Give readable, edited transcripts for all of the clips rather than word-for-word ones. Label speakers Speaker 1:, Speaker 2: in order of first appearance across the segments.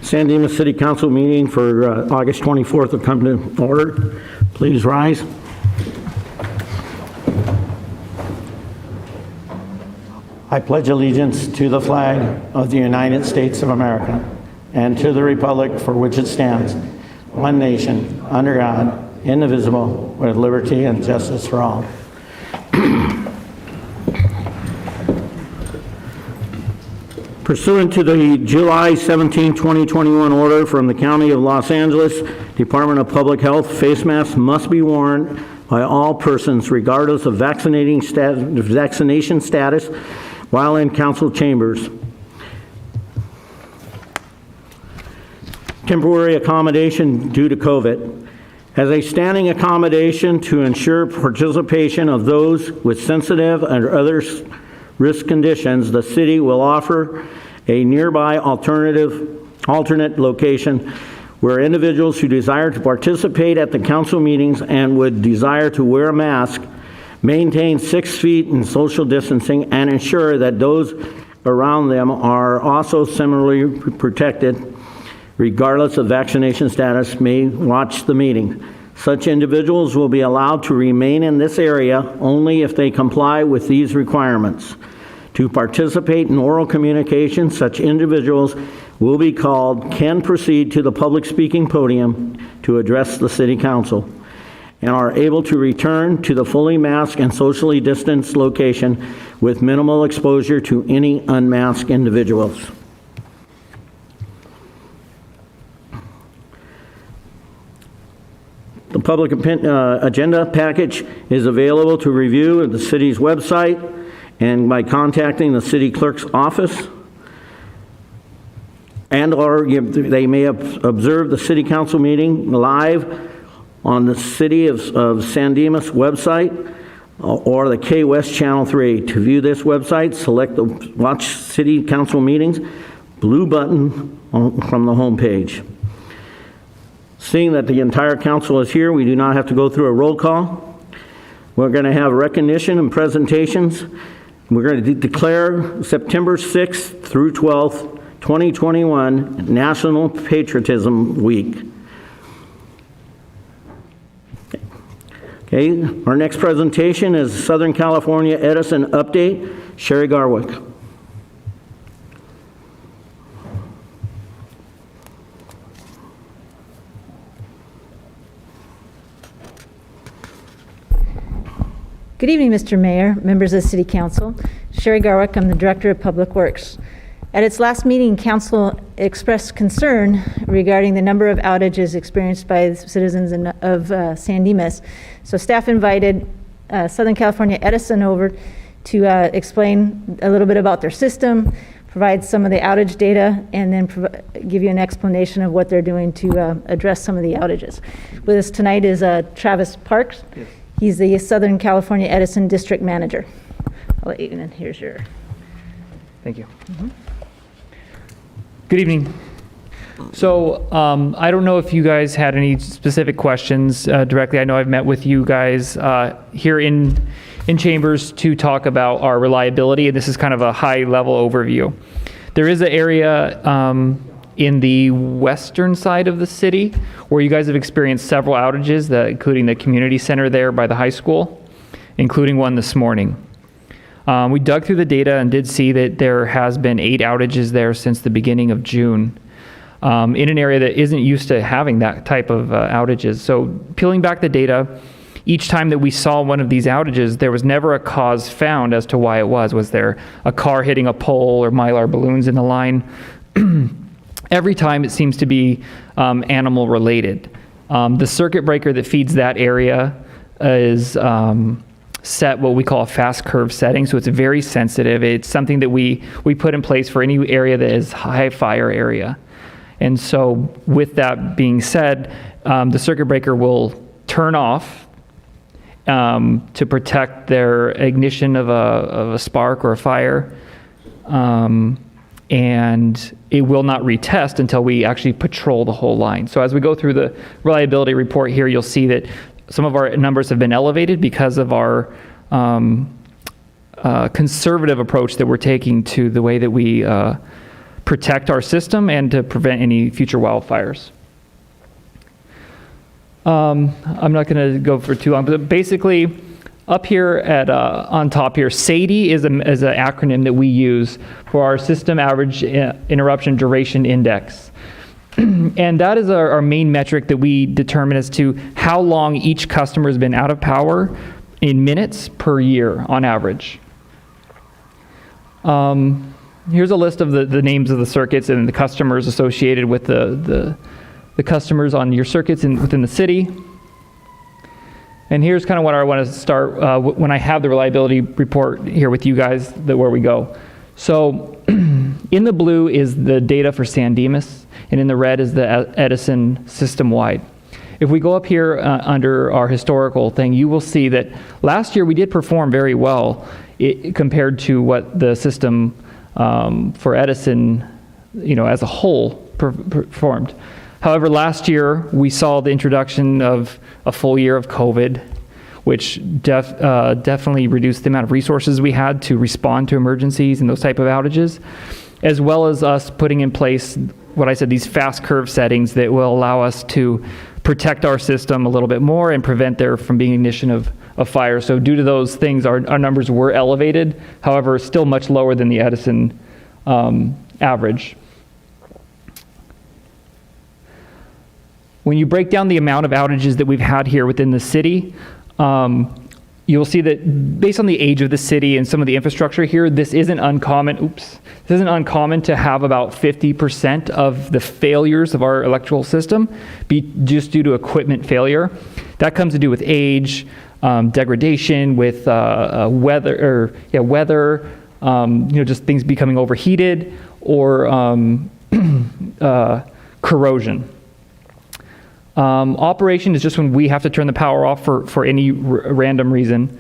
Speaker 1: San Dimas City Council meeting for August 24th will come to order. Please rise. I pledge allegiance to the flag of the United States of America and to the republic for which it stands, one nation, under God, indivisible, with liberty and justice for all. Pursuant to the July 17, 2021 order from the County of Los Angeles Department of Public Health, face masks must be worn by all persons regardless of vaccination status while in council chambers. Temporary accommodation due to COVID. As a standing accommodation to ensure participation of those with sensitive and other risk conditions, the city will offer a nearby alternate location where individuals who desire to participate at the council meetings and would desire to wear a mask, maintain 6 feet in social distancing, and ensure that those around them are also similarly protected, regardless of vaccination status, may watch the meeting. Such individuals will be allowed to remain in this area only if they comply with these requirements. To participate in oral communication, such individuals will be called, can proceed to the public speaking podium to address the City Council, and are able to return to the fully masked and socially distanced location with minimal exposure to any unmasked individuals. The public agenda package is available to review at the city's website and by contacting the city clerk's office, and or they may observe the city council meeting live on the City of San Dimas website or the K-West Channel 3. To view this website, select the Watch City Council Meetings blue button from the home page. Seeing that the entire council is here, we do not have to go through a roll call. We're going to have recognition and presentations. We're going to declare September 6th through 12th, 2021 National Patriotism Week. Okay, our next presentation is Southern California Edison Update. Sherry Garwick.
Speaker 2: Good evening, Mr. Mayor, members of the City Council. Sherry Garwick, I'm the Director of Public Works. At its last meeting, Council expressed concern regarding the number of outages experienced by citizens of San Dimas. So staff invited Southern California Edison over to explain a little bit about their system, provide some of the outage data, and then give you an explanation of what they're doing to address some of the outages. With us tonight is Travis Parks. Yes. He's the Southern California Edison District Manager. I'll let you in, and here's your...
Speaker 3: Thank you. Mm-hmm. Good evening. So I don't know if you guys had any specific questions directly. I know I've met with you guys here in chambers to talk about our reliability, and this is kind of a high-level overview. There is an area in the western side of the city where you guys have experienced several outages, including the community center there by the high school, including one this morning. We dug through the data and did see that there has been 8 outages there since the beginning of June in an area that isn't used to having that type of outages. So peeling back the data, each time that we saw one of these outages, there was never a cause found as to why it was. Was there a car hitting a pole or Mylar balloons in the line? Every time it seems to be animal related. The circuit breaker that feeds that area is set what we call a fast curve setting, so it's very sensitive. It's something that we put in place for any area that is high fire area. And so with that being said, the circuit breaker will turn off to protect their ignition of a spark or a fire. And it will not retest until we actually patrol the whole line. So as we go through the reliability report here, you'll see that some of our numbers have been elevated because of our conservative approach that we're taking to the way that we protect our system and to prevent any future wildfires. I'm not going to go for too long, but basically, up here at on top here, SAIDI is an acronym that we use for our System Average Interruption Duration Index. And that is our main metric that we determine as to how long each customer has been out of power in minutes per year on average. Here's a list of the names of the circuits and the customers associated with the customers on your circuits within the city. And here's kind of what I want to start when I have the reliability report here with you guys, where we go. So in the blue is the data for San Dimas, and in the red is the Edison system-wide. If we go up here under our historical thing, you will see that last year we did perform very well compared to what the system for Edison, as a whole performed. However, last year we saw the introduction of a full year of COVID, which definitely reduced the amount of resources we had to respond to emergencies and those type of outages, as well as us putting in place what I said, these fast curve settings that will allow us to protect our system a little bit more and prevent there from being ignition of fire. So due to those things, our numbers were elevated, however, still much lower than the Edison average. When you break down the amount of outages that we've had here within the city, you'll see that based on the age of the city and some of the infrastructure here, this isn't uncommon. This isn't uncommon to have about 50% of the failures of our electrical system be just due to equipment failure. That comes to do with age, degradation, with weather, just things becoming overheated, or corrosion. Operation is just when we have to turn the power off for any random reason.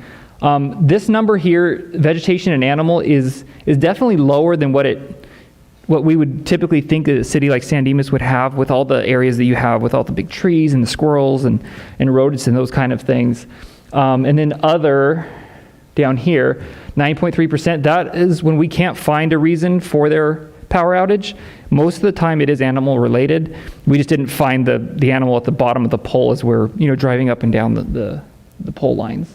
Speaker 3: This number here, vegetation and animal, is definitely lower than what we would typically think a city like San Dimas would have, with all the areas that you have, with all the big trees and the squirrels and rodents and those kind of things. And then other, down here, 9.3%, that is when we can't find a reason for their power outage. Most of the time it is animal related. We just didn't find the animal at the bottom of the pole as we're driving up and down the pole lines.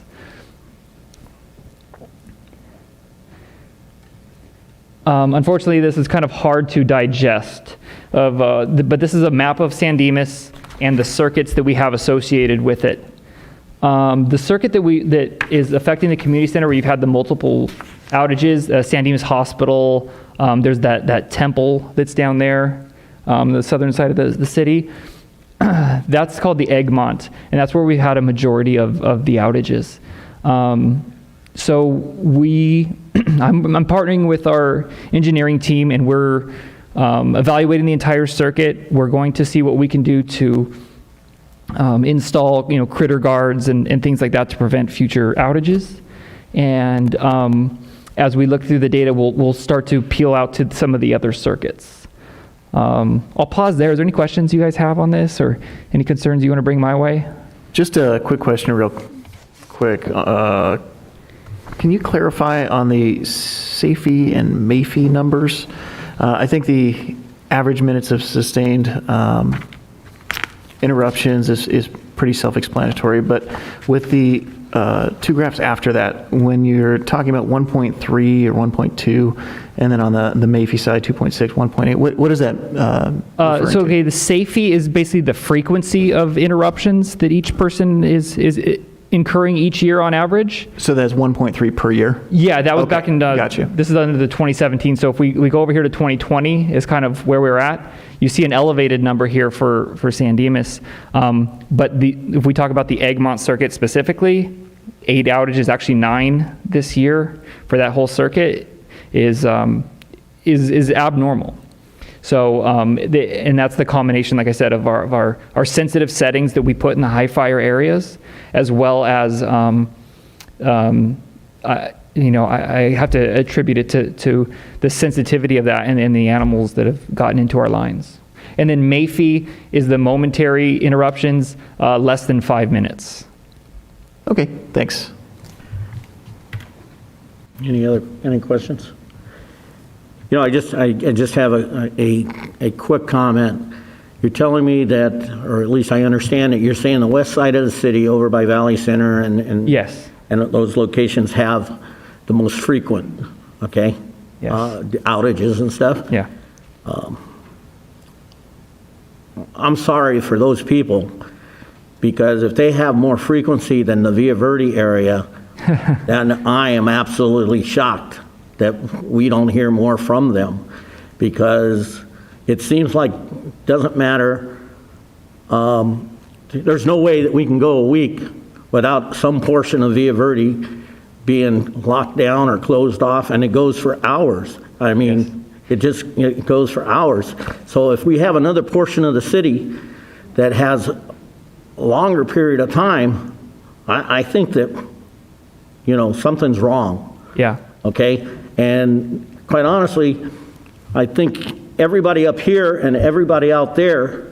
Speaker 3: Unfortunately, this is kind of hard to digest, but this is a map of San Dimas and the circuits that we have associated with it. The circuit that is affecting the community center, where you've had the multiple outages, San Dimas Hospital, there's that temple that's down there, the southern side of the city. That's called the Egmont, and that's where we had a majority of the outages. So I'm partnering with our engineering team, and we're evaluating the entire circuit. We're going to see what we can do to install, critter guards and things like that to prevent future outages. And as we look through the data, we'll start to peel out to some of the other circuits. I'll pause there. Is there any questions you guys have on this, or any concerns you want to bring my way?
Speaker 4: Just a quick question, real quick. Can you clarify on the SAFE and MAFE numbers? I think the average minutes of sustained interruptions is pretty self-explanatory, but with the two graphs after that, when you're talking about 1.3 or 1.2, and then on the MAFE side, 2.6, 1.8, what is that referring to?
Speaker 3: Okay, the SAFE is basically the frequency of interruptions that each person is incurring each year on average.
Speaker 4: So that's 1.3 per year?
Speaker 3: Yeah, that was back in,
Speaker 4: gotcha.
Speaker 3: This is under the 2017. So if we go over here to 2020 is kind of where we're at. You see an elevated number here for San Dimas. But if we talk about the Egmont circuit specifically, 8 outages, actually 9 this year for that whole circuit is abnormal. So, and that's the combination, like I said, of our sensitive settings that we put in the high fire areas, as well as, I have to attribute it to the sensitivity of that and the animals that have gotten into our lines. And then MAFE is the momentary interruptions, less than 5 minutes.
Speaker 4: Okay, thanks.
Speaker 1: Any questions? I just have a quick comment. You're telling me that, or at least I understand that you're saying the west side of the city over by Valley Center and
Speaker 3: Yes.
Speaker 1: and those locations have the most frequent, okay?
Speaker 3: Yes.
Speaker 1: Outages and stuff.
Speaker 3: Yeah.
Speaker 1: I'm sorry for those people, because if they have more frequency than the Villa Verde area, then I am absolutely shocked that we don't hear more from them, because it seems like it doesn't matter. There's no way that we can go a week without some portion of Villa Verde being locked down or closed off, and it goes for hours. I mean, it goes for hours. So if we have another portion of the city that has a longer period of time, I think that, something's wrong.
Speaker 3: Yeah.
Speaker 1: Okay? And quite honestly, I think everybody up here and everybody out there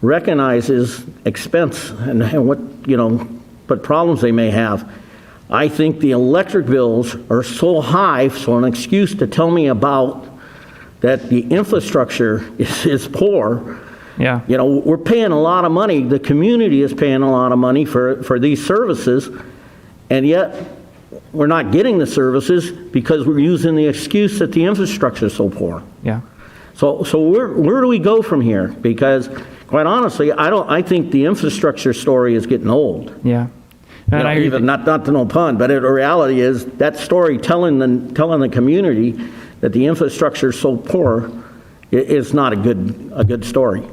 Speaker 1: recognizes expense and what problems they may have. I think the electric bills are so high, so an excuse to tell me about that the infrastructure is poor.
Speaker 3: Yeah.
Speaker 1: We're paying a lot of money. The community is paying a lot of money for these services, and yet we're not getting the services because we're using the excuse that the infrastructure is so poor.
Speaker 3: Yeah.
Speaker 1: So where do we go from here? Because quite honestly, I think the infrastructure story is getting old.
Speaker 3: Yeah. And I
Speaker 1: Even not to no pun, but the reality is that story telling the community that the infrastructure is so poor is not a good story.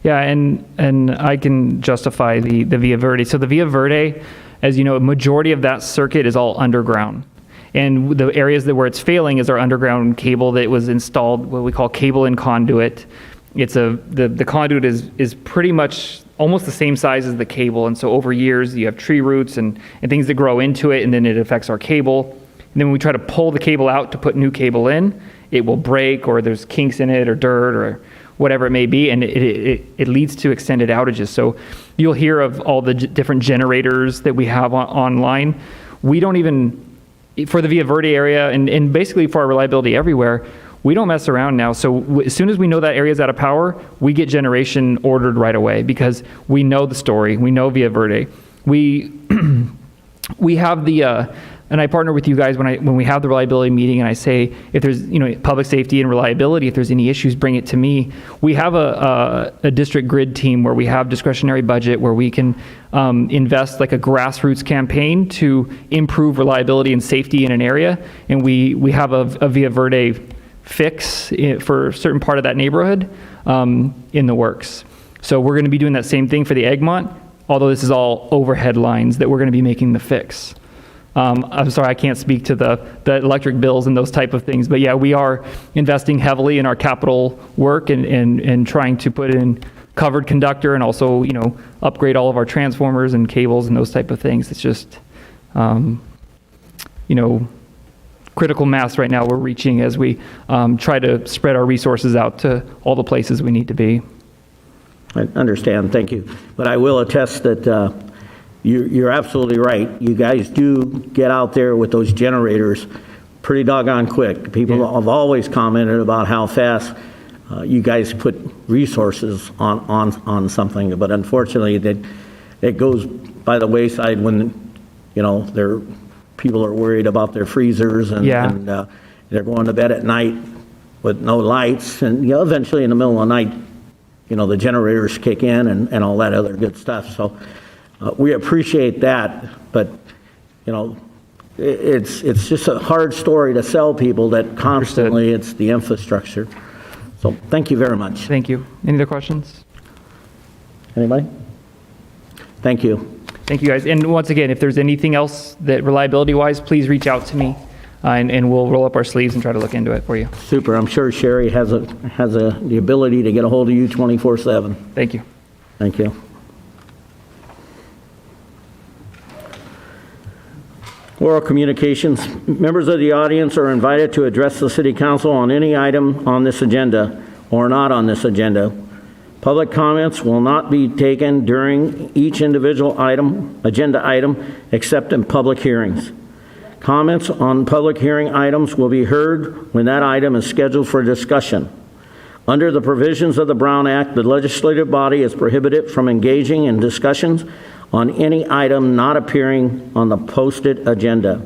Speaker 3: Yeah, and I can justify the Villa Verde. So the Villa Verde, as you know, a majority of that circuit is all underground. And the areas where it's failing is our underground cable that was installed, what we call cable and conduit. The conduit is pretty much almost the same size as the cable, and so over years you have tree roots and things that grow into it, and then it affects our cable. And then when we try to pull the cable out to put new cable in, it will break, or there's kinks in it, or dirt, or whatever it may be, and it leads to extended outages. So you'll hear of all the different generators that we have online. We don't even, for the Villa Verde area, and basically for our reliability everywhere, we don't mess around now. So as soon as we know that area is out of power, we get generation ordered right away, because we know the story. We know Villa Verde. We have the and I partner with you guys when we have the reliability meeting, and I say, if there's public safety and reliability, if there's any issues, bring it to me. We have a district grid team where we have discretionary budget where we can invest like a grassroots campaign to improve reliability and safety in an area, and we have a Villa Verde fix for a certain part of that neighborhood in the works. So we're going to be doing that same thing for the Egmont, although this is all overhead lines that we're going to be making the fix. I'm sorry, I can't speak to the electric bills and those type of things, but yeah, we are investing heavily in our capital work and trying to put in covered conductor, and also upgrade all of our transformers and cables and those type of things. It's just critical mass right now we're reaching as we try to spread our resources out to all the places we need to be.
Speaker 1: I understand, thank you. But I will attest that you're absolutely right. You guys do get out there with those generators pretty doggone quick. People have always commented about how fast you guys put resources on something, but unfortunately it goes by the wayside when people are worried about their freezers and they're going to bed at night with no lights, and eventually in the middle of the night the generators kick in and all that other good stuff. So we appreciate that, but it's just a hard story to sell people that constantly it's the infrastructure. So thank you very much.
Speaker 3: Thank you. Any other questions?
Speaker 1: Anybody? Thank you.
Speaker 3: Thank you, guys. And once again, if there's anything else that reliability-wise, please reach out to me, and we'll roll up our sleeves and try to look into it for you.
Speaker 1: Super. I'm sure Sherry has the ability to get a hold of you 24/7.
Speaker 3: Thank you.
Speaker 1: Thank you. Oral communications. Members of the audience are invited to address the City Council on any item on this agenda or not on this agenda. Public comments will not be taken during each individual agenda item, except in public hearings. Comments on public hearing items will be heard when that item is scheduled for discussion. Under the provisions of the Brown Act, the legislative body is prohibited from engaging in discussions on any item not appearing on the posted agenda.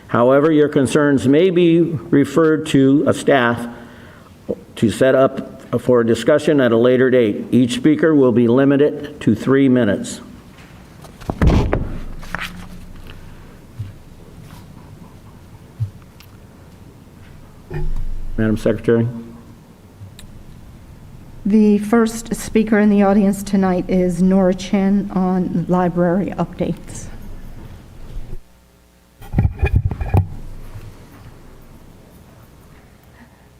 Speaker 1: However, your concerns may be referred to a staff to set up for a discussion at a later date. Each speaker will be limited to 3 minutes. Madam Secretary.
Speaker 5: The first speaker in the audience tonight is Nora Chen on library updates.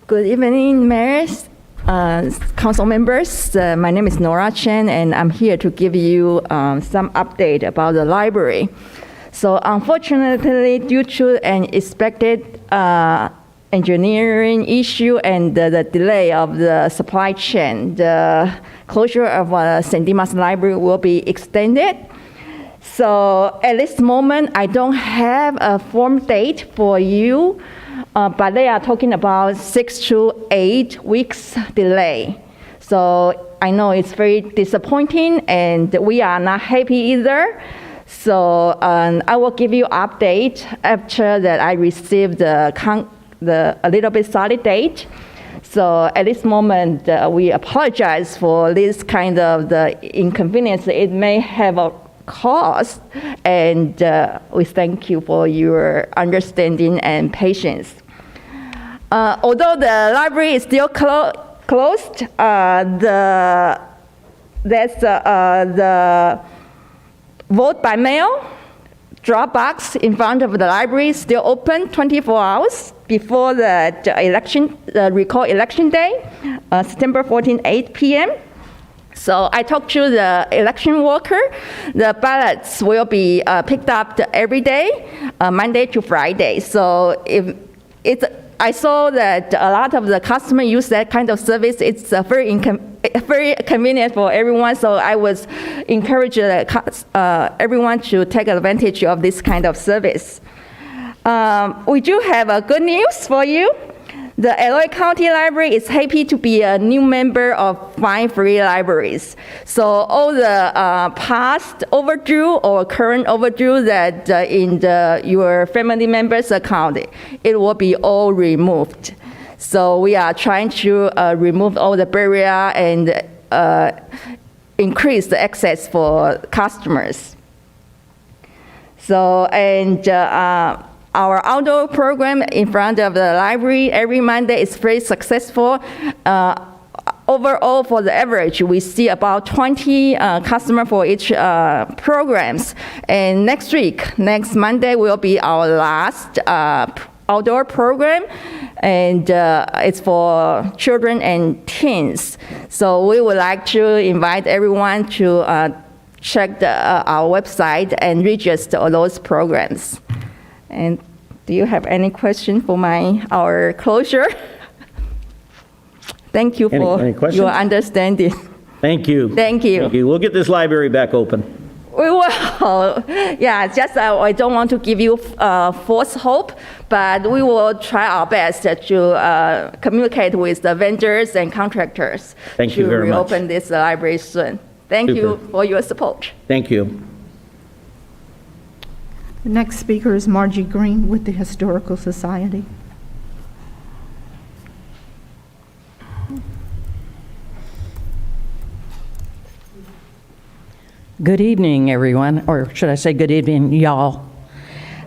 Speaker 6: Good evening, mayors, council members. My name is Nora Chen, and I'm here to give you some update about the library. So unfortunately, due to an expected engineering issue and the delay of the supply chain, the closure of St. Dimas Library will be extended. So at this moment, I don't have a firm date for you, but they are talking about 6 to 8 weeks delay. So I know it's very disappointing, and we are not happy either. So I will give you update after that I receive a little bit solid date. So at this moment, we apologize for this kind of the inconvenience it may have caused, and we thank you for your understanding and patience. Although the library is still closed, the vote by mail drop box in front of the library is still open 24 hours before the election, recall election day, September 14, 8 p.m. So I talked to the election worker. The ballots will be picked up every day, Monday to Friday. So if it's, I saw that a lot of the customers use that kind of service. It's very convenient for everyone. So I was encouraging everyone to take advantage of this kind of service. We do have a good news for you. The LA County Library is happy to be a new member of 5 free libraries. So all the past overdue or current overdue that in your family members' account, it will be all removed. So we are trying to remove all the barrier and increase the access for customers. So, and our outdoor program in front of the library every Monday is very successful. Overall, for the average, we see about 20 customers for each programs. And next week, next Monday, will be our last outdoor program, and it's for children and teens. So we would like to invite everyone to check our website and register those programs. And do you have any question for our closure? Thank you for
Speaker 1: any questions?
Speaker 6: your understanding.
Speaker 1: Thank you.
Speaker 6: Thank you.
Speaker 1: Thank you. We'll get this library back open.
Speaker 6: We will. Yeah, just I don't want to give you false hope, but we will try our best to communicate with the vendors and contractors
Speaker 1: Thank you very much.
Speaker 6: to reopen this library soon. Thank you
Speaker 1: Super.
Speaker 6: for your support.
Speaker 1: Thank you.
Speaker 5: The next speaker is Margie Green with the Historical Society.
Speaker 7: Good evening, everyone, or should I say good evening, y'all.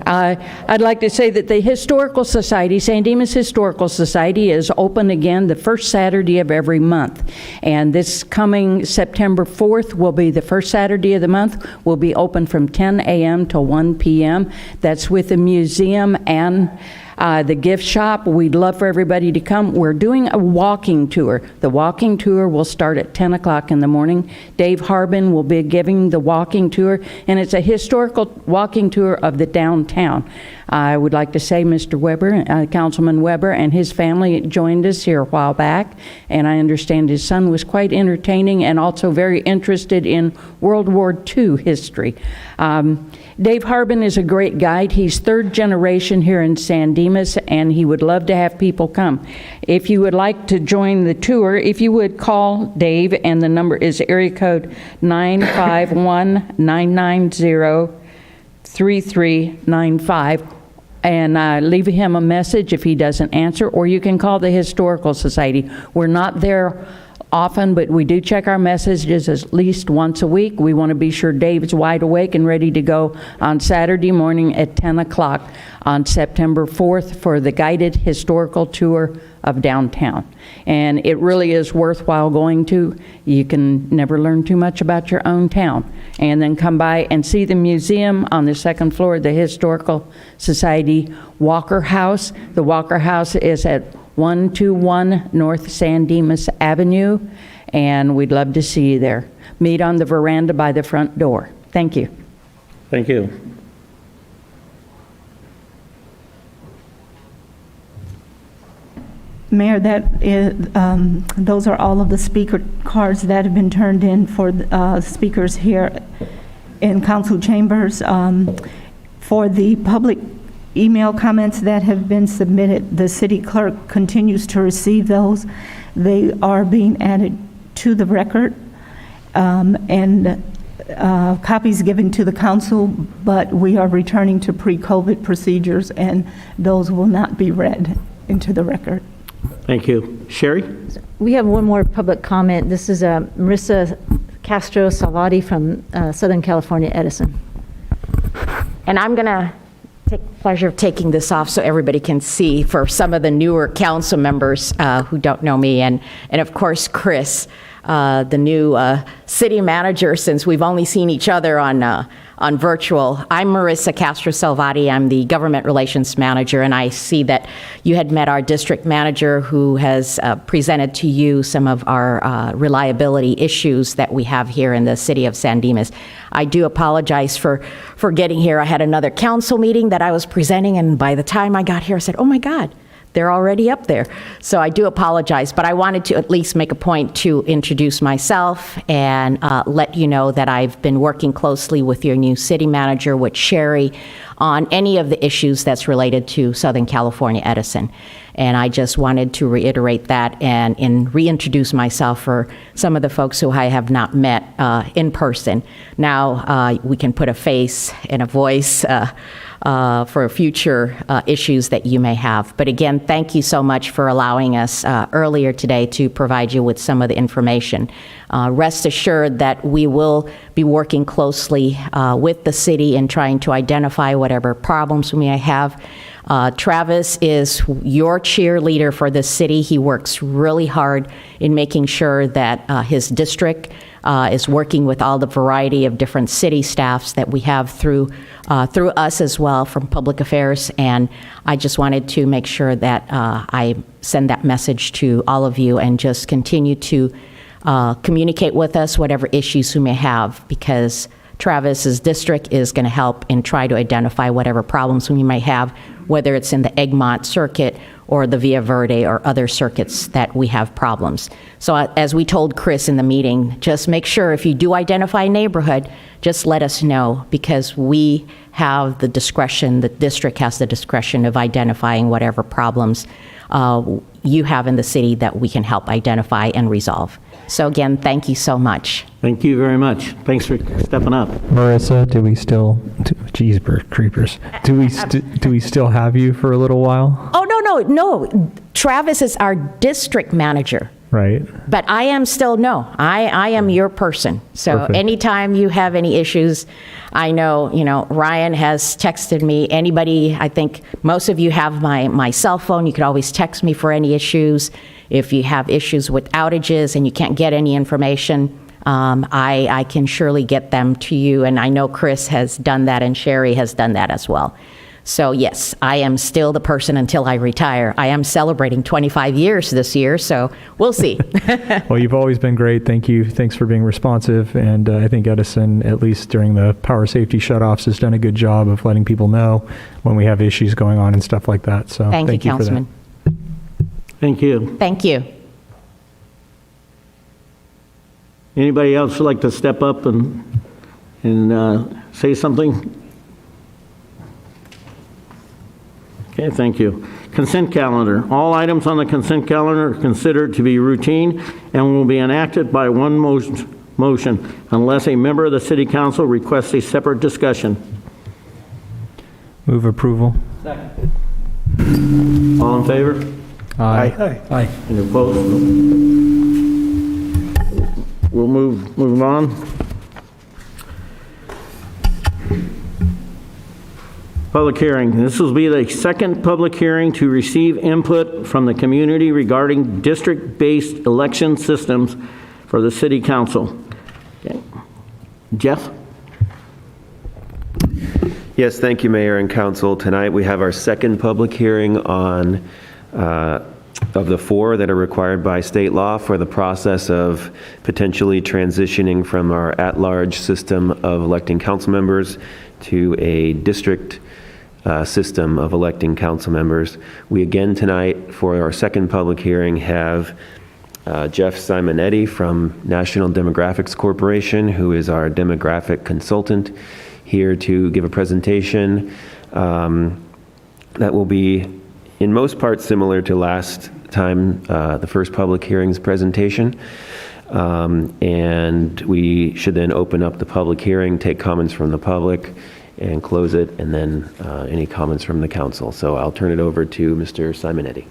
Speaker 7: I'd like to say that the Historical Society, St. Dimas Historical Society, is open again the first Saturday of every month. And this coming September 4th will be the first Saturday of the month. We'll be open from 10 a.m. to 1 p.m. That's with the museum and the gift shop. We'd love for everybody to come. We're doing a walking tour. The walking tour will start at 10 o'clock in the morning. Dave Harbin will be giving the walking tour, and it's a historical walking tour of the downtown. I would like to say Mr. Weber, Councilman Weber, and his family joined us here a while back, and I understand his son was quite entertaining and also very interested in World War II history. Dave Harbin is a great guide. He's third generation here in San Dimas, and he would love to have people come. If you would like to join the tour, if you would call Dave, and the number is area code 951-990-3395, and leave him a message if he doesn't answer, or you can call the Historical Society. We're not there often, but we do check our messages at least once a week. We want to be sure Dave's wide awake and ready to go on Saturday morning at 10 o'clock on September 4th for the guided historical tour of downtown. And it really is worthwhile going to. You can never learn too much about your own town. And then come by and see the museum on the second floor of the Historical Society Walker House. The Walker House is at 121 North San Dimas Avenue, and we'd love to see you there. Meet on the veranda by the front door. Thank you.
Speaker 1: Thank you.
Speaker 5: Mayor, those are all of the speaker cards that have been turned in for speakers here in council chambers. For the public email comments that have been submitted, the city clerk continues to receive those. They are being added to the record, and copies given to the council, but we are returning to pre-COVID procedures, and those will not be read into the record.
Speaker 1: Thank you. Sherry?
Speaker 2: We have one more public comment. This is Marissa Castro Salvati from Southern California Edison.
Speaker 8: And I'm going to take the pleasure of taking this off so everybody can see for some of the newer council members who don't know me. And of course, Chris, the new city manager, since we've only seen each other on virtual. I'm Marissa Castro Salvati. I'm the government relations manager, and I see that you had met our district manager who has presented to you some of our reliability issues that we have here in the city of San Dimas. I do apologize for getting here. I had another council meeting that I was presenting, and by the time I got here, I said, oh my God, they're already up there. So I do apologize, but I wanted to at least make a point to introduce myself and let you know that I've been working closely with your new city manager, with Sherry, on any of the issues that's related to Southern California Edison. And I just wanted to reiterate that and reintroduce myself for some of the folks who I have not met in person. Now we can put a face and a voice for future issues that you may have. But again, thank you so much for allowing us earlier today to provide you with some of the information. Rest assured that we will be working closely with the city in trying to identify whatever problems we may have. Travis is your cheerleader for the city. He works really hard in making sure that his district is working with all the variety of different city staffs that we have through us as well from public affairs. And I just wanted to make sure that I send that message to all of you and just continue to communicate with us whatever issues you may have, because Travis's district is going to help and try to identify whatever problems we may have, whether it's in the Egmont circuit or the Via Verde or other circuits that we have problems. So as we told Chris in the meeting, just make sure if you do identify a neighborhood, just let us know, because we have the discretion, the district has the discretion of identifying whatever problems you have in the city that we can help identify and resolve. So again, thank you so much.
Speaker 1: Thank you very much. Thanks for stepping up.
Speaker 9: Marissa, do we still, geez, creepers, do we still have you for a little while?
Speaker 8: Oh, no. Travis is our district manager.
Speaker 9: Right.
Speaker 8: But I am still, I am your person. So
Speaker 9: Perfect.
Speaker 8: Anytime you have any issues, I know, Ryan has texted me. Anybody, I think most of you have my cell phone. You could always text me for any issues. If you have issues with outages and you can't get any information, I can surely get them to you. And I know Chris has done that and Sherry has done that as well. So yes, I am still the person until I retire. I am celebrating 25 years this year, so we'll see.
Speaker 9: Well, you've always been great. Thank you. Thanks for being responsive. And I think Edison, at least during the power safety shutoffs, has done a good job of letting people know when we have issues going on and stuff like that. So
Speaker 8: Thank you,
Speaker 9: for that.
Speaker 8: Councilman.
Speaker 1: Thank you.
Speaker 8: Thank you.
Speaker 1: Anybody else would like to step up and say something? Okay, thank you. Consent calendar. All items on the consent calendar are considered to be routine and will be enacted by one motion unless a member of the City Council requests a separate discussion.
Speaker 9: Move approval.
Speaker 1: All in favor?
Speaker 9: Aye. Aye.
Speaker 1: Any opposed? We'll move on. Public hearing. This will be the second public hearing to receive input from the community regarding district-based election systems for the City Council. Okay. Jeff?
Speaker 10: Yes, thank you, Mayor and Council. Tonight we have our second public hearing on of the 4 that are required by state law for the process of potentially transitioning from our at-large system of electing council members to a district system of electing council members. We again tonight, for our second public hearing, have Jeff Simonetti from National Demographics Corporation, who is our demographic consultant, here to give a presentation that will be in most parts similar to last time, the first public hearing's presentation. And we should then open up the public hearing, take comments from the public, and close it, and then any comments from the council. So I'll turn it over to Mr. Simonetti.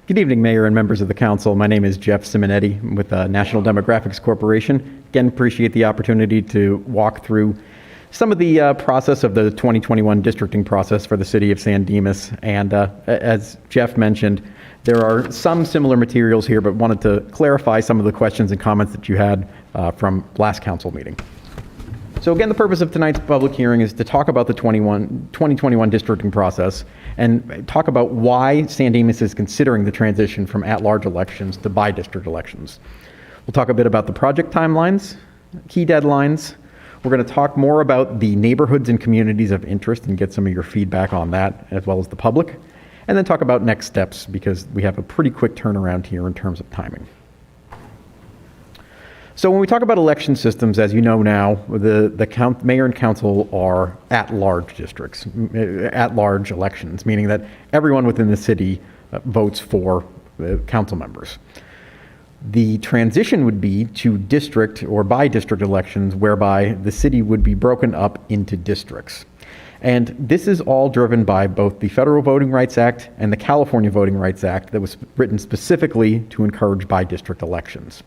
Speaker 11: Good evening, Mayor and members of the council. My name is Jeff Simonetti with National Demographics Corporation. Again, appreciate the opportunity to walk through some of the process of the 2021 districting process for the city of San Dimas. And as Jeff mentioned, there are some similar materials here, but wanted to clarify some of the questions and comments that you had from last council meeting. So again, the purpose of tonight's public hearing is to talk about the 2021 districting process and talk about why San Dimas is considering the transition from at-large elections to by-district elections. We'll talk a bit about the project timelines, key deadlines. We're going to talk more about the neighborhoods and communities of interest and get some of your feedback on that, as well as the public, and then talk about next steps, because we have a pretty quick turnaround here in terms of timing. So when we talk about election systems, as you know now, the mayor and council are at-large districts, at-large elections, meaning that everyone within the city votes for council members. The transition would be to district or by-district elections, whereby the city would be broken up into districts. And this is all driven by both the Federal Voting Rights Act and the California Voting Rights Act that was written specifically to encourage by-district elections.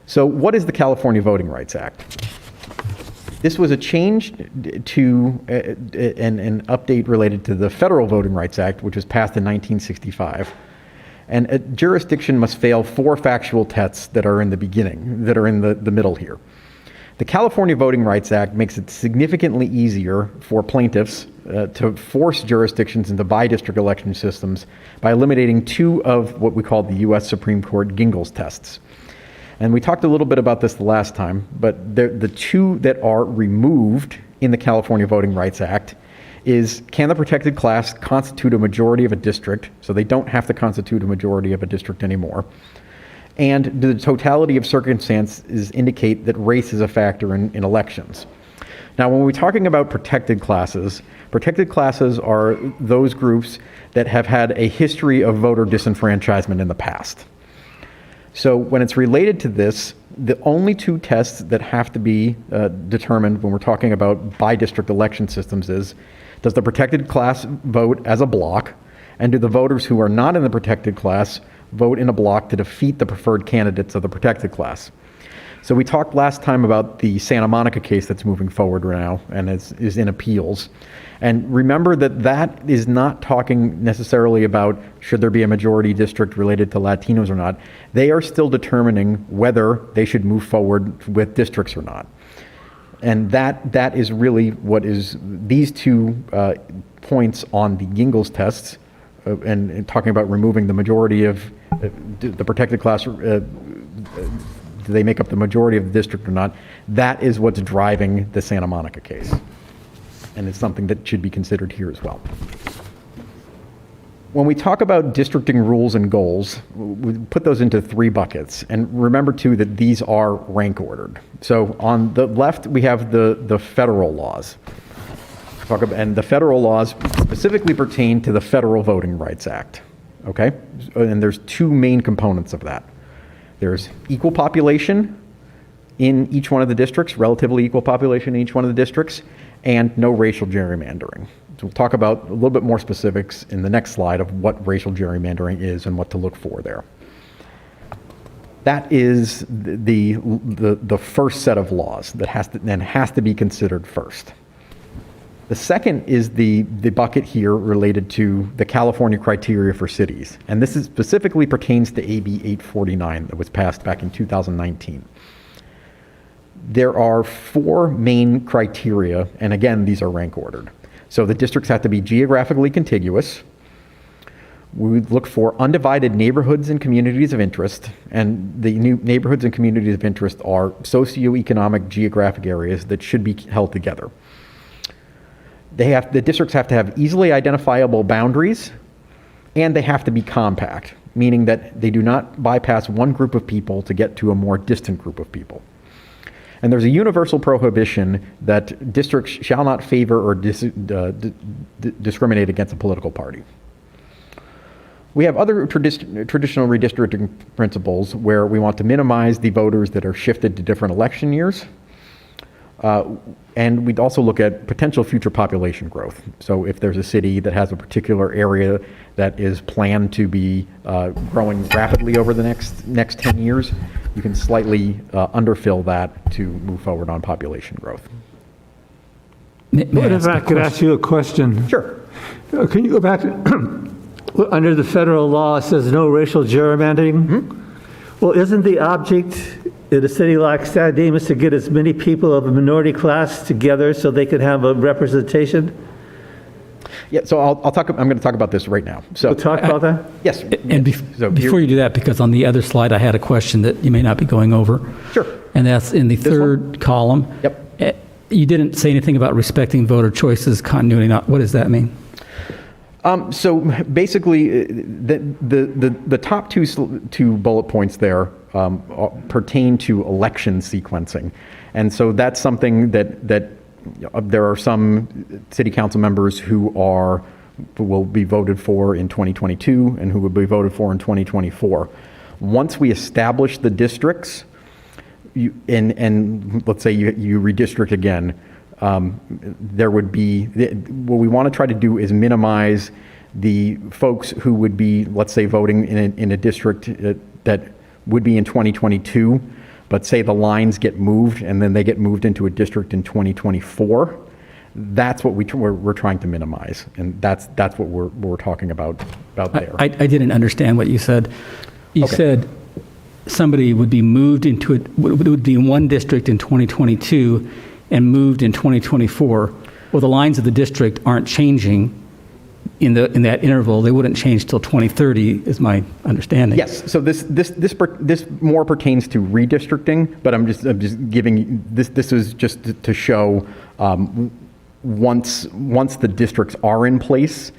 Speaker 11: So what is the California Voting Rights Act? This was a change to an update related to the Federal Voting Rights Act, which was passed in 1965. And a jurisdiction must fail 4 factual tests that are in the beginning, that are in the middle here. The California Voting Rights Act makes it significantly easier for plaintiffs to force jurisdictions into by-district election systems by eliminating 2 of what we call the U.S. Supreme Court Gingell's tests. And we talked a little bit about this the last time, but the 2 that are removed in the California Voting Rights Act is, can the protected class constitute a majority of a district, so they don't have to constitute a majority of a district anymore, and do the totality of circumstances indicate that race is a factor in elections. Now, when we're talking about protected classes are those groups that have had a history of voter disenfranchisement in the past. So when it's related to this, the only 2 tests that have to be determined when we're talking about by-district election systems is, does the protected class vote as a block, and do the voters who are not in the protected class vote in a block to defeat the preferred candidates of the protected class? So we talked last time about the Santa Monica case that's moving forward right now and is in appeals. And remember that is not talking necessarily about should there be a majority district related to Latinos or not. They are still determining whether they should move forward with districts or not. And that is really what is, these two points on the Gingell's tests, and talking about removing the majority of the protected class, do they make up the majority of the district or not? That is what's driving the Santa Monica case. And it's something that should be considered here as well. When we talk about districting rules and goals, we put those into 3 buckets. And remember, too, that these are rank ordered. So on the left, we have the federal laws. And the federal laws specifically pertain to the Federal Voting Rights Act. Okay? And there's 2 main components of that. There's equal population in each one of the districts, relatively equal population in each one of the districts, and no racial gerrymandering. So we'll talk about a little bit more specifics in the next slide of what racial gerrymandering is and what to look for there. That is the first set of laws that has to be considered first. The second is the bucket here related to the California criteria for cities. And this specifically pertains to AB 849 that was passed back in 2019. There are 4 main criteria, and again, these are rank ordered. So the districts have to be geographically contiguous. We would look for undivided neighborhoods and communities of interest, and the new neighborhoods and communities of interest are socioeconomic geographic areas that should be held together. The districts have to have easily identifiable boundaries, and they have to be compact, meaning that they do not bypass one group of people to get to a more distant group of people. And there's a universal prohibition that districts shall not favor or discriminate against a political party. We have other traditional redistricting principles where we want to minimize the voters that are shifted to different election years. And we'd also look at potential future population growth. So if there's a city that has a particular area that is planned to be growing rapidly over the next 10 years, you can slightly underfill that to move forward on population growth.
Speaker 12: What if I could ask you a question?
Speaker 11: Sure.
Speaker 12: Can you go back to, under the federal law, it says no racial gerrymandering? Mm-hmm. Well, isn't the object in a city like San Dimas to get as many people of a minority class together so they could have a representation?
Speaker 11: Yeah, so I'm going to talk about this right now. So
Speaker 12: we'll talk about that?
Speaker 11: Yes.
Speaker 13: And before you do that, because on the other slide I had a question that you may not be going over.
Speaker 11: Sure.
Speaker 13: And that's in the third column.
Speaker 11: Yep.
Speaker 13: You didn't say anything about respecting voter choices, continuity. What does that mean?
Speaker 11: So basically, the top two bullet points there pertain to election sequencing, and so that's something that there are some city council members who will be voted for in 2022 and who will be voted for in 2024. Once we establish the districts, and let's say you redistrict again, there would be, what we want to try to do is minimize the folks who would be, let's say, voting in a district that would be in 2022, but say the lines get moved and then they get moved into a district in 2024. That's what we're trying to minimize, and that's what we're talking about there.
Speaker 13: I didn't understand what you said. You said somebody would be moved into would be in one district in 2022 and moved in 2024. Well, the lines of the district aren't changing in that interval. They wouldn't change till 2030, is my understanding.
Speaker 11: Yes. So this more pertains to redistricting, but I'm just giving this. This is just to show once the districts are in place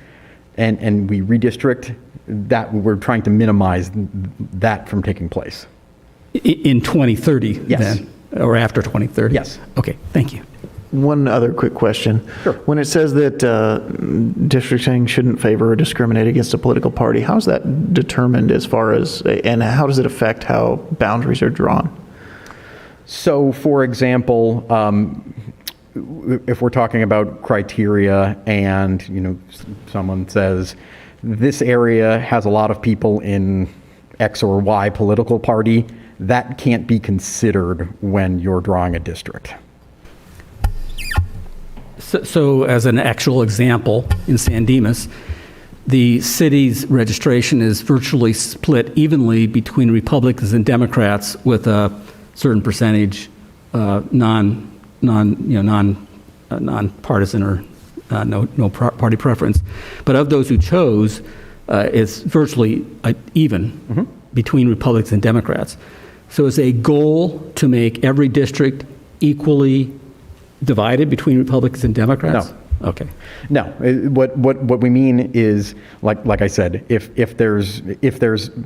Speaker 11: and we redistrict, that we're trying to minimize that from taking place.
Speaker 13: In 2030,
Speaker 11: yes.
Speaker 13: Then, or after 2030?
Speaker 11: Yes.
Speaker 13: Okay, thank you.
Speaker 4: One other quick question.
Speaker 11: Sure.
Speaker 4: When it says that districting shouldn't favor or discriminate against a political party, how is that determined as far as, and how does it affect how boundaries are drawn?
Speaker 11: So, for example, if we're talking about criteria and, someone says, this area has a lot of people in X or Y political party, that can't be considered when you're drawing a district.
Speaker 13: So as an actual example, in San Dimas, the city's registration is virtually split evenly between Republicans and Democrats, with a certain percentage non nonpartisan or no party preference. But of those who chose, it's virtually even between Republicans and Democrats. So is a goal to make every district equally divided between Republicans and Democrats?
Speaker 11: No.
Speaker 13: Okay.
Speaker 11: No, what we mean is, like I said, if there's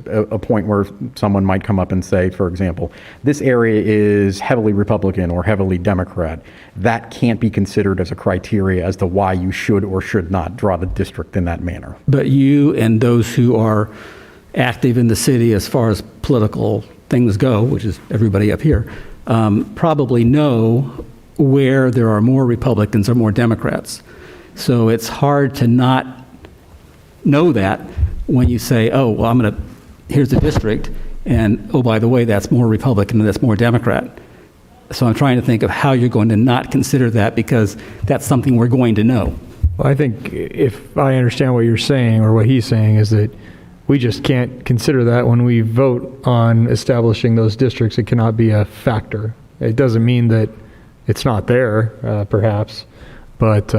Speaker 11: a point where someone might come up and say, for example, this area is heavily Republican or heavily Democrat, that can't be considered as a criteria as to why you should or should not draw the district in that manner.
Speaker 13: But you and those who are active in the city as far as political things go, which is everybody up here, probably know where there are more Republicans or more Democrats. So it's hard to not know that when you say, oh, well, here's the district, and oh, by the way, that's more Republican and that's more Democrat. So I'm trying to think of how you're going to not consider that, because that's something we're going to know.
Speaker 9: Well, I think if I understand what you're saying, or what he's saying, is that we just can't consider that when we vote on establishing those districts. It cannot be a factor. It doesn't mean that it's not there, perhaps, but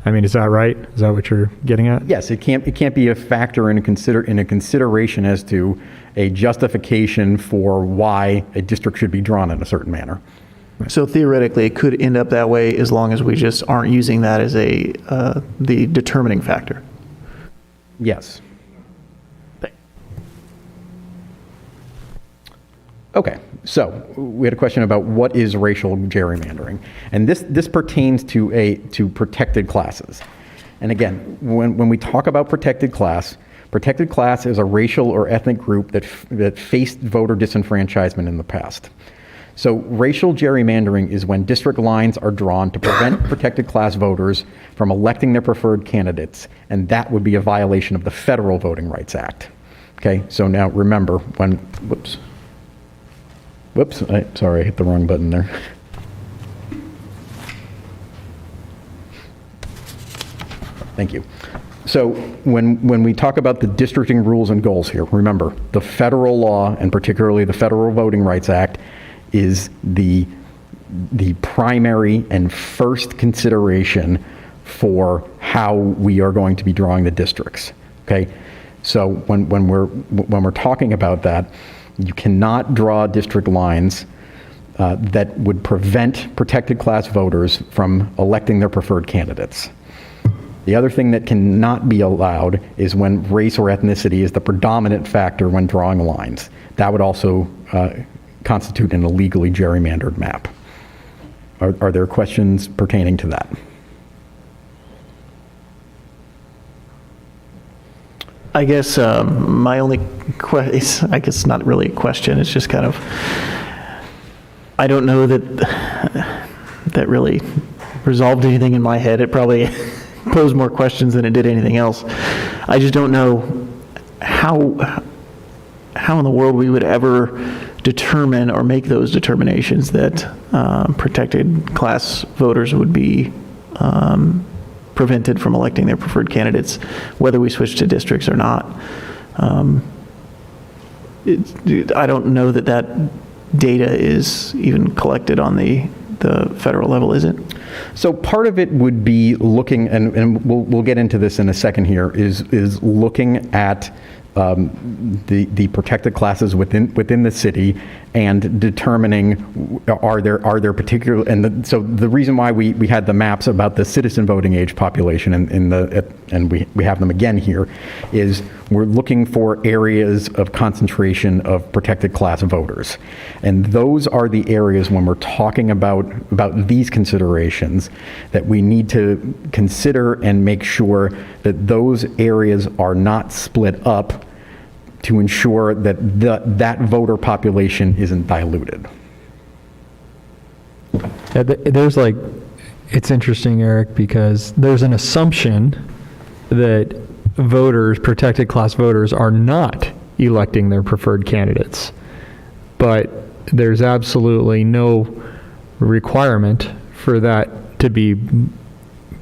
Speaker 9: is that right? Is that what you're getting at?
Speaker 11: Yes, it can't be a factor in a consideration as to a justification for why a district should be drawn in a certain manner.
Speaker 4: So theoretically, it could end up that way as long as we just aren't using that as the determining factor.
Speaker 11: Yes. Okay, so we had a question about what is racial gerrymandering, and this pertains to protected classes. And again, when we talk about protected class is a racial or ethnic group that faced voter disenfranchisement in the past. So racial gerrymandering is when district lines are drawn to prevent protected class voters from electing their preferred candidates, and that would be a violation of the Federal Voting Rights Act. Okay, so now remember sorry, I hit the wrong button there. Thank you. So when we talk about the districting rules and goals here, remember, the federal law, and particularly the Federal Voting Rights Act, is the primary and first consideration for how we are going to be drawing the districts. Okay? So when we're talking about that, you cannot draw district lines that would prevent protected class voters from electing their preferred candidates. The other thing that cannot be allowed is when race or ethnicity is the predominant factor when drawing lines. That would also constitute an illegally gerrymandered map. Are there questions pertaining to that?
Speaker 4: I guess my only I guess not really a question, it's just kind of, I don't know that really resolved anything in my head. It probably posed more questions than it did anything else. I just don't know how in the world we would ever determine or make those determinations that protected class voters would be prevented from electing their preferred candidates, whether we switch to districts or not. I don't know that data is even collected on the federal level, is it?
Speaker 11: So part of it would be looking, and we'll get into this in a second here, is looking at the protected classes within the city and determining are there particular, so the reason why we had the maps about the citizen voting age population and we have them again here is we're looking for areas of concentration of protected class voters, and those are the areas when we're talking about these considerations that we need to consider and make sure that those areas are not split up to ensure that that voter population isn't diluted.
Speaker 9: Yeah, it's interesting, Eric, because there's an assumption that protected class voters are not electing their preferred candidates. But there's absolutely no requirement for that to be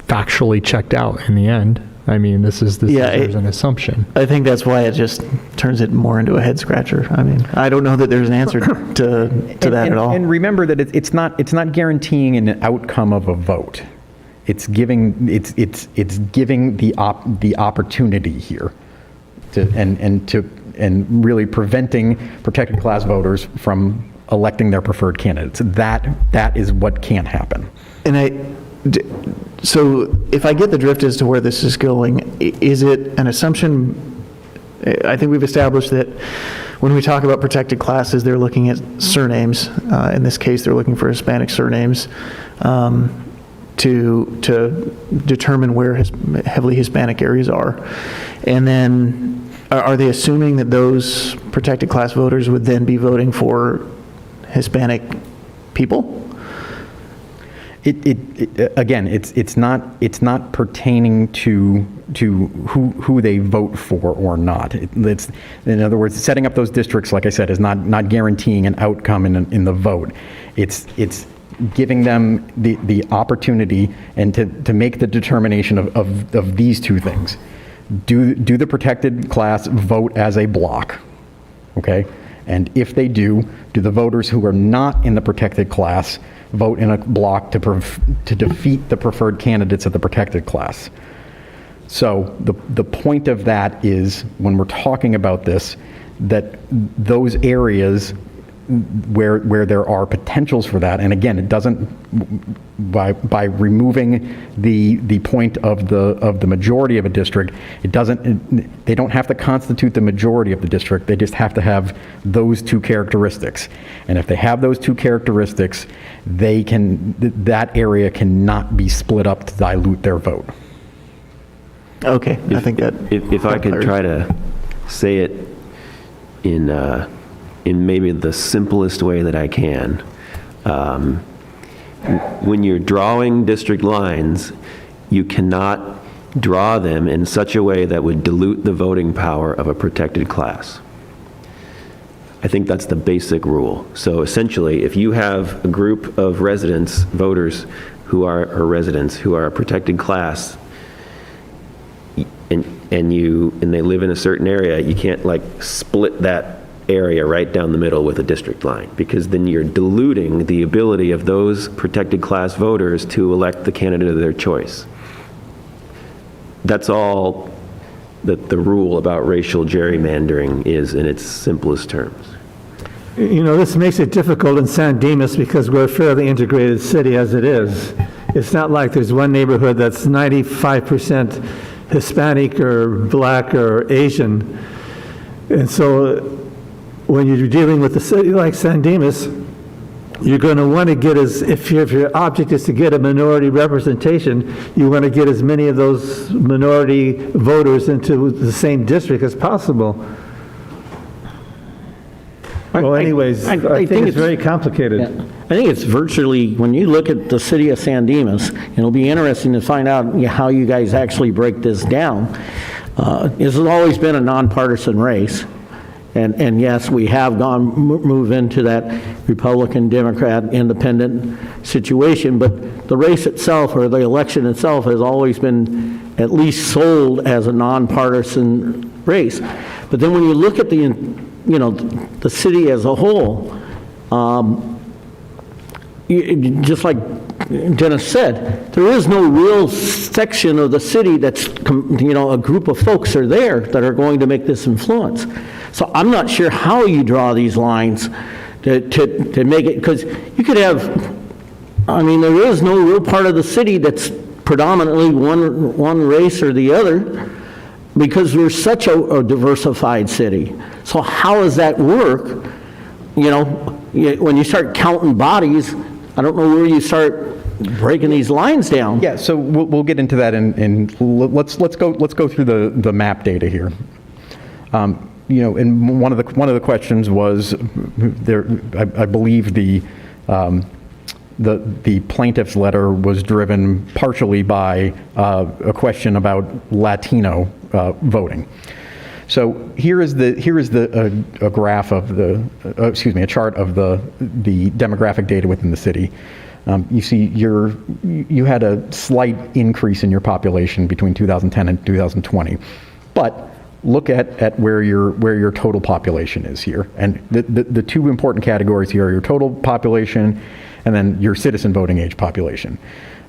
Speaker 9: factually checked out in the end. I mean, this is there's an assumption.
Speaker 4: I think that's why it just turns it more into a head scratcher. I mean, I don't know that there's an answer to that at all.
Speaker 11: And remember that it's not guaranteeing an outcome of a vote. It's giving the opportunity here and really preventing protected class voters from electing their preferred candidates. That is what can't happen.
Speaker 4: So if I get the drift as to where this is going, is it an assumption? I think we've established that when we talk about protected classes, they're looking at surnames. In this case, they're looking for Hispanic surnames to determine where heavily Hispanic areas are. And then are they assuming that those protected class voters would then be voting for Hispanic people?
Speaker 11: Again, it's not pertaining to who they vote for or not. It's, in other words, setting up those districts, like I said, is not guaranteeing an outcome in the vote. It's giving them the opportunity and to make the determination of these two things. Do the protected class vote as a block? Okay, and if they do the voters who are not in the protected class vote in a block to defeat the preferred candidates of the protected class? So the point of that is, when we're talking about this, that those areas where there are potentials for that, and again, it doesn't, by removing the point of the majority of a district, they don't have to constitute the majority of the district. They just have to have those two characteristics. And if they have those two characteristics, that area cannot be split up to dilute their vote.
Speaker 4: Okay, I think that.
Speaker 10: If I could try to say it in maybe the simplest way that I can. When you're drawing district lines, you cannot draw them in such a way that would dilute the voting power of a protected class. I think that's the basic rule. So essentially, if you have a group of voters who are a protected class, and they live in a certain area, you can't split that area right down the middle with a district line, because then you're diluting the ability of those protected class voters to elect the candidate of their choice. That's all that the rule about racial gerrymandering is in its simplest terms.
Speaker 12: You know, this makes it difficult in San Dimas because we're a fairly integrated city as it is. It's not like there's one neighborhood that's 95% Hispanic or Black or Asian. And so when you're dealing with a city like San Dimas, you're going to want to get if your object is to get a minority representation, you want to get as many of those minority voters into the same district as possible. Well, anyways, I think it's very complicated.
Speaker 1: Yeah. I think it's virtually, when you look at the city of San Dimas, it'll be interesting to find out how you guys actually break this down. This has always been a nonpartisan race. And yes, we have move into that Republican, Democrat, independent situation, but the race itself, or the election itself, has always been at least sold as a nonpartisan race. But then when you look at the city as a whole, just like Dennis said, there is no real section of the city that's, a group of folks are there that are going to make this influence. So I'm not sure how you draw these lines to make it, because you could have, there is no real part of the city that's predominantly one race or the other, because we're such a diversified city. So how does that work? When you start counting bodies, I don't know where you start breaking these lines down.
Speaker 11: Yeah, so we'll get into that, and let's go through the map data here. And one of the questions was there. I believe the plaintiff's letter was driven partially by a question about Latino voting. So here is a graph of a chart of the demographic data within the city. you see you had a slight increase in your population between 2010 and 2020. But look at where your total population is here. And the two important categories here are your total population and then your citizen voting age population.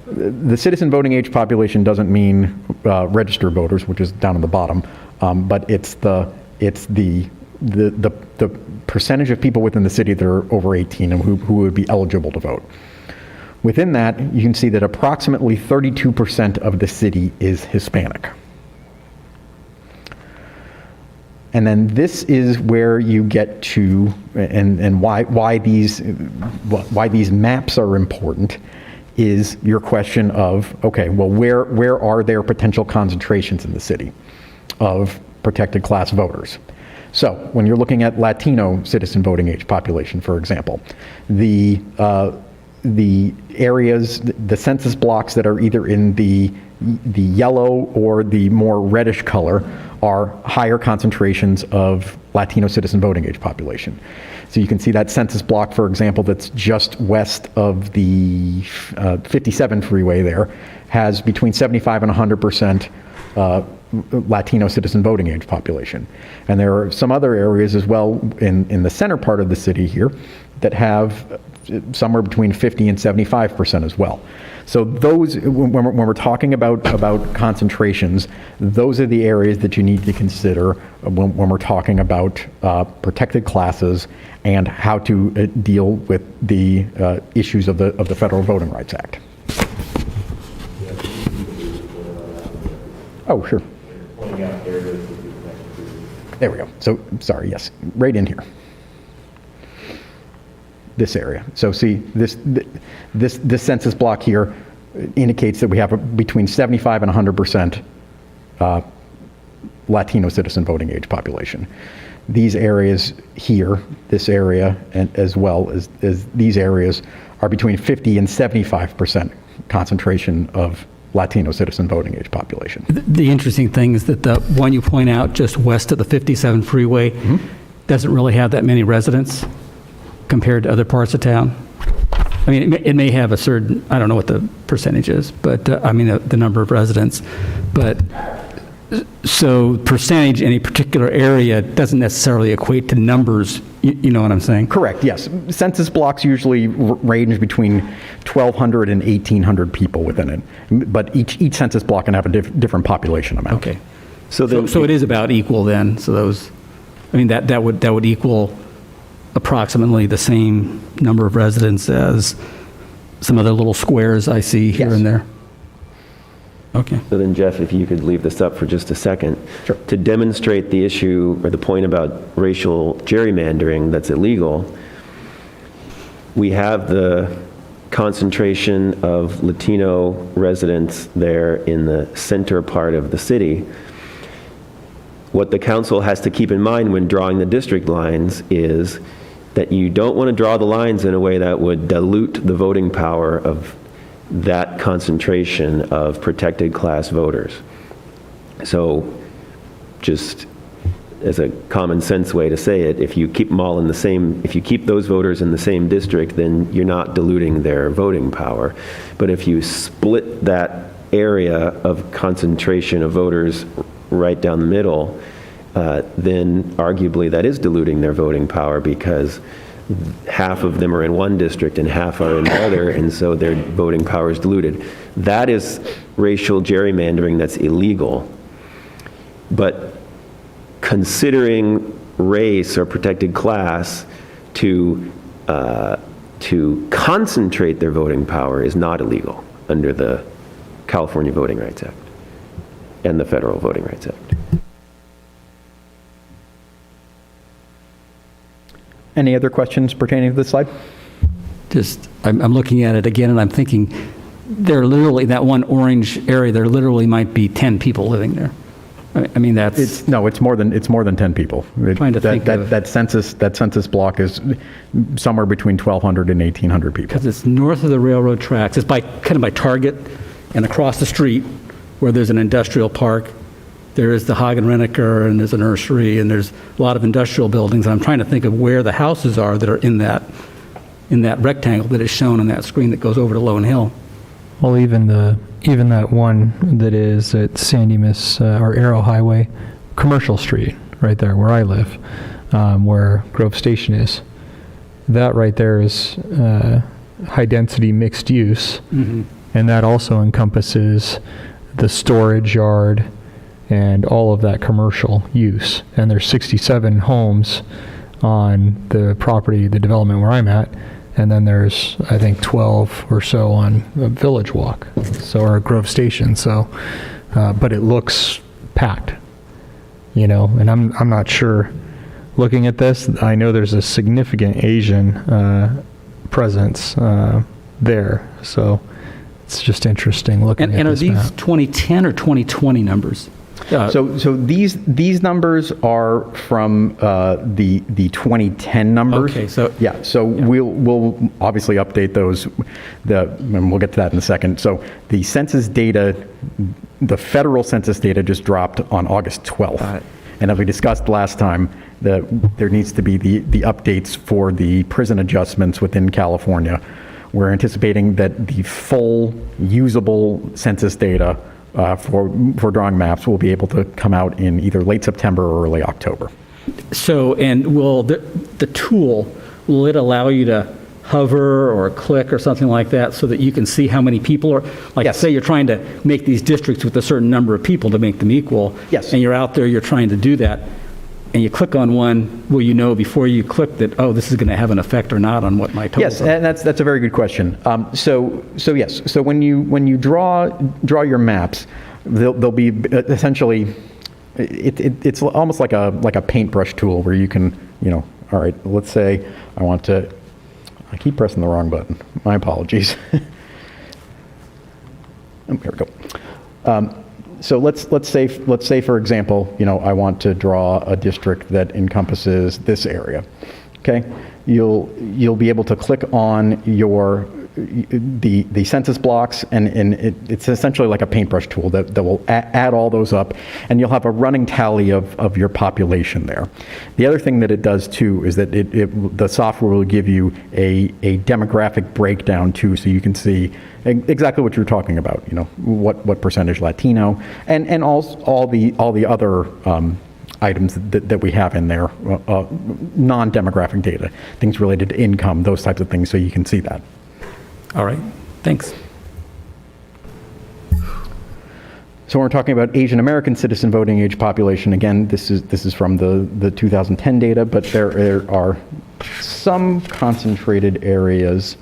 Speaker 11: The citizen voting age population doesn't mean registered voters, which is down at the bottom, but it's the percentage of people within the city that are over 18 and who would be eligible to vote. Within that, you can see that approximately 32% of the city is Hispanic. And then this is where you get to, and why these maps are important, is your question of, okay, well, where are there potential concentrations in the city of protected class voters? So when you're looking at Latino citizen voting age population, for example, the areas, the census blocks that are either in the yellow or the more reddish color are higher concentrations of Latino citizen voting age population. So you can see that census block, for example, that's just west of the 57 freeway there, has between 75 and 100% Latino citizen voting age population. And there are some other areas as well in the center part of the city here that have somewhere between 50 and 75% as well. So those, when we're talking about concentrations, those are the areas that you need to consider when we're talking about protected classes and how to deal with the issues of the Federal Voting Rights Act. Oh, sure. There we go. So, sorry, yes, right in here. This area. So see, this census block here indicates that we have between 75 and 100% Latino citizen voting age population. These areas here, this area, and as well as these areas, are between 50 and 75% concentration of Latino citizen voting age population.
Speaker 13: The interesting thing is that the one you point out just west of the 57 freeway doesn't really have that many residents compared to other parts of town. I mean, it may have a certain, I don't know what the percentage is, but I mean, the number of residents. But so percentage in a particular area doesn't necessarily equate to numbers, you know what I'm saying?
Speaker 11: Correct, yes. Census blocks usually range between 1,200 and 1,800 people within it. But each census block can have a different population amount.
Speaker 13: Okay. So it is about equal then. So those, I mean, that would equal approximately the same number of residents as some other little squares I see here and there. Okay.
Speaker 10: So then, Jeff, if you could leave this up for just a second.
Speaker 11: Sure.
Speaker 10: To demonstrate the issue or the point about racial gerrymandering that's illegal, we have the concentration of Latino residents there in the center part of the city. What the council has to keep in mind when drawing the district lines is that you don't want to draw the lines in a way that would dilute the voting power of that concentration of protected class voters. So just as a common sense way to say it, if you keep them all in the same, if you keep those voters in the same district, then you're not diluting their voting power. But if you split that area of concentration of voters right down the middle, then arguably that is diluting their voting power because half of them are in one district and half are in the other, and so their voting power is diluted. That is racial gerrymandering that's illegal. But considering race or protected class to concentrate their voting power is not illegal under the California Voting Rights Act and the Federal Voting Rights Act.
Speaker 11: Any other questions pertaining to this slide?
Speaker 13: Just, I'm looking at it again and I'm thinking, there literally, that one orange area, there literally might be 10 people living there. I mean, that's...
Speaker 11: It's more than 10 people. That census block is somewhere between 1,200 and 1,800 people.
Speaker 13: Because it's north of the railroad tracks. It's kind of by Target and across the street where there's an industrial park. There is the Hagen Renneker and there's a nursery and there's a lot of industrial buildings. And I'm trying to think of where the houses are that are in that in that rectangle that is shown on that screen that goes over to Lone Hill.
Speaker 9: Well, even that one that is at San Dimas or Arrow Highway, Commercial Street, right there where I live, where Grove Station is. That right there is high-density mixed use, and that also encompasses the storage yard and all of that commercial use. And there's 67 homes on the property, the development where I'm at, and then there's, I think, 12 or so on Village Walk, or Grove Station. So, but it looks packed, you know, and I'm not sure. Looking at this, I know there's a significant Asian presence there, so it's just interesting looking at
Speaker 13: And are
Speaker 9: this
Speaker 13: these
Speaker 9: map.
Speaker 13: 2010 or 2020 numbers?
Speaker 11: So these numbers are from the 2010 numbers.
Speaker 13: Okay, so
Speaker 11: yeah, so we'll obviously update those. And we'll get to that in a second. So the census data, the federal census data, just dropped on August 12th. And as we discussed last time, there needs to be the updates for the prison adjustments within California. We're anticipating that the full usable census data for drawing maps will be able to come out in either late September or early October.
Speaker 13: So, and will the tool, will it allow you to hover or click or something like that so that you can see how many people are, like
Speaker 11: Yes.
Speaker 13: say you're trying to make these districts with a certain number of people to make them equal.
Speaker 11: Yes.
Speaker 13: And you're out there, you're trying to do that, and you click on one, will you know before you click that, oh, this is going to have an effect or not on what my totals
Speaker 11: Yes,
Speaker 13: are?
Speaker 11: and that's a very good question. So yes, so when you draw your maps, they'll be essentially, it's almost like a paintbrush tool where you can, all right, let's say I keep pressing the wrong button. My apologies. Here we go. So let's say for example, I want to draw a district that encompasses this area. Okay, you'll be able to click on the census blocks, and it's essentially like a paintbrush tool that will add all those up, and you'll have a running tally of your population there. The other thing that it does too is that the software will give you a demographic breakdown too, so you can see exactly what you're talking about. What percentage Latino, and all the other items that we have in there, non-demographic data, things related to income, those types of things, so you can see that.
Speaker 13: All right, thanks.
Speaker 11: So when we're talking about Asian American citizen voting age population, again, this is from the 2010 data, but there are some concentrated areas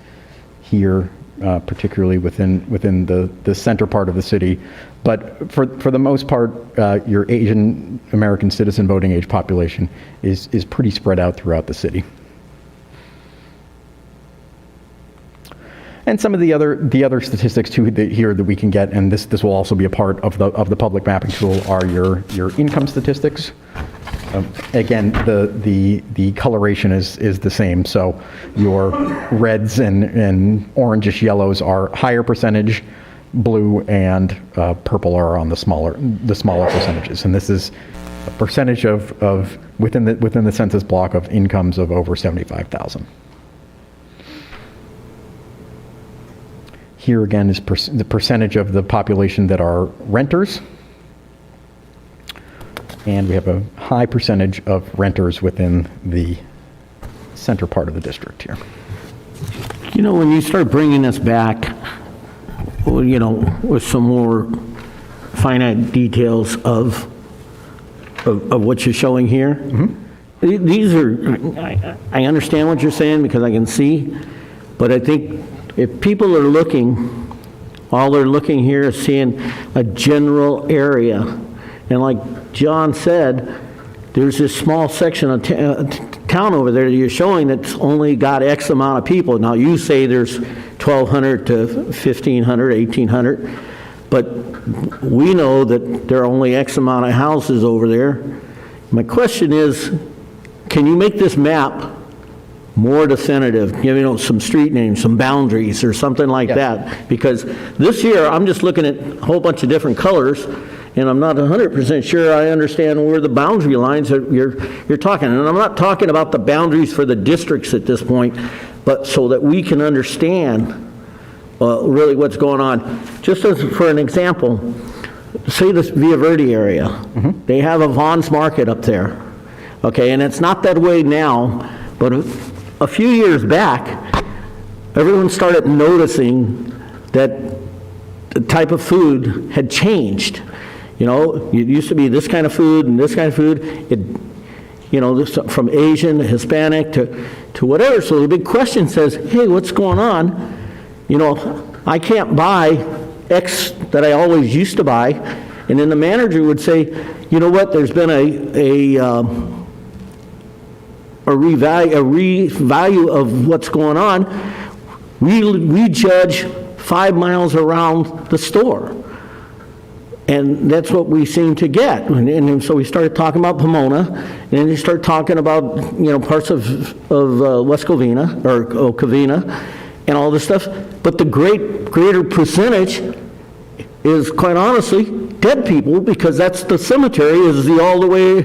Speaker 11: here, particularly within the center part of the city. But for the most part, your Asian American citizen voting age population is pretty spread out throughout the city. And some of the other statistics too here that we can get, and this will also be a part of the public mapping tool, are your income statistics. Again, the coloration is the same. So your reds and orangish yellows are higher percentage, blue and purple are on the smaller percentages. And this is a percentage of within the census block of incomes of over 75,000. Here again is the percentage of the population that are renters. And we have a high percentage of renters within the center part of the district here.
Speaker 1: When you start bringing this back, with some more finite details of what you're showing here, these are, I understand what you're saying because I can see, but I think if people are looking, all they're looking here is seeing a general area. And like John said, there's this small section of town over there that you're showing that's only got X amount of people. Now you say there's 1,200 to 1,500, 1,800, but we know that there are only X amount of houses over there. My question is, can you make this map more definitive, some street names, some boundaries or something like that? Because this year I'm just looking at a whole bunch of different colors, and I'm not 100% sure I understand where the boundary lines that you're talking. And I'm not talking about the boundaries for the districts at this point, but so that we can understand really what's going on. Just as for an example, say this Villa Verde area. They have a Vaughn's Market up there, okay, and it's not that way now, but a few years back, everyone started noticing that the type of food had changed. You know, it used to be this kind of food and this kind of food. From Asian to Hispanic to whatever. So the big question says, hey, what's going on? You know, I can't buy X that I always used to buy. And then the manager would say, you know what, there's been a revalue of what's going on. We judge 5 miles around the store. And that's what we seem to get. And so we started talking about Pomona, and then you start talking about, parts of West Covina, or Covina, and all this stuff. But the greater percentage is, quite honestly, dead people, because that's the cemetery is all the way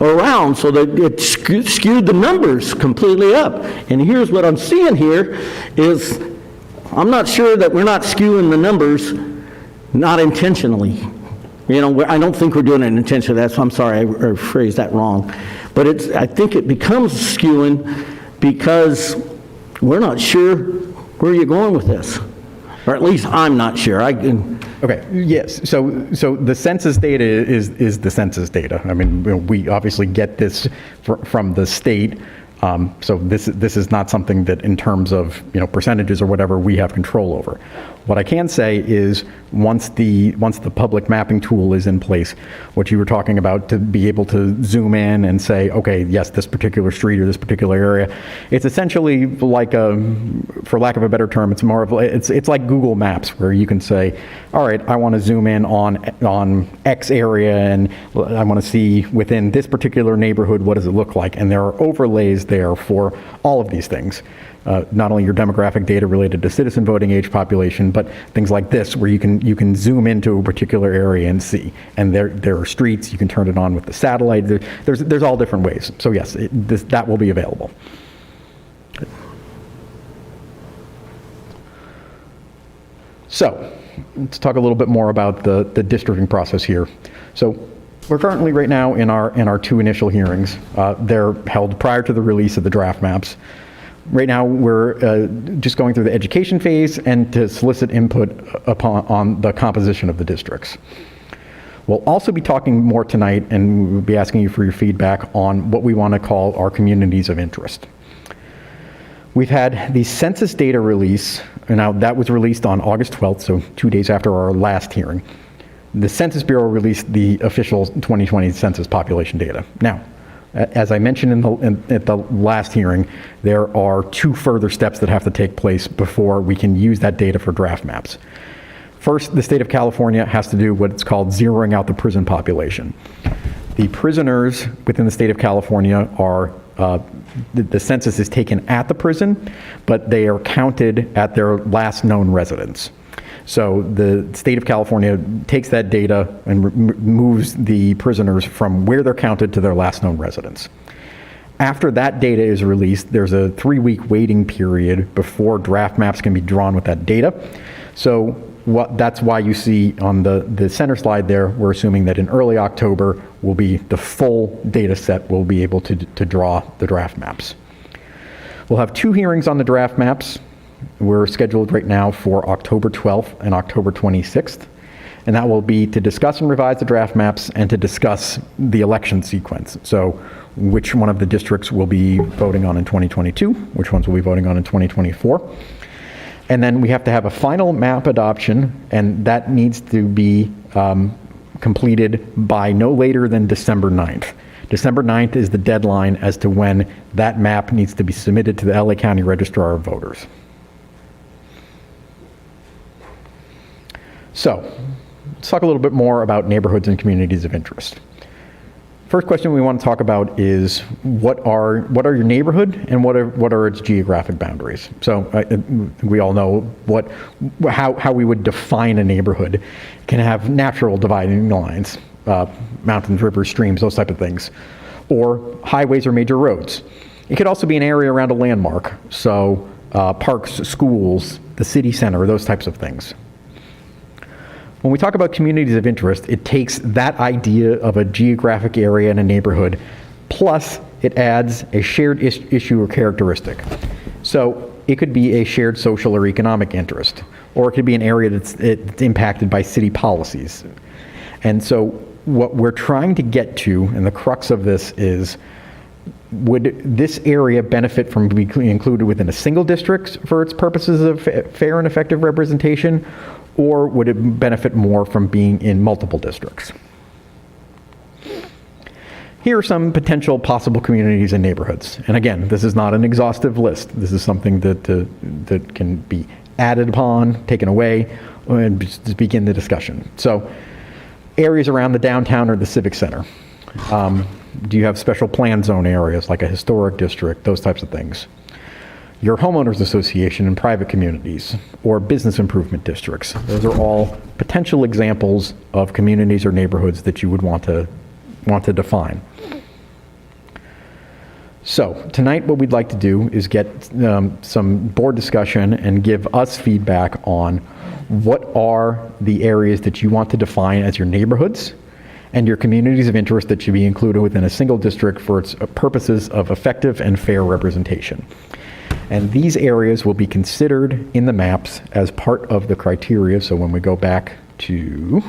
Speaker 1: around, so that it skewed the numbers completely up. And here's what I'm seeing here is, I'm not sure that we're not skewing the numbers, not intentionally. I don't think we're doing it intentionally. I'm sorry, I phrased that wrong. But I think it becomes skewing because we're not sure where you're going with this. Or at least I'm not sure.
Speaker 11: Okay, yes, so the census data is the census data. I mean, we obviously get this from the state. So this is not something that, in terms of percentages or whatever, we have control over. What I can say is once the public mapping tool is in place, what you were talking about, to be able to zoom in and say, okay, yes, this particular street or this particular area, it's essentially like for lack of a better term, it's more of it's like Google Maps, where you can say, all right, I want to zoom in on X area, and I want to see within this particular neighborhood, what does it look like? And there are overlays there for all of these things. Not only your demographic data related to citizen voting age, population, but things like this, where you can zoom into a particular area and see. And there are streets, you can turn it on with the satellite. There's all different ways. So yes, that will be available. So let's talk a little bit more about the districting process here. So we're currently right now in our 2 initial hearings. They're held prior to the release of the draft maps. Right now, we're just going through the education phase and to solicit input on the composition of the districts. We'll also be talking more tonight, and we'll be asking you for your feedback on what we want to call our communities of interest. We've had the census data release, and now that was released on August 12th, so 2 days after our last hearing. The Census Bureau released the official 2020 census population data. Now, as I mentioned at the last hearing, there are 2 further steps that have to take place before we can use that data for draft maps. First, the state of California has to do what's called zeroing out the prison population. The prisoners within the state of California are, the census is taken at the prison, but they are counted at their last known residence. So the state of California takes that data and moves the prisoners from where they're counted to their last known residence. After that data is released, there's a 3-week waiting period before draft maps can be drawn with that data. So that's why you see on the center slide there, we're assuming that in early October will be the full data set we'll be able to draw the draft maps. We'll have 2 hearings on the draft maps. We're scheduled right now for October 12th and October 26th, and that will be to discuss and revise the draft maps and to discuss the election sequence. So which one of the districts will be voting on in 2022, which ones will be voting on in 2024. And then we have to have a final map adoption, and that needs to be completed by no later than December 9th. December 9th is the deadline as to when that map needs to be submitted to the LA County Registrar of Voters. So, let's talk a little bit more about neighborhoods and communities of interest. First question we want to talk about is what are your neighborhood and what are its geographic boundaries? So we all know how we would define a neighborhood. It can have natural dividing lines, mountains, rivers, streams, those type of things, or highways or major roads. It could also be an area around a landmark, so parks, schools, the city center, those types of things. When we talk about communities of interest, it takes that idea of a geographic area in a neighborhood, plus it adds a shared issue or characteristic. So it could be a shared social or economic interest, or it could be an area that's impacted by city policies. And so what we're trying to get to, and the crux of this is, would this area benefit from being included within a single district for its purposes of fair and effective representation, or would it benefit more from being in multiple districts? Here are some potential possible communities and neighborhoods. And again, this is not an exhaustive list. This is something that can be added upon, taken away, and just begin the discussion. So, areas around the downtown or the civic center. Do you have special plan zone areas like a historic district, those types of things? Your homeowners association and private communities, or business improvement districts. Those are all potential examples of communities or neighborhoods that you would want to define. So tonight what we'd like to do is get some board discussion and give us feedback on what are the areas that you want to define as your neighborhoods and your communities of interest that should be included within a single district for its purposes of effective and fair representation. And these areas will be considered in the maps as part of the criteria. So when we go back to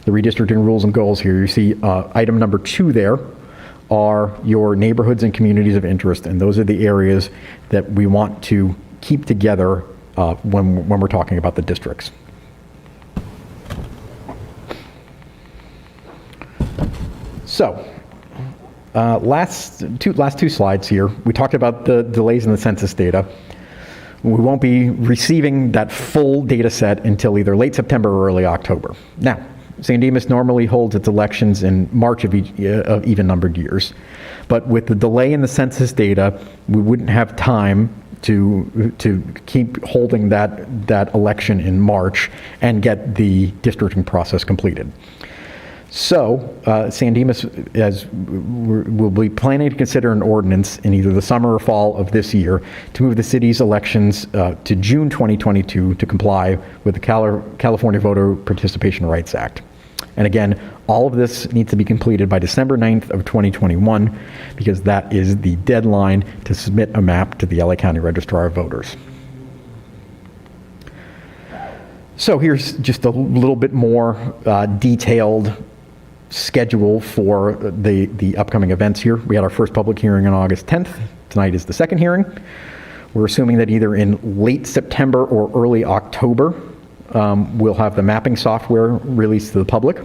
Speaker 11: the redistricting rules and goals here, you see item number 2 there are your neighborhoods and communities of interest. And those are the areas that we want to keep together when we're talking about the districts. So, last two slides here, we talked about the delays in the census data. We won't be receiving that full data set until either late September or early October. Now, San Dimas normally holds its elections in March of even-numbered years, but with the delay in the census data, we wouldn't have time to keep holding that election in March and get the districting process completed. So, San Dimas will be planning to consider an ordinance in either the summer or fall of this year to move the city's elections to June 2022 to comply with the California Voter Participation Rights Act. And again, all of this needs to be completed by December 9th of 2021 because that is the deadline to submit a map to the LA County Registrar of Voters. So here's just a little bit more detailed schedule for the upcoming events here. We had our first public hearing on August 10th. Tonight is the second hearing. We're assuming that either in late September or early October, we'll have the mapping software released to the public.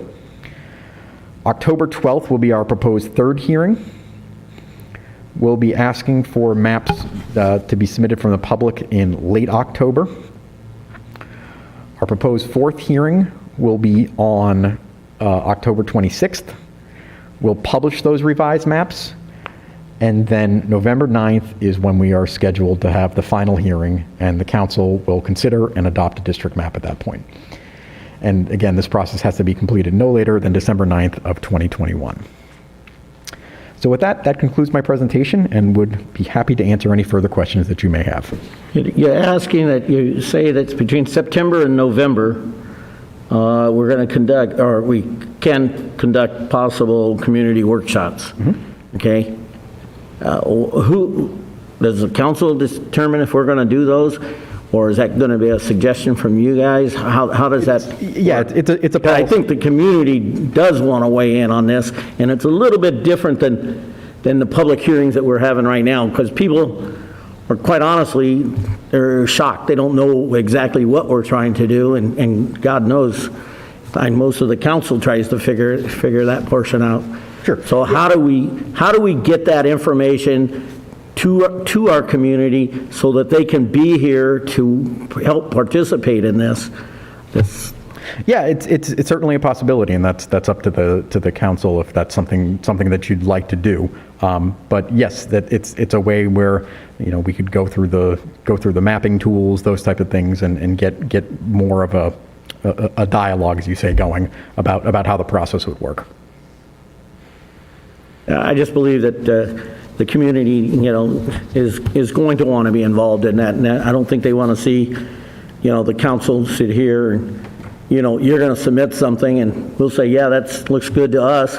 Speaker 11: October 12th will be our proposed third hearing. We'll be asking for maps to be submitted from the public in late October. Our proposed fourth hearing will be on October 26th. We'll publish those revised maps, and then November 9th is when we are scheduled to have the final hearing, and the council will consider and adopt a district map at that point. And again, this process has to be completed no later than December 9th of 2021. So with that concludes my presentation, and would be happy to answer any further questions that you may have.
Speaker 1: You're asking that you say that's between September and November, we're going to conduct, or we can conduct possible community workshops. Mm-hmm. Okay? Who does the council determine if we're going to do those, or is that going to be a suggestion from you guys? How does that?
Speaker 11: It's a policy.
Speaker 1: I think the community does want to weigh in on this, and it's a little bit different than the public hearings that we're having right now, because people are, quite honestly, they're shocked. They don't know exactly what we're trying to do, and God knows, most of the council tries to figure that portion out.
Speaker 11: Sure.
Speaker 1: So how do we get that information to our community so that they can be here to help participate in this?
Speaker 11: Yeah, it's certainly a possibility, and that's up to the council if that's something that you'd like to do. But yes, that it's a way where we could go through the mapping tools, those type of things, and get more of a dialogue, as you say, going about how the process would work.
Speaker 1: I just believe that the community, is going to want to be involved in that. And I don't think they want to see, the council sit here and, you're going to submit something and we'll say, yeah, that looks good to us.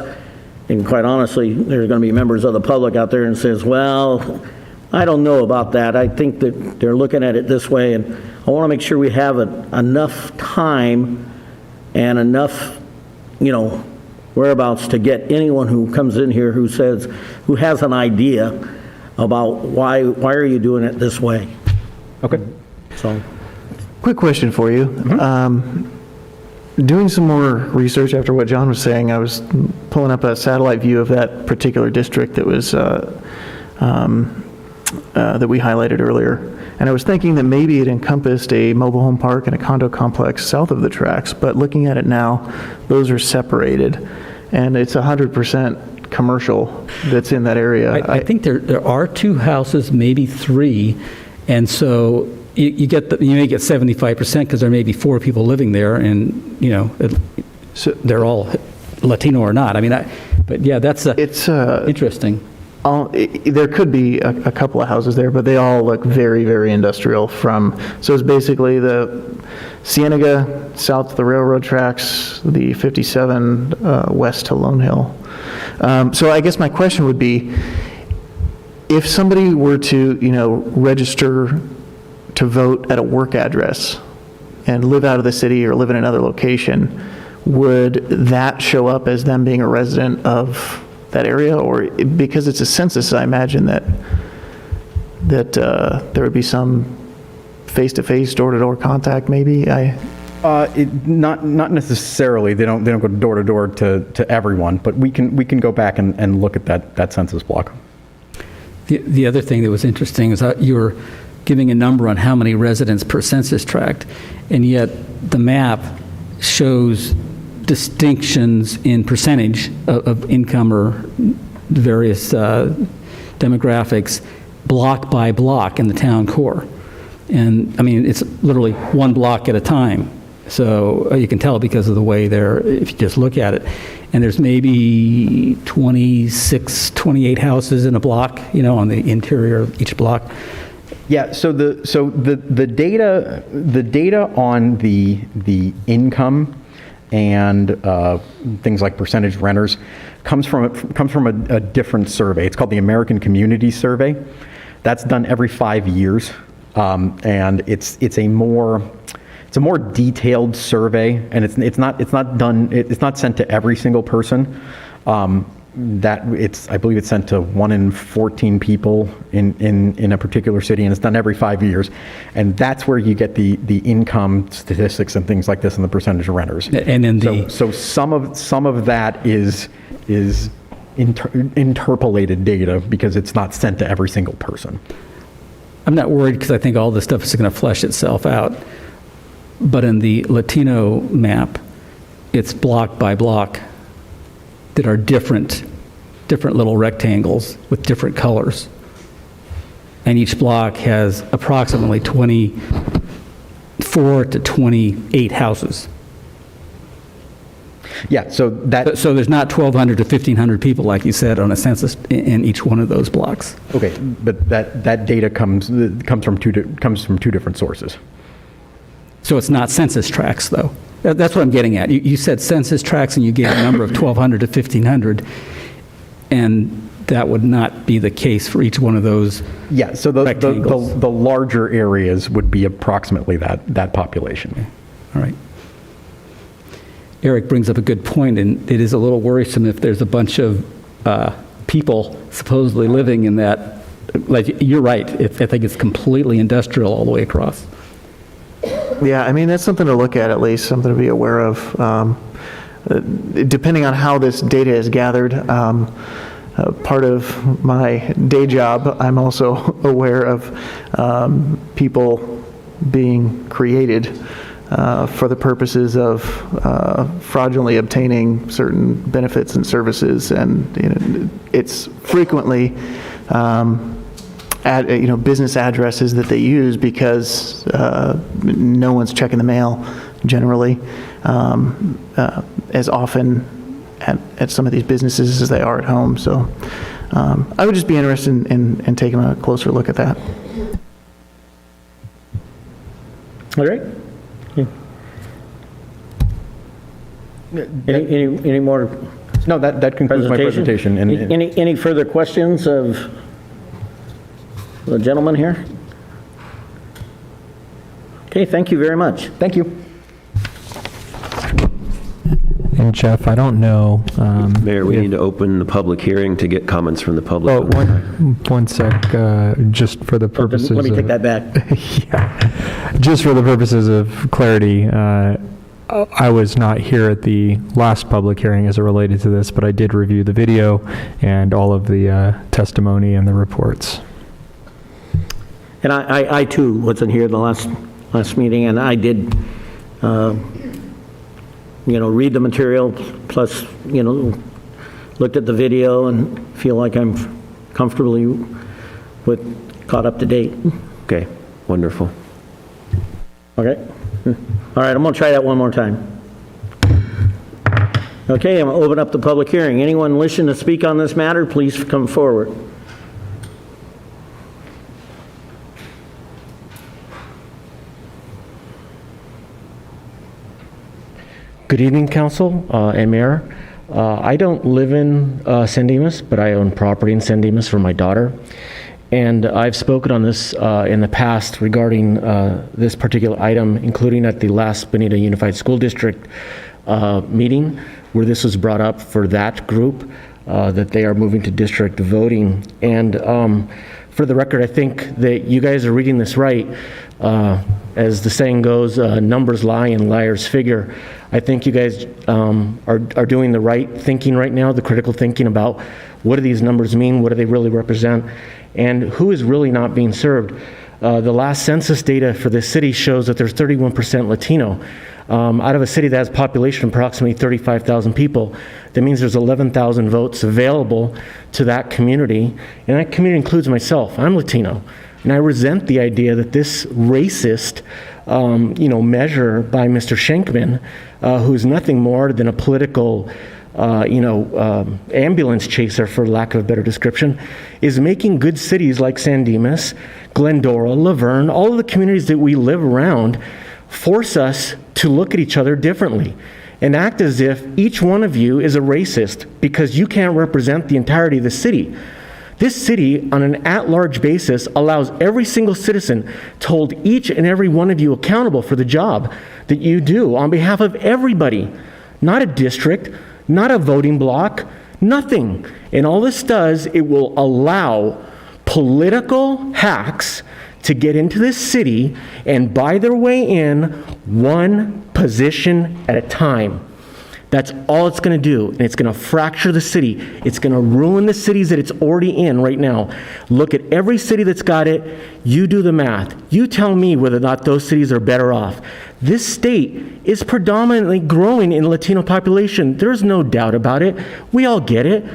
Speaker 1: And quite honestly, there's going to be members of the public out there and says, well, I don't know about that. I think that they're looking at it this way. And I want to make sure we have enough time and enough, whereabouts to get anyone who comes in here who has an idea about why are you doing it this way.
Speaker 11: Okay.
Speaker 1: So,
Speaker 4: Quick question for you. Doing some more research after what John was saying, I was pulling up a satellite view of that particular district that was that we highlighted earlier. And I was thinking that maybe it encompassed a mobile home park and a condo complex south of the tracks, but looking at it now, those are separated. And it's 100% commercial that's in that area.
Speaker 13: I think there are 2 houses, maybe 3, and so you may get 75% because there may be 4 people living there, and so they're all Latino or not. I mean, but yeah, it's interesting.
Speaker 4: There could be a couple of houses there, but they all look very, very industrial so it's basically the Cienega south to the railroad tracks, the 57 west to Lone Hill. So I guess my question would be, if somebody were to, register to vote at a work address and live out of the city or live in another location, would that show up as them being a resident of that area? Or because it's a census, I imagine that there would be some face-to-face, door-to-door contact, maybe?
Speaker 11: Not necessarily. They don't go door to door to everyone, but we can go back and look at that census block.
Speaker 13: The other thing that was interesting is that you were giving a number on how many residents per census tract, and yet the map shows distinctions in percentage of income or various demographics block by block in the town core. And I mean, it's literally one block at a time. So you can tell because of the way if you just look at it. And there's maybe 26, 28 houses in a block, on the interior of each block.
Speaker 11: Yeah, so the data on the income and things like percentage renters comes from a different survey. It's called the American Community Survey. That's done every 5 years, and it's a more detailed survey, and it's not sent to every single person. I believe it's sent to 1 in 14 people in a particular city, and it's done every 5 years, and that's where you get the income statistics and things like this and the percentage of renters.
Speaker 13: And in
Speaker 11: so some of that is interpolated data because it's not sent to every single person.
Speaker 13: I'm not worried because I think all this stuff is going to flesh itself out. But in the Latino map, it's block by block that are different little rectangles with different colors. And each block has approximately 24 to 28 houses.
Speaker 11: Yeah, so
Speaker 13: there's not 1,200 to 1,500 people, like you said, on a census in each one of those blocks.
Speaker 11: Okay, but that data comes from two different sources.
Speaker 13: So it's not census tracts, though. That's what I'm getting at. You said census tracts, and you gave a number of 1,200 to 1,500, and that would not be the case for each one of those.
Speaker 11: Yeah. So the larger areas would be approximately that population.
Speaker 13: Okay. All right. Eric brings up a good point, and it is a little worrisome if there's a bunch of people supposedly living in that. Like, you're right. I think it's completely industrial all the way across.
Speaker 4: Yeah, I mean, that's something to look at least, something to be aware of. Depending on how this data is gathered, part of my day job, I'm also aware of people being created for the purposes of fraudulently obtaining certain benefits benefits and it's frequently business addresses that they use because no one's checking the mail generally as often at some of these businesses as they are at home. So I would just be interested in taking a closer look at that.
Speaker 1: All right. Any more
Speaker 11: No, that concludes my presentation. And
Speaker 1: Any further questions of the gentleman here? Okay, thank you very much.
Speaker 11: thank you.
Speaker 14: And Jeff, I don't know.
Speaker 10: Mayor, we need to open the public hearing to get comments from the public.
Speaker 14: Oh, one sec, just for the purposes
Speaker 1: Let me take
Speaker 14: of-
Speaker 1: that back.
Speaker 14: Yeah. Just for the purposes of clarity, I was not here at the last public hearing as it related to this, but I did review the video and all of the testimony and the reports.
Speaker 1: And I too wasn't here the last meeting, and I did, read the material, plus, looked at the video and feel like I'm comfortably caught up to date.
Speaker 10: Okay, wonderful.
Speaker 1: Okay? All right, I'm going to try that one more time. Okay, I'm going to open up the public hearing. Anyone wishing to speak on this matter, please come forward.
Speaker 15: Good evening, Council and Mayor. I don't live in San Dimas, but I own property in San Dimas for my daughter. And I've spoken on this in the past regarding this particular item, including at the last Bonita Unified School District meeting, where this was brought up for that group, that they are moving to district voting. And for the record, I think that you guys are reading this right. As the saying goes, numbers lie and liars figure. I think you guys are doing the right thinking right now, the critical thinking about what do these numbers mean, what do they really represent, and who is really not being served. The last census data for this city shows that there's 31% Latino. Out of a city that has a population of approximately 35,000 people, that means there's 11,000 votes available to that community, and that community includes myself. I'm Latino, and I resent the idea that this racist measure by Mr. Schenkman, who's nothing more than a political ambulance chaser, for lack of a better description, is making good cities like San Dimas, Glendora, Laverne, all of the communities that we live around, force us to look at each other differently and act as if each one of you is a racist because you can't represent the entirety of the city. This city, on an at-large basis, allows every single citizen to hold each and every one of you accountable for the job that you do on behalf of everybody, not a district, not a voting block, nothing. And all this does, it will allow political hacks to get into this city and buy their way in one position at a time. That's all it's going to do, and it's going to fracture the city. It's going to ruin the cities that it's already in right now. Look at every city that's got it. You do the math. You tell me whether or not those cities are better off. This state is predominantly growing in Latino population. There's no doubt about it. We all get it.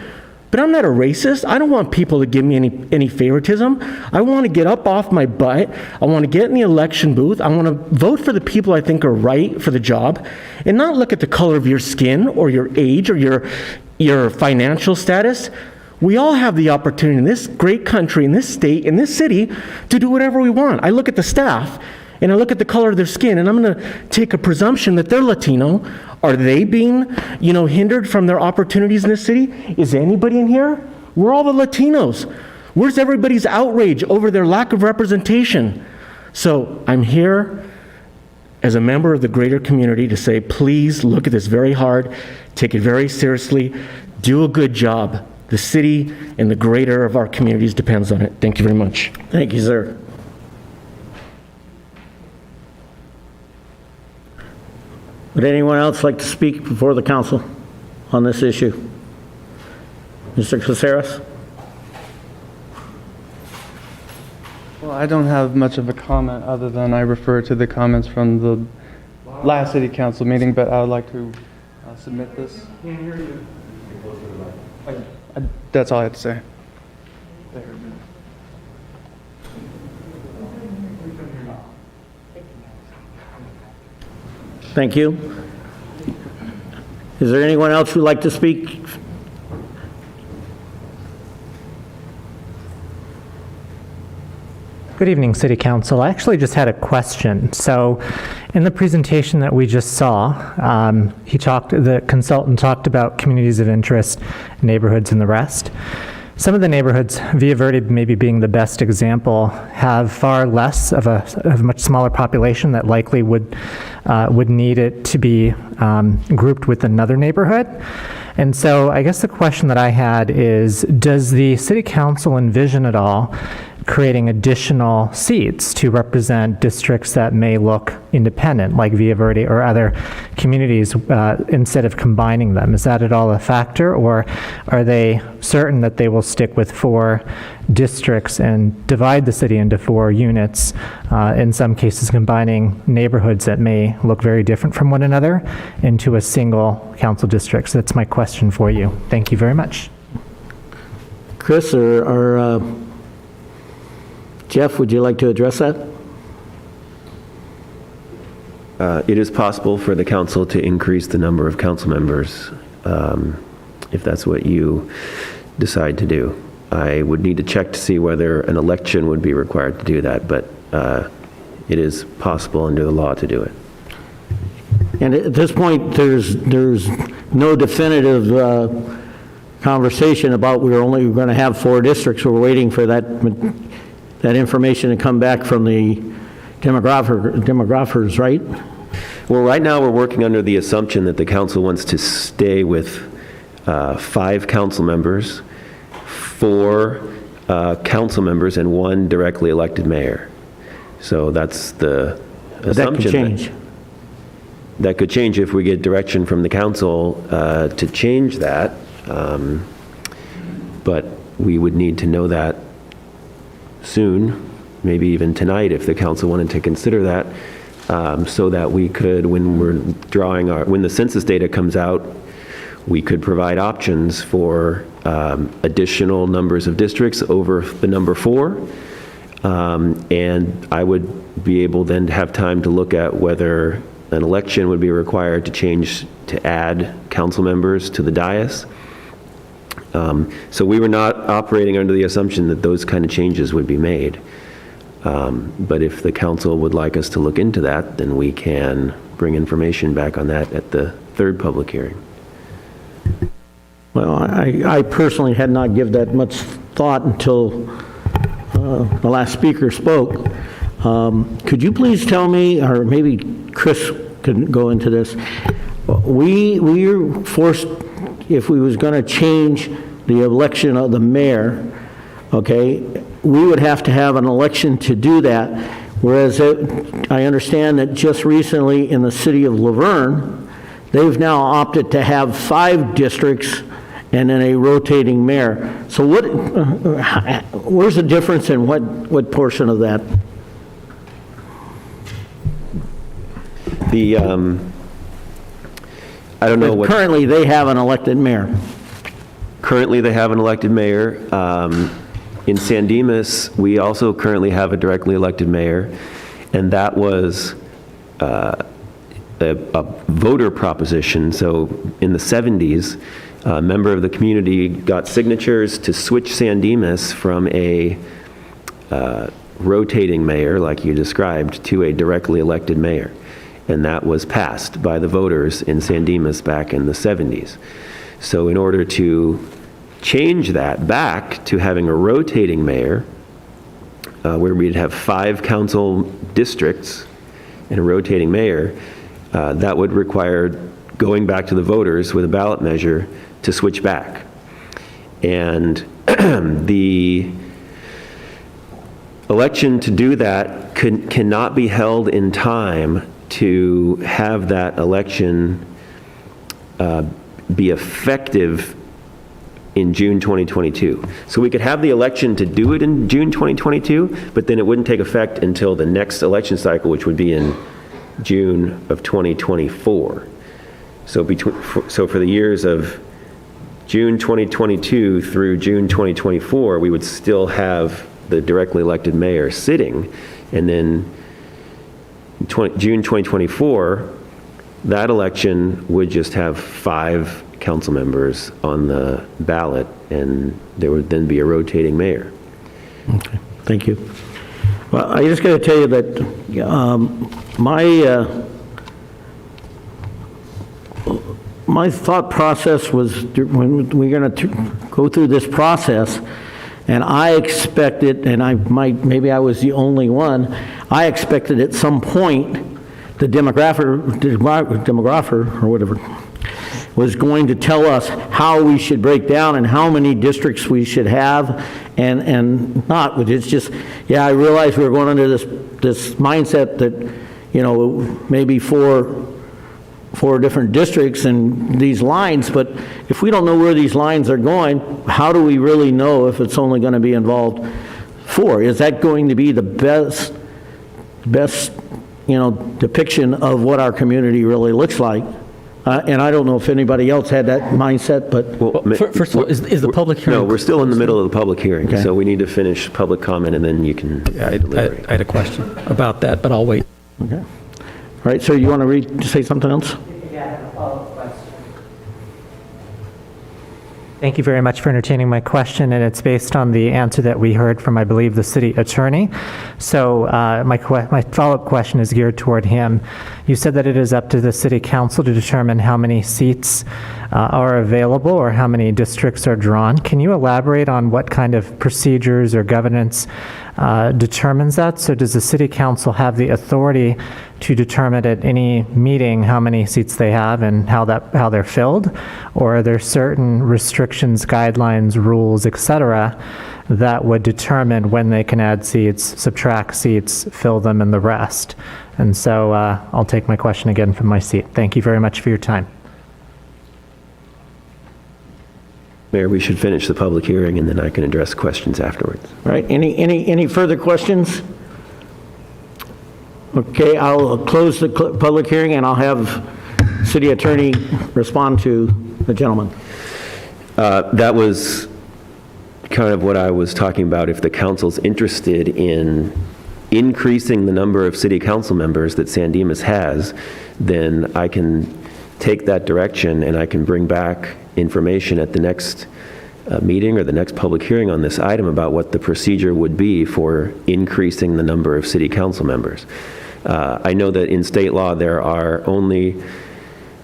Speaker 15: But I'm not a racist. I don't want people to give me any favoritism. I want to get up off my butt. I want to get in the election booth. I want to vote for the people I think are right for the job and not look at the color of your skin or your age or your financial status. We all have the opportunity in this great country, in this state, in this city, to do whatever we want. I look at the staff and I look at the color of their skin, and I'm going to take a presumption that they're Latino. Are they being, hindered from their opportunities in this city? Is anybody in here? We're all the Latinos. Where's everybody's outrage over their lack of representation? So I'm here as a member of the greater community to say, please look at this very hard, take it very seriously, do a good job. The city and the greater of our communities depends on it. Thank you very much.
Speaker 1: Thank you, sir. Would anyone else like to speak before the council on this issue? Mr. Caceres?
Speaker 16: Well, I don't have much of a comment other than I refer to the comments from the last city council meeting, but I would like to submit this. Can't hear you. That's all I have to say.
Speaker 1: Thank you. Is there anyone else who'd like to speak?
Speaker 17: Good evening, City Council. I actually just had a question. So, in the presentation that we just saw, the consultant talked about communities of interest, neighborhoods, and the rest. Some of the neighborhoods, Villa Verde maybe being the best example, have far less of a much smaller population that likely would need it to be grouped with another neighborhood. And so I guess the question that I had is, does the City Council envision at all creating additional seats to represent districts that may look independent, like Villa Verde or other communities, instead of combining them? Is that at all a factor, or are they certain that they will stick with 4 districts and divide the city into 4 units, in some cases combining neighborhoods that may look very different from one another into a single council district? So that's my question for you. Thank you very much.
Speaker 1: Chris or Jeff, would you like to address that?
Speaker 10: It is possible for the council to increase the number of council members if that's what you decide to do. I would need to check to see whether an election would be required to do that, but it is possible under the law to do it.
Speaker 1: And at this point, there's no definitive conversation about we're only going to have 4 districts. We're waiting for that information to come back from the demographers, right?
Speaker 10: Well, right now we're working under the assumption that the council wants to stay with 5 council members, 4 council members, and 1 directly elected mayor. So that's the assumption.
Speaker 1: That could change.
Speaker 10: That could change if we get direction from the council to change that, but we would need to know that soon, maybe even tonight if the council wanted to consider that, so that we could, when when the census data comes out, we could provide options for additional numbers of districts over the number 4. And I would be able then to have time to look at whether an election would be required to add council members to the dais. So we were not operating under the assumption that those kind of changes would be made. But if the council would like us to look into that, then we can bring information back on that at the 3rd public hearing.
Speaker 1: Well, I personally had not given that much thought until the last speaker spoke. Could you please tell me, or maybe Chris could go into this, we are forced, if we was going to change the election of the mayor, okay, we would have to have an election to do that, whereas I understand that just recently in the city of Laverne, they've now opted to have 5 districts and then a rotating mayor. So where's the difference in what portion of that?
Speaker 10: I don't know what...
Speaker 1: Currently, they have an elected mayor.
Speaker 10: Currently, they have an elected mayor. In San Dimas, we also currently have a directly elected mayor, and that was a voter proposition. So in the 70s, a member of the community got signatures to switch San Dimas from a rotating mayor, like you described, to a directly elected mayor. And that was passed by the voters in San Dimas back in the 70s. So in order to change that back to having a rotating mayor, where we'd have 5 council districts and a rotating mayor, that would require going back to the voters with a ballot measure to switch back. And the election to do that cannot be held in time to have that election be effective in June 2022. So we could have the election to do it in June 2022, but then it wouldn't take effect until the next election cycle, which would be in June of 2024. So for the years of June 2022 through June 2024, we would still have the directly elected mayor sitting, and then June 2024, that election would just have 5 council members on the ballot, and there would then be a rotating mayor.
Speaker 1: Okay, thank you. Well, I just got to tell you that my thought process was when we're going to go through this process, and I expected, and maybe I was the only one, I expected at some point the demographer or whatever was going to tell us how we should break down and how many districts we should have, and not, it's just, yeah, I realized we were going under this mindset that, you know, maybe four different districts and these lines, but if we don't know where these lines are going, how do we really know if it's only going to be involved 4? Is that going to be the best, you know, depiction of what our community really looks like? And I don't know if anybody else had that mindset, but...
Speaker 13: Well, first of all, is the public hearing...
Speaker 10: No, we're still in the middle of the public hearing,
Speaker 1: Okay.
Speaker 10: so we need to finish public comment, and then you can deliberate.
Speaker 13: I had a question about that, but I'll wait.
Speaker 1: Okay. All right, so you want to say something else?
Speaker 17: Thank you very much for entertaining my question, and it's based on the answer that we heard from, I believe, the city attorney. So my follow-up question is geared toward him. You said that it is up to the city council to determine how many seats are available or how many districts are drawn. Can you elaborate on what kind of procedures or governance determines that? So does the city council have the authority to determine at any meeting how many seats they have and how they're filled? Or are there certain restrictions, guidelines, rules, etc., that would determine when they can add seats, subtract seats, fill them, and the rest? And so I'll take my question again from my seat. Thank you very much for your time.
Speaker 10: Mayor, we should finish the public hearing, and then I can address questions afterwards.
Speaker 1: All right, any further questions? Okay, I'll close the public hearing, and I'll have city attorney respond to the gentleman.
Speaker 10: That was kind of what I was talking about. If the council's interested in increasing the number of city council members that San Dimas has, then I can take that direction, and I can bring back information at the next meeting or the next public hearing on this item about what the procedure would be for increasing the number of city council members. I know that in state law there are only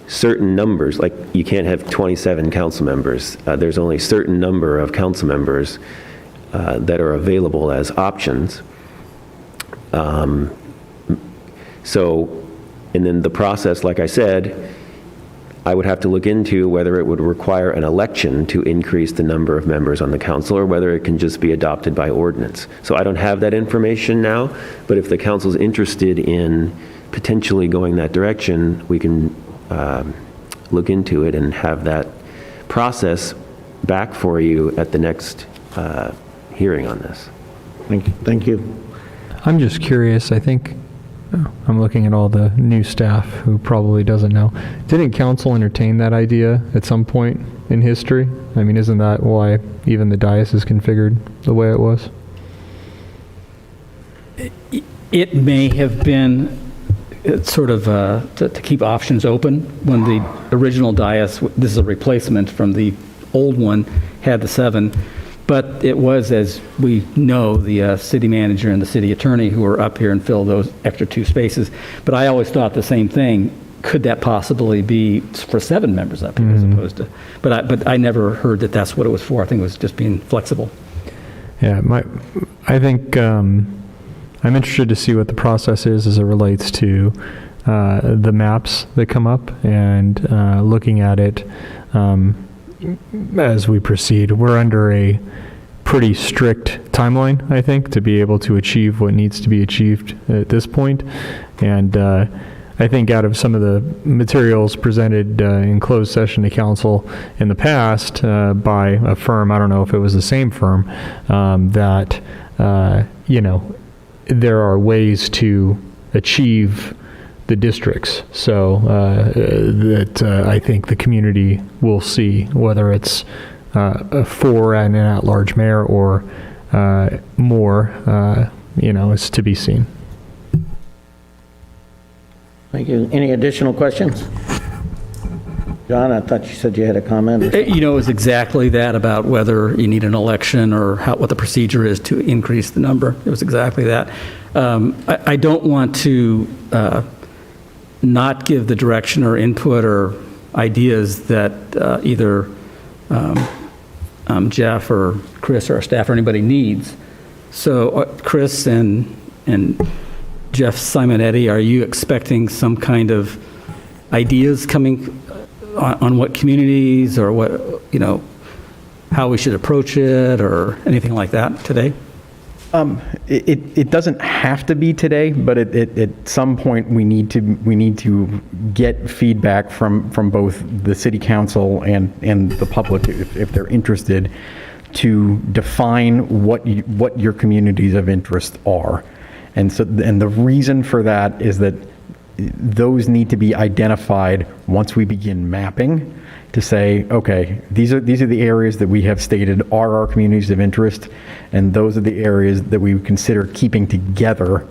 Speaker 10: certain numbers, like you can't have 27 council members. There's only a certain number of council members that are available as options. So, and then the process, like I said, I would have to look into whether it would require an election to increase the number of members on the council, or whether it can just be adopted by ordinance. So I don't have that information now, but if the council's interested in potentially going that direction, we can look into it and have that process back for you at the next hearing on this.
Speaker 1: Thank you.
Speaker 14: I'm just curious, I think, I'm looking at all the new staff who probably doesn't know. Didn't council entertain that idea at some point in history? I mean, isn't that why even the dais is configured the way it was?
Speaker 13: It may have been sort of to keep options open when the original dais, this is a replacement from the old one, had the 7. But it was, as we know, the city manager and the city attorney who were up here and filled those extra 2 spaces. But I always thought the same thing. Could that possibly be for 7 members up here as opposed to? But I never heard that that's what it was for. I think it was just being flexible.
Speaker 14: Yeah, I think I'm interested to see what the process is as it relates to the maps that come up and looking at it. As we proceed, we're under a pretty strict timeline, I think, to be able to achieve what needs to be achieved at this point. And I think out of some of the materials presented in closed session to council in the past by a firm, I don't know if it was the same firm, that, you know, there are ways to achieve the districts, so that I think the community will see, whether it's for an at-large mayor or more, you know, is to be seen.
Speaker 1: Thank you. Any additional questions? John, I thought you said you had a comment.
Speaker 13: You know, it's exactly that about whether you need an election or what the procedure is to increase the number. It was exactly that. I don't want to not give the direction or input or ideas that either Jeff or Chris or our staff or anybody needs. So Chris and Jeff Simonetti, are you expecting some kind of ideas coming on what communities or what, you know, how we should approach it or anything like that today?
Speaker 11: It doesn't have to be today, but at some point we need to get feedback from both the city council and the public if they're interested to define what your communities of interest are. And the reason for that is that those need to be identified once we begin mapping to say, okay, these are the areas that we have stated are our communities of interest, and those are the areas that we would consider keeping together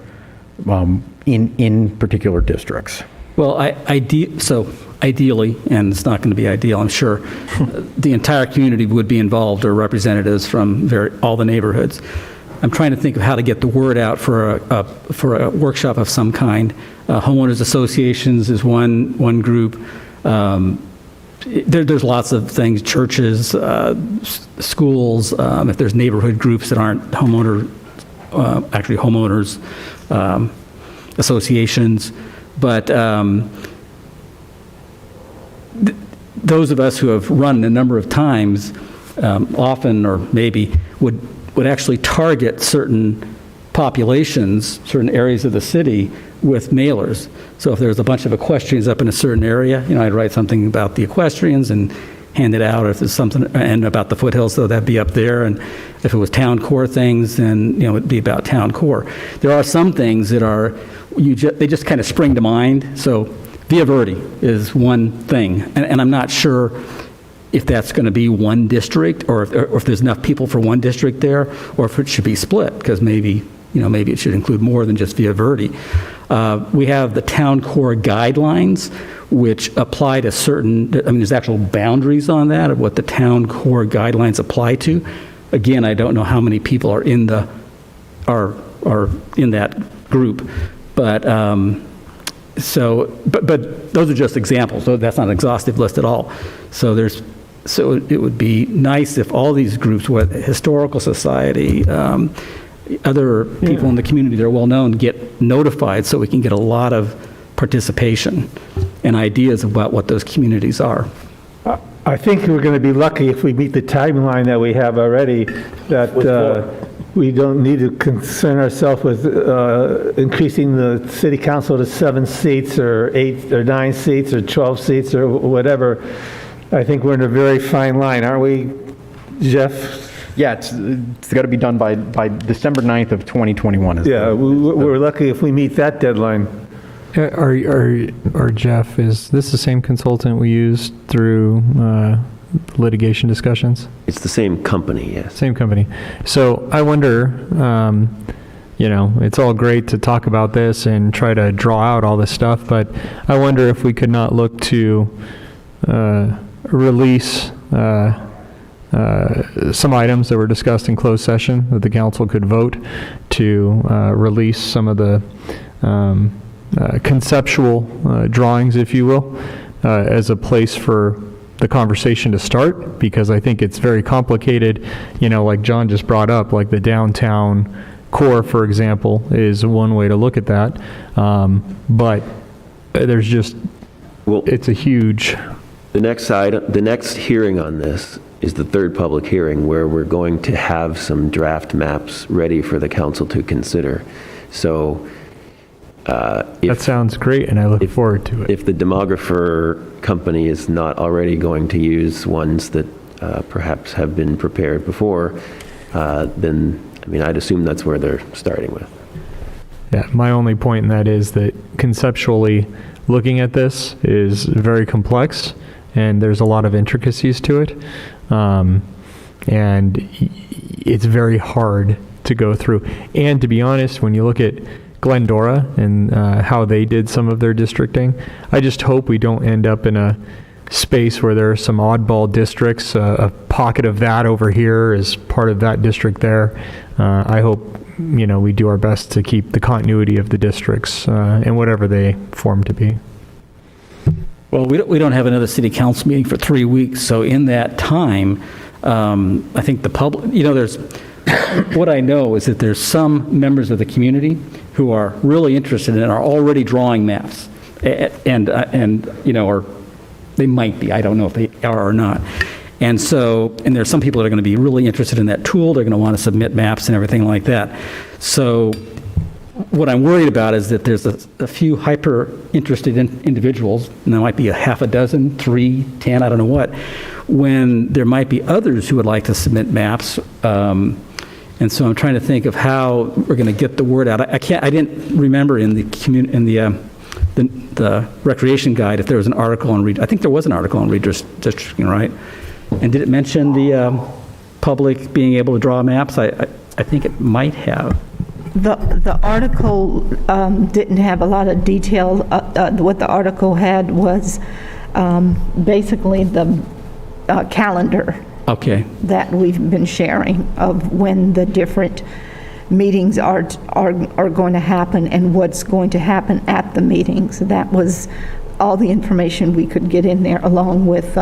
Speaker 11: in particular districts.
Speaker 13: Well, ideally, and it's not going to be ideal, I'm sure, the entire community would be involved or representatives from all the neighborhoods. I'm trying to think of how to get the word out for a workshop of some kind. Homeowners associations is one group. There's lots of things, churches, schools, if there's neighborhood groups that aren't homeowners associations. But those of us who have run a number of times often or maybe would actually target certain populations, certain areas of the city with mailers. So if there's a bunch of equestrians up in a certain area, you know, I'd write something about the equestrians and hand it out. If there's something, and about the foothills, so that'd be up there. And if it was town core things, then, you know, it'd be about town core. There are some things that are, they just kind of spring to mind. So Via Verde is one thing. And I'm not sure if that's going to be one district or if there's enough people for one district there, or if it should be split, because maybe it should include more than just Via Verde. We have the town core guidelines, which apply to certain, there's actual boundaries on that of what the town core guidelines apply to. Again, I don't know how many people are in that group, but those are just examples. So that's not an exhaustive list at all. So it would be nice if all these groups, Historical Society, other people in the community that are well-known, get notified so we can get a lot of participation and ideas about what those communities are.
Speaker 12: I think we're going to be lucky if we meet the timeline that we have already, that we don't need to concern ourselves with increasing the city council to 7 seats or 8 or 9 seats or 12 seats or whatever. I think we're in a very fine line, aren't we, Jeff?
Speaker 11: Yeah, it's got to be done by December 9th of 2021.
Speaker 12: Yeah, we're lucky if we meet that deadline.
Speaker 14: Or Jeff, is this the same consultant we used through litigation discussions?
Speaker 10: It's the same company, yes.
Speaker 14: Same company. So I wonder, it's all great to talk about this and try to draw out all this stuff, but I wonder if we could not look to release some items that were discussed in closed session that the council could vote to release some of the conceptual drawings, if you will, as a place for the conversation to start, because I think it's very complicated, like John just brought up, like the downtown core, for example, is one way to look at that. But there's just, it's a huge...
Speaker 10: The next hearing on this is the third public hearing, where we're going to have some draft maps ready for the council to consider. So
Speaker 14: that sounds great, and I look forward to it.
Speaker 10: If the demographer company is not already going to use ones that perhaps have been prepared before, then, I'd assume that's where they're starting with.
Speaker 14: Yeah, my only point in that is that conceptually looking at this is very complex, and there's a lot of intricacies to it, and it's very hard to go through. And to be honest, when you look at Glendora and how they did some of their districting. I just hope we don't end up in a space where there are some oddball districts, a pocket of that over here is part of that district there. I hope, we do our best to keep the continuity of the districts and whatever they form to be.
Speaker 13: Well, we don't have another city council meeting for 3 weeks, so in that time, I think the public, there's, what I know is that there's some members of the community who are really interested and are already drawing maps, and or they might be, I don't know if they are or not. And there's some people that are going to be really interested in that tool, they're going to want to submit maps and everything like that. So what I'm worried about is that there's a few hyper-interested individuals, and there might be a half a dozen, 3, 10, I don't know what, when there might be others who would like to submit maps. And so I'm trying to think of how we're going to get the word out. I didn't remember in the recreation guide if there was an article on I think there was an article on redistricting, right? And did it mention the public being able to draw maps? I think it might have.
Speaker 5: The article didn't have a lot of detail. What the article had was basically the calendar.
Speaker 13: Okay.
Speaker 5: That we've been sharing of when the different meetings are going to happen and what's going to happen at the meetings. That was all the information we could get in there, along with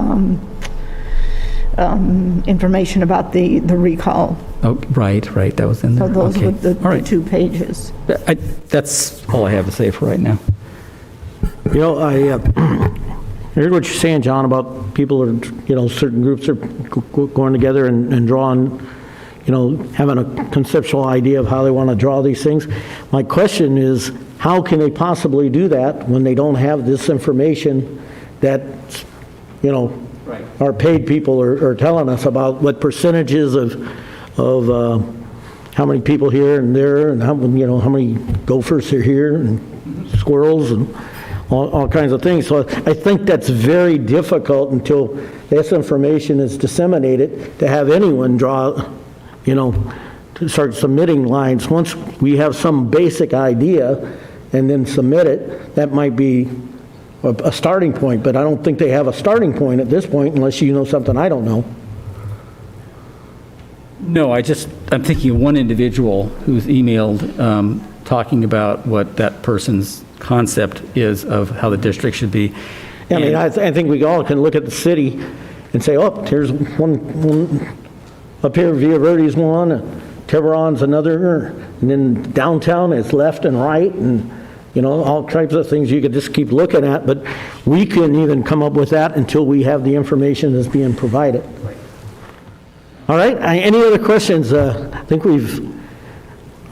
Speaker 5: information about the recall.
Speaker 13: Oh, right, that was in there.
Speaker 5: So those
Speaker 13: okay.
Speaker 5: were the 2 pages.
Speaker 13: That's all I have to say for right now.
Speaker 1: I heard what you're saying, John, about people are, certain groups are going together and drawing, having a conceptual idea of how they want to draw these things. My question is, how can they possibly do that when they don't have this information that, our paid people are telling us about what percentages of how many people here and there, and how many gophers are here and squirrels and all kinds of things. So I think that's very difficult until this information is disseminated to have anyone draw, to start submitting lines. Once we have some basic idea and then submit it, that might be a starting point, but I don't think they have a starting point at this point unless you know something I don't know.
Speaker 13: No, I'm thinking of one individual who's emailed talking about what that person's concept is of how the district should be.
Speaker 1: I think we all can look at the city and say, oh, here's one up here, Villa Verde's one, Tiburon's another, and then downtown is left and right, and all types of things you could just keep looking at, but we couldn't even come up with that until we have the information that's being provided. All right, any other questions? I think we've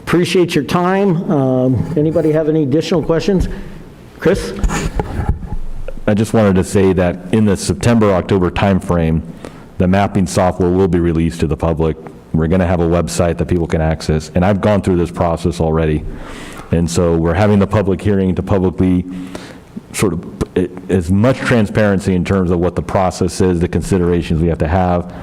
Speaker 1: appreciate your time. Anybody have any additional questions? Chris?
Speaker 18: I just wanted to say that in the September-October timeframe, the mapping software will be released to the public. We're going to have a website that people can access, and I've gone through this process already. And so we're having the public hearing to publicly sort of as much transparency in terms of what the process is, the considerations we have to have.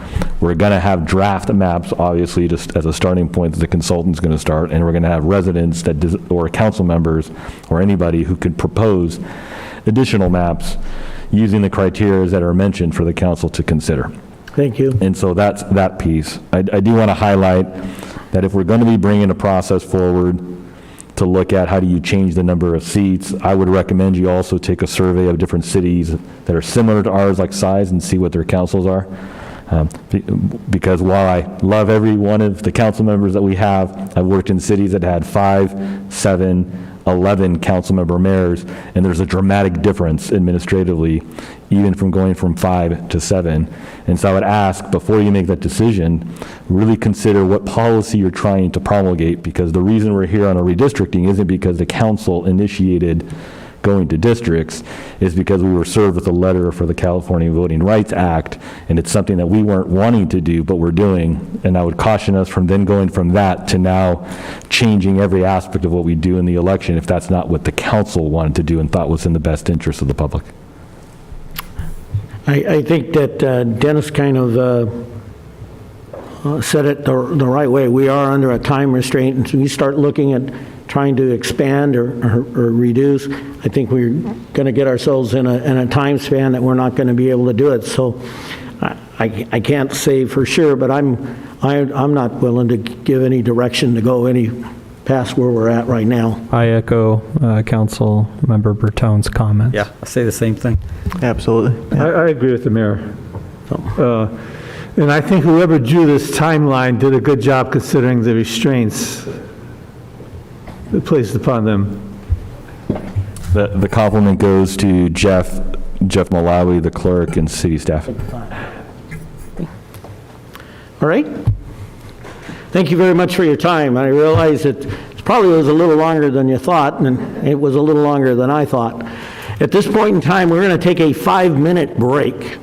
Speaker 18: We're going to have draft maps, obviously, just as a starting point that the consultant's going to start, and we're going to have residents or council members or anybody who could propose additional maps using the criteria that are mentioned for the council to consider.
Speaker 1: Thank you.
Speaker 18: And so that's that piece. I do want to highlight that if we're going to be bringing a process forward to look at how do you change the number of seats, I would recommend you also take a survey of different cities that are similar to ours, like size, and see what their councils are. Because while I love every one of the council members that we have, I've worked in cities that had 5, 7, 11 council member mayors, and there's a dramatic difference administratively, even from going from 5 to 7. And so I would ask, before you make that decision, really consider what policy you're trying to promulgate, because the reason we're here on a redistricting isn't because the council initiated going to districts, is because we were served with a letter for the California Voting Rights Act, and it's something that we weren't wanting to do, but we're doing. And I would caution us from then going from that to now changing every aspect of what we do in the election if that's not what the council wanted to do and thought was in the best interest of the public.
Speaker 1: I think that Dennis kind of said it the right way. We are under a time restraint, and so we start looking at trying to expand or reduce, I think we're going to get ourselves in a time span that we're not going to be able to do it. So I can't say for sure, but I'm not willing to give any direction to go any past where we're at right now.
Speaker 14: I echo Council Member Bertone's comments.
Speaker 13: Yeah, I say the same thing.
Speaker 4: Absolutely.
Speaker 12: I agree with the mayor. And I think whoever drew this timeline did a good job considering the restraints placed upon them.
Speaker 18: The compliment goes to Jeff Malawi, the clerk, and city staff.
Speaker 1: All right? Thank you very much for your time. I realize it probably was a little longer than you thought, and it was a little longer than I thought. At this point in time, we're going to take a 5-minute break.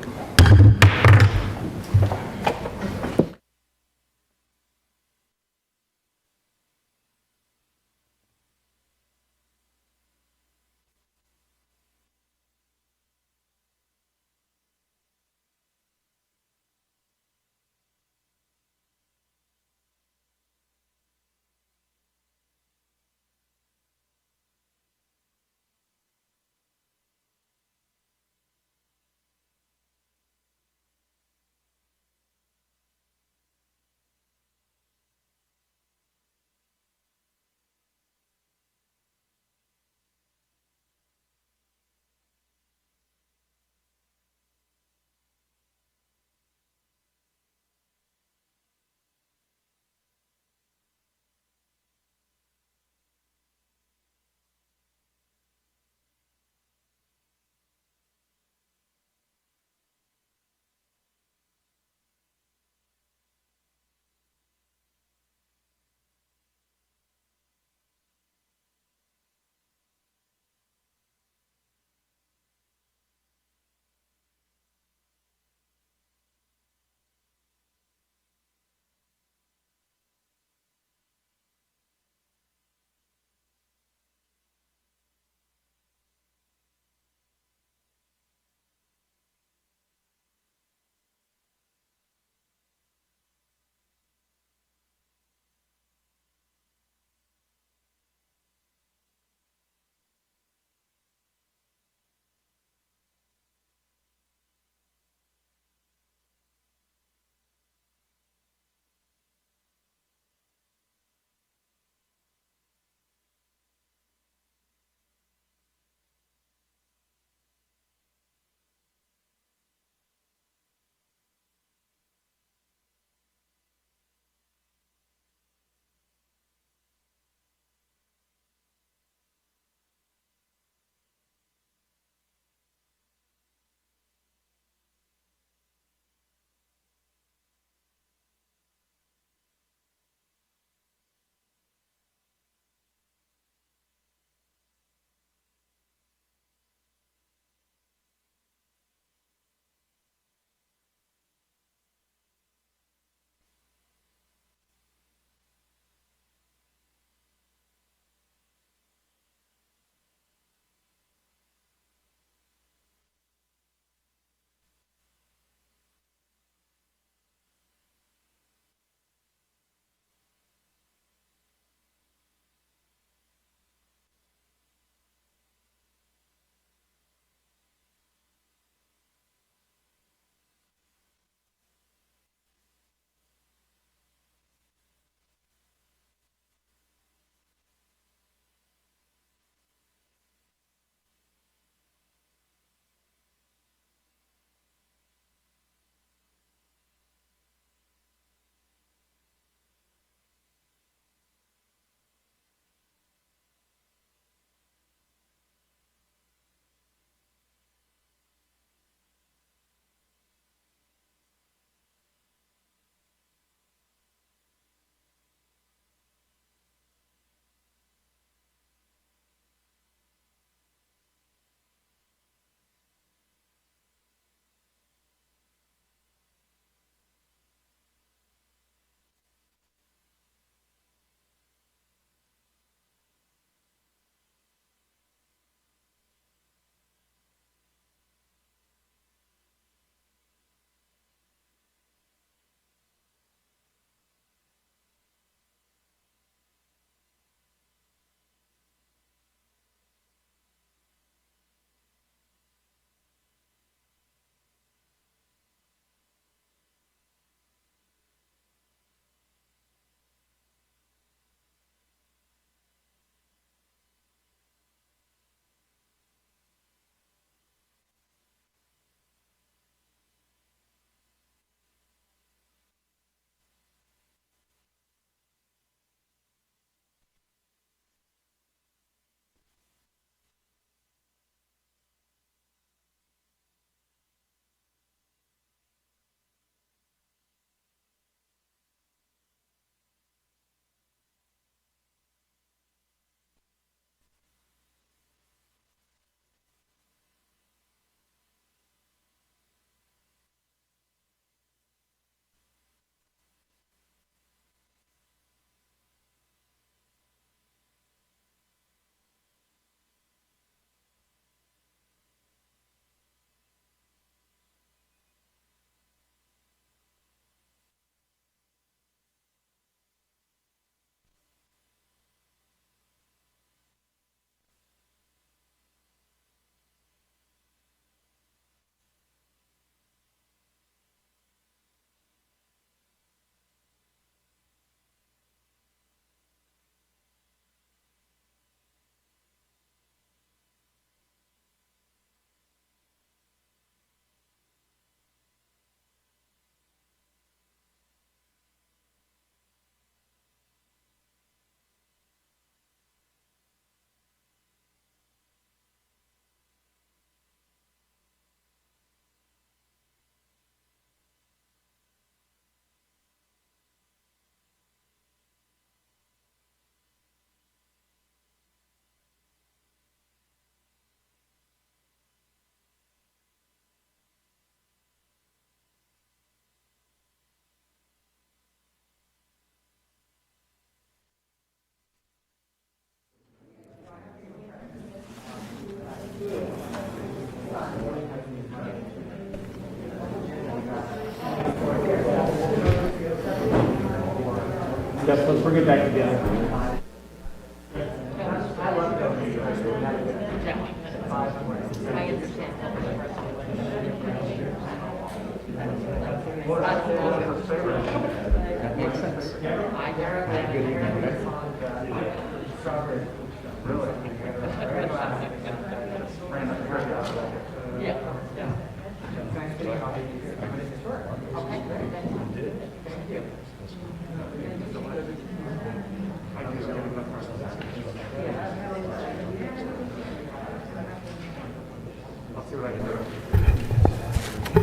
Speaker 1: Yes, let's bring it back together.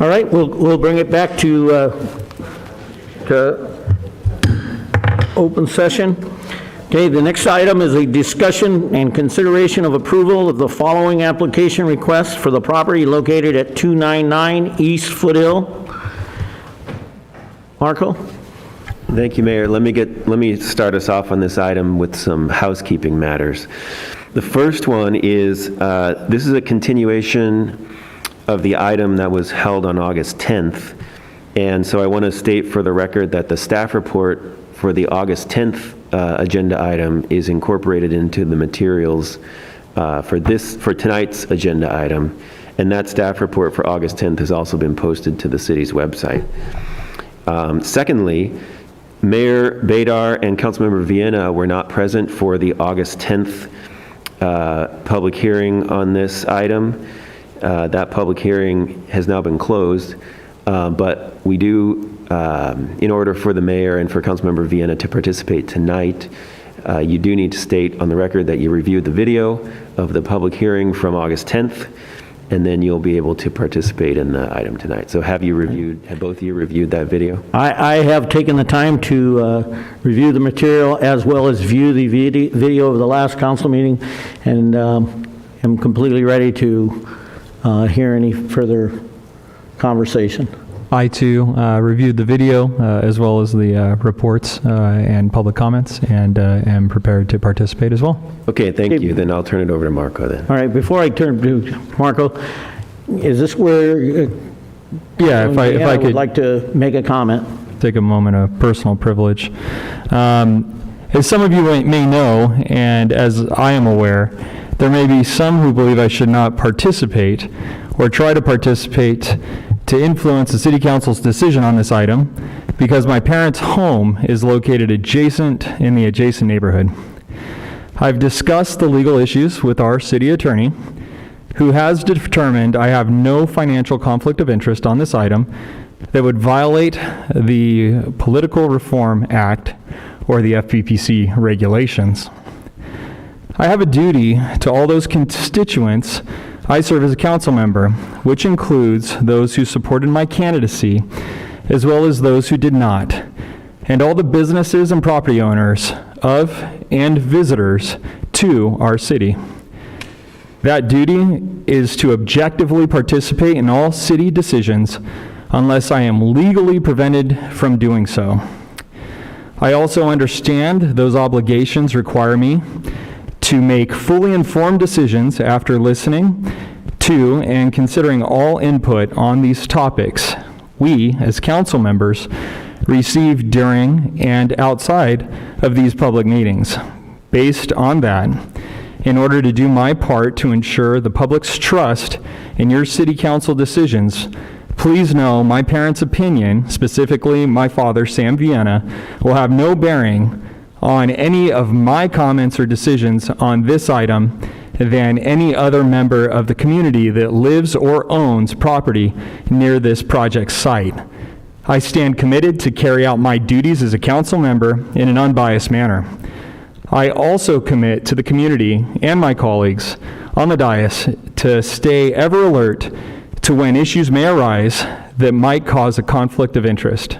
Speaker 1: All right, we'll bring it back to open session. Okay, the next item is a discussion and consideration of approval of the following application request for the property located at 299 East Foothill. Marco?
Speaker 10: Thank you, Mayor. Let me start us off on this item with some housekeeping matters. The first one is, this is a continuation of the item that was held on August 10th. And so I want to state for the record that the staff report for the August 10th agenda item is incorporated into the materials for tonight's agenda item. And that staff report for August 10th has also been posted to the city's website. Secondly, Mayor Badar and Councilmember Vienna were not present for the August 10th public hearing on this item. That public hearing has now been closed, but we do, in order for the mayor and for Councilmember Vienna to participate tonight, you do need to state on the record that you reviewed the video of the public hearing from August 10th, and then you'll be able to participate in the item tonight. So have both of you reviewed that video?
Speaker 1: I have taken the time to review the material as well as view the video of the last council meeting, and am completely ready to hear any further conversation.
Speaker 14: I too reviewed the video as well as the reports and public comments, and am prepared to participate as well.
Speaker 10: Okay, thank you. Then I'll turn it over to Marco then.
Speaker 1: All right, before I turn to Marco, is this where
Speaker 14: Yeah, if I could
Speaker 1: would like to make a comment?
Speaker 14: Take a moment of personal privilege. As some of you may know, and as I am aware, there may be some who believe I should not participate or try to participate to influence the City Council's decision on this item because my parents' home is located in the adjacent neighborhood. I've discussed the legal issues with our city attorney, who has determined I have no financial conflict of interest on this item that would violate the Political Reform Act or the FPPC regulations. I have a duty to all those constituents I serve as a council member, which includes those who supported my candidacy, as well as those who did not, and all the businesses and property owners of and visitors to our city. That duty is to objectively participate in all city decisions unless I am legally prevented from doing so. I also understand those obligations require me to make fully informed decisions after listening to and considering all input on these topics we, as council members, receive during and outside of these public meetings. Based on that, in order to do my part to ensure the public's trust in your city council decisions, please know my parents' opinion, specifically my father, Sam Vienna, will have no bearing on any of my comments or decisions on this item than any other member of the community that lives or owns property near this project site. I stand committed to carry out my duties as a council member in an unbiased manner. I also commit to the community and my colleagues on the dais to stay ever alert to when issues may arise that might cause a conflict of interest,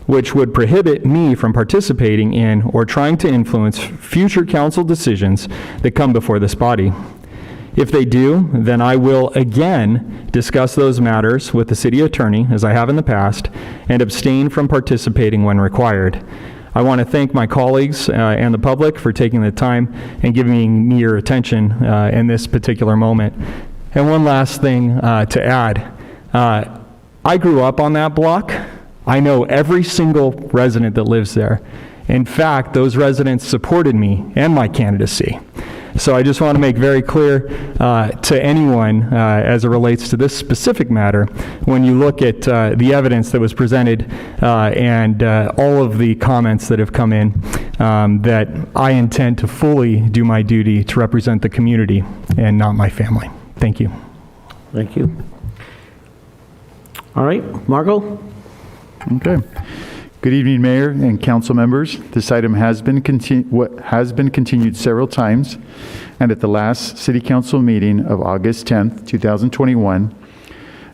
Speaker 14: which would prohibit me from participating in or trying to influence future council decisions that come before this body. If they do, then I will again discuss those matters with the city attorney, as I have in the past, and abstain from participating when required. I want to thank my colleagues and the public for taking the time and giving me your attention in this particular moment. And one last thing to add. I grew up on that block. I know every single resident that lives there. In fact, those residents supported me and my candidacy. So I just want to make very clear to anyone as it relates to this specific matter, when you look at the evidence that was presented and all of the comments that have come in, that I intend to fully do my duty to represent the community and not my family. Thank you.
Speaker 1: Thank you. All right, Margot?
Speaker 19: Okay. Good evening, Mayor and council members. This item has been continued several times, and at the last City Council meeting of August 10th, 2021,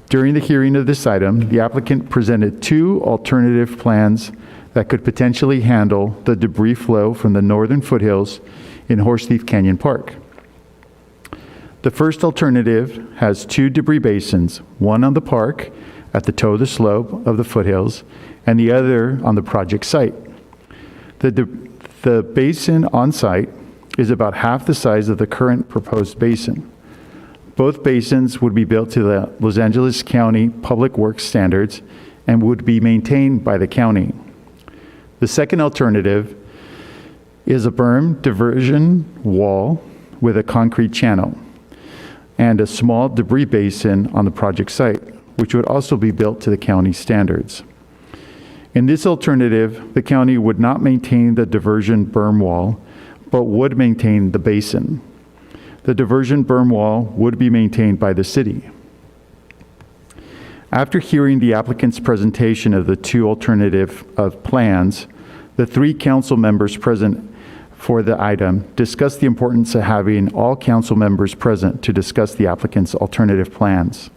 Speaker 19: during the hearing of this item, the applicant presented two alternative plans that could potentially handle the debris flow from the northern foothills in Horse Thief Canyon Park. The first alternative has two debris basins, one on the park at the toe of the slope of the foothills, and the other on the project site. The basin on site is about half the size of the current proposed basin. Both basins would be built to the Los Angeles County Public Works standards and would be maintained by the county. The second alternative is a berm diversion wall with a concrete channel and a small debris basin on the project site, which would also be built to the county standards. In this alternative, the county would not maintain the diversion berm wall, but would maintain the basin. The diversion berm wall would be maintained by the city. After hearing the applicant's presentation of the two alternative plans, the three council members present for the item discussed the importance of having all council members present to discuss the applicant's alternative plans,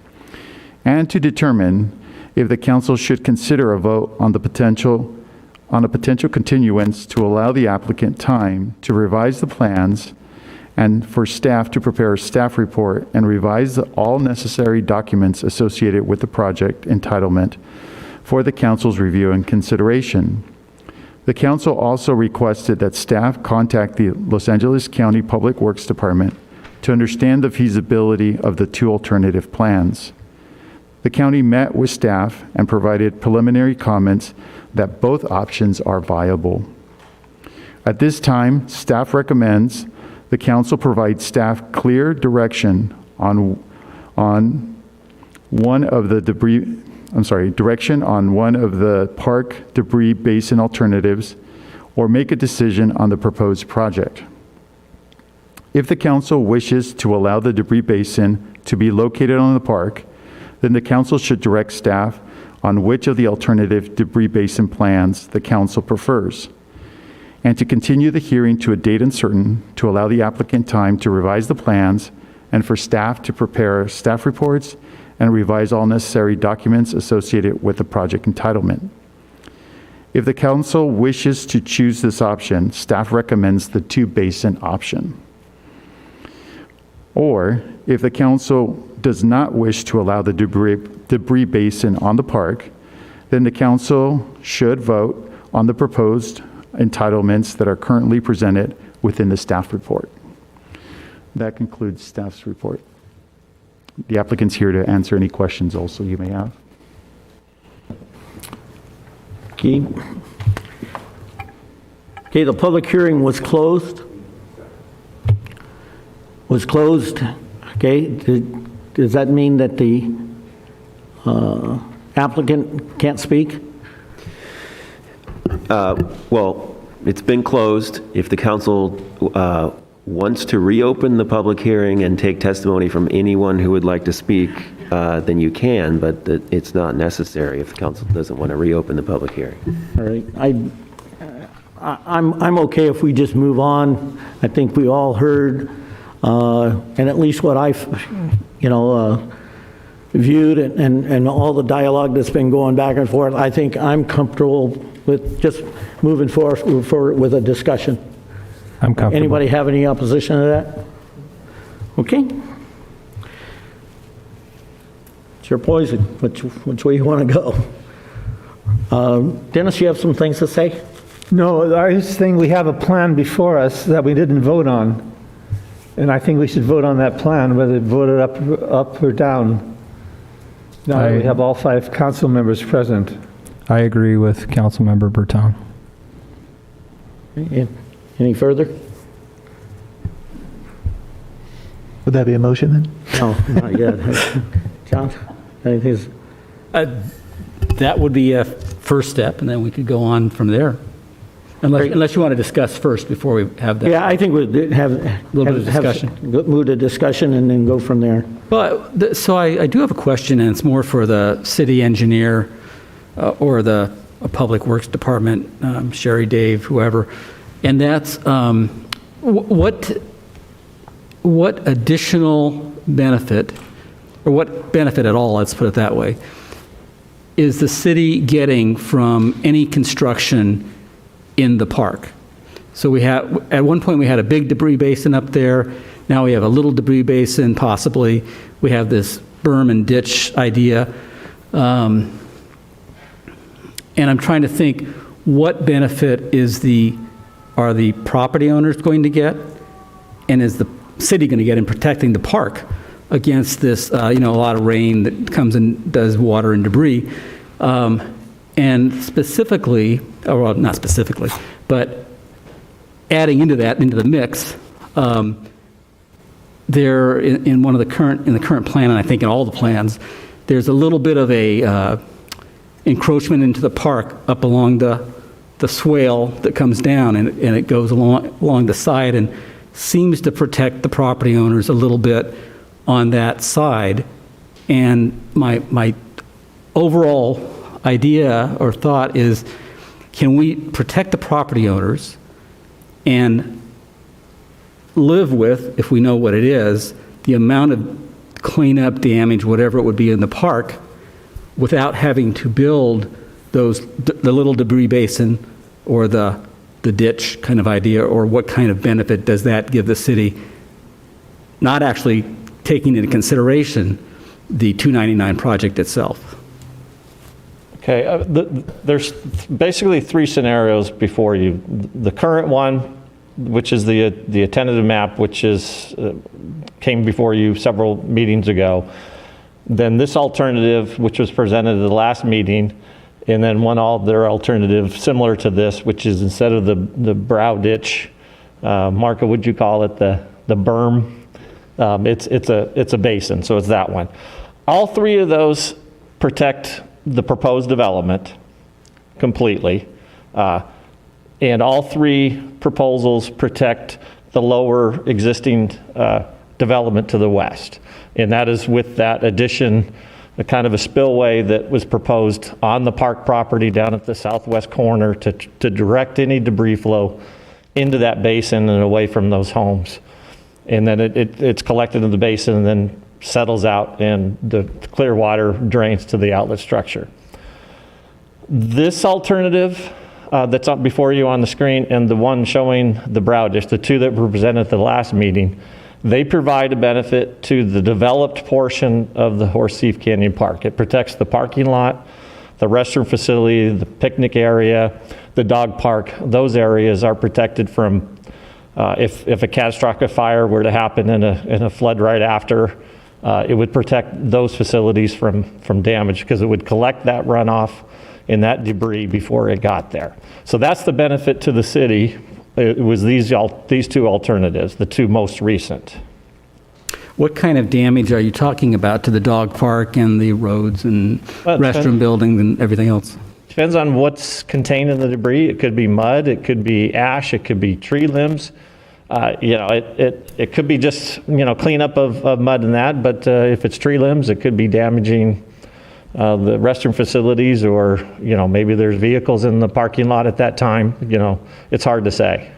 Speaker 19: and to determine if the council should consider a vote on a potential continuance to allow the applicant time to revise the plans and for staff to prepare a staff report and revise all necessary documents associated with the project entitlement for the council's review and consideration. The council also requested that staff contact the Los Angeles County Public Works Department to understand the feasibility of the two alternative plans. The county met with staff and provided preliminary comments that both options are viable. At this time, staff recommends the council provide staff clear direction on one of the park debris basin alternatives, or make a decision on the proposed project. If the council wishes to allow the debris basin to be located on the park, then the council should direct staff on which of the alternative debris basin plans the council prefers, and to continue the hearing to a date uncertain to allow the applicant time to revise the plans and for staff to prepare staff reports and revise all necessary documents associated with the project entitlement. If the council wishes to choose this option, staff recommends the two basin option. Or if the council does not wish to allow the debris basin on the park, then the council should vote on the proposed entitlements that are currently presented within the staff report. That concludes staff's report. The applicant's here to answer any questions also you may have.
Speaker 1: Okay, the public hearing was closed. Okay, does that mean that the applicant can't speak?
Speaker 10: Well, it's been closed. If the council wants to reopen the public hearing and take testimony from anyone who would like to speak, then you can, but it's not necessary if the council doesn't want to reopen the public hearing.
Speaker 1: All right, I'm okay if we just move on. I think we all heard, and at least what I've, viewed and all the dialogue that's been going back and forth, I think I'm comfortable with just moving forward with a discussion.
Speaker 14: I'm comfortable.
Speaker 1: Anybody have any opposition to that? Okay. It's your poison, which way you want to go. Dennis, you have some things to say?
Speaker 12: No, I just think we have a plan before us that we didn't vote on. And I think we should vote on that plan, whether voted up or down. Now that we have all 5 council members present.
Speaker 14: I agree with Councilmember Berton.
Speaker 1: Any further?
Speaker 12: Would that be a motion then?
Speaker 1: No, not yet. John, anything?
Speaker 13: That would be a first step, and then we could go on from there. Unless you want to discuss first before we have that.
Speaker 1: Yeah, I think we'd have a
Speaker 13: little bit of discussion.
Speaker 1: Move to discussion and then go from there.
Speaker 13: Well, so I do have a question, and it's more for the city engineer or the Public Works Department, Sherry, Dave, whoever. And that's what additional benefit, or what benefit at all, let's put it that way, is the city getting from any construction in the park? So we have, at one point we had a big debris basin up there. Now we have a little debris basin, possibly. We have this berm and ditch idea. And I'm trying to think, what benefit are the property owners going to get? And is the city going to get in protecting the park against this, a lot of rain that comes and does water and debris? And specifically, or well, not specifically, but adding into the mix, there in the current plan, and I think in all the plans, there's a little bit of a encroachment into the park up along the swale that comes down, and it goes along the side and seems to protect the property owners a little bit on that side. And my overall idea or thought is, can we protect the property owners and live with, if we know what it is, the amount of cleanup, damage, whatever it would be in the park, without having to build the little debris basin or the ditch kind of idea? Or what kind of benefit does that give the city, not actually taking into consideration the 299 project itself?
Speaker 20: Okay, there's basically three scenarios before you. The current one, which is the tentative map, which came before you several meetings ago. Then this alternative, which was presented at the last meeting, and then one other alternative similar to this, which is instead of the brow ditch, Marka, would you call it the berm? It's a basin, so it's that one. All three of those protect the proposed development completely, and all three proposals protect the lower existing development to the west. And that is with that addition, a kind of a spillway that was proposed on the park property down at the southwest corner to direct any debris flow into that basin and away from those homes. And then it's collected in the basin and then settles out, and the clear water drains to the outlet structure. This alternative that's up before you on the screen, and the one showing the brow ditch, the two that were presented at the last meeting, they provide a benefit to the developed portion of the Horse Thief Canyon Park. It protects the parking lot, the restroom facility, the picnic area, the dog park. Those areas are protected from, if a catastrophic fire were to happen in a flood right after, it would protect those facilities from damage, because it would collect that runoff and that debris before it got there. So that's the benefit to the city. It was these two alternatives, the two most recent.
Speaker 13: What kind of damage are you talking about to the dog park and the roads and restroom buildings and everything else?
Speaker 20: Depends on what's contained in the debris. It could be mud, it could be ash, it could be tree limbs. It could be just, cleanup of mud and that, but if it's tree limbs, it could be damaging the restroom facilities, or, maybe there's vehicles in the parking lot at that time. It's hard to say.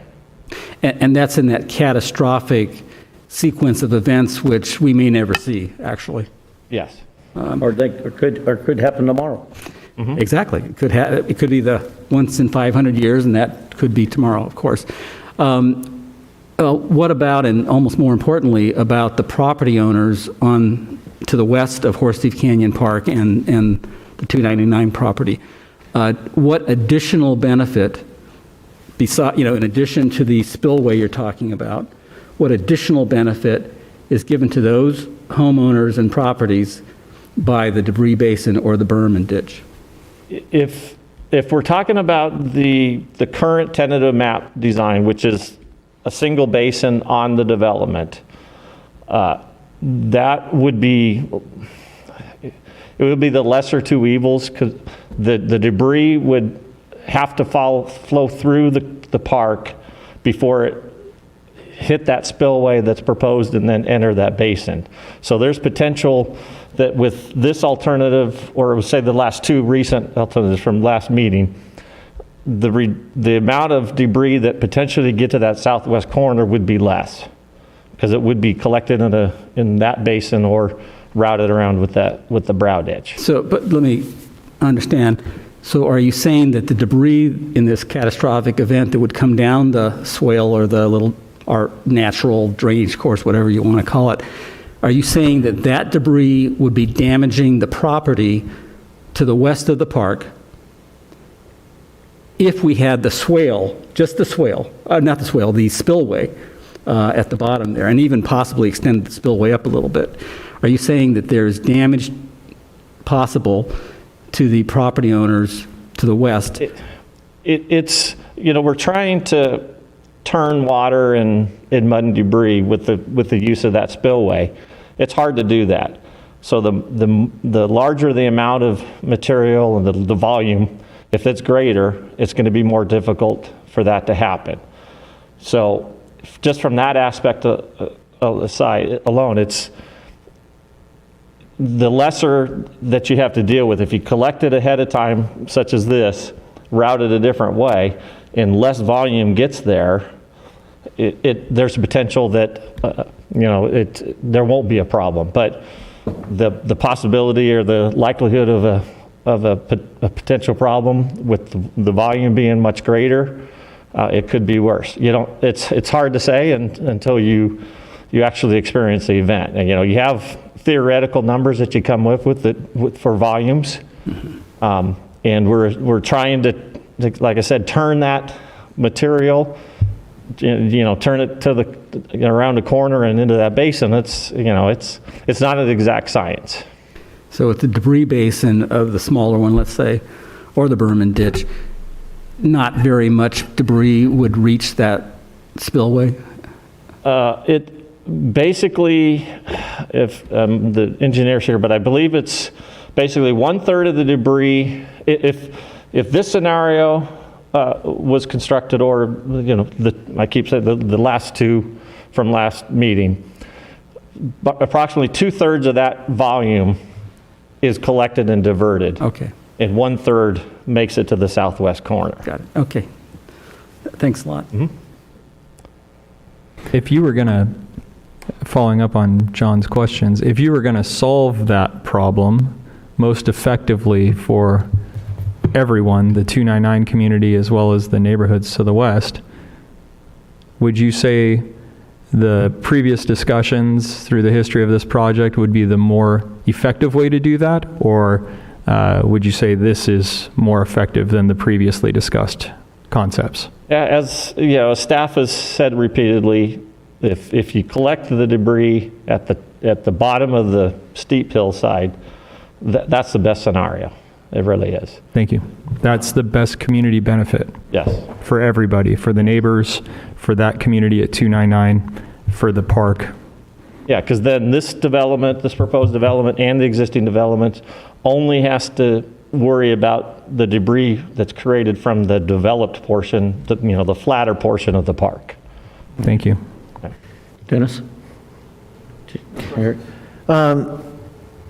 Speaker 13: And that's in that catastrophic sequence of events which we may never see, actually.
Speaker 20: Yes.
Speaker 1: Or could happen tomorrow.
Speaker 20: Mm-hmm.
Speaker 13: Exactly. It could be the once in 500 years, and that could be tomorrow, of course. What about, and almost more importantly, about the property owners to the west of Horse Thief Canyon Park and the 299 property? What additional benefit, in addition to the spillway you're talking about, what additional benefit is given to those homeowners and properties by the debris basin or the berm and ditch?
Speaker 20: If if we're talking about the current tentative map design, which is a single basin on the development, that would be, it would be the lesser two evils, because the debris would have to flow through the park before it hit that spillway that's proposed and then enter that basin. So there's potential that with this alternative, or say the last two recent alternatives from last meeting, the amount of debris that potentially get to that southwest corner would be less, because it would be collected in that basin or routed around with the brow ditch.
Speaker 13: So, but let me understand. So are you saying that the debris in this catastrophic event that would come down the swale or the little, our natural drainage course, whatever you want to call it, are you saying that that debris would be damaging the property to the west of the park if we had the swale, just the swale, not the swale, the spillway at the bottom there, and even possibly extend the spillway up a little bit? Are you saying that there's damage possible to the property owners to the west?
Speaker 20: It's, we're trying to turn water and mud and debris with the use of that spillway. It's hard to do that. So the larger the amount of material and the volume, if it's greater, it's going to be more difficult for that to happen. So just from that aspect aside alone, it's the lesser that you have to deal with. If you collect it ahead of time, such as this, route it a different way, and less volume gets there, there's a potential that there won't be a problem. But the possibility or the likelihood of a potential problem with the volume being much greater, it could be worse. It's hard to say until you actually experience the event. And you have theoretical numbers that you come with for volumes, and we're trying to, like I said, turn that material, turn it to around the corner and into that basin. It's not an exact science.
Speaker 13: So at the debris basin of the smaller one, let's say, or the Berman ditch, not very much debris would reach that spillway?
Speaker 20: It basically, if the engineer's here, but I believe it's basically 1/3 of the debris. If this scenario was constructed, or I keep saying the last two from last meeting, but approximately 2/3 of that volume is collected and diverted.
Speaker 13: Okay.
Speaker 20: And 1/3 makes it to the southwest corner.
Speaker 13: Got it. Okay. Thanks a lot.
Speaker 20: Mm-hmm.
Speaker 14: If you were going to, following up on John's questions, if you were going to solve that problem most effectively for everyone, the 299 community as well as the neighborhoods to the west, would you say the previous discussions through the history of this project would be the more effective way to do that? Or would you say this is more effective than the previously discussed concepts?
Speaker 20: As staff has said repeatedly, if you collect the debris at the bottom of the steep hillside, that's the best scenario. It really is.
Speaker 14: Thank you. That's the best community benefit.
Speaker 20: Yes.
Speaker 14: For everybody, for the neighbors, for that community at 299, for the park.
Speaker 20: Yeah, because then this proposed development and the existing development only has to worry about the debris that's created from the developed portion, the flatter portion of the park.
Speaker 14: Thank you.
Speaker 20: Okay.
Speaker 4: Dennis?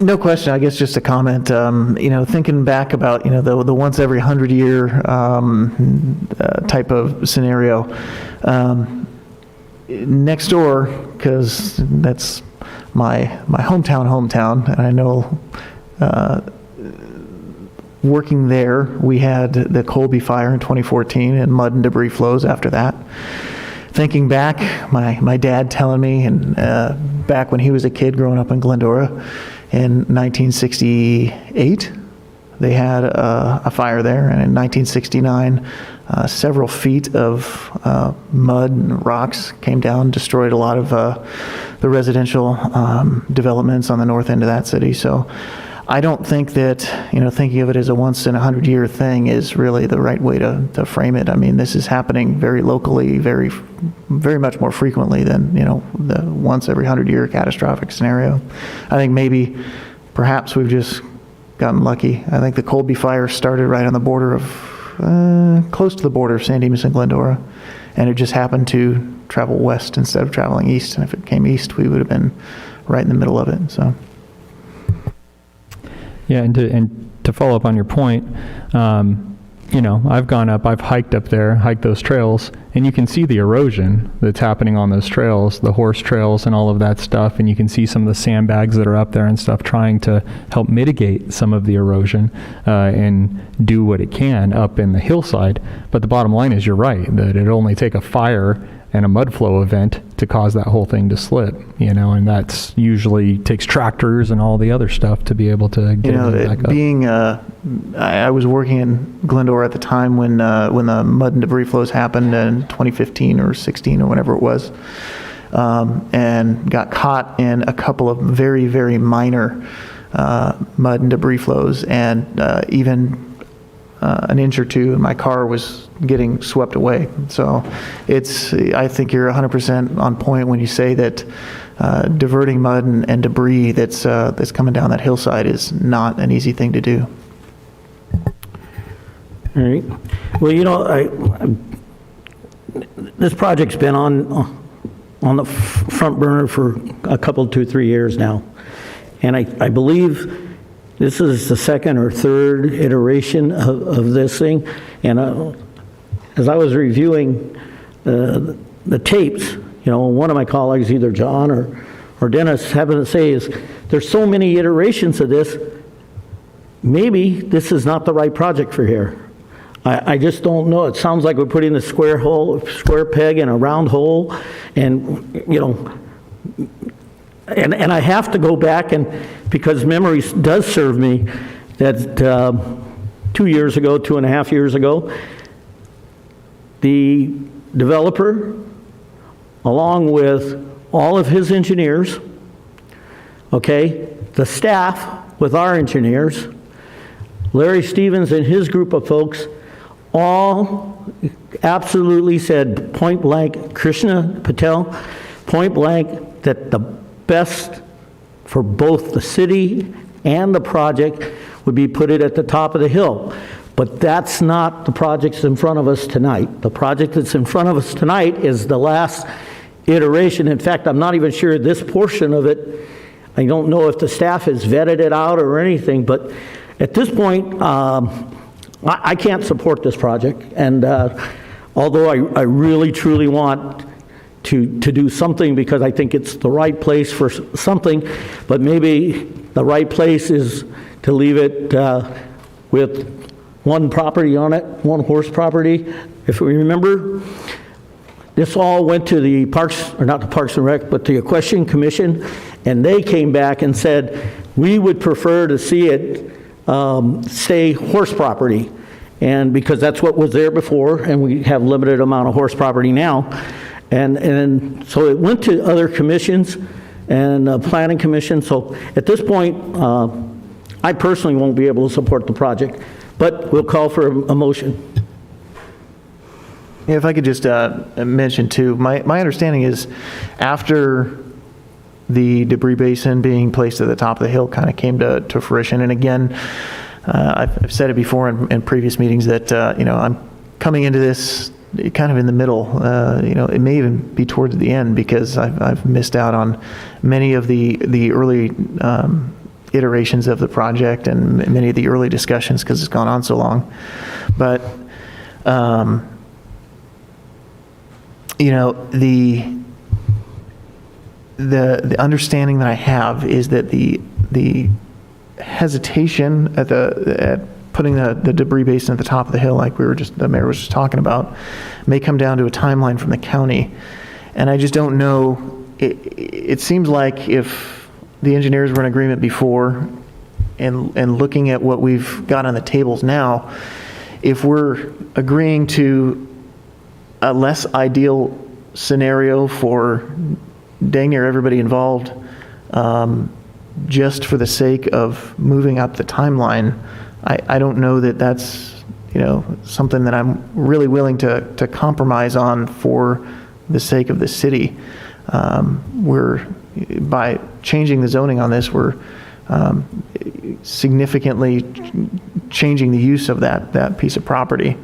Speaker 4: No question, I guess just a comment. Thinking back about, the once every 100-year type of scenario. Next door, because that's my hometown, and I know working there, we had the Colby fire in 2014 and mud and debris flows after that. Thinking back, my dad telling me, and back when he was a kid growing up in Glendora, in 1968, they had a fire there, and in 1969, several feet of mud and rocks came down, destroyed a lot of the residential developments on the north end of that city. So I don't think that, thinking of it as a once in 100-year thing is really the right way to frame it. I mean, this is happening very locally, very much more frequently than, the once every 100-year catastrophic scenario. I think perhaps we've just gotten lucky. I think the Colby fire started right on the border of, close to the border of San Dimas and Glendora, and it just happened to travel west instead of traveling east. And if it came east, we would have been right in the middle of it. So.
Speaker 14: Yeah, and to follow up on your point, I've hiked up there, hiked those trails, and you can see the erosion that's happening on those trails, the horse trails and all of that stuff, and you can see some of the sandbags that are up there and stuff trying to help mitigate some of the erosion and do what it can up in the hillside. But the bottom line is you're right, that it'll only take a fire and a mud flow event to cause that whole thing to slip, and that's usually takes tractors and all the other stuff to be able to get it back up.
Speaker 4: I was working in Glendora at the time when the mud and debris flows happened in 2015 or 16 or whatever it was, and got caught in a couple of very, very minor mud and debris flows, and even an inch or two, and my car was getting swept away. So I think you're 100% on point when you say that diverting mud and debris that's coming down that hillside is not an easy thing to do.
Speaker 1: All right. Well, this project's been on the front burner for a couple, 2-3 years now. And I believe this is the second or third iteration of this thing. And as I was reviewing the tapes, one of my colleagues, either John or Dennis, happened to say is there's so many iterations of this, maybe this is not the right project for here. I just don't know. It sounds like we're putting a square peg in a round hole, and and I have to go back, and because memory does serve me, that 2.5 years ago, the developer, along with all of his engineers, the staff with our engineers, Larry Stevens and his group of folks, all absolutely said point blank, Krishna Patel, point blank, that the best for both the city and the project would be put it at the top of the hill. But that's not the project that's in front of us tonight. The project that's in front of us tonight is the last iteration. In fact, I'm not even sure this portion of it, I don't know if the staff has vetted it out or anything, but at this point, I can't support this project. And although I really, truly want to do something because I think it's the right place for something, but maybe the right place is to leave it with one property on it, one horse property. If we remember, this all went to the Parks, or not the Parks and Rec, but the Equestrian Commission, and they came back and said, we would prefer to see it stay horse property. And because that's what was there before, and we have limited amount of horse property now. And so it went to other commissions and planning commission. So at this point, I personally won't be able to support the project, but we'll call for a motion.
Speaker 4: Yeah, if I could just mention too, my understanding is after the debris basin being placed at the top of the hill kind of came to fruition, and again, I've said it before in previous meetings that, I'm coming into this kind of in the middle. It may even be towards the end because I've missed out on many of the early iterations of the project and many of the early discussions because it's gone on so long. But, the understanding that I have is that the hesitation at putting the debris basin at the top of the hill, like the mayor was just talking about, may come down to a timeline from the county. And I just don't know. It seems like if the engineers were in agreement before and looking at what we've got on the tables now, if we're agreeing to a less ideal scenario for dang near everybody involved, just for the sake of moving up the timeline, I don't know that that's, something that I'm really willing to compromise on for the sake of the city. By changing the zoning on this, we're significantly changing the use of that piece of property.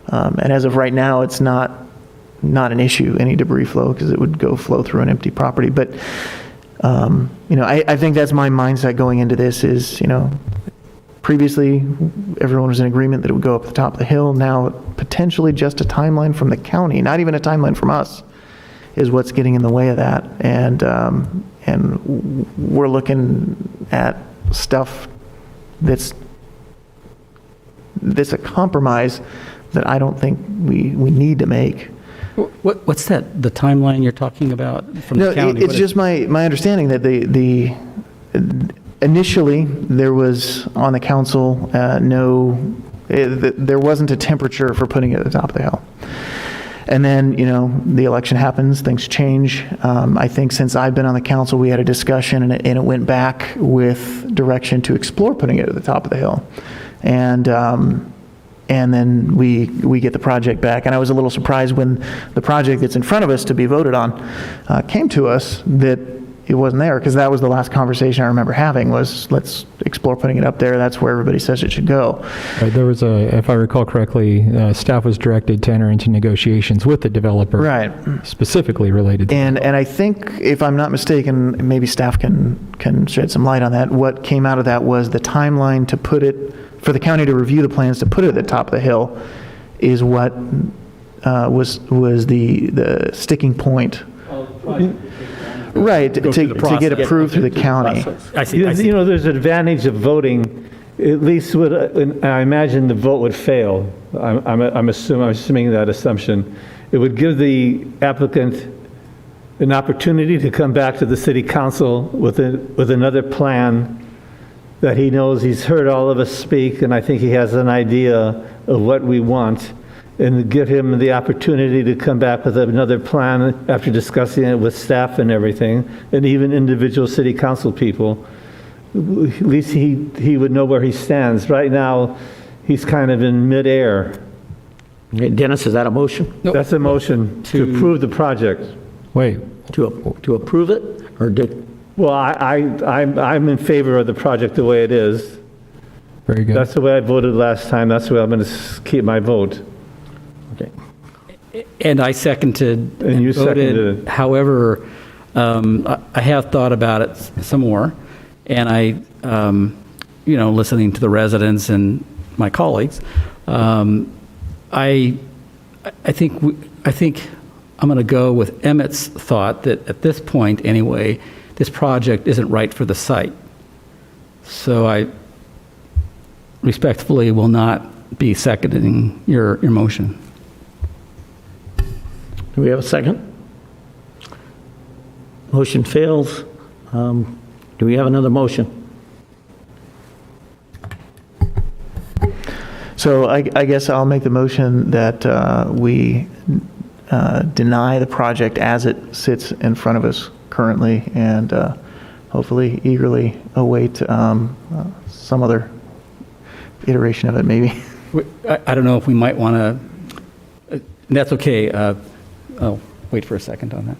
Speaker 4: And as of right now, it's not an issue, any debris flow, because it would flow through an empty property. But, I think that's my mindset going into this is, previously everyone was in agreement that it would go up the top of the hill. Now, potentially just a timeline from the county, not even a timeline from us, is what's getting in the way of that. And we're looking at stuff that's a compromise that I don't think we need to make.
Speaker 13: What's that, the timeline you're talking about from the county?
Speaker 4: It's just my understanding that initially there was on the council there wasn't a temperature for putting it at the top of the hill. And then, the election happens, things change. I think since I've been on the council, we had a discussion and it went back with direction to explore putting it at the top of the hill. And then we get the project back. And I was a little surprised when the project that's in front of us to be voted on came to us that it wasn't there, because that was the last conversation I remember having was, let's explore putting it up there. That's where everybody says it should go.
Speaker 14: Right, there was if I recall correctly, staff was directed to enter into negotiations with the developer.
Speaker 4: Right.
Speaker 14: Specifically related to
Speaker 4: And I think, if I'm not mistaken, maybe staff can shed some light on that. What came out of that was the timeline to put it, for the county to review the plans to put it at the top of the hill is what was the sticking point. Right, to get approved through the county.
Speaker 12: I see. There's an advantage of voting, at least I imagine the vote would fail. I'm assuming that assumption. It would give the applicant an opportunity to come back to the city council with another plan that he knows. He's heard all of us speak, and I think he has an idea of what we want, and give him the opportunity to come back with another plan after discussing it with staff and everything, and even individual city council people. At least he would know where he stands. Right now, he's kind of in midair.
Speaker 1: Okay, Dennis, is that a motion?
Speaker 12: Nope. That's a motion to approve the project.
Speaker 14: Wait.
Speaker 1: To approve it, or
Speaker 12: Well, I'm in favor of the project the way it is.
Speaker 14: Very good.
Speaker 12: That's the way I voted last time. That's the way I'm going to keep my vote.
Speaker 1: Okay.
Speaker 13: And I seconded
Speaker 12: And you
Speaker 13: voted.
Speaker 12: seconded it.
Speaker 13: However, I have thought about it some more, and I, listening to the residents and my colleagues, I think I'm going to go with Emmett's thought that at this point, anyway, this project isn't right for the site. So I respectfully will not be seconding your motion.
Speaker 1: Do we have a second? Motion fails. Do we have another motion?
Speaker 4: So I guess I'll make the motion that we deny the project as it sits in front of us currently, and hopefully eagerly await some other iteration of it, maybe.
Speaker 13: I don't know if we might want to, that's okay. I'll wait for a second on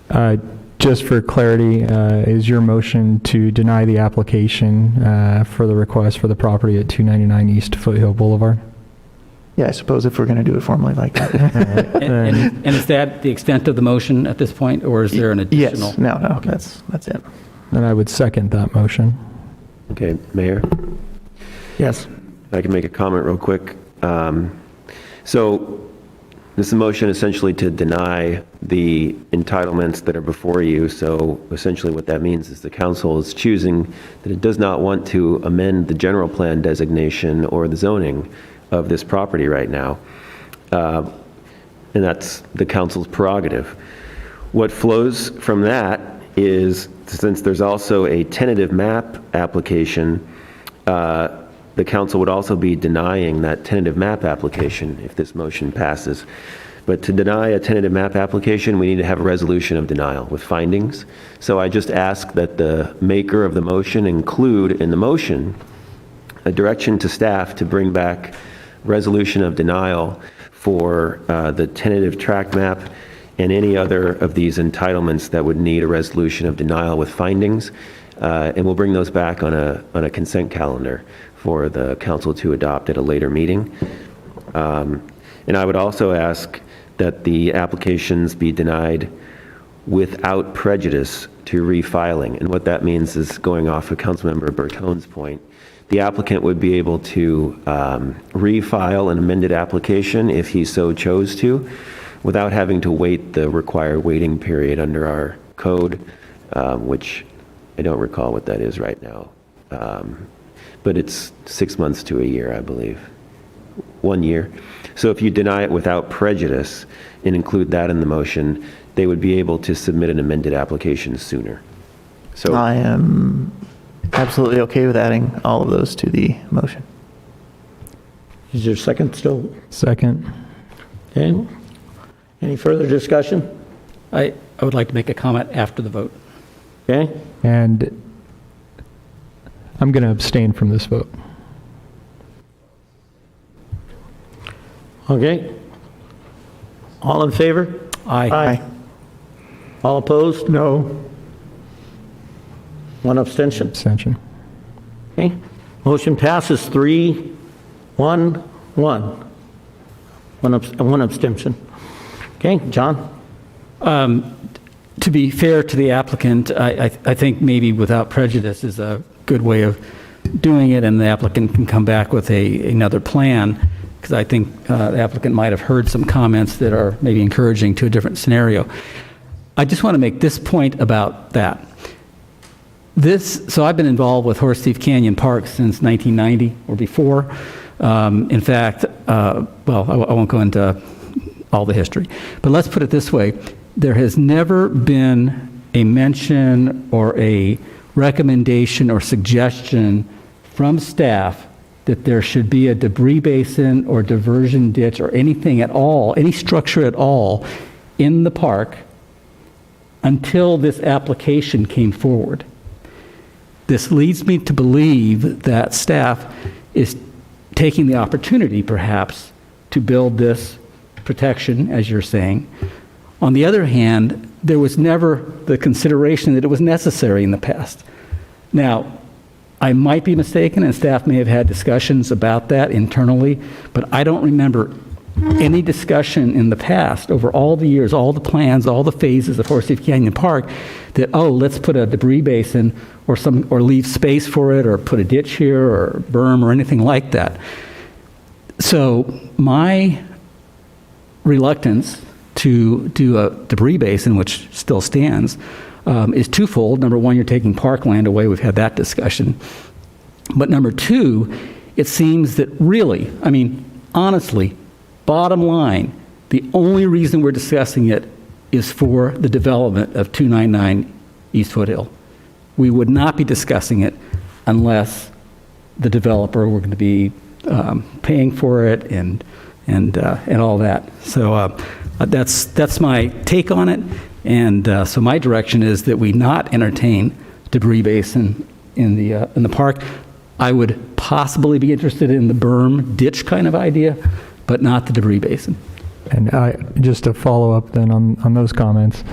Speaker 13: that.
Speaker 14: Just for clarity, is your motion to deny the application for the request for the property at 299 East Foothill Boulevard?
Speaker 4: Yeah, I suppose if we're going to do it formally like that.
Speaker 13: And is that the extent of the motion at this point, or is there an additional?
Speaker 4: Yes, no, okay. That's it.
Speaker 14: Then I would second that motion.
Speaker 10: Okay, Mayor?
Speaker 1: Yes.
Speaker 10: If I can make a comment real quick. So this is a motion essentially to deny the entitlements that are before you. So essentially what that means is the council is choosing that it does not want to amend the general plan designation or the zoning of this property right now. And that's the council's prerogative. What flows from that is, since there's also a tentative map application, the council would also be denying that tentative map application if this motion passes, But to deny a tentative map application, we need to have a resolution of denial with findings. So I just ask that the maker of the motion include in the motion a direction to staff to bring back resolution of denial for the tentative tract map and any other of these entitlements that would need a resolution of denial with findings. And we'll bring those back on a consent calendar for the council to adopt at a later meeting. And I would also ask that the applications be denied without prejudice to refiling. And what that means is, going off of Councilmember Bertone's point, the applicant would be able to refile an amended application if he so chose to, without having to wait the required waiting period under our code, which I don't recall what that is right now. But it's 6 months to a year, I believe. 1 year. So if you deny it without prejudice and include that in the motion, they would be able to submit an amended application sooner. So
Speaker 4: I am absolutely okay with adding all of those to the motion.
Speaker 1: Is your second still?
Speaker 14: Second.
Speaker 1: Okay. Any further discussion?
Speaker 13: I would like to make a comment after the vote.
Speaker 1: Okay.
Speaker 14: And I'm going to abstain from this vote.
Speaker 1: Okay. All in favor?
Speaker 13: Aye.
Speaker 1: All opposed?
Speaker 12: No.
Speaker 1: One abstention.
Speaker 14: Abstention.
Speaker 1: Okay. Motion passes 3-1-1. One abstention. Okay, John?
Speaker 13: To be fair to the applicant, I think maybe without prejudice is a good way of doing it, and the applicant can come back with another plan, because I think the applicant might have heard some comments that are maybe encouraging to a different scenario. I just want to make this point about that. So I've been involved with Horse Thief Canyon Park since 1990 or before. In fact, well, I won't go into all the history, but let's put it this way. There has never been a mention or a recommendation or suggestion from staff that there should be a debris basin or diversion ditch or anything at all, any structure at all in the park until this application came forward. This leads me to believe that staff is taking the opportunity, perhaps, to build this protection, as you're saying. On the other hand, there was never the consideration that it was necessary in the past. Now, I might be mistaken, and staff may have had discussions about that internally, but I don't remember any discussion in the past, over all the years, all the plans, all the phases of Horse Thief Canyon Park, that, oh, let's put a debris basin or leave space for it, or put a ditch here, or berm, or anything like that. So my reluctance to do a debris basin, which still stands, is twofold. Number one, you're taking parkland away. We've had that discussion. But number two, it seems that really, I mean, honestly, bottom line, the only reason we're discussing it is for the development of 299 East Foothill. We would not be discussing it unless the developer were going to be paying for it and all that. So that's my take on it. And so my direction is that we not entertain debris basin in the park. I would possibly be interested in the berm ditch kind of idea, but not the debris basin.
Speaker 14: And just to follow up then on those comments,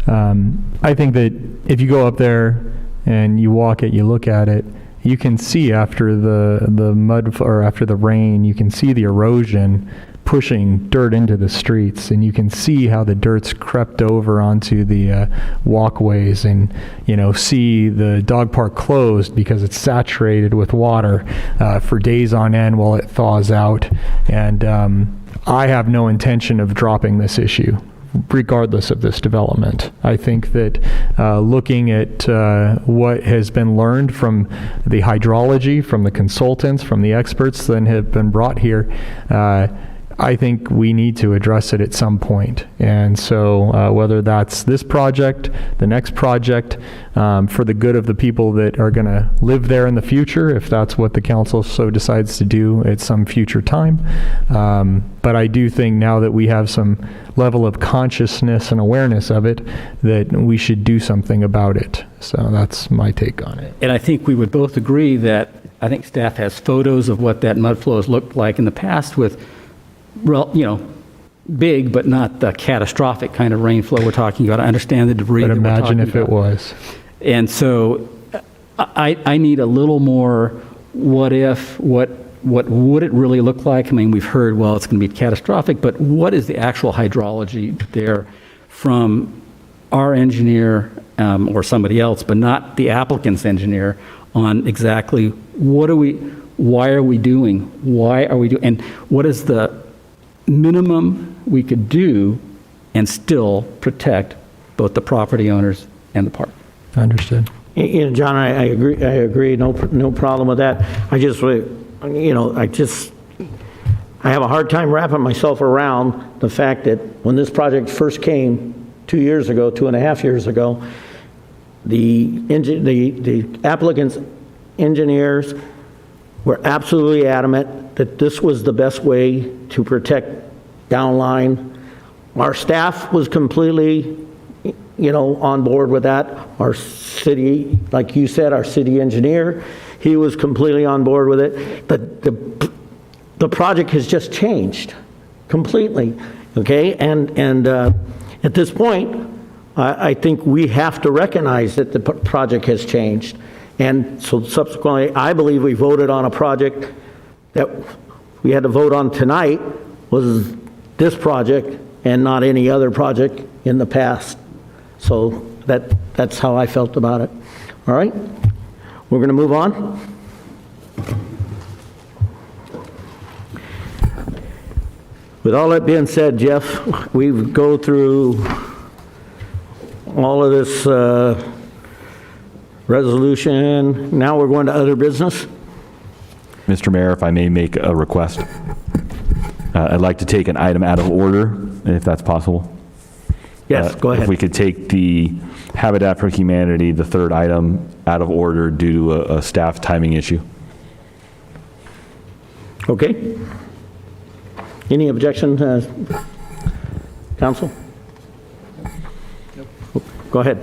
Speaker 14: I think that if you go up there and you walk it, you look at it, you can see after the mud or after the rain, you can see the erosion pushing dirt into the streets, and you can see how the dirt's crept over onto the walkways, and see the dog park closed because it's saturated with water for days on end while it thaws out. And I have no intention of dropping this issue regardless of this development. I think that looking at what has been learned from the hydrology, from the consultants, from the experts that have been brought here, I think we need to address it at some point. And so whether that's this project, the next project, for the good of the people that are going to live there in the future, if that's what the council so decides to do at some future time. But I do think now that we have some level of consciousness and awareness of it, that we should do something about it. So that's my take on it.
Speaker 13: And I think we would both agree that I think staff has photos of what that mud flow has looked like in the past with, big but not the catastrophic kind of rain flow we're talking about. I understand the debris.
Speaker 14: But
Speaker 13: that we're
Speaker 14: imagine
Speaker 13: talking
Speaker 14: if it
Speaker 13: about.
Speaker 14: was.
Speaker 13: And so I need a little more what if, what would it really look like? I mean, we've heard, well, it's going to be catastrophic, but what is the actual hydrology there from our engineer or somebody else, but not the applicant's engineer, on exactly why are we doing, and what is the minimum we could do and still protect both the property owners and the park.
Speaker 14: Understood.
Speaker 1: John, I agree, no problem with that. I have a hard time wrapping myself around the fact that when this project first came 2.5 years ago, the applicant's engineers were absolutely adamant that this was the best way to protect downline. Our staff was completely, on board with that. Our city, like you said, our city engineer, he was completely on board with it. But the project has just changed completely, okay? And at this point, I think we have to recognize that the project has changed. And so subsequently, I believe we voted on a project that we had to vote on tonight was this project and not any other project in the past. So that's how I felt about it. All right, we're going to move on. With all that being said, Jeff, we go through all of this resolution. Now we're going to other business.
Speaker 18: Mr. Mayor, if I may make a request, I'd like to take an item out of order, if that's possible.
Speaker 1: Yes, go ahead.
Speaker 18: If we could take the Habitat for Humanity, the third item, out of order due to a staff timing issue.
Speaker 1: Okay. Any objection, council? Go ahead.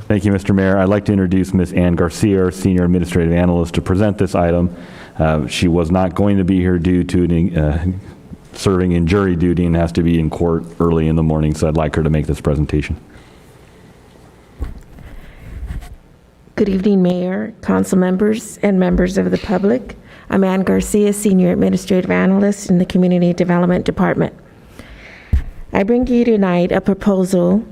Speaker 18: Thank you, Mr. Mayor. I'd like to introduce Ms. Ann Garcia, our Senior Administrative Analyst, to present this item. She was not going to be here due to serving in jury duty and has to be in court early in the morning, so I'd like her to make this presentation.
Speaker 21: Good evening, Mayor, council members, and members of the public. I'm Ann Garcia, Senior Administrative Analyst in the Community Development Department. I bring you tonight a proposal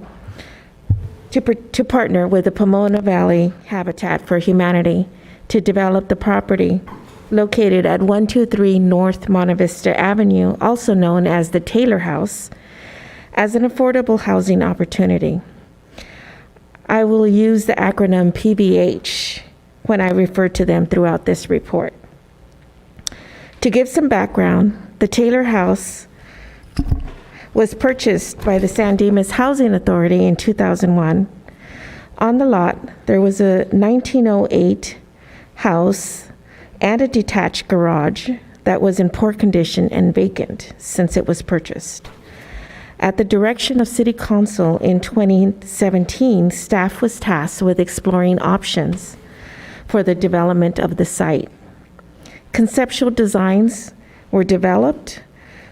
Speaker 21: to partner with the Pomona Valley Habitat for Humanity to develop the property located at 123 North Monte Vista Avenue, also known as the Taylor House, as an affordable housing opportunity. I will use the acronym PVH when I refer to them throughout this report. To give some background, the Taylor House was purchased by the San Dimas Housing Authority in 2001. On the lot, there was a 1908 house and a detached garage that was in poor condition and vacant since it was purchased. At the direction of City Council in 2017, staff was tasked with exploring options for the development of the site. Conceptual designs were developed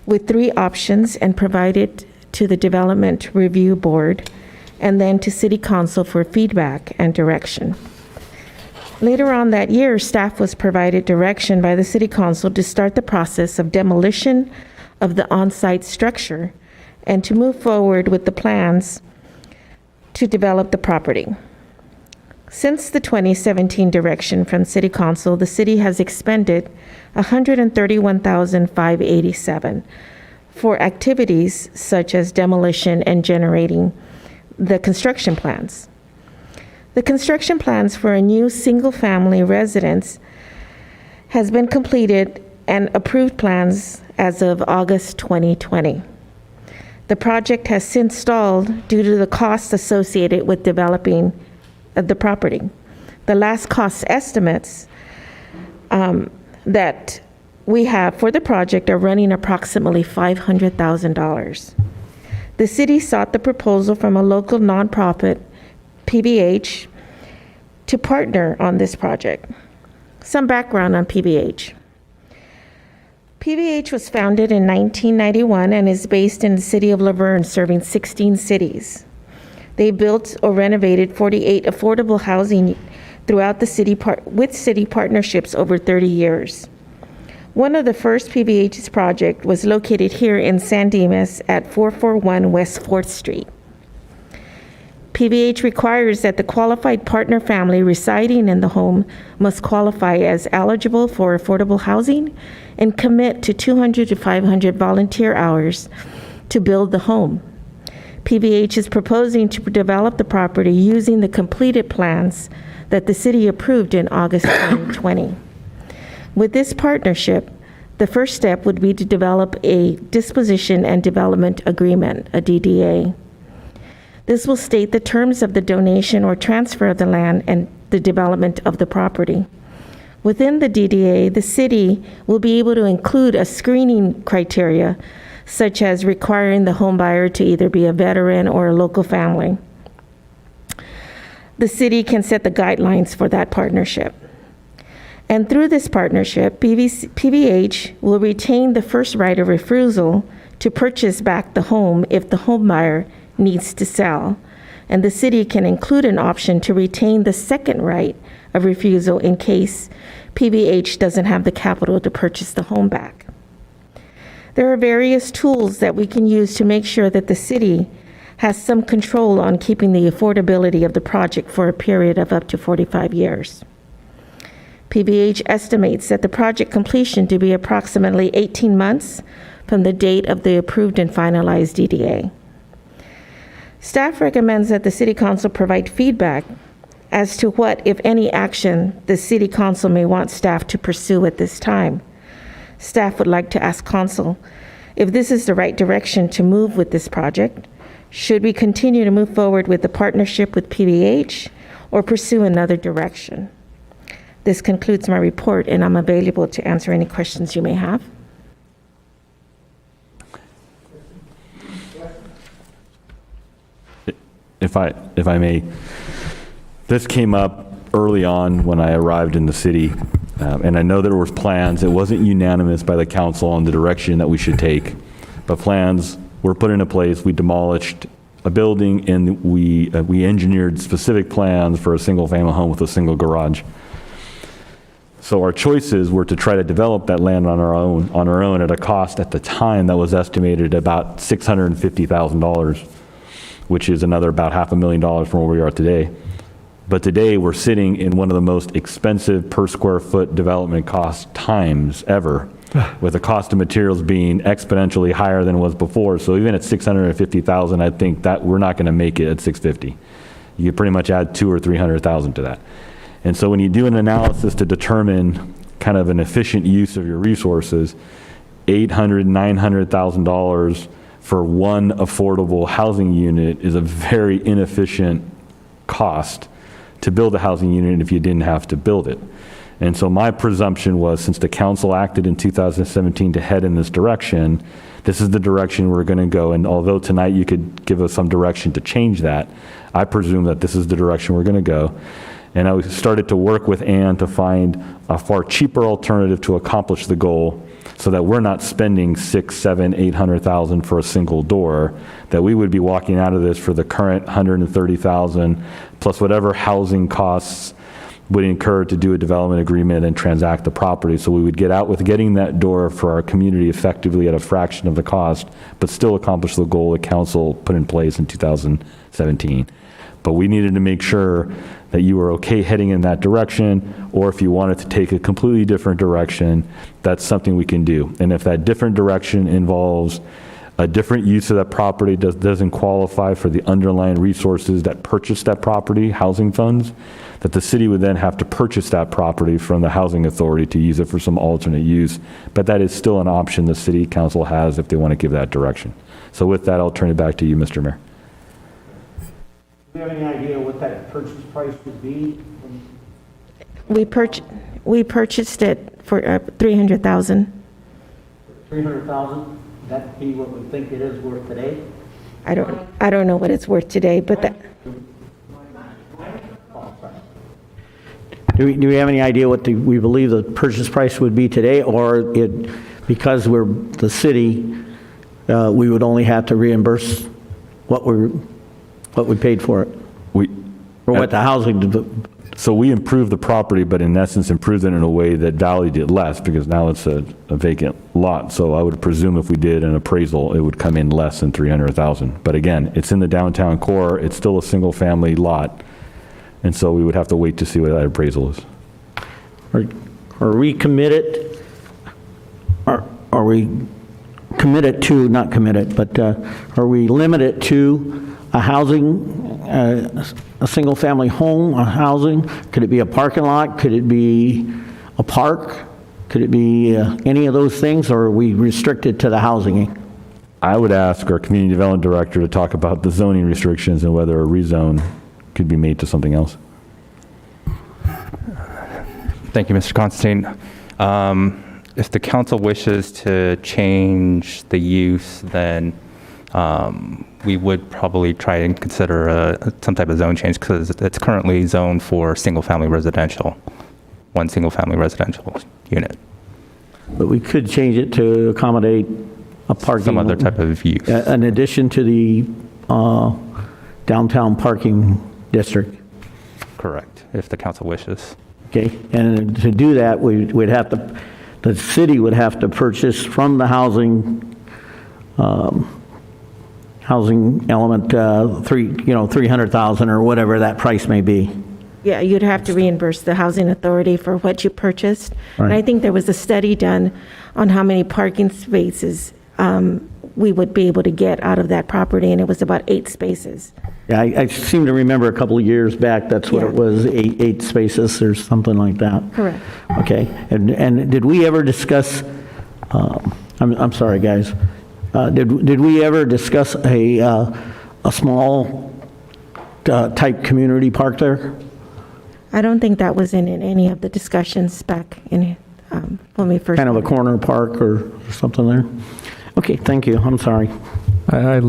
Speaker 21: with 3 options and provided to the Development Review Board and then to City Council for feedback and direction. Later on that year, staff was provided direction by the City Council to start the process of demolition of the on-site structure and to move forward with the plans to develop the property. Since the 2017 direction from City Council, the city has expended $131,587 for activities such as demolition and generating the construction plans. The construction plans for a new single-family residence has been completed and approved plans as of August 2020. The project has since stalled due to the costs associated with developing the property. The last cost estimates that we have for the project are running approximately $500,000. The city sought the proposal from a local nonprofit, PBH, to partner on this project. Some background on PBH. PBH was founded in 1991 and is based in the city of Laverne, serving 16 cities. They built or renovated 48 affordable housing throughout the city with city partnerships over 30 years. One of the first PBH's project was located here in San Dimas at 441 West 4th Street. PBH requires that the qualified partner family residing in the home must qualify as eligible for affordable housing and commit to 200 to 500 volunteer hours to build the home. PBH is proposing to develop the property using the completed plans that the city approved in August 2020. With this partnership, the first step would be to develop a disposition and development agreement, a DDA. This will state the terms of the donation or transfer of the land and the development of the property. Within the DDA, the city will be able to include a screening criteria, such as requiring the home buyer to either be a veteran or a local family. The city can set the guidelines for that partnership. And through this partnership, PBH will retain the first right of refusal to purchase back the home if the home buyer needs to sell, and the city can include an option to retain the second right of refusal in case PBH doesn't have the capital to purchase the home back. There are various tools that we can use to make sure that the city has some control on keeping the affordability of the project for a period of up to 45 years. PBH estimates that the project completion to be approximately 18 months from the date of the approved and finalized DDA. Staff recommends that the City Council provide feedback as to what, if any, action the City Council may want staff to pursue at this time. Staff would like to ask Council if this is the right direction to move with this project. Should we continue to move forward with the partnership with PBH or pursue another direction? This concludes my report, and I'm available to answer any questions you may have.
Speaker 18: If I may, this came up early on when I arrived in the city, and I know there was plans. It wasn't unanimous by the council on the direction that we should take, but plans were put into place. We demolished a building, and we engineered specific plans for a single-family home with a single garage. So our choices were to try to develop that land on our own at a cost at the time that was estimated about $650,000. Which is another about $500,000 from where we are today. But today we're sitting in one of the most expensive per square foot development cost times ever, with the cost of materials being exponentially higher than it was before. So even at $650,000, I think that we're not gonna make it at $650. You could pretty much add $200,000 or $300,000 to that. And so when you do an analysis to determine kind of an efficient use of your resources, $800,000, $900,000 for one affordable housing unit is a very inefficient cost to build a housing unit if you didn't have to build it. And so my presumption was, since the council acted in 2017 to head in this direction, this is the direction we're going to go. And although tonight you could give us some direction to change that, I presume that this is the direction we're going to go. And I started to work with Ann to find a far cheaper alternative to accomplish the goal, so that we're not spending $600,000, $700,000, $800,000 for a single door, that we would be walking out of this for the current $130,000 plus whatever housing costs would incur to do a development agreement and transact the property. So we would get out with getting that door for our community effectively at a fraction of the cost, but still accomplish the goal the council put in place in 2017. But we needed to make sure that you were okay heading in that direction, or if you wanted to take a completely different direction, that's something we can do. And if that different direction involves a different use of that property doesn't qualify for the underlying resources that purchased that property, housing funds, that the city would then have to purchase that property from the housing authority to use it for some alternate use. But that is still an option the city council has if they want to give that direction. So with that, I'll turn it back to you, Mr. Mayor.
Speaker 1: Do you have any idea what that purchase price would be?
Speaker 21: We purchased it for $300,000.
Speaker 1: $300,000? That be what we think it is worth today?
Speaker 21: I don't know what it's worth today, but that,
Speaker 1: Do we have any idea what we believe the purchase price would be today, or because we're the city, we would only have to reimburse what we paid for it? Or what the housing.
Speaker 18: So we improved the property, but in essence improved it in a way that valued it less because now it's a vacant lot. So I would presume if we did an appraisal, it would come in less than $300,000. But again, it's in the downtown core. It's still a single family lot. And so we would have to wait to see what that appraisal is.
Speaker 1: Are we committed, are we committed to, not committed, but are we limited to a housing, a single-family home, a housing? Could it be a parking lot? Could it be a park? Could it be any of those things, or are we restricted to the housing?
Speaker 18: I would ask our community development director to talk about the zoning restrictions and whether a rezone could be made to something else.
Speaker 3: Thank you, Mr. Constantine. If the council wishes to change the use, then we would probably try and consider some type of zone change because it's currently zoned for single-family residential, one single-family residential unit.
Speaker 1: But we could change it to accommodate a parking.
Speaker 3: Some other type of use.
Speaker 1: In addition to the downtown parking district.
Speaker 3: Correct, if the council wishes.
Speaker 1: Okay, and to do that, we'd have to, the city would have to purchase from the housing element, 300,000 or whatever that price may be.
Speaker 21: yeah, you'd have to reimburse the housing authority for what you purchased. And I
Speaker 1: Right.
Speaker 21: think there was a study done on how many parking spaces we would be able to get out of that property, and it was about 8 spaces.
Speaker 1: Yeah, I seem to remember a couple of years back, that's what it was, eight spaces or something like that.
Speaker 21: Correct.
Speaker 1: Okay, and did we ever discuss, I'm sorry, guys, did we ever discuss a small type community park there?
Speaker 21: I don't think that was in any of the discussions back in, when we first.
Speaker 1: Kind of a corner park or something there? Okay, thank you, I'm sorry.
Speaker 14: I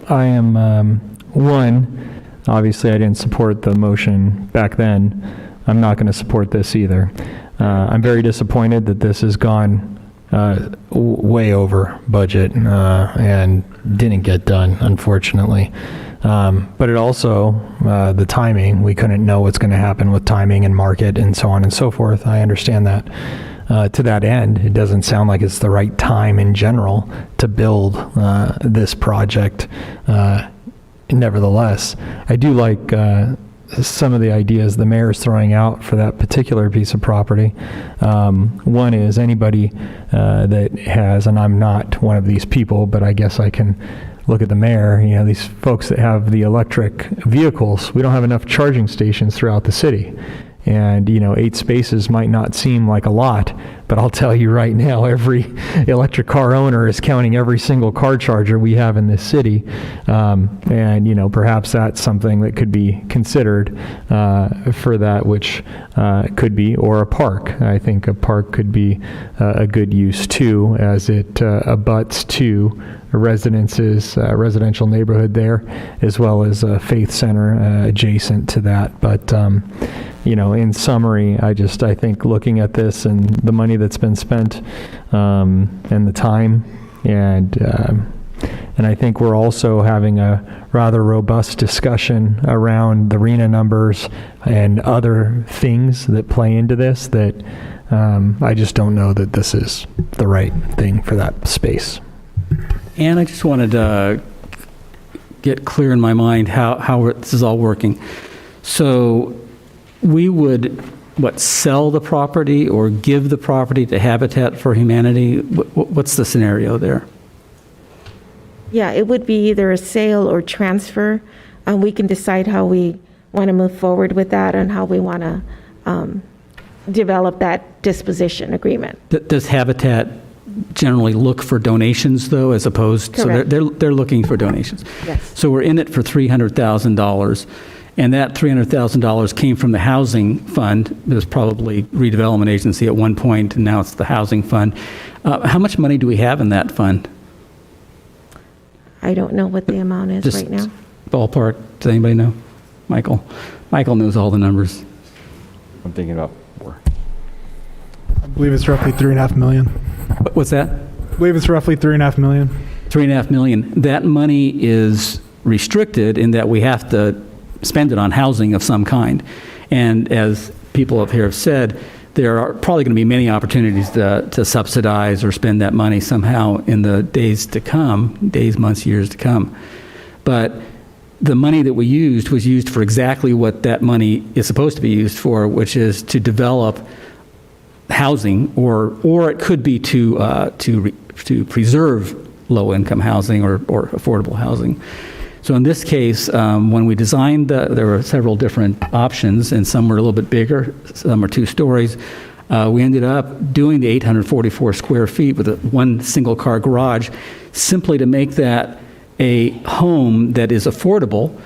Speaker 14: am, one, obviously I didn't support the motion back then. I'm not going to support this either. I'm very disappointed that this has gone way over budget and didn't get done, unfortunately. But it also, the timing, we couldn't know what's going to happen with timing and market and so on and so forth. I understand that. To that end, it doesn't sound like it's the right time in general to build this project. Nevertheless, I do like some of the ideas the mayor is throwing out for that particular piece of property. One is anybody that has, and I'm not one of these people, but I guess I can look at the mayor, these folks that have the electric vehicles, we don't have enough charging stations throughout the city. And, 8 spaces might not seem like a lot, but I'll tell you right now, every electric car owner is counting every single car charger we have in this city. And, perhaps that's something that could be considered for that, which could be, or a park. I think a park could be a good use too, as it abuts to residences, residential neighborhood there, as well as a faith center adjacent to that. But, in summary, I think looking at this and the money that's been spent and the time, and I think we're also having a rather robust discussion around the RENA numbers and other things that play into this that I just don't know that this is the right thing for that space.
Speaker 13: And I just wanted to get clear in my mind how this is all working. So we would, sell the property or give the property to Habitat for Humanity? What's the scenario there?
Speaker 21: Yeah, it would be either a sale or transfer. We can decide how we want to move forward with that and how we want to develop that disposition agreement.
Speaker 13: Does Habitat generally look for donations, though, as opposed, so
Speaker 21: Correct.
Speaker 13: they're looking for donations?
Speaker 21: Yes.
Speaker 13: So we're in it for $300,000, and that $300,000 came from the housing fund. It was probably redevelopment agency at one point, and now it's the housing fund. How much money do we have in that fund?
Speaker 21: I don't know what the amount is
Speaker 13: Just
Speaker 21: right now.
Speaker 13: ballpark, does anybody know? Michael? Michael knows all the numbers.
Speaker 18: I'm thinking about 4.
Speaker 6: I believe it's roughly 3.5 million.
Speaker 13: What's that?
Speaker 6: I believe it's roughly 3.5 million.
Speaker 13: 3.5 million. That money is restricted in that we have to spend it on housing of some kind. And as people up here have said, there are probably going to be many opportunities to subsidize or spend that money somehow in the days to come, days, months, years to come. But the money that we used was used for exactly what that money is supposed to be used for, which is to develop housing, or it could be to preserve low-income housing or affordable housing. So in this case, when we designed, there were several different options, and some were a little bit bigger, some are 2 stories. We ended up doing the 844 square feet with one single-car garage, simply to make that a home that is affordable,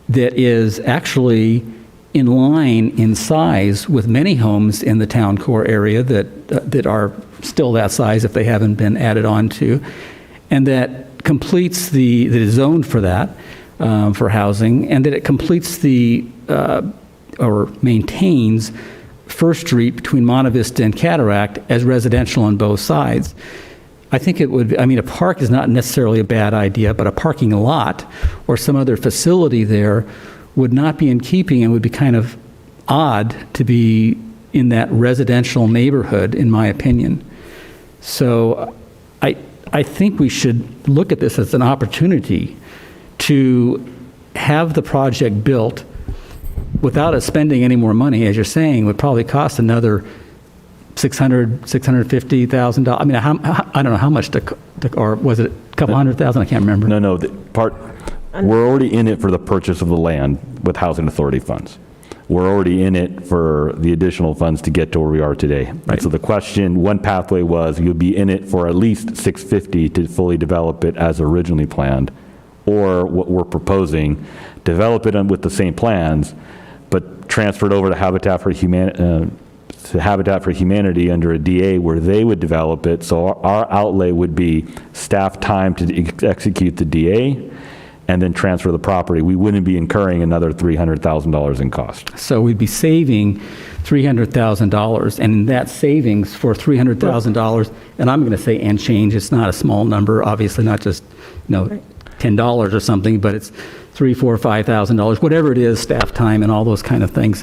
Speaker 13: that is actually in line in size with many homes in the town core area that are still that size if they haven't been added on to, and that completes that is zoned for that, for housing, and that it completes or maintains First Street between Monte Vista and Cataract as residential on both sides. I think it would, a park is not necessarily a bad idea, but a parking lot or some other facility there would not be in keeping and would be kind of odd to be in that residential neighborhood, in my opinion. So I think we should look at this as an opportunity to have the project built without us spending any more money, as you're saying, would probably cost another $650,000. I don't know how much or was it a couple $100,000? I can't remember.
Speaker 18: No, we're already in it for the purchase of the land with Housing Authority funds. We're already in it for the additional funds to get to where we are today. Right. So the question, one pathway was you'll be in it for at least $650 to fully develop it as originally planned, or what we're proposing, develop it with the same plans, but transfer it over to Habitat for Humanity under a DA where they would develop it. So our outlay would be staff time to execute the DA and then transfer the property. We wouldn't be incurring another $300,000 in cost.
Speaker 13: So we'd be saving $300,000, and in that savings for $300,000, and I'm going to say and change, it's not a small number, obviously not just $10 or something, but it's $3,000, $4,000, $5,000, whatever it is, staff time and all those kind of things.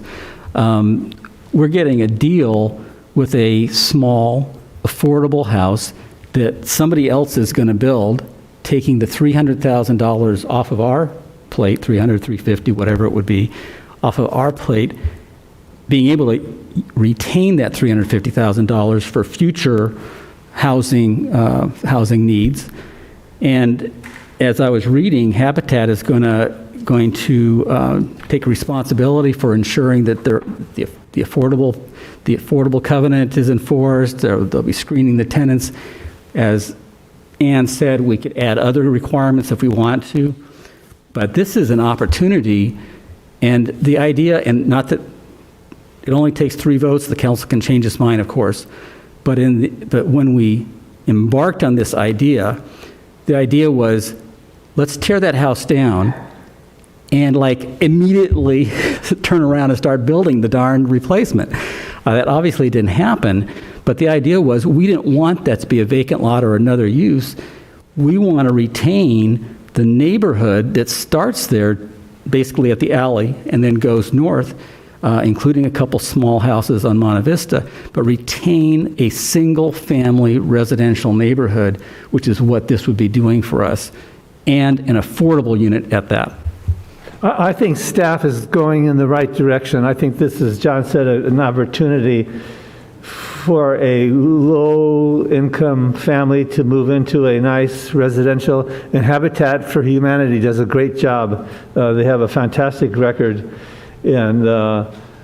Speaker 13: We're getting a deal with a small, affordable house that somebody else is going to build, taking the $300,000 off of our plate, $300,000, $350,000, whatever it would be, off of our plate, being able to retain that $350,000 for future housing needs. And as I was reading, Habitat is going to take responsibility for ensuring that the affordable covenant is enforced. They'll be screening the tenants. As Ann said, we could add other requirements if we want to, but this is an opportunity, and the idea, and not that it only takes 3 votes, the council can change its mind, of course, but when we embarked on this idea, the idea was, let's tear that house down and immediately turn around and start building the darn replacement. That obviously didn't happen, but the idea was we didn't want that to be a vacant lot or another use. We want to retain the neighborhood that starts there basically at the alley and then goes north, including a couple small houses on Monte Vista, but retain a single-family residential neighborhood, which is what this would be doing for us, and an affordable unit at that.
Speaker 12: I think staff is going in the right direction. I think this is, John said, an opportunity for a low-income family to move into a nice residential, and Habitat for Humanity does a great job. They have a fantastic record, and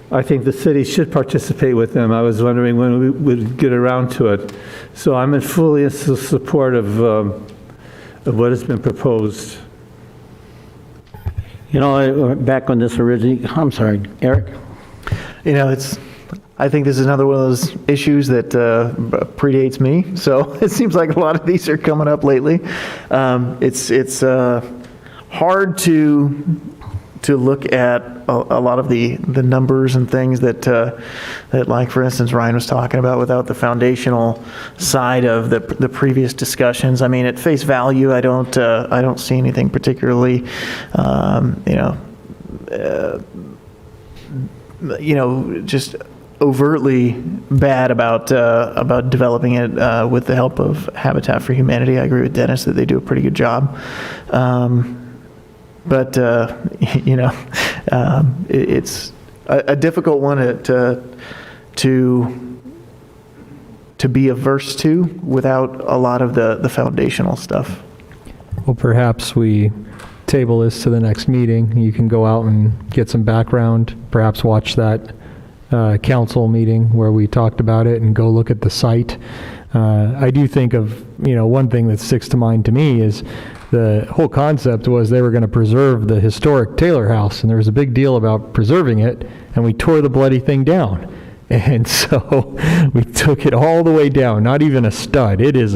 Speaker 12: I think the city should participate with them. I was wondering when we would get around to it. So I'm in fully support of what has been proposed.
Speaker 1: You know, back on this originally, I'm sorry, Eric?
Speaker 4: You know, I think this is another one of those issues that predates me. So it seems like a lot of these are coming up lately. It's hard to look at a lot of the numbers and things that like, for instance, Ryan was talking about without the foundational side of the previous discussions. I mean, at face value, I don't see anything particularly, just overtly bad about developing it with the help of Habitat for Humanity. I agree with Dennis that they do a pretty good job. But it's a difficult one to be averse to without a lot of the foundational stuff.
Speaker 14: Well, perhaps we table this to the next meeting. You can go out and get some background, perhaps watch that council meeting where we talked about it and go look at the site. I do think of, one thing that sticks to mind to me is the whole concept was they were going to preserve the historic Taylor House, and there was a big deal about preserving it, and we tore the bloody thing down. And so we took it all the way down, not even a stud. It is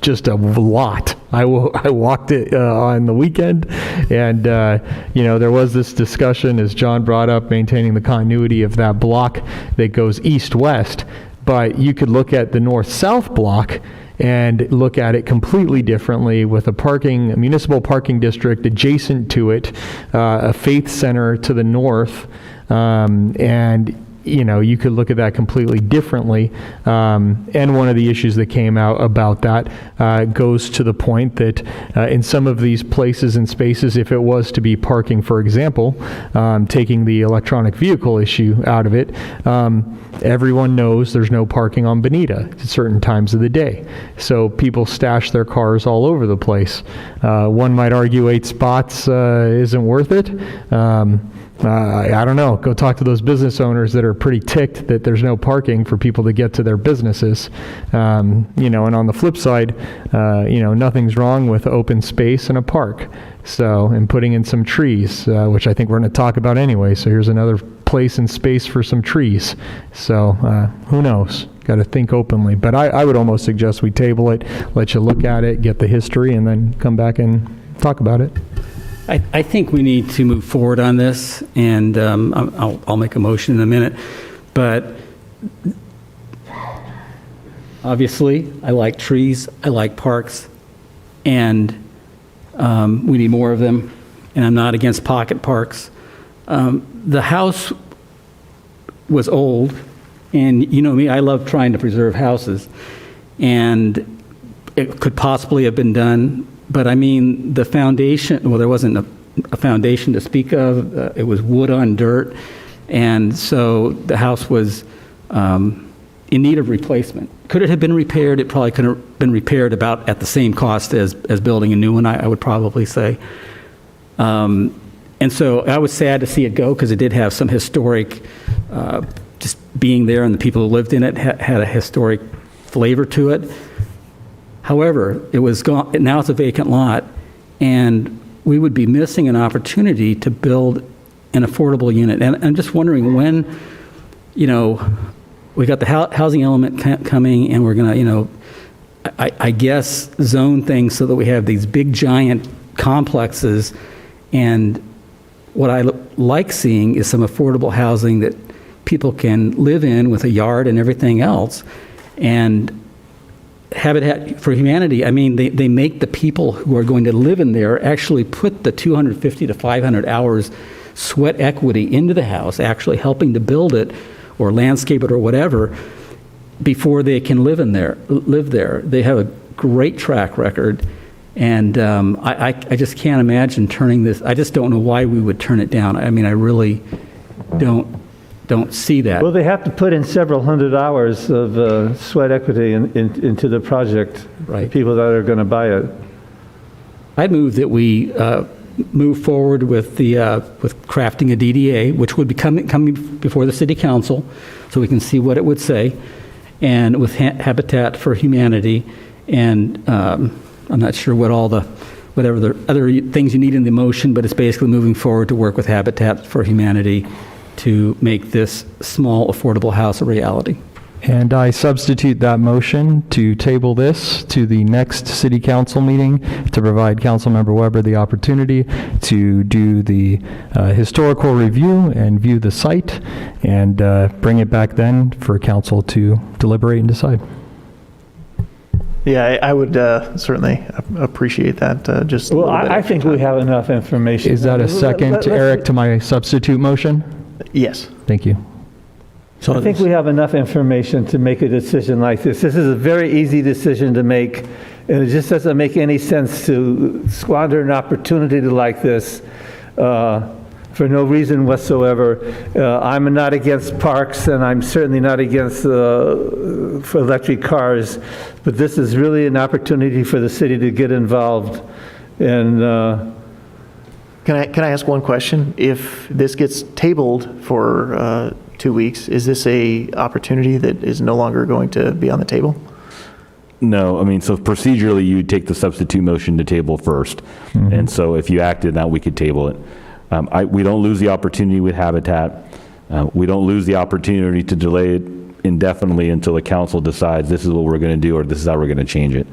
Speaker 14: just a lot. I walked it on the weekend, and there was this discussion, as John brought up, maintaining the continuity of that block that goes east-west. But you could look at the north-south block and look at it completely differently with a municipal parking district adjacent to it, a faith center to the north, and you could look at that completely differently. And one of the issues that came out about that goes to the point that in some of these places and spaces, if it was to be parking, for example, taking the electronic vehicle issue out of it, everyone knows there's no parking on Bonita at certain times of the day. So people stash their cars all over the place. One might argue 8 spots isn't worth it. I don't know. Go talk to those business owners that are pretty ticked that there's no parking for people to get to their businesses. And on the flip side, nothing's wrong with open space and a park. So, and putting in some trees, which I think we're going to talk about anyway. So here's another place and space for some trees. So who knows? Got to think openly. But I would almost suggest we table it, let you look at it, get the history, and then come back and talk about it.
Speaker 13: I think we need to move forward on this, and I'll make a motion in a minute. But obviously, I like trees, I like parks, and we need more of them, and I'm not against pocket parks. The house was old, and you know me, I love trying to preserve houses, and it could possibly have been done. But I mean, the foundation, well, there wasn't a foundation to speak of. It was wood on dirt. And so the house was in need of replacement. Could it have been repaired? It probably could have been repaired about at the same cost as building a new one, I would probably say. And so I was sad to see it go because it did have some historic, just being there, and the people who lived in it had a historic flavor to it. However, it was gone. Now it's a vacant lot, and we would be missing an opportunity to build an affordable unit. And I'm just wondering when, we got the housing element coming, and we're going to, I guess, zone things so that we have these big, giant complexes. And what I like seeing is some affordable housing that people can live in with a yard and everything else. And Habitat for Humanity, I mean, they make the people who are going to live in there actually put the 250 to 500 hours sweat equity into the house, actually helping to build it or landscape it or whatever, before they can live there. They have a great track record, and I just can't imagine turning this. I just don't know why we would turn it down. I mean, I really don't don't see that.
Speaker 12: Well, they have to put in several hundred hours of sweat equity into the project,
Speaker 13: Right.
Speaker 12: the people that are going to buy it.
Speaker 13: I'd move that we move forward with with crafting a DDA, which would be coming before the city council, so we can see what it would say, and with Habitat for Humanity, and I'm not sure whatever the other things you need in the motion, but it's basically moving forward to work with Habitat for Humanity to make this small, affordable house a reality.
Speaker 14: And I substitute that motion to table this to the next city council meeting to provide Councilmember Weber the opportunity to do the historical review and view the site and bring it back then for council to deliberate and decide.
Speaker 4: Yeah, I would certainly appreciate that. Just a
Speaker 12: Well,
Speaker 4: little bit
Speaker 12: I think we have enough information.
Speaker 14: Is that a second, Eric, to my substitute motion?
Speaker 4: Yes.
Speaker 14: Thank you.
Speaker 12: So I think we have enough information to make a decision like this. This is a very easy decision to make, and it just doesn't make any sense to squander an opportunity like this for no reason whatsoever. I'm not against parks, and I'm certainly not against for electric cars, but this is really an opportunity for the city to get involved. And
Speaker 4: Can I ask one question? If this gets tabled for 2 weeks, is this a opportunity that is no longer going to be on the table?
Speaker 18: No, I mean, so procedurally, you take the substitute motion to table first. And so if you acted that, we could table it. We don't lose the opportunity with Habitat. We don't lose the opportunity to delay it indefinitely until the council decides this is what we're going to do or this is how we're going to change it.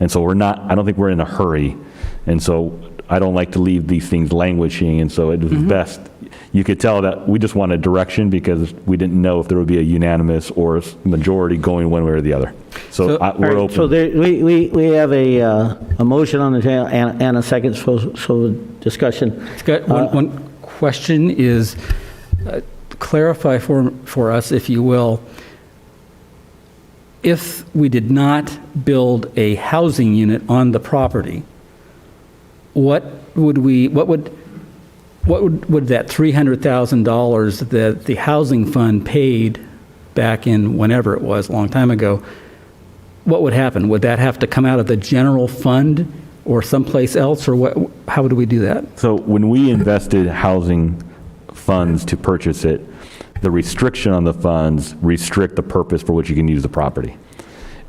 Speaker 18: And so I don't think we're in a hurry. And so I don't like to leave these things languishing. And so it was best, you could tell that we just wanted direction because we didn't know if there would be a unanimous or majority going one way or the other. So we're open.
Speaker 1: So we have a motion on the table and a second, so discussion.
Speaker 13: Scott, one question is, clarify for us, if you will, if we did not build a housing unit on the property, what would that $300,000 that the housing fund paid back in whenever it was, a long time ago, what would happen? Would that have to come out of the general fund or someplace else, or how would we do that?
Speaker 18: So when we invested housing funds to purchase it, the restriction on the funds restrict the purpose for which you can use the property.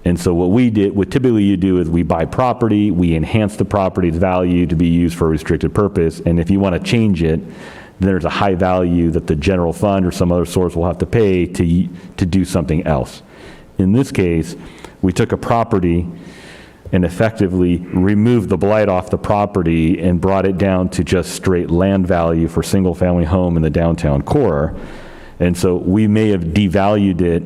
Speaker 18: And so what typically you do is we buy property, we enhance the property's value to be used for a restricted purpose, and if you want to change it, there's a high value that the general fund or some other source will have to pay to do something else. In this case, we took a property and effectively removed the blight off the property and brought it down to just straight land value for single-family home in the downtown core. And so we may have devalued it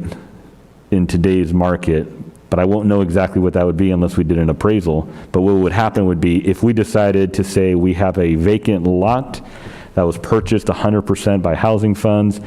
Speaker 18: in today's market, but I won't know exactly what that would be unless we did an appraisal. But what would happen would be if we decided to say we have a vacant lot that was purchased 100% by housing funds,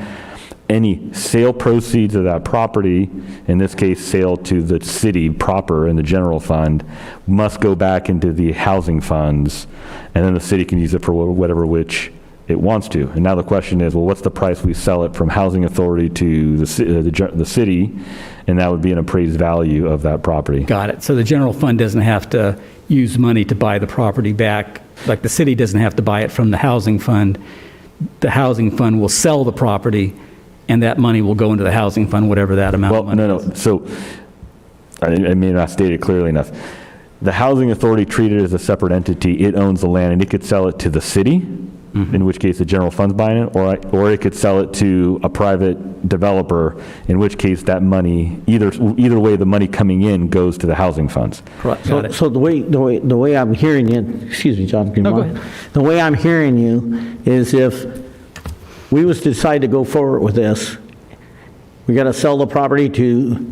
Speaker 18: any sale proceeds of that property, in this case sale to the city proper in the general fund, must go back into the housing funds, and then the city can use it for whatever which it wants to. And now the question is, well, what's the price we sell it from housing authority to the city? And that would be an appraised value of that property.
Speaker 13: Got it. So the general fund doesn't have to use money to buy the property back, like the city doesn't have to buy it from the housing fund. The housing fund will sell the property, and that money will go into the housing fund, whatever that amount of money is.
Speaker 18: No. So I may not state it clearly enough. The housing authority treated it as a separate entity. It owns the land, and it could sell it to the city, in which case the general fund's buying it, or it could sell it to a private developer, in which case that money, either way, the money coming in goes to the housing funds.
Speaker 1: So the way I'm hearing you, excuse me, John, the way I'm hearing you is if we was to decide to go forward with this, we got to sell the property to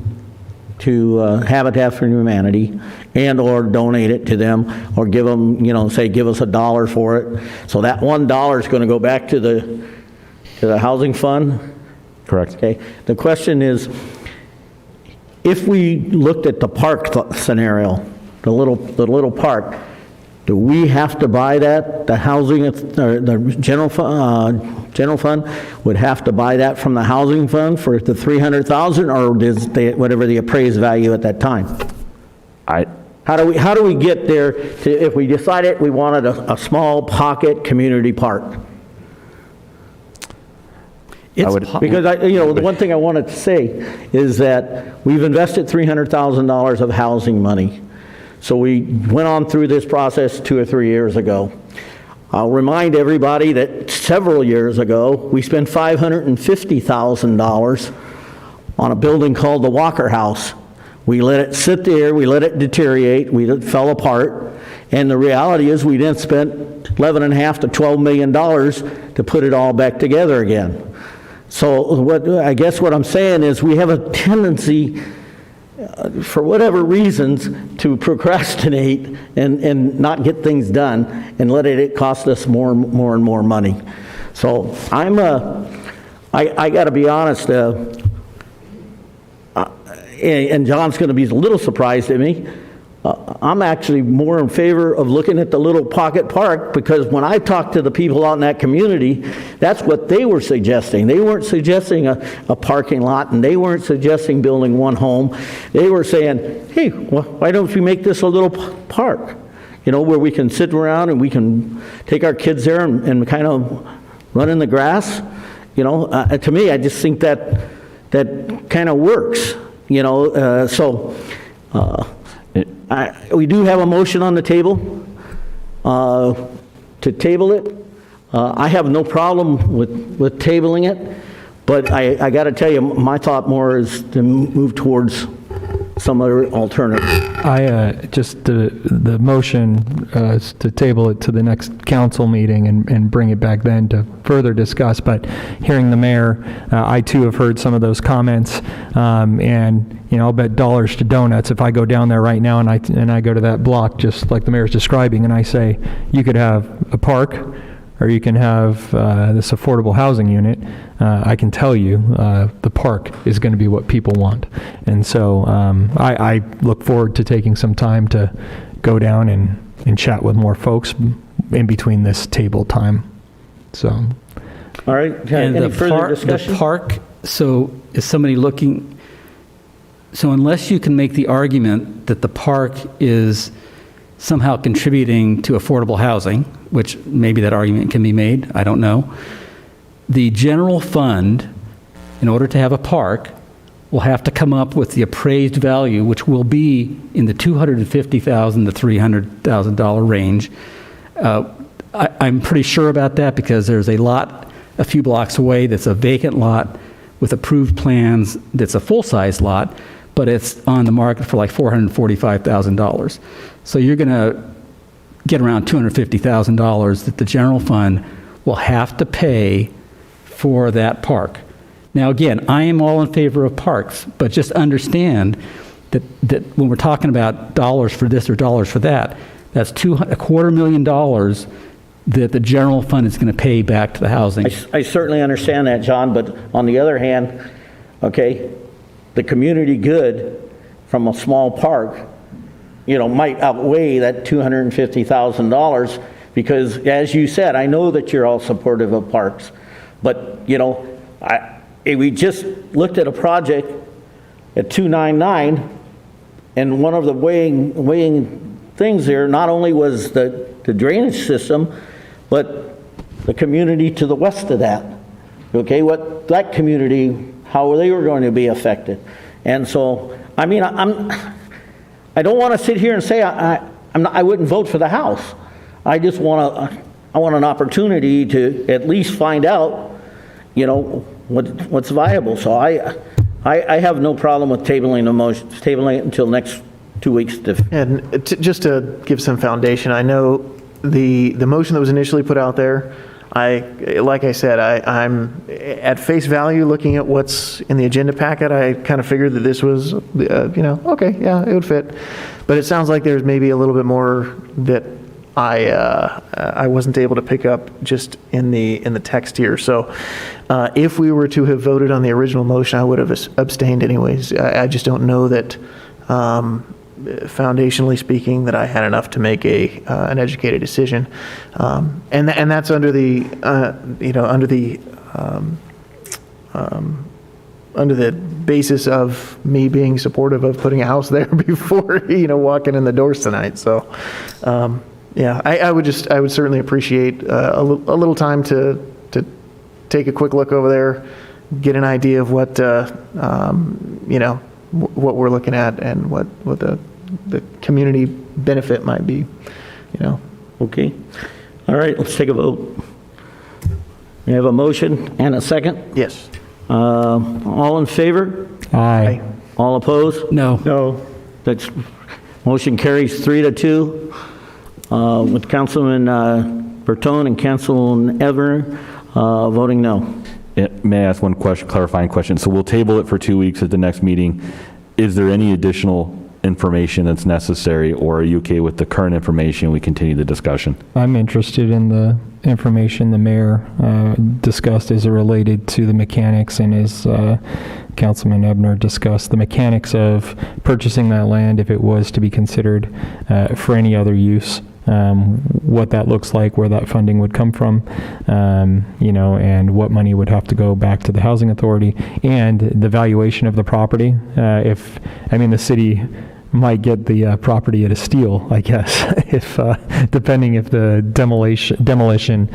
Speaker 1: Habitat for Humanity and or donate it to them or give them, say give us $1 for it. So that $1 is going to go back to the housing fund?
Speaker 18: Correct.
Speaker 1: Okay. The question is, if we looked at the park scenario, the little park, Do we have to buy that? The housing, or the general fund would have to buy that from the housing fund for the 300,000, or does they, whatever the appraised value at that time? How do we get there to, if we decided we wanted a small pocket community park? Because the one thing I wanted to say is that we've invested $300,000 of housing money. So we went on through this process 2 or 3 years ago. I'll remind everybody that several years ago, we spent $550,000 on a building called the Walker House. We let it sit there, we let it deteriorate, it fell apart, and the reality is we then spent $11.5 to $12 million to put it all back together again. So I guess what I'm saying is we have a tendency, for whatever reasons, to procrastinate and not get things done and let it cost us more and more money. So I got to be honest, and John's going to be a little surprised at me. I'm actually more in favor of looking at the little pocket park, because when I talked to the people out in that community, that's what they were suggesting. They weren't suggesting a parking lot, and they weren't suggesting building one home. They were saying, hey, why don't we make this a little park, where we can sit around and we can take our kids there and kind of run in the grass. To me, I just think that kind of works, we do have a motion on the table to table it. I have no problem with tabling it, but I got to tell you, my thought more is to move towards some other alternative.
Speaker 14: The motion is to table it to the next council meeting and bring it back then to further discuss. But hearing the mayor, I too have heard some of those comments, and I'll bet dollars to donuts if I go down there right now and I go to that block just like the mayor's describing, and I say you could have a park or you can have this affordable housing unit. I can tell you the park is going to be what people want. And so I look forward to taking some time to go down and chat with more folks in between this table time. So.
Speaker 1: All right.
Speaker 13: And
Speaker 1: any further discussion?
Speaker 13: The park, so is somebody looking, so unless you can make the argument that the park is somehow contributing to affordable housing, which maybe that argument can be made, I don't know. The general fund, in order to have a park, will have to come up with the appraised value, which will be in the $250,000 to $300,000 range. I'm pretty sure about that because there's a lot a few blocks away that's a vacant lot with approved plans that's a full-size lot, but it's on the market for like $445,000. So you're going to get around $250,000 that the general fund will have to pay for that park. Now, again, I am all in favor of parks, but just understand that when we're talking about dollars for this or dollars for that, that's $250,000 that the general fund is going to pay back to the housing.
Speaker 1: I certainly understand that, John, but on the other hand, okay, the community good from a small park, might outweigh that $250,000 because, as you said, I know that you're all supportive of parks, but, we just looked at a project at 299, and one of the weighing things there not only was the drainage system, but the community to the west of that. Okay, what that community, how they were going to be affected. And so, I don't want to sit here and say I wouldn't vote for the house. I just want an opportunity to at least find out, what's viable. So I have no problem with tabling the motion, tabling it until next 2 weeks.
Speaker 4: And just to give some foundation, I know the motion that was initially put out there, like I said, I'm at face value looking at what's in the agenda packet. I kind of figured that this was, okay, yeah, it would fit. But it sounds like there's maybe a little bit more that I wasn't able to pick up just in the text here. So if we were to have voted on the original motion, I would have abstained anyways. I just don't know that foundationally speaking, that I had enough to make an educated decision. And that's under the, under the basis of me being supportive of putting a house there before, walking in the doors tonight. So, yeah, I would certainly appreciate a little time to take a quick look over there, get an idea of what, what we're looking at and what the community benefit might be,
Speaker 1: Okay. All right, let's take a vote. We have a motion and a second?
Speaker 4: Yes.
Speaker 1: All in favor?
Speaker 14: Aye.
Speaker 1: All opposed?
Speaker 13: No.
Speaker 1: No. That's, motion carries 3-2, with Councilman Bertone and Councilman Everett voting no.
Speaker 18: May I ask one question, clarifying question? So we'll table it for 2 weeks at the next meeting. Is there any additional information that's necessary, or are you okay with the current information? We continue the discussion.
Speaker 14: I'm interested in the information the mayor discussed as it related to the mechanics, and as Councilman Ebner discussed, the mechanics of purchasing that land if it was to be considered for any other use. What that looks like, where that funding would come from, and what money would have to go back to the housing authority, and the valuation of the property. The city might get the property at a steal, I guess, if depending if the demolition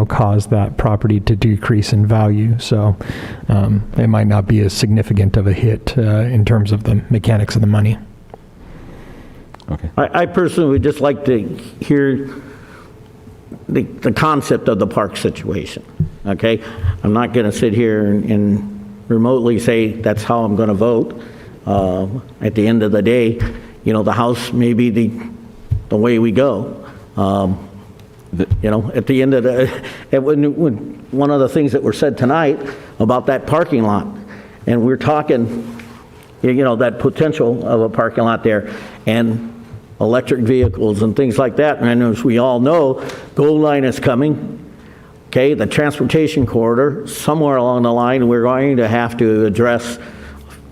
Speaker 14: caused that property to decrease in value. So it might not be as significant of a hit in terms of the mechanics of the money.
Speaker 18: Okay.
Speaker 1: I personally would just like to hear the concept of the park situation, okay? I'm not going to sit here and remotely say that's how I'm going to vote. At the end of the day, the house may be the way we go. At the end of one of the things that were said tonight about that parking lot, and we're talking, that potential of a parking lot there, and electric vehicles and things like that. And as we all know, Gold Line is coming. Okay, the transportation corridor, somewhere along the line, we're going to have to address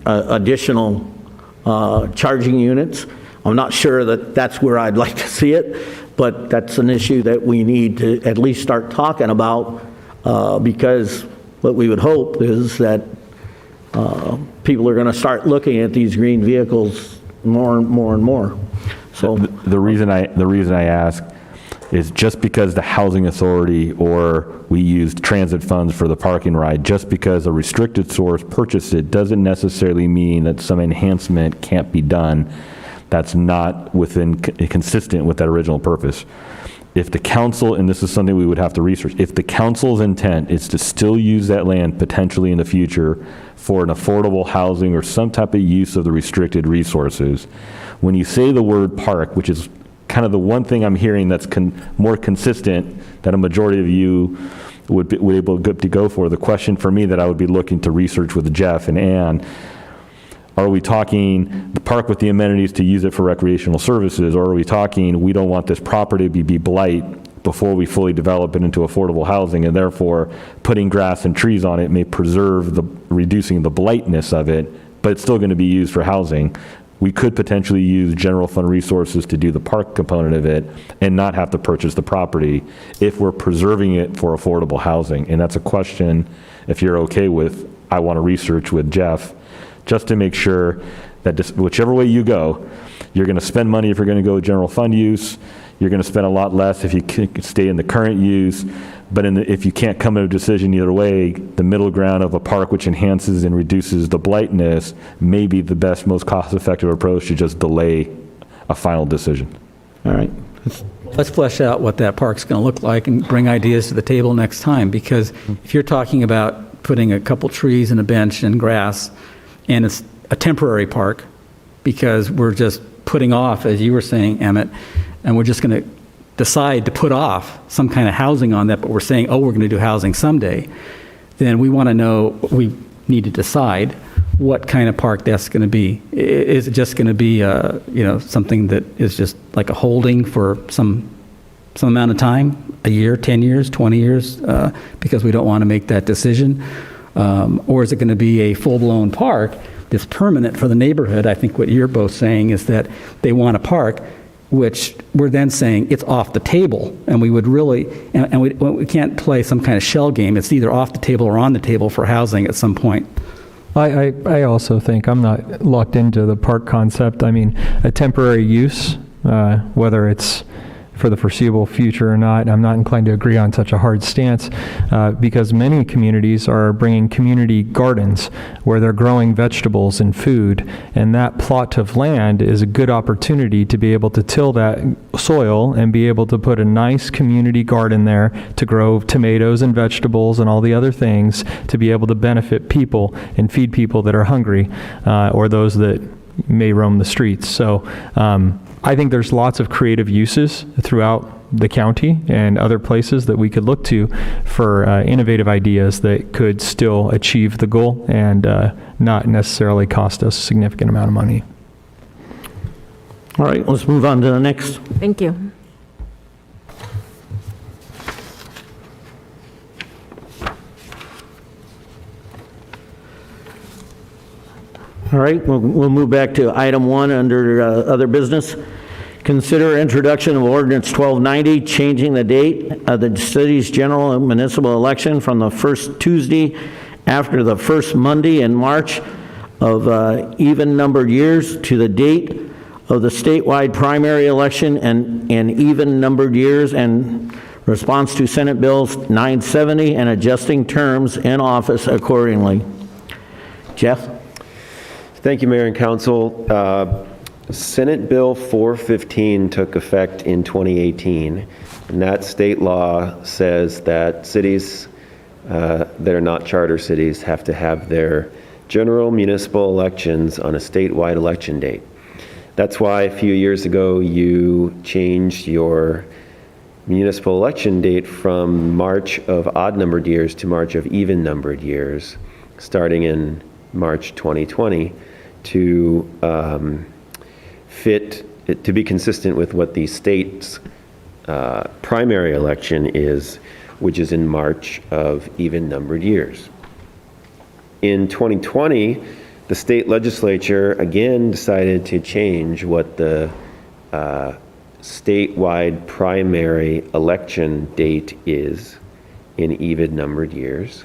Speaker 1: additional charging units. I'm not sure that that's where I'd like to see it, but that's an issue that we need to at least start talking about, because what we would hope is that people are going to start looking at these green vehicles more and more. So
Speaker 18: the reason I ask is just because the housing authority or we used transit funds for the parking ride, just because a restricted source purchased it doesn't necessarily mean that some enhancement can't be done that's not consistent with that original purpose. If the council, and this is something we would have to research, if the council's intent is to still use that land potentially in the future for an affordable housing or some type of use of the restricted resources, when you say the word park, which is kind of the one thing I'm hearing that's more consistent that a majority of you would be able to go for, the question for me that I would be looking to research with Jeff and Ann, are we talking the park with the amenities to use it for recreational services, or are we talking we don't want this property to be blight before we fully develop it into affordable housing, and therefore putting grass and trees on it may preserve reducing the blightness of it, but it's still going to be used for housing. We could potentially use general fund resources to do the park component of it and not have to purchase the property if we're preserving it for affordable housing. And that's a question, if you're okay with, I want to research with Jeff, just to make sure that whichever way you go, you're going to spend money if you're going to go general fund use, you're going to spend a lot less if you can stay in the current use, but if you can't come to a decision either way, the middle ground of a park which enhances and reduces the blightness may be the best, most cost-effective approach to just delay a final decision.
Speaker 1: All right.
Speaker 13: Let's flesh out what that park's going to look like and bring ideas to the table next time, because if you're talking about putting a couple trees and a bench and grass, and it's a temporary park because we're just putting off, as you were saying, Emmett, and we're just going to decide to put off some kind of housing on that, but we're saying, oh, we're going to do housing someday, then we want to know, we need to decide what kind of park that's going to be. Is it just going to be, something that is just like a holding for some amount of time, a year, 10 years, 20 years, because we don't want to make that decision? Or is it going to be a full-blown park is permanent for the neighborhood. I think what you're both saying is that they want a park, which we're then saying it's off the table, and we would really, and we can't play some kind of shell game. It's either off the table or on the table for housing at some point.
Speaker 14: I also think I'm not locked into the park concept. I mean, a temporary use, whether it's for the foreseeable future or not, I'm not inclined to agree on such a hard stance because many communities are bringing community gardens where they're growing vegetables and food, and that plot of land is a good opportunity to be able to till that soil and be able to put a nice community garden there to grow tomatoes and vegetables and all the other things to be able to benefit people and feed people that are hungry or those that may roam the streets. So I think there's lots of creative uses throughout the county and other places that we could look to for innovative ideas that could still achieve the goal and not necessarily cost us a significant amount of money.
Speaker 1: All right, let's move on to the next.
Speaker 8: Thank you.
Speaker 1: All right, we'll move back to item 1 under other business. Consider introduction of ordinance 1290, changing the date of the city's general and municipal election from the first Tuesday after the first Monday in March of even-numbered years to the date of the statewide primary election and even-numbered years, and response to Senate Bill 970 and adjusting terms in office accordingly. Jeff?
Speaker 10: Thank you, Mayor and Council. Senate Bill 415 took effect in 2018, and that state law says that cities that are not charter cities have to have their general municipal elections on a statewide election date. That's why a few years ago you changed your municipal election date from March of odd-numbered years to March of even-numbered years, starting in March 2020, to to be consistent with what the state's primary election is, which is in March of even-numbered years. In 2020, the state legislature again decided to change what the statewide primary election date is in even-numbered years.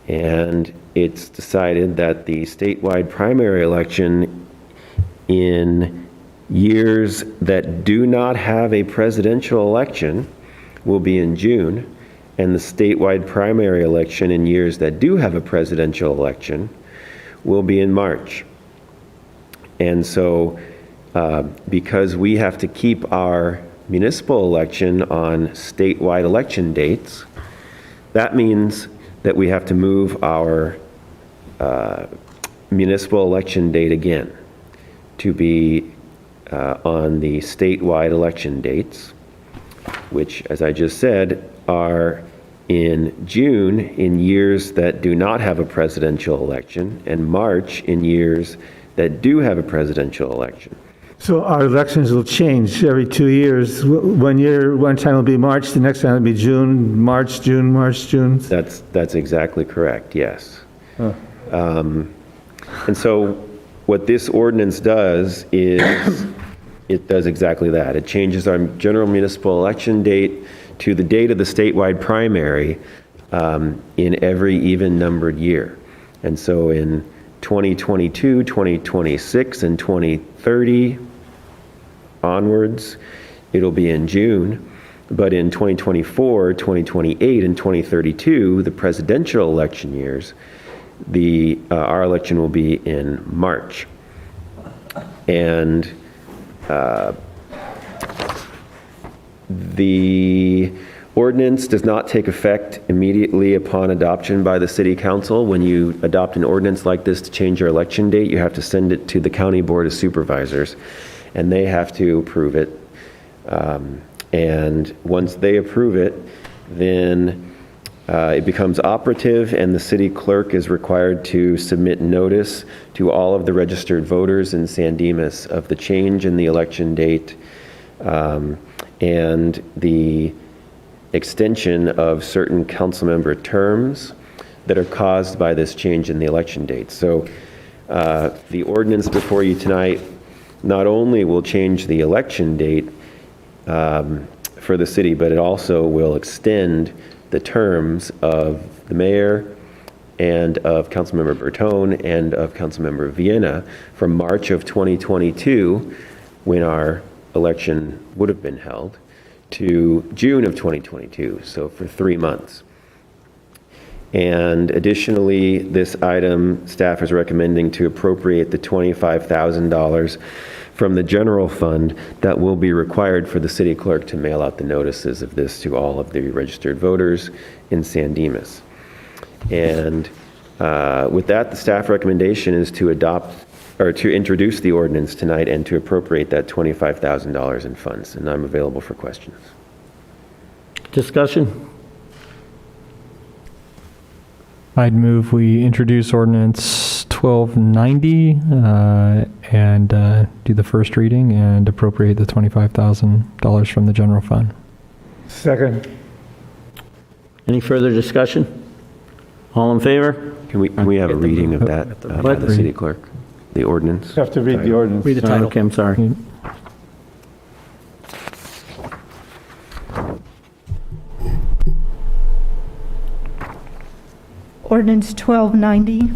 Speaker 10: And it's decided that the statewide primary election in years that do not have a presidential election will be in June, and the statewide primary election in years that do have a presidential election will be in March. And so because we have to keep our municipal election on statewide election dates, that means that we have to move our municipal election date again to be on the statewide election dates, which, as I just said, are in June in years that do not have a presidential election, and March in years that do have a presidential election.
Speaker 12: So our elections will change every 2 years. One time will be March, the next time will be June, March, June, March, June.
Speaker 10: That's exactly correct, yes. And so what this ordinance does is it does exactly that. It changes our general municipal election date to the date of the statewide primary in every even-numbered year. And so in 2022, 2026, and 2030 onwards, it'll be in June. But in 2024, 2028, and 2032, the presidential election years, our election will be in March. And the ordinance does not take effect immediately upon adoption by the City Council. When you adopt an ordinance like this to change your election date, you have to send it to the County Board of Supervisors, and they have to approve it. And once they approve it, then it becomes operative, and the city clerk is required to submit notice to all of the registered voters in San Dimas of the change in the election date and the extension of certain council member terms that are caused by this change in the election date. So The ordinance before you tonight not only will change the election date for the city, but it also will extend the terms of the mayor and of Councilmember Bertone and of Councilmember Vienna from March of 2022, when our election would have been held, to June of 2022, so for 3 months. And additionally, this item, staff is recommending to appropriate the $25,000 from the general fund that will be required for the city clerk to mail out the notices of this to all of the registered voters in San Dimas. And with that, the staff recommendation is to adopt or to introduce the ordinance tonight and to appropriate that $25,000 in funds. And I'm available for questions.
Speaker 1: Discussion?
Speaker 14: I'd move we introduce ordinance 1290 and do the first reading and appropriate the $25,000 from the general fund.
Speaker 12: Second.
Speaker 1: Any further discussion? All in favor?
Speaker 10: Can we have a reading of that by the city clerk? The ordinance?
Speaker 12: You have to read the ordinance.
Speaker 1: Read the title. Okay, I'm sorry.
Speaker 5: Ordinance 1290,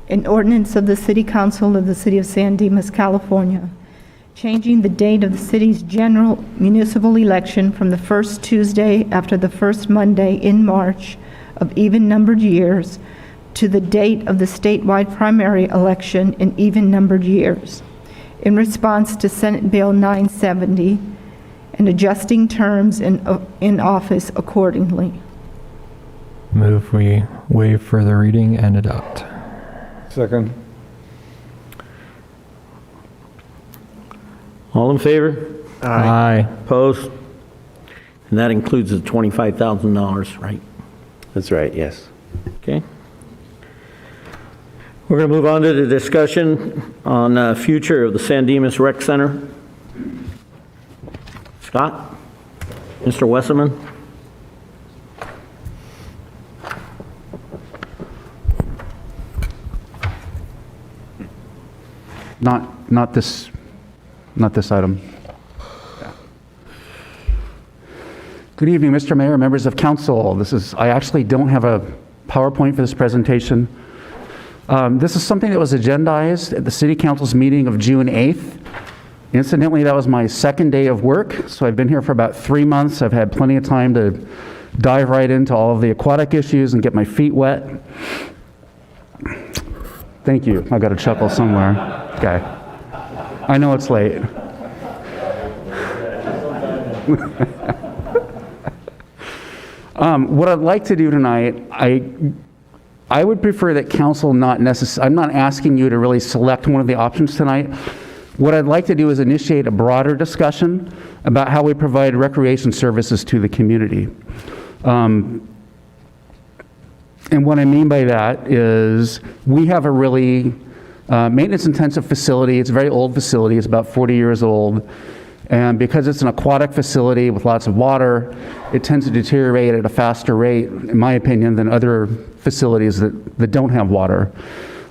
Speaker 5: an ordinance of the City Council of the City of San Dimas, California, changing the date of the city's general municipal election from the first Tuesday after the first Monday in March of even-numbered years to the date of the statewide primary election in even-numbered years, in response to Senate Bill 970, and adjusting terms in office accordingly.
Speaker 14: Move we waive further reading and adopt.
Speaker 12: Second.
Speaker 1: All in favor?
Speaker 14: Aye.
Speaker 1: Opposed? And that includes the $25,000, right?
Speaker 10: That's right, yes.
Speaker 1: Okay. We're going to move on to the discussion on future of the San Dimas Rec Center. Scott? Mr. Wesselman?
Speaker 19: Not this item. Good evening, Mr. Mayor, members of council. I actually don't have a PowerPoint for this presentation. This is something that was agendized at the City Council's meeting of June 8th. Incidentally, that was my second day of work, so I've been here for about 3 months. I've had plenty of time to dive right into all of the aquatic issues and get my feet wet. Thank you. I got a chuckle somewhere. Okay. I know it's late. What I'd like to do tonight, I would prefer that council I'm not asking you to really select one of the options tonight. What I'd like to do is initiate a broader discussion about how we provide recreation services to the community. And what I mean by that is we have a really maintenance-intensive facility. It's a very old facility. It's about 40 years old. And because it's an aquatic facility with lots of water, it tends to deteriorate at a faster rate, in my opinion, than other facilities that don't have water.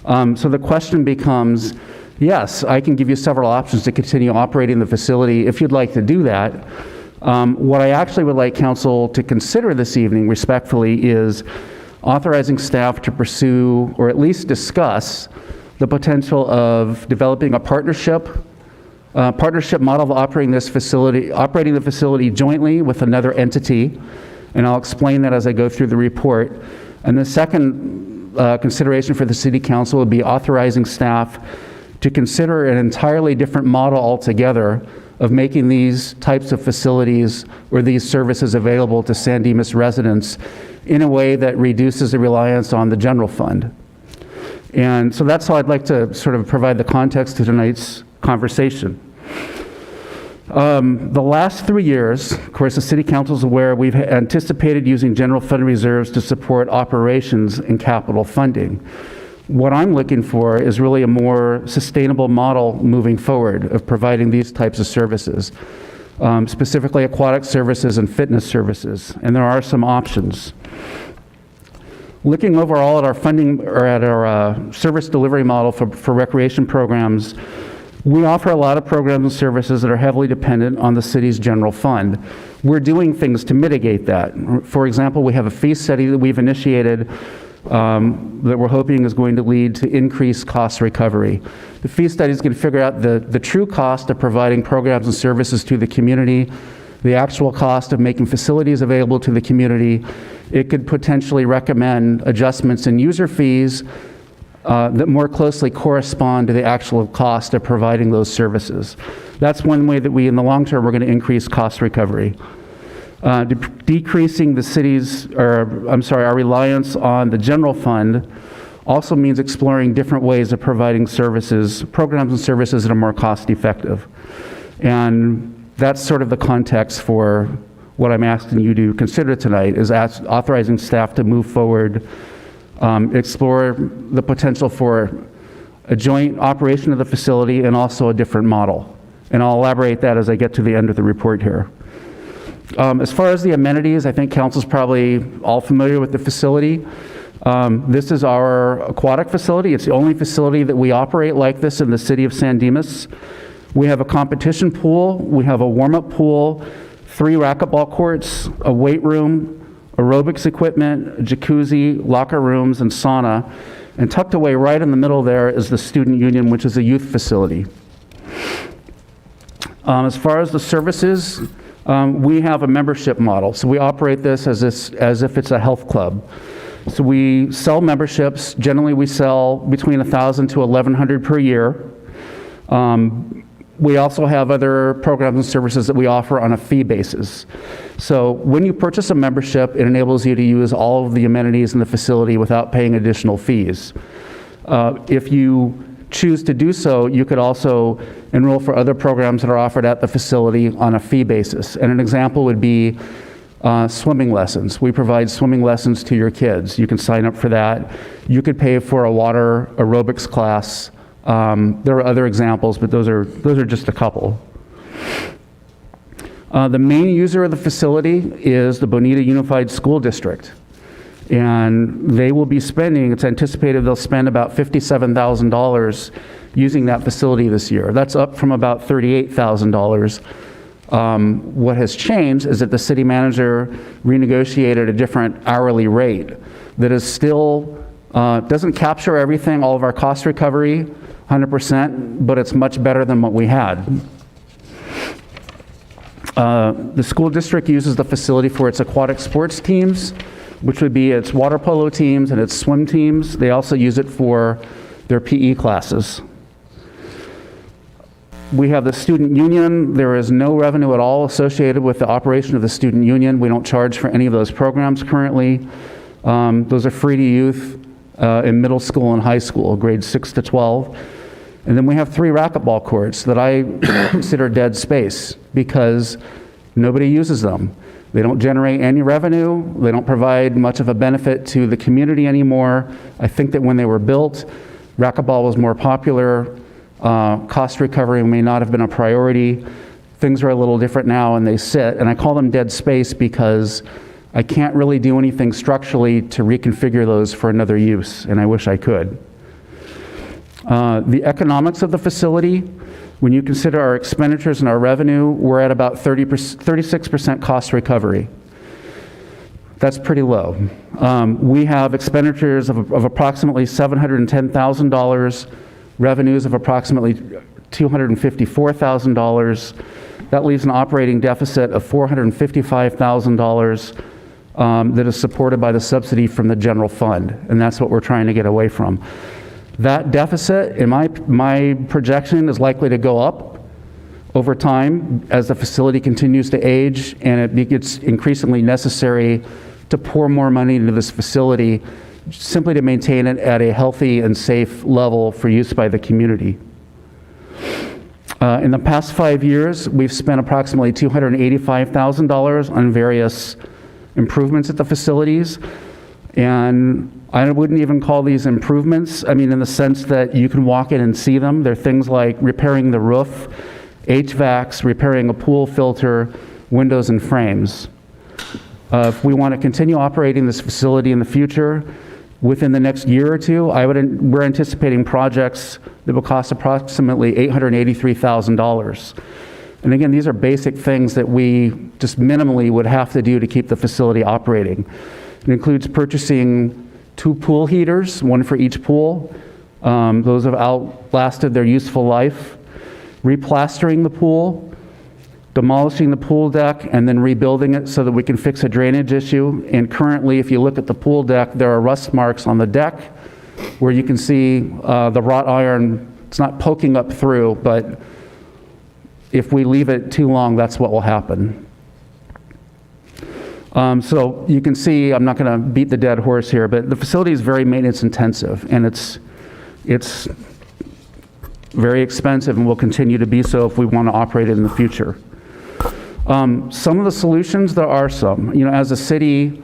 Speaker 19: So the question becomes, yes, I can give you several options to continue operating the facility if you'd like to do that. What I actually would like council to consider this evening, respectfully, is authorizing staff to pursue, or at least discuss, the potential of developing a partnership model of operating the facility jointly with another entity, and I'll explain that as I go through the report. And the second consideration for the City Council would be authorizing staff to consider an entirely different model altogether of making these types of facilities or these services available to San Dimas residents in a way that reduces the reliance on the general fund. And so that's how I'd like to sort of provide the context to tonight's conversation. The last 3 years, of course, the City Council is aware, we've anticipated using general fund reserves to support operations and capital funding. What I'm looking for is really a more sustainable model moving forward of providing these types of services, specifically aquatic services and fitness services, and there are some options.
Speaker 7: Looking overall at our funding or at our service delivery model for recreation programs, we offer a lot of programs and services that are heavily dependent on the city's general fund. We're doing things to mitigate that. For example, we have a fee study that we've initiated that we're hoping is going to lead to increased cost recovery. The fee study is going to figure out the true cost of providing programs and services to the community, the actual cost of making facilities available to the community. It could potentially recommend adjustments in user fees that more closely correspond to the actual cost of providing those services. That's one way that we, in the long term, we're going to increase cost recovery. Decreasing the city's, our reliance on the general fund also means exploring different ways of providing services, programs and services that are more cost effective. And that's sort of the context for what I'm asking you to consider tonight, is authorizing staff to move forward, explore the potential for a joint operation of the facility and also a different model. And I'll elaborate that as I get to the end of the report here. As far as the amenities, I think council's probably all familiar with the facility. This is our aquatic facility. It's the only facility that we operate like this in the city of San Dimas. We have a competition pool, we have a warm-up pool, 3 racquetball courts, a weight room, aerobics equipment, a jacuzzi, locker rooms, and sauna. And tucked away right in the middle there is the Student Union, which is a youth facility. As far as the services, we have a membership model. So we operate this as if it's a health club. So we sell memberships. Generally, we sell between 1,000 to 1,100 per year. We also have other programs and services that we offer on a fee basis. So when you purchase a membership, it enables you to use all of the amenities in the facility without paying additional fees. If you choose to do so, you could also enroll for other programs that are offered at the facility on a fee basis. And an example would be swimming lessons. We provide swimming lessons to your kids. You can sign up for that. You could pay for a water aerobics class. There are other examples, but those are just a couple. The main user of the facility is the Bonita Unified School District. And they will be spending, it's anticipated they'll spend about $57,000 using that facility this year. That's up from about $38,000. What has changed is that the city manager renegotiated a different hourly rate that is still, doesn't capture everything, all of our cost recovery, 100%, but it's much better than what we had. The school district uses the facility for its aquatic sports teams, which would be its water polo teams and its swim teams. They also use it for their PE classes. We have the student union. There is no revenue at all associated with the operation of the student union. We don't charge for any of those programs currently. Those are free to youth in middle school and high school, grades 6 to 12. And then we have 3 racquetball courts that I consider dead space because nobody uses them. They don't generate any revenue. They don't provide much of a benefit to the community anymore. I think that when they were built, racquetball was more popular. Cost recovery may not have been a priority. Things are a little different now and they sit. And I call them dead space because I can't really do anything structurally to reconfigure those for another use, and I wish I could. The economics of the facility, when you consider our expenditures and our revenue, we're at about 36% cost recovery. That's pretty low. We have expenditures of approximately $710,000, revenues of approximately $254,000. That leaves an operating deficit of $455,000 that is supported by the subsidy from the general fund, and that's what we're trying to get away from. That deficit, in my projection, is likely to go up over time as the facility continues to age and it gets increasingly necessary to pour more money into this facility simply to maintain it at a healthy and safe level for use by the community. In the past 5 years, we've spent approximately $285,000 on various improvements at the facilities, and I wouldn't even call these improvements, I mean in the sense that you can walk in and see them. They're things like repairing the roof, HVACs, repairing a pool filter, windows and frames. If we want to continue operating this facility in the future, within the next year or two. We're anticipating projects that will cost approximately $883,000. And again, these are basic things that we just minimally would have to do to keep the facility operating. It includes purchasing 2 pool heaters, 1 for each pool. Those have outlasted their useful life. Replastering the pool, demolishing the pool deck, and then rebuilding it so that we can fix a drainage issue. And currently, if you look at the pool deck, there are rust marks on the deck where you can see the wrought iron. It's not poking up through, but if we leave it too long, that's what will happen. So you can see, I'm not going to beat the dead horse here, but the facility is very maintenance intensive, and it's very expensive and will continue to be so if we want to operate it in the future. Some of the solutions, there are some. You know, as a city,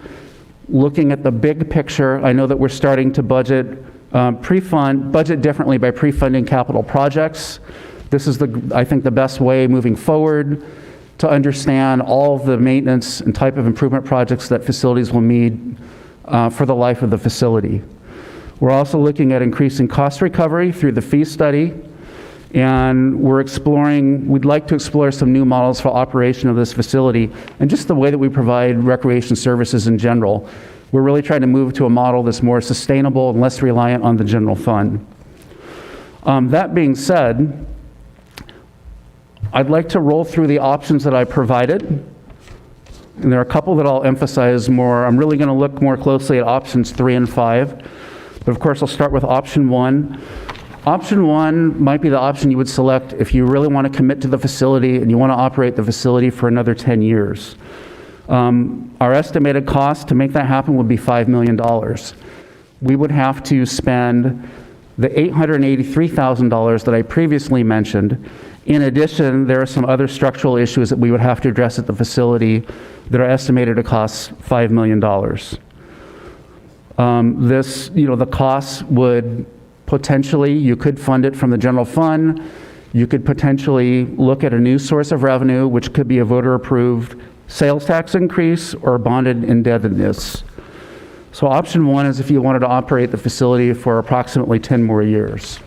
Speaker 7: looking at the big picture, I know that we're starting to budget differently by pre-funding capital projects. This is, I think, the best way moving forward to understand all of the maintenance and type of improvement projects that facilities will need for the life of the facility. We're also looking at increasing cost recovery through the fee study, and we'd like to explore some new models for operation of this facility and just the way that we provide recreation services in general. We're really trying to move to a model that's more sustainable and less reliant on the general fund. That being said, I'd like to roll through the options that I provided. And there are a couple that I'll emphasize more. I'm really going to look more closely at options 3 and 5. But of course, I'll start with option 1. Option 1 might be the option you would select if you really want to commit to the facility and you want to operate the facility for another 10 years. Our estimated cost to make that happen would be $5 million. We would have to spend the $883,000 that I previously mentioned. In addition, there are some other structural issues that we would have to address at the facility that are estimated to cost $5 million. The costs would potentially, you could fund it from the general fund. You could potentially look at a new source of revenue, which could be a voter-approved sales tax increase or bonded indebtedness. So option 1 is if you wanted to operate the facility for approximately 10 more years.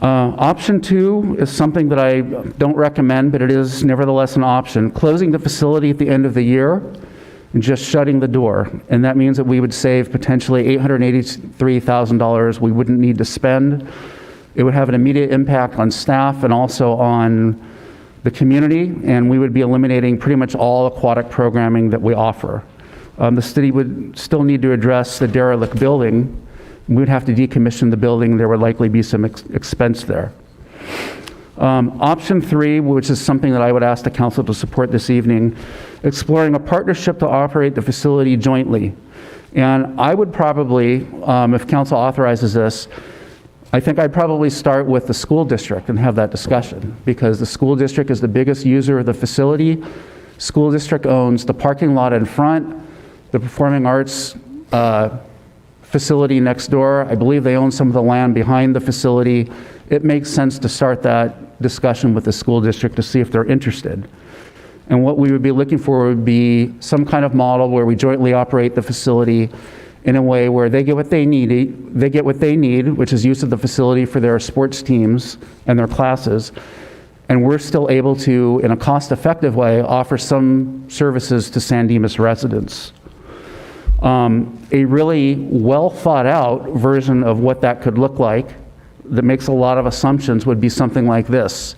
Speaker 7: Option 2 is something that I don't recommend, but it is nevertheless an option. Closing the facility at the end of the year and just shutting the door. And that means that we would save potentially $883,000 we wouldn't need to spend. It would have an immediate impact on staff and also on the community, and we would be eliminating pretty much all aquatic programming that we offer. The city would still need to address the derelict building. We would have to decommission the building. There would likely be some expense there. Option 3, which is something that I would ask the council to support this evening, exploring a partnership to operate the facility jointly. And I would probably, if council authorizes this, I think I'd probably start with the school district and have that discussion, because the school district is the biggest user of the facility. School district owns the parking lot in front, the performing arts facility next door. I believe they own some of the land behind the facility. It makes sense to start that discussion with the school district to see if they're interested. And what we would be looking for would be some kind of model where we jointly operate the facility in a way where they get what they need, which is use of the facility for their sports teams and their classes. And we're still able to, in a cost-effective way, offer some services to San Dimas residents. A really well-thought-out version of what that could look like that makes a lot of assumptions would be something like this.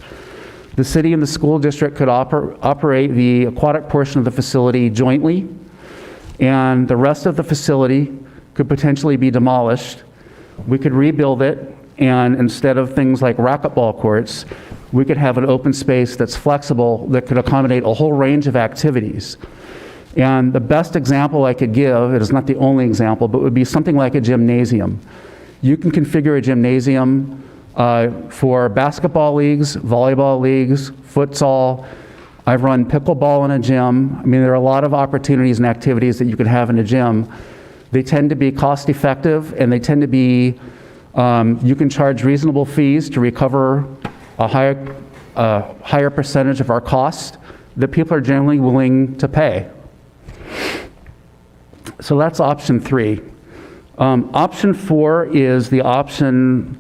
Speaker 7: The city and the school district could operate the aquatic portion of the facility jointly, and the rest of the facility could potentially be demolished. We could rebuild it, and instead of things like racquetball courts, we could have an open space that's flexible that could accommodate a whole range of activities. And the best example I could give, it is not the only example, but would be something like a gymnasium. You can configure a gymnasium for basketball leagues, volleyball leagues, futsal. I've run pickleball in a gym. I mean, there are a lot of opportunities and activities that you could have in a gym. They tend to be cost effective, and they tend to be, you can charge reasonable fees to recover a higher percentage of our cost that people are generally willing to pay. So that's option 3. Option 4 is the option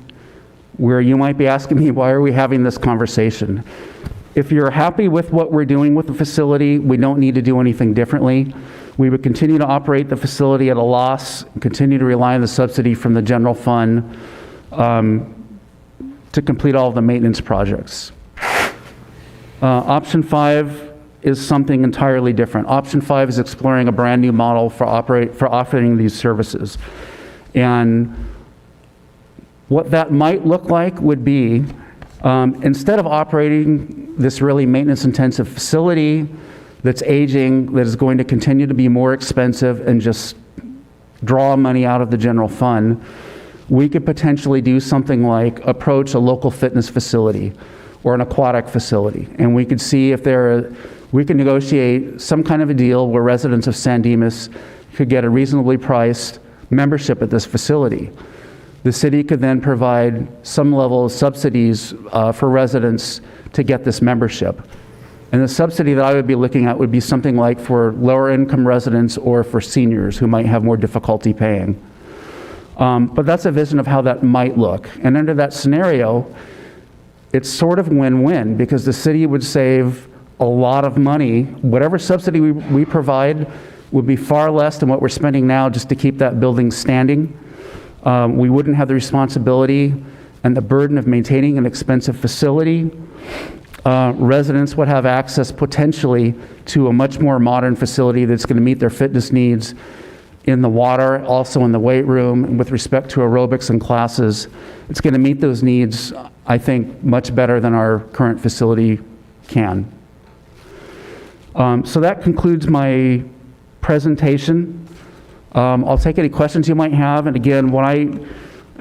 Speaker 7: where you might be asking me, why are we having this conversation? If you're happy with what we're doing with the facility, we don't need to do anything differently. We would continue to operate the facility at a loss, continue to rely on the subsidy from the general fund to complete all of the maintenance projects. Option 5 is something entirely different. Option 5 is exploring a brand new model for offering these services. And what that might look like would be, instead of operating this really maintenance-intensive facility that's aging, that is going to continue to be more expensive and just draw money out of the general fund, we could potentially do something like approach a local fitness facility or an aquatic facility. And we could see if we can negotiate some kind of a deal where residents of San Dimas could get a reasonably priced membership at this facility. The city could then provide some level of subsidies for residents to get this membership. And the subsidy that I would be looking at would be something like for lower income residents or for seniors who might have more difficulty paying. But that's a vision of how that might look. And under that scenario, it's sort of win-win because the city would save a lot of money. Whatever subsidy we provide would be far less than what we're spending now just to keep that building standing. We wouldn't have the responsibility and the burden of maintaining an expensive facility. Residents would have access potentially to a much more modern facility that's going to meet their fitness needs in the water, also in the weight room, and with respect to aerobics and classes. It's going to meet those needs, I think, much better than our current facility can. So that concludes my presentation. I'll take any questions you might have. And again, when I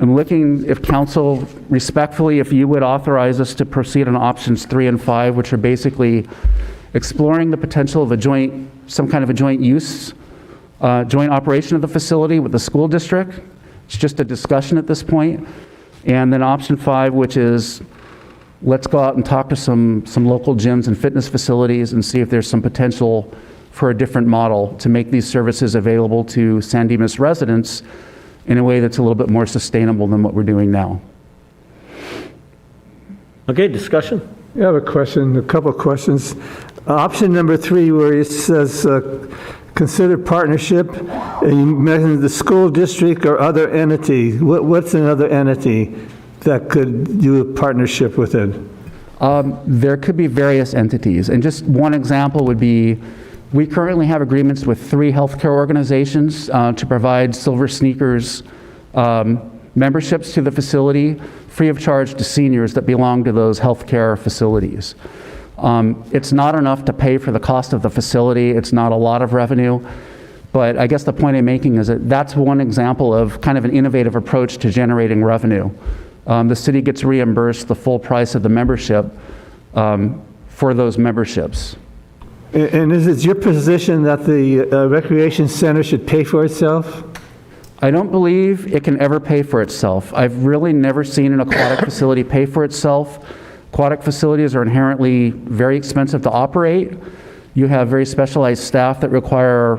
Speaker 7: am looking, if council respectfully, if you would authorize us to proceed on options 3 and 5, which are basically exploring the potential of some kind of a joint use, joint operation of the facility with the school district. It's just a discussion at this point. And then option 5, which is let's go out and talk to some local gyms and fitness facilities and see if there's some potential for a different model to make these services available to San Dimas residents in a way that's a little bit more sustainable than what we're doing now.
Speaker 1: Okay, discussion?
Speaker 12: I have a question, a couple of questions. Option number 3, where it says consider partnership, and you mentioned the school district or other entity. What's another entity that could do a partnership with it?
Speaker 7: There could be various entities. And just one example would be, we currently have agreements with 3 healthcare organizations to provide Silver Sneakers memberships to the facility free of charge to seniors that belong to those healthcare facilities. It's not enough to pay for the cost of the facility. It's not a lot of revenue. But I guess the point I'm making is that that's one example of kind of an innovative approach to generating revenue. The city gets reimbursed the full price of the membership for those memberships.
Speaker 12: And is it your position that the recreation center should pay for itself?
Speaker 7: I don't believe it can ever pay for itself. I've really never seen an aquatic facility pay for itself. Aquatic facilities are inherently very expensive to operate. You have very specialized staff that require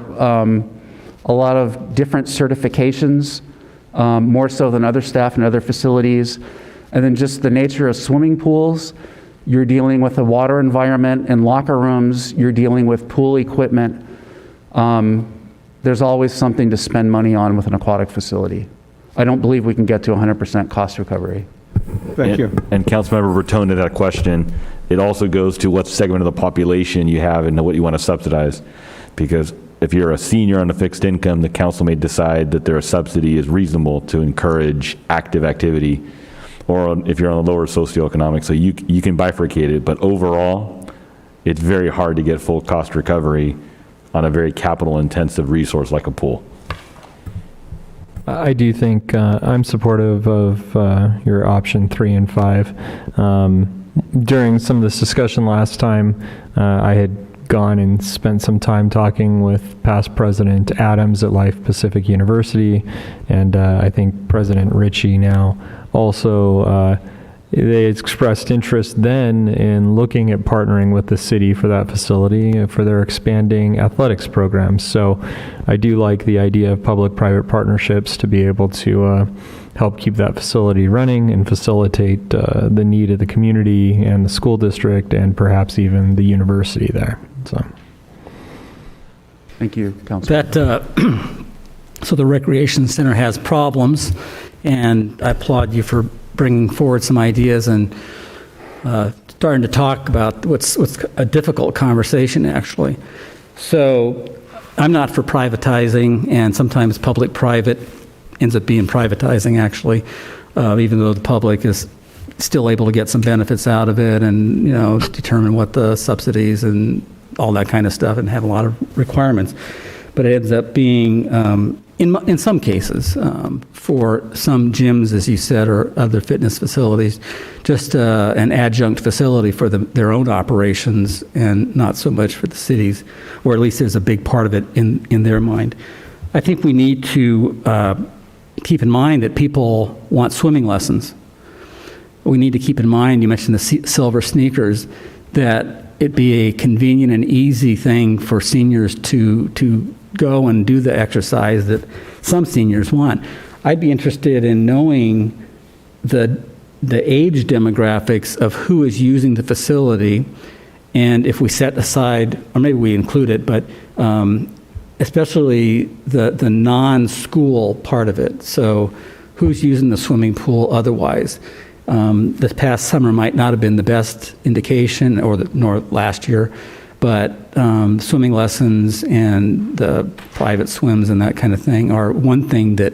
Speaker 7: a lot of different certifications, more so than other staff in other facilities. And then just the nature of swimming pools, you're dealing with a water environment and locker rooms, you're dealing with pool equipment. There's always something to spend money on with an aquatic facility. I don't believe we can get to 100% cost recovery.
Speaker 12: Thank you.
Speaker 18: And Councilmember Bertone, to that question, it also goes to what segment of the population you have and what you want to subsidize. Because if you're a senior on a fixed income, the council may decide that their subsidy is reasonable to encourage active activity. Or if you're on a lower socioeconomic, so you can bifurcate it. But overall, it's very hard to get full cost recovery on a very capital intensive resource like a pool.
Speaker 14: I do think I'm supportive of your option 3 and 5. During some of this discussion last time, I had gone and spent some time talking with past President Adams at Life Pacific University, and I think President Ritchie now also they expressed interest then in looking at partnering with the city for that facility for their expanding athletics programs. So I do like the idea of public-private partnerships to be able to help keep that facility running and facilitate the need of the community and the school district and perhaps even the university there. So.
Speaker 7: Thank you, Councilor.
Speaker 13: So the recreation center has problems, and I applaud you for bringing forward some ideas and starting to talk about what's a difficult conversation, actually. So I'm not for privatizing, and sometimes public-private ends up being privatizing, actually, even though the public is still able to get some benefits out of it and, determine what the subsidies and all that kind of stuff and have a lot of requirements. But it ends up being, in some cases, for some gyms, as you said, or other fitness facilities, just an adjunct facility for their own operations and not so much for the cities, or at least there's a big part of it in their mind. I think we need to keep in mind that people want swimming lessons. We need to keep in mind, you mentioned the silver sneakers, that it be a convenient and easy thing for seniors to go and do the exercise that some seniors want. I'd be interested in knowing the age demographics of who is using the facility, and if we set aside, or maybe we include it, but especially the non-school part of it. So who's using the swimming pool otherwise? This past summer might not have been the best indication, nor last year, but swimming lessons and the private swims and that kind of thing are one thing that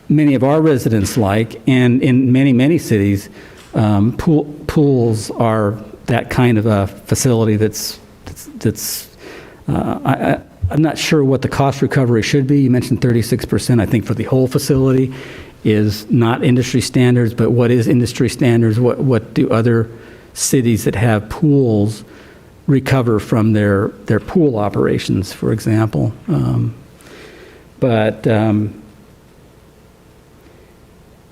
Speaker 13: many of our residents like, and in many, many cities, pools are that kind of a facility that's I'm not sure what the cost recovery should be. You mentioned 36%, I think, for the whole facility is not industry standards, but what is industry standards? What do other cities that have pools recover from their pool operations, for example? But in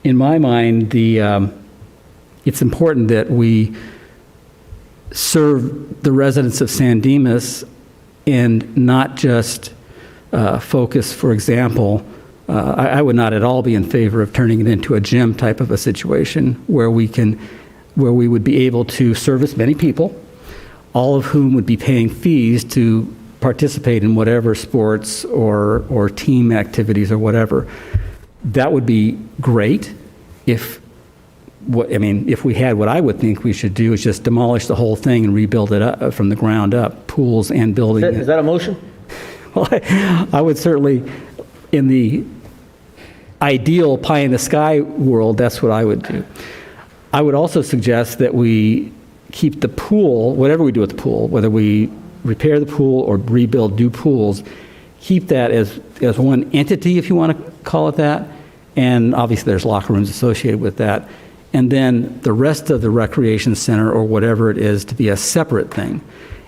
Speaker 13: my mind, it's important that we serve the residents of San Dimas and not just focus, for example, I would not at all be in favor of turning it into a gym type of a situation where we would be able to service many people, all of whom would be paying fees to participate in whatever sports or team activities or whatever. That would be great if we had what I would think we should do is just demolish the whole thing and rebuild it up from the ground up, pools and building.
Speaker 1: Is that a motion?
Speaker 13: Well, I would certainly, in the ideal pie in the sky world, that's what I would do. I would also suggest that we keep the pool, whatever we do with the pool, whether we repair the pool or rebuild new pools, keep that as one entity, if you want to call it that. And obviously there's locker rooms associated with that. And then the rest of the recreation center or whatever it is to be a separate thing.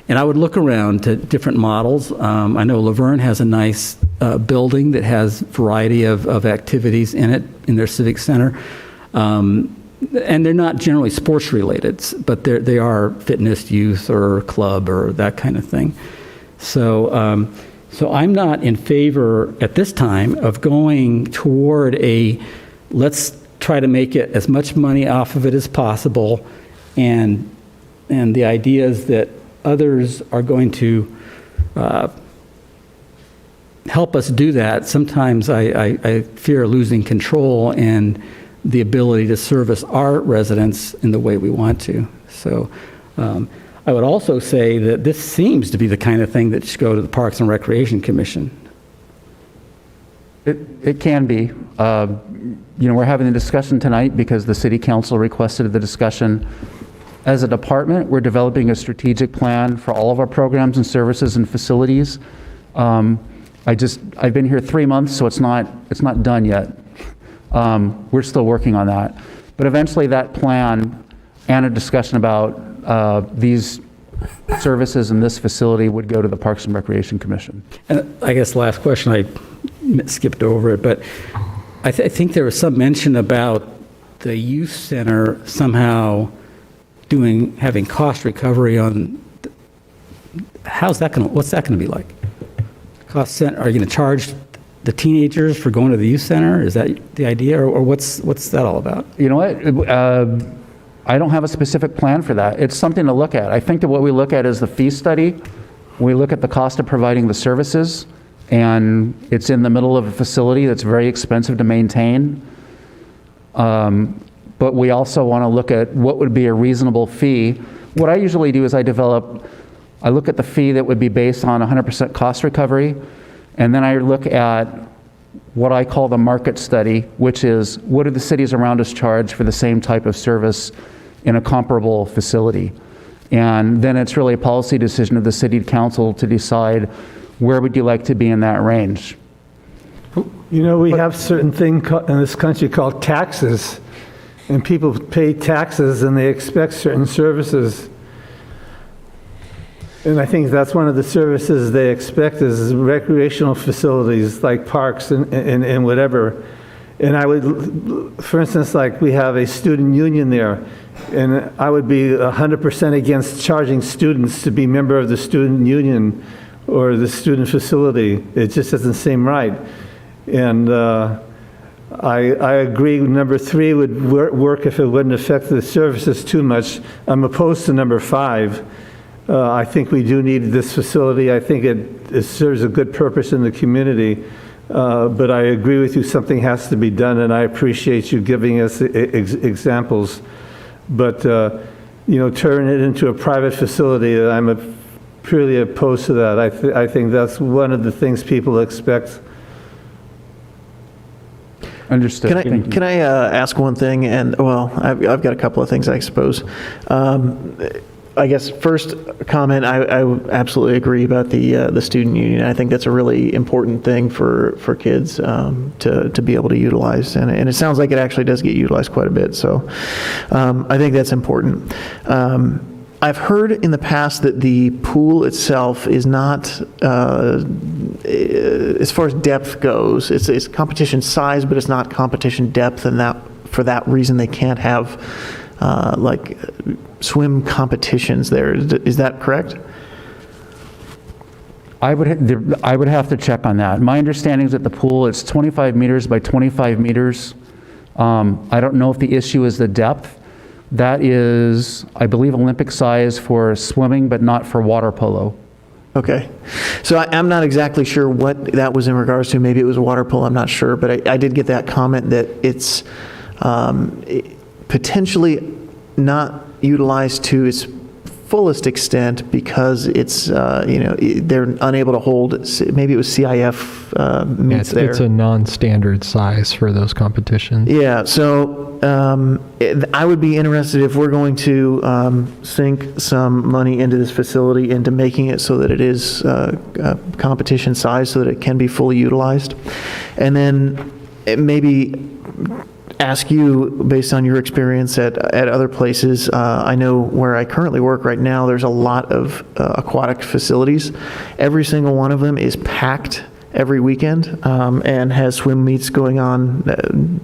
Speaker 13: And I would look around to different models. I know Laverne has a nice building that has variety of activities in it, in their civic center. And they're not generally sports related, but they are fitness, youth, or club, or that kind of thing. So I'm not in favor at this time of going toward let's try to make it as much money off of it as possible, and the idea is that others are going to help us do that. Sometimes I fear losing control and the ability to service our residents in the way we want to. So I would also say that this seems to be the kind of thing that should go to the Parks and Recreation Commission.
Speaker 7: It can be. We're having a discussion tonight because the City Council requested the discussion. As a department, we're developing a strategic plan for all of our programs and services and facilities. I've been here 3 months, so it's not done yet. We're still working on that. But eventually that plan and a discussion about these services in this facility would go to the Parks and Recreation Commission.
Speaker 13: And I guess last question, I skipped over it, but I think there was some mention about the youth center somehow having cost recovery on, what's that going to be like? Cost center, are you going to charge the teenagers for going to the youth center? Is that the idea, or what's that all about?
Speaker 7: You know what? I don't have a specific plan for that. It's something to look at. I think that what we look at is the fee study. We look at the cost of providing the services, and it's in the middle of a facility that's very expensive to maintain. But we also want to look at what would be a reasonable fee. What I usually do is I look at the fee that would be based on 100% cost recovery, and then I look at what I call the market study, which is what do the cities around us charge for the same type of service in a comparable facility. And then it's really a policy decision of the city council to decide where would you like to be in that range.
Speaker 12: You know, we have certain thing in this country called taxes, and people pay taxes and they expect certain services. And I think that's one of the services they expect is recreational facilities like parks and whatever. And I would, for instance, like we have a student union there, and I would be 100% against charging students to be member of the student union or the student facility. It just doesn't seem right. And I agree number 3 would work if it wouldn't affect the services too much. I'm opposed to number 5. I think we do need this facility. I think it serves a good purpose in the community. But I agree with you, something has to be done, and I appreciate you giving us examples. But, you know, turn it into a private facility, I'm purely opposed to that. I think that's one of the things people expect.
Speaker 7: Understood.
Speaker 4: Can I ask one thing? And, well, I've got a couple of things, I suppose. I guess first comment, I absolutely agree about the student union. I think that's a really important thing for kids to be able to utilize, and it sounds like it actually does get utilized quite a bit. So I think that's important. I've heard in the past that the pool itself is not, as far as depth goes, it's competition size, but it's not competition depth, and that for that reason they can't have like swim competitions there. Is that correct?
Speaker 7: I would have to check on that. My understanding is that the pool is 25 meters by 25 meters. I don't know if the issue is the depth. That is, I believe, Olympic size for swimming, but not for water polo.
Speaker 4: Okay. So I'm not exactly sure what that was in regards to. Maybe it was water polo, I'm not sure. But I did get that comment that it's potentially not utilized to its fullest extent because it's, you know, they're unable to hold, maybe it was CIF meets there.
Speaker 14: It's a non-standard size for those competitions.
Speaker 4: Yeah, so I would be interested if we're going to sink some money into this facility, into making it so that it is competition size so that it can be fully utilized. And then maybe ask you, based on your experience at other places, I know where I currently work right now, there's a lot of aquatic facilities. Every single one of them is packed every weekend and has swim meets going on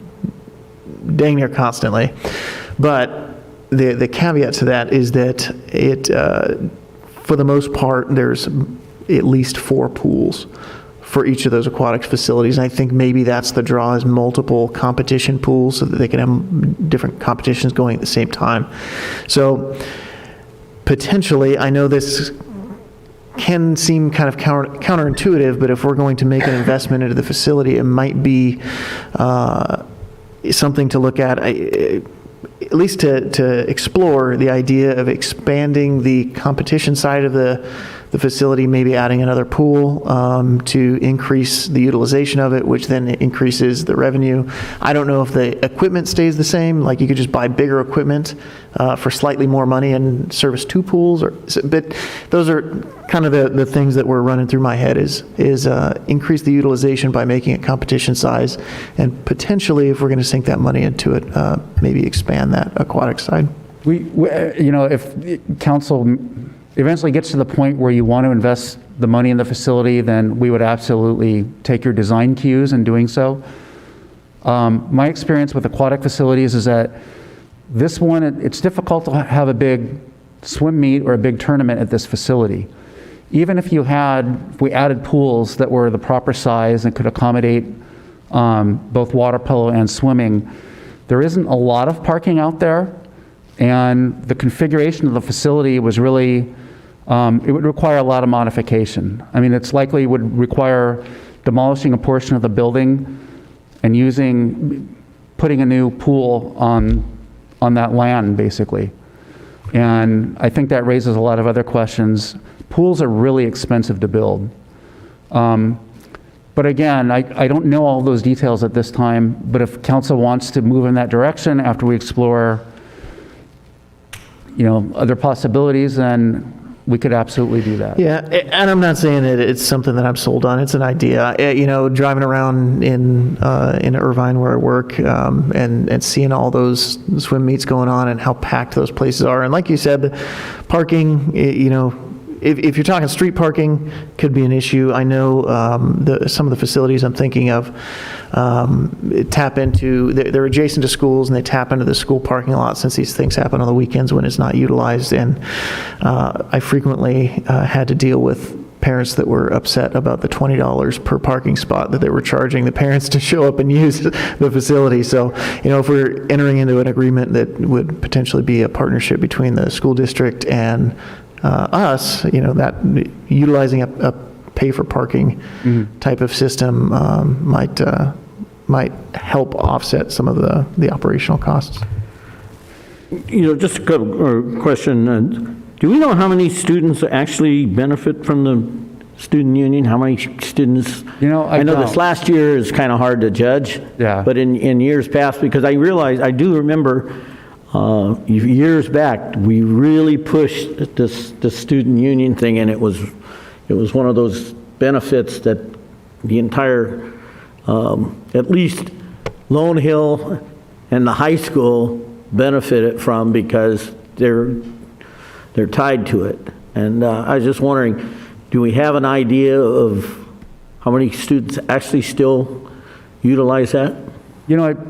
Speaker 4: dang near constantly. But the caveat to that is that it, for the most part, there's at least 4 pools for each of those aquatic facilities. And I think maybe that's the draw, is multiple competition pools so that they can have different competitions going at the same time. So potentially, I know this can seem kind of counterintuitive, but if we're going to make an investment into the facility, it might be something to look at least to explore the idea of expanding the competition side of the facility, maybe adding another pool to increase the utilization of it, which then increases the revenue. I don't know if the equipment stays the same, like you could just buy bigger equipment for slightly more money and service 2 pools, but those are kind of the things that were running through my head is increase the utilization by making it competition size, and potentially, if we're going to sink that money into it, maybe expand that aquatic side.
Speaker 7: We you know, if council eventually gets to the point where you want to invest the money in the facility, then we would absolutely take your design cues in doing so. My experience with aquatic facilities is that this one, it's difficult to have a big swim meet or a big tournament at this facility. Even if we added pools that were the proper size and could accommodate both water polo and swimming, there isn't a lot of parking out there, and the configuration of the facility was really, it would require a lot of modification. I mean, it's likely would require demolishing a portion of the building and putting a new pool on that land, basically. And I think that raises a lot of other questions. Pools are really expensive to build. But again, I don't know all those details at this time, but if council wants to move in that direction after we explore, other possibilities, then we could absolutely do that.
Speaker 4: Yeah, and I'm not saying that it's something that I'm sold on. It's an idea. Driving around in Irvine where I work and seeing all those swim meets going on and how packed those places are. And like you said, the parking, if you're talking street parking, could be an issue. I know some of the facilities I'm thinking of they're adjacent to schools, and they tap into the school parking lot since these things happen on the weekends when it's not utilized. And I frequently had to deal with parents that were upset about the $20 per parking spot that they were charging the parents to show up and use the facility. So, if we're entering into an agreement that would potentially be a partnership between the school district and us, that utilizing a pay for parking type of system might help offset some of the operational costs.
Speaker 1: Just a question. Do we know how many students actually benefit from the student union? How many students? I know this last year is kind of hard to judge.
Speaker 7: Yeah.
Speaker 1: But in years past, because I do remember years back, we really pushed the student union thing, and it was one of those benefits that the entire, at least Lone Hill and the high school benefited from, because they're tied to it. And I was just wondering, do we have an idea of how many students actually still utilize that?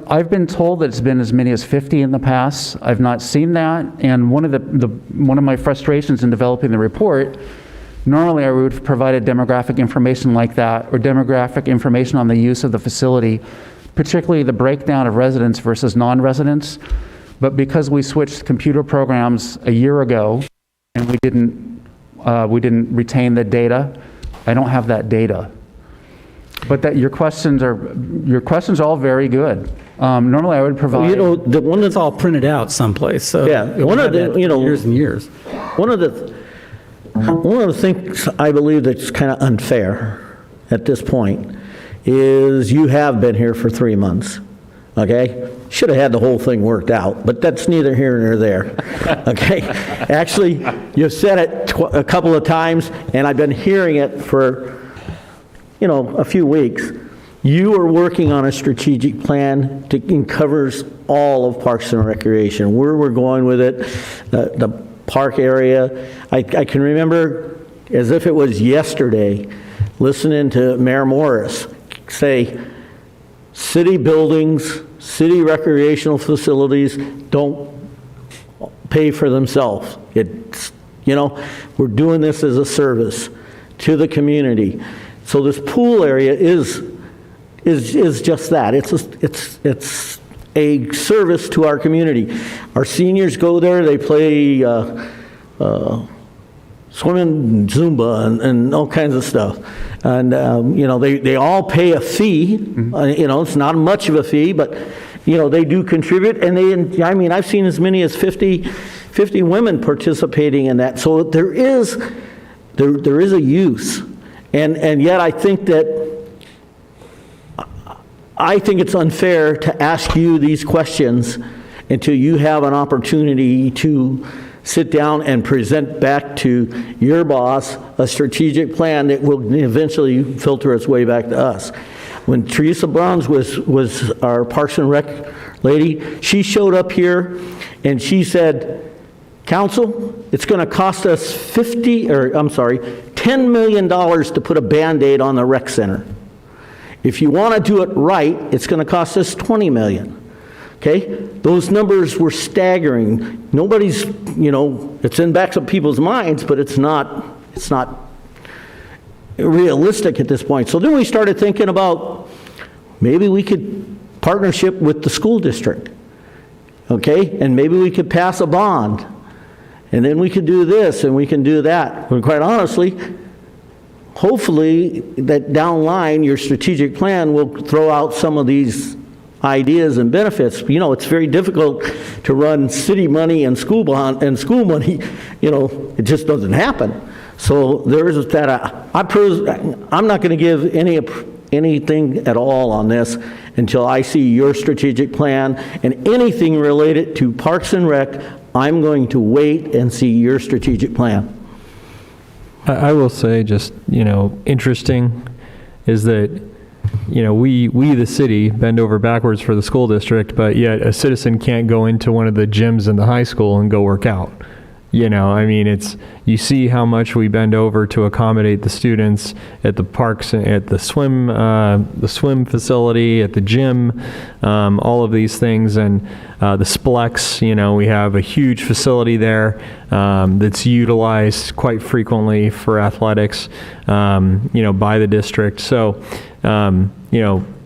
Speaker 7: I've been told that it's been as many as 50 in the past. I've not seen that, and one of my frustrations in developing the report, normally I would have provided demographic information like that, or demographic information on the use of the facility, particularly the breakdown of residents versus non-residents. But because we switched computer programs a year ago, and we didn't retain the data, I don't have that data. But your questions are all very good. Normally, I would provide.
Speaker 13: The one that's all printed out someplace. So
Speaker 1: yeah, one of the
Speaker 13: years and years.
Speaker 1: One of the things I believe that's kind of unfair at this point is you have been here for 3 months. Okay, should have had the whole thing worked out, but that's neither here nor there. Okay, actually, you've said it a couple of times, and I've been hearing it for a few weeks. You are working on a strategic plan that covers all of Parks and Recreation, where we're going with it, the park area. I can remember as if it was yesterday listening to Mayor Morris say, city buildings, city recreational facilities don't pay for themselves. We're doing this as a service to the community. So this pool area is just that. It's a service to our community. Our seniors go there. They play swimming, Zumba, and all kinds of stuff. And they all pay a fee. It's not much of a fee, but they do contribute. And I've seen as many as 50 women participating in that. So there is a use. And yet I think it's unfair to ask you these questions until you have an opportunity to sit down and present back to your boss a strategic plan that will eventually filter its way back to us. When Teresa Browns was our Parks and Rec lady, she showed up here and she said, Council, it's going to cost us $10 million to put a Band-Aid on the rec center. If you want to do it right, it's going to cost us $20 million. Okay? Those numbers were staggering. Nobody's, it's in back of people's minds, but it's not realistic at this point. So then we started thinking about maybe we could partnership with the school district. Okay? And maybe we could pass a bond. And then we could do this and we can do that. But quite honestly, hopefully that down the line your strategic plan will throw out some of these ideas and benefits. It's very difficult to run city money and school bond and school money. It just doesn't happen. So there is that. I'm not going to give anything at all on this until I see your strategic plan, and anything related to Parks and Rec, I'm going to wait and see your strategic plan.
Speaker 14: I will say just, interesting is that, we the city bend over backwards for the school district, but yet a citizen can't go into one of the gyms in the high school and go work out. You see how much we bend over to accommodate the students at the parks, at the swim facility, at the gym, all of these things, and the Splex. We have a huge facility there that's utilized quite frequently for athletics, by the district. So,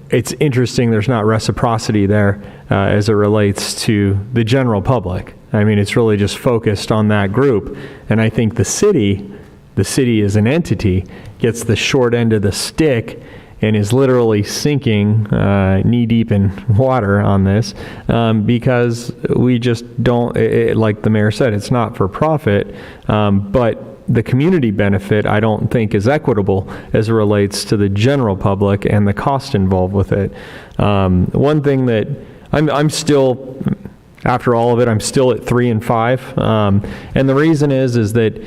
Speaker 14: it's interesting. There's not reciprocity there as it relates to the general public. It's really just focused on that group. And I think the city as an entity gets the short end of the stick and is literally sinking knee deep in water on this because we just don't, like the mayor said, it's not for profit, but the community benefit I don't think is equitable as it relates to the general public and the cost involved with it. One thing that I'm still, after all of it, I'm still at 3 and 5. And the reason is that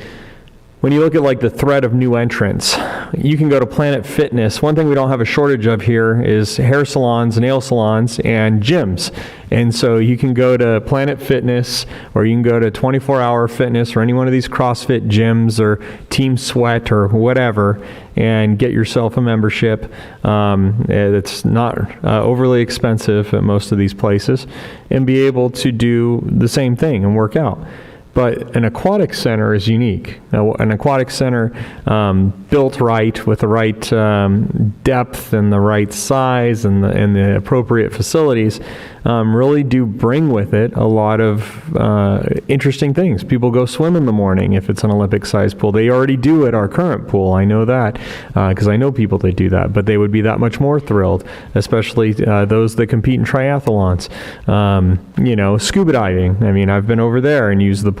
Speaker 14: when you look at like the threat of new entrants, you can go to Planet Fitness. One thing we don't have a shortage of here is hair salons, nail salons, and gyms. And so you can go to Planet Fitness, or you can go to 24-Hour Fitness, or any one of these CrossFit gyms, or Team Sweat, or whatever, and get yourself a membership. It's not overly expensive at most of these places, and be able to do the same thing and work out. But an aquatic center is unique. Now, an aquatic center built right, with the right depth and the right size and the appropriate facilities, really do bring with it a lot of interesting things. People go swim in the morning if it's an Olympic-sized pool. They already do at our current pool. I know that because I know people that do that. But they would be that much more thrilled, especially those that compete in triathlons. Scuba diving. I've been over there and used the pool,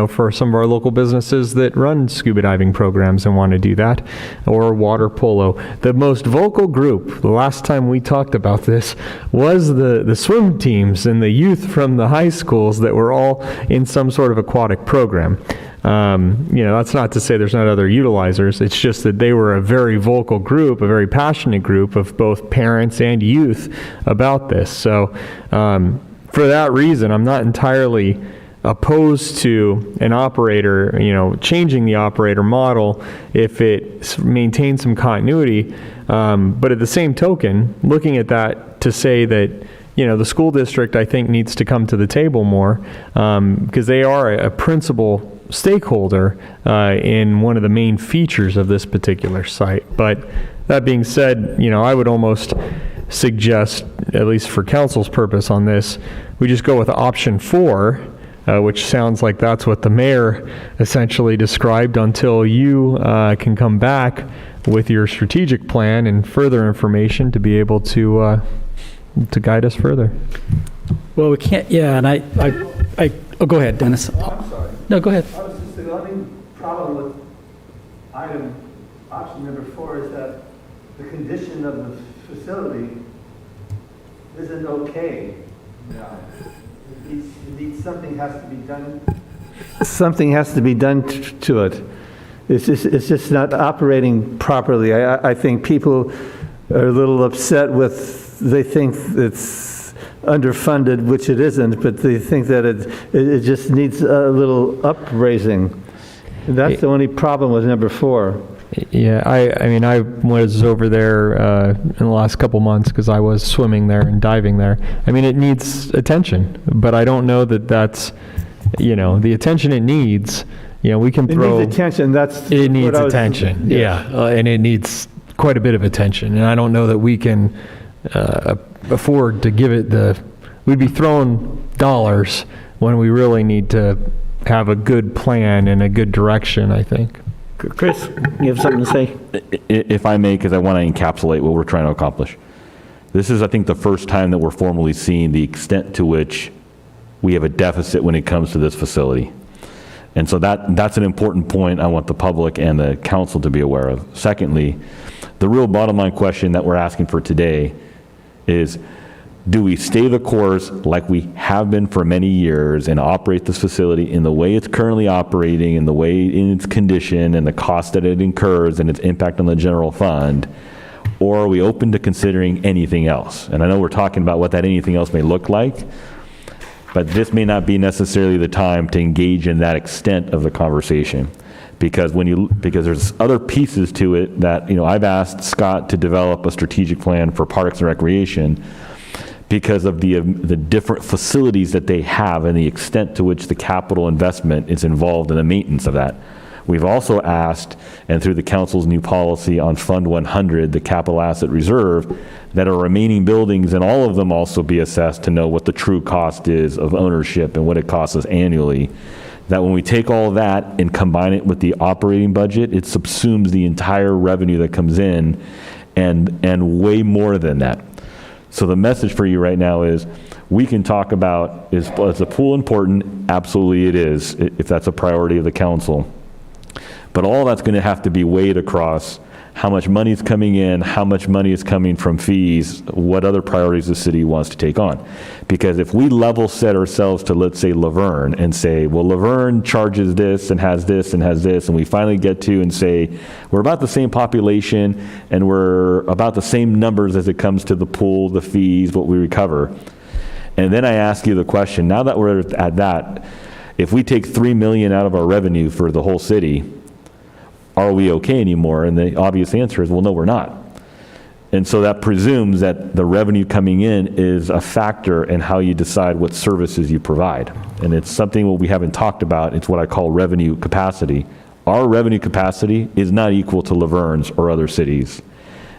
Speaker 14: for some of our local businesses that run scuba diving programs and want to do that, or water polo. The most vocal group, the last time we talked about this, was the swim teams and the youth from the high schools that were all in some sort of aquatic program. That's not to say there's not other utilizers. It's just that they were a very vocal group, a very passionate group of both parents and youth about this. So for that reason, I'm not entirely opposed to an operator, changing the operator model if it maintains some continuity. But at the same token, looking at that to say that, the school district, I think, needs to come to the table more because they are a principal stakeholder in one of the main features of this particular site. But that being said, I would almost suggest, at least for council's purpose on this, we just go with option 4, which sounds like that's what the mayor essentially described, until you can come back with your strategic plan and further information to be able to guide us further.
Speaker 13: Well, we can't, and oh, go ahead, Dennis.
Speaker 12: I'm sorry.
Speaker 13: No, go ahead.
Speaker 12: I was just the only problem with option number 4 is that the condition of the facility isn't okay. Something has to be done. Something has to be done to it. It's just not operating properly. I think people are a little upset with, they think it's underfunded, which it isn't, but they think that it just needs a little upraising. And that's the only problem with number 4.
Speaker 14: Yeah, I mean, I was over there in the last couple months because I was swimming there and diving there. I mean, it needs attention, but I don't know that that's, the attention it needs. We can throw.
Speaker 12: It needs attention.
Speaker 14: It needs attention. Yeah, and it needs quite a bit of attention. And I don't know that we can afford to give it we'd be throwing dollars when we really need to have a good plan and a good direction, I think.
Speaker 1: Chris, you have something to say?
Speaker 18: If I may, because I want to encapsulate what we're trying to accomplish. This is, I think, the first time that we're formally seeing the extent to which we have a deficit when it comes to this facility. And so that's an important point I want the public and the council to be aware of. Secondly, the real bottom line question that we're asking for today is, do we stay the course like we have been for many years and operate this facility in the way it's currently operating, in the way in its condition and the cost that it incurs and its impact on the general fund? Or are we open to considering anything else? And I know we're talking about what that anything else may look like, but this may not be necessarily the time to engage in that extent of the conversation. Because there's other pieces to it that, I've asked Scott to develop a strategic plan for Parks and Recreation because of the different facilities that they have and the extent to which the capital investment is involved in the maintenance of that. We've also asked, and through the council's new policy on Fund 100, the capital asset reserve, that our remaining buildings and all of them also be assessed to know what the true cost is of ownership and what it costs us annually. That when we take all of that and combine it with the operating budget, it subsumes the entire revenue that comes in and way more than that. So the message for you right now is, we can talk about, is the pool important? Absolutely it is, if that's a priority of the council. But all that's going to have to be weighed across how much money is coming in, how much money is coming from fees, what other priorities the city wants to take on. Because if we level set ourselves to, let's say, Laverne, and say, well, Laverne charges this and has this and has this, and we finally get to and say, we're about the same population and we're about the same numbers as it comes to the pool, the fees, what we recover. And then I ask you the question, now that we're at that, if we take $3 million out of our revenue for the whole city, are we okay anymore? And the obvious answer is, well, no, we're not. And so that presumes that the revenue coming in is a factor in how you decide what services you provide. And it's something what we haven't talked about. It's what I call revenue capacity. Our revenue capacity is not equal to Laverne's or other cities.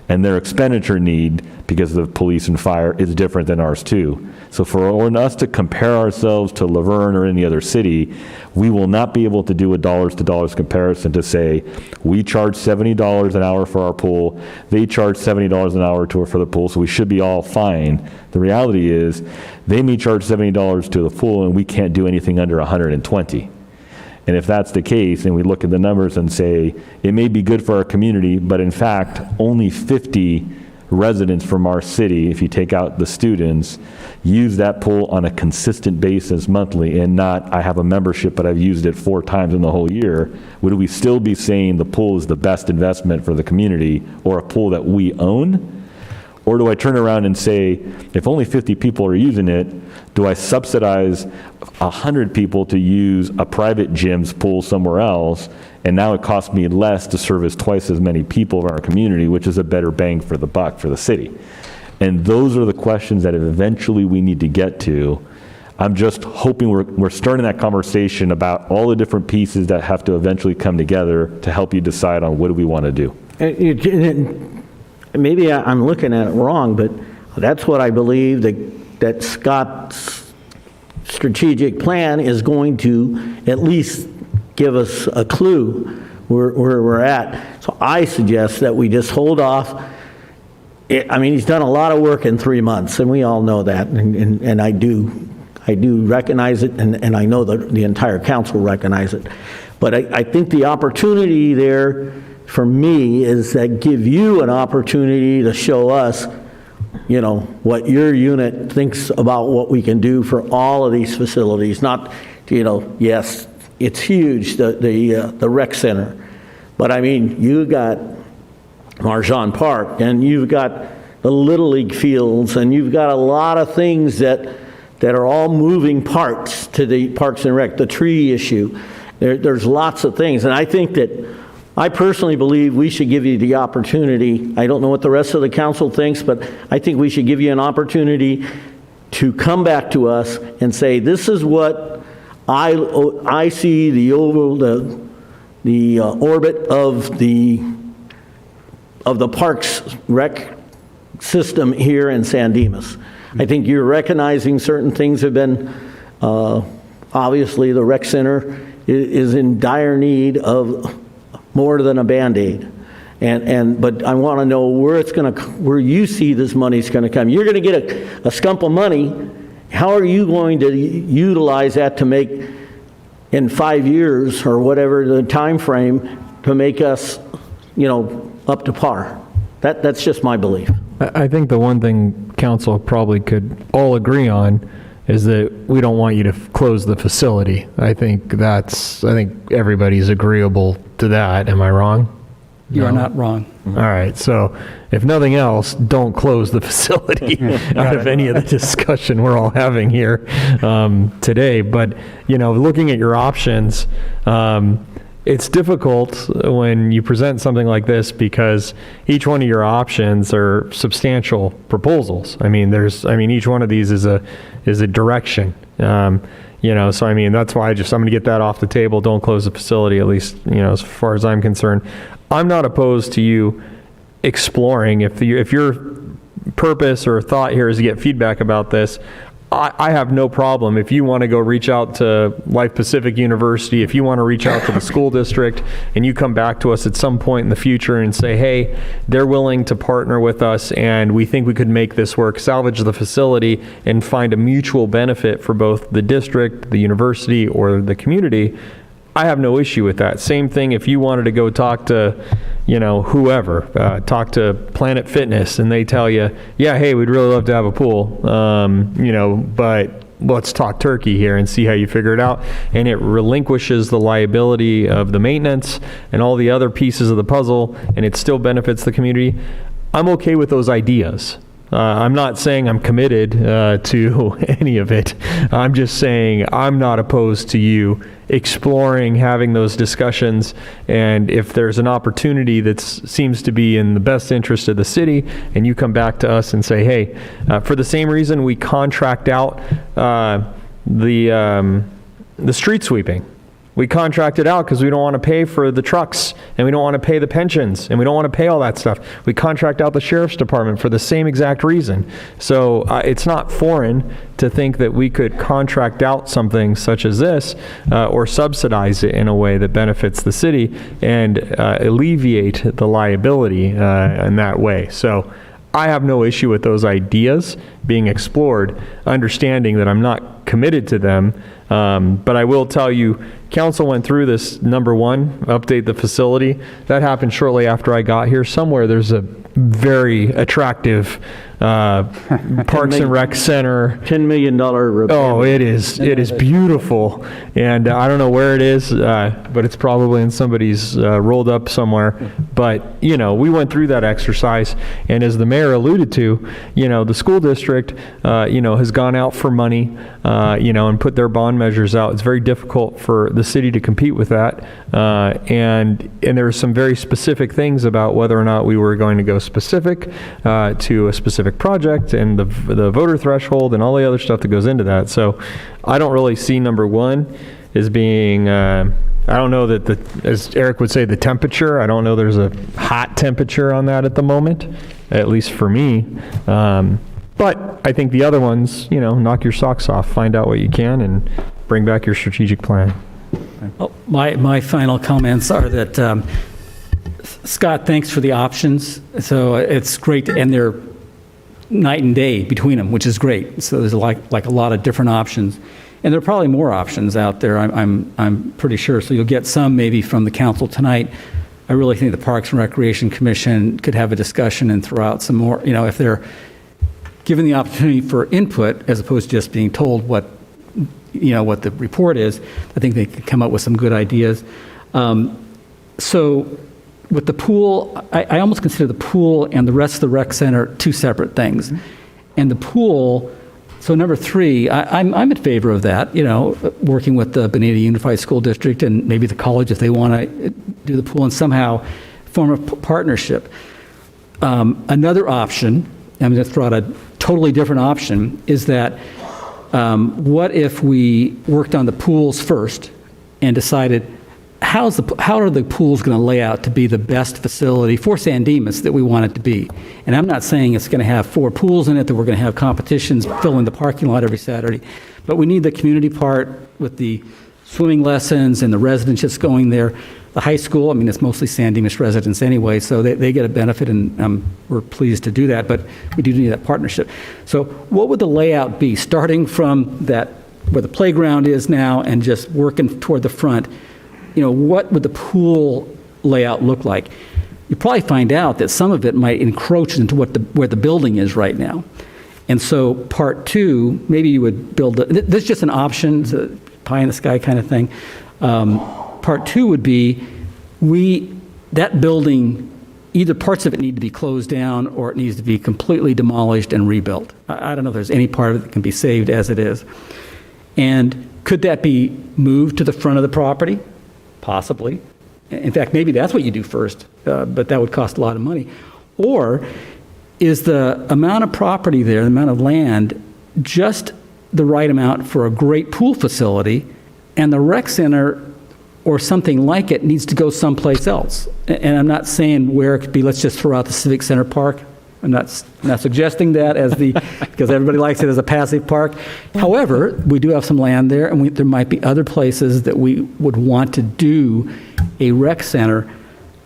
Speaker 18: And their expenditure need, because of police and fire, is different than ours too. So for us to compare ourselves to Laverne or any other city, we will not be able to do a dollars to dollars comparison to say, we charge $70 an hour for our pool, they charge $70 an hour for the pool, so we should be all fine. The reality is, they may charge $70 to the pool and we can't do anything under 120. And if that's the case, and we look at the numbers and say, it may be good for our community, but in fact, only 50 residents from our city, if you take out the students, use that pool on a consistent basis monthly, and not, I have a membership, but I've used it 4 times in the whole year. Would we still be saying the pool is the best investment for the community, or a pool that we own? Or do I turn around and say, if only 50 people are using it, do I subsidize 100 people to use a private gym's pool somewhere else, and now it costs me less to service twice as many people in our community, which is a better bang for the buck for the city? And those are the questions that eventually we need to get to. I'm just hoping we're starting that conversation about all the different pieces that have to eventually come together to help you decide on what do we want to do.
Speaker 1: Maybe I'm looking at it wrong, but that's what I believe that Scott's strategic plan is going to at least give us a clue where we're at. So I suggest that we just hold off. I mean, he's done a lot of work in 3 months, and we all know that, and I do recognize it, and I know that the entire council recognize it. But I think the opportunity there for me is that give you an opportunity to show us, what your unit thinks about what we can do for all of these facilities. Not, yes, it's huge, the rec center. But I mean, you got Marjan Park, and you've got the Little League fields, and you've got a lot of things that are all moving parts to the Parks and Rec, the tree issue. There's lots of things. And I think that I personally believe we should give you the opportunity. I don't know what the rest of the council thinks, but I think we should give you an opportunity to come back to us and say, this is what I see the orbit of the parks rec system here in San Dimas. I think you're recognizing certain things have been, obviously the rec center is in dire need of more than a Band-Aid. But I want to know where you see this money's going to come. You're going to get a scump of money. How are you going to utilize that to make, in 5 years or whatever the time frame, to make us, up to par? That's just my belief.
Speaker 14: I think the one thing council probably could all agree on is that we don't want you to close the facility. I think everybody's agreeable to that. Am I wrong?
Speaker 13: You are not wrong.
Speaker 14: All right. So if nothing else, don't close the facility out of any of the discussion we're all having here today. But, looking at your options, it's difficult when you present something like this because each one of your options are substantial proposals. Each one of these is a direction. So that's why I'm going to get that off the table. Don't close the facility, at least, as far as I'm concerned. I'm not opposed to you exploring. If your purpose or thought here is to get feedback about this, I have no problem. If you want to go reach out to Life Pacific University, if you want to reach out to the school district, and you come back to us at some point in the future and say, hey, they're willing to partner with us and we think we could make this work, salvage the facility and find a mutual benefit for both the district, the university, or the community, I have no issue with that. Same thing if you wanted to go talk to, whoever, talk to Planet Fitness and they tell you, yeah, hey, we'd really love to have a pool, but let's talk turkey here and see how you figure it out. And it relinquishes the liability of the maintenance and all the other pieces of the puzzle, and it still benefits the community. I'm okay with those ideas. I'm not saying I'm committed to any of it. I'm just saying I'm not opposed to you exploring, having those discussions, and if there's an opportunity that seems to be in the best interest of the city, and you come back to us and say, hey, for the same reason we contract out the street sweeping. We contract it out because we don't want to pay for the trucks, and we don't want to pay the pensions, and we don't want to pay all that stuff. We contract out the sheriff's department for the same exact reason. So it's not foreign to think that we could contract out something such as this or subsidize it in a way that benefits the city and alleviate the liability in that way. So I have no issue with those ideas being explored, understanding that I'm not committed to them. But I will tell you, council went through this, number one, update the facility. That happened shortly after I got here. Somewhere there's a very attractive Parks and Rec Center.
Speaker 1: $10 million repair.
Speaker 14: Oh, it is beautiful. And I don't know where it is, but it's probably in somebody's rolled up somewhere. But, we went through that exercise. And as the mayor alluded to, the school district, has gone out for money, and put their bond measures out. It's very difficult for the city to compete with that. And there were some very specific things about whether or not we were going to go specific to a specific project and the voter threshold and all the other stuff that goes into that. So I don't really see number one as being, I don't know that as Eric would say, the temperature, I don't know there's a hot temperature on that at the moment, at least for me. But I think the other ones, knock your socks off, find out what you can and bring back your strategic plan.
Speaker 13: Oh, my final comments are that, Scott, thanks for the options. So it's great, and they're night and day between them, which is great. So there's like a lot of different options, and there are probably more options out there. I'm pretty sure. So you'll get some maybe from the council tonight. I really think the Parks and Recreation Commission could have a discussion and throw out some more. If they're given the opportunity for input as opposed to just being told what the report is, I think they could come up with some good ideas. So with the pool, I almost consider the pool and the rest of the rec center two separate things. And the pool, So number 3, I'm in favor of that, working with the Bonita Unified School District and maybe the college if they want to do the pool and somehow form a partnership. Another option, I'm going to throw out a totally different option, is that what if we worked on the pools first and decided how are the pools going to lay out to be the best facility for San Dimas that we want it to be? And I'm not saying it's going to have 4 pools in it, that we're going to have competitions filling the parking lot every Saturday, but we need the community part with the swimming lessons and the residents just going there. The high school, I mean, it's mostly San Dimas residents anyway, so they get a benefit, and we're pleased to do that, but we do need that partnership. So what would the layout be, starting from that, where the playground is now, and just working toward the front? What would the pool layout look like? You probably find out that some of it might encroach into where the building is right now. And so part 2, maybe you would build, this is just an option, it's a pie in the sky kind of thing. Part 2 would be, that building, either parts of it need to be closed down or it needs to be completely demolished and rebuilt. I don't know if there's any part of it that can be saved as it is. And could that be moved to the front of the property? Possibly. In fact, maybe that's what you do first, but that would cost a lot of money. Or is the amount of property there, the amount of land, just the right amount for a great pool facility, and the rec center or something like it needs to go someplace else? And I'm not saying where it could be, let's just throw out the Civic Center Park. I'm not suggesting that because everybody likes it as a passive park. However, we do have some land there, and there might be other places that we would want to do a rec center.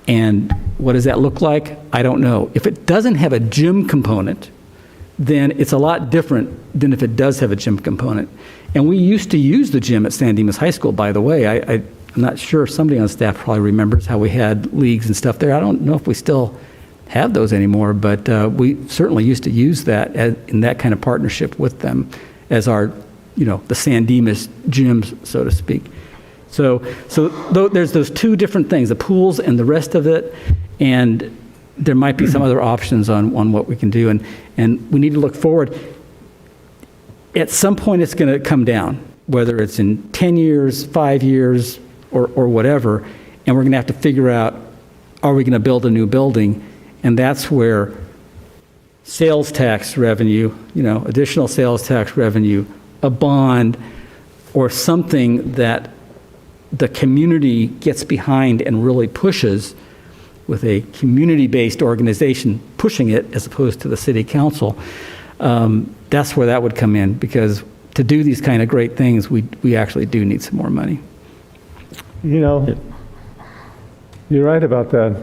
Speaker 13: And what does that look like? I don't know. If it doesn't have a gym component, then it's a lot different than if it does have a gym component. And we used to use the gym at San Dimas High School, by the way. I'm not sure, somebody on staff probably remembers how we had leagues and stuff there. I don't know if we still have those anymore, but we certainly used to use that in that kind of partnership with them as our, the San Dimas gyms, so to speak. So there's those 2 different things, the pools and the rest of it, and there might be some other options on what we can do, and we need to look forward. At some point it's going to come down, whether it's in 10 years, 5 years, or whatever, and we're going to have to figure out, are we going to build a new building? And that's where sales tax revenue, additional sales tax revenue, a bond, or something that the community gets behind and really pushes, with a community-based organization pushing it as opposed to the city council. That's where that would come in, because to do these kind of great things, we actually do need some more money.
Speaker 12: You're right about that.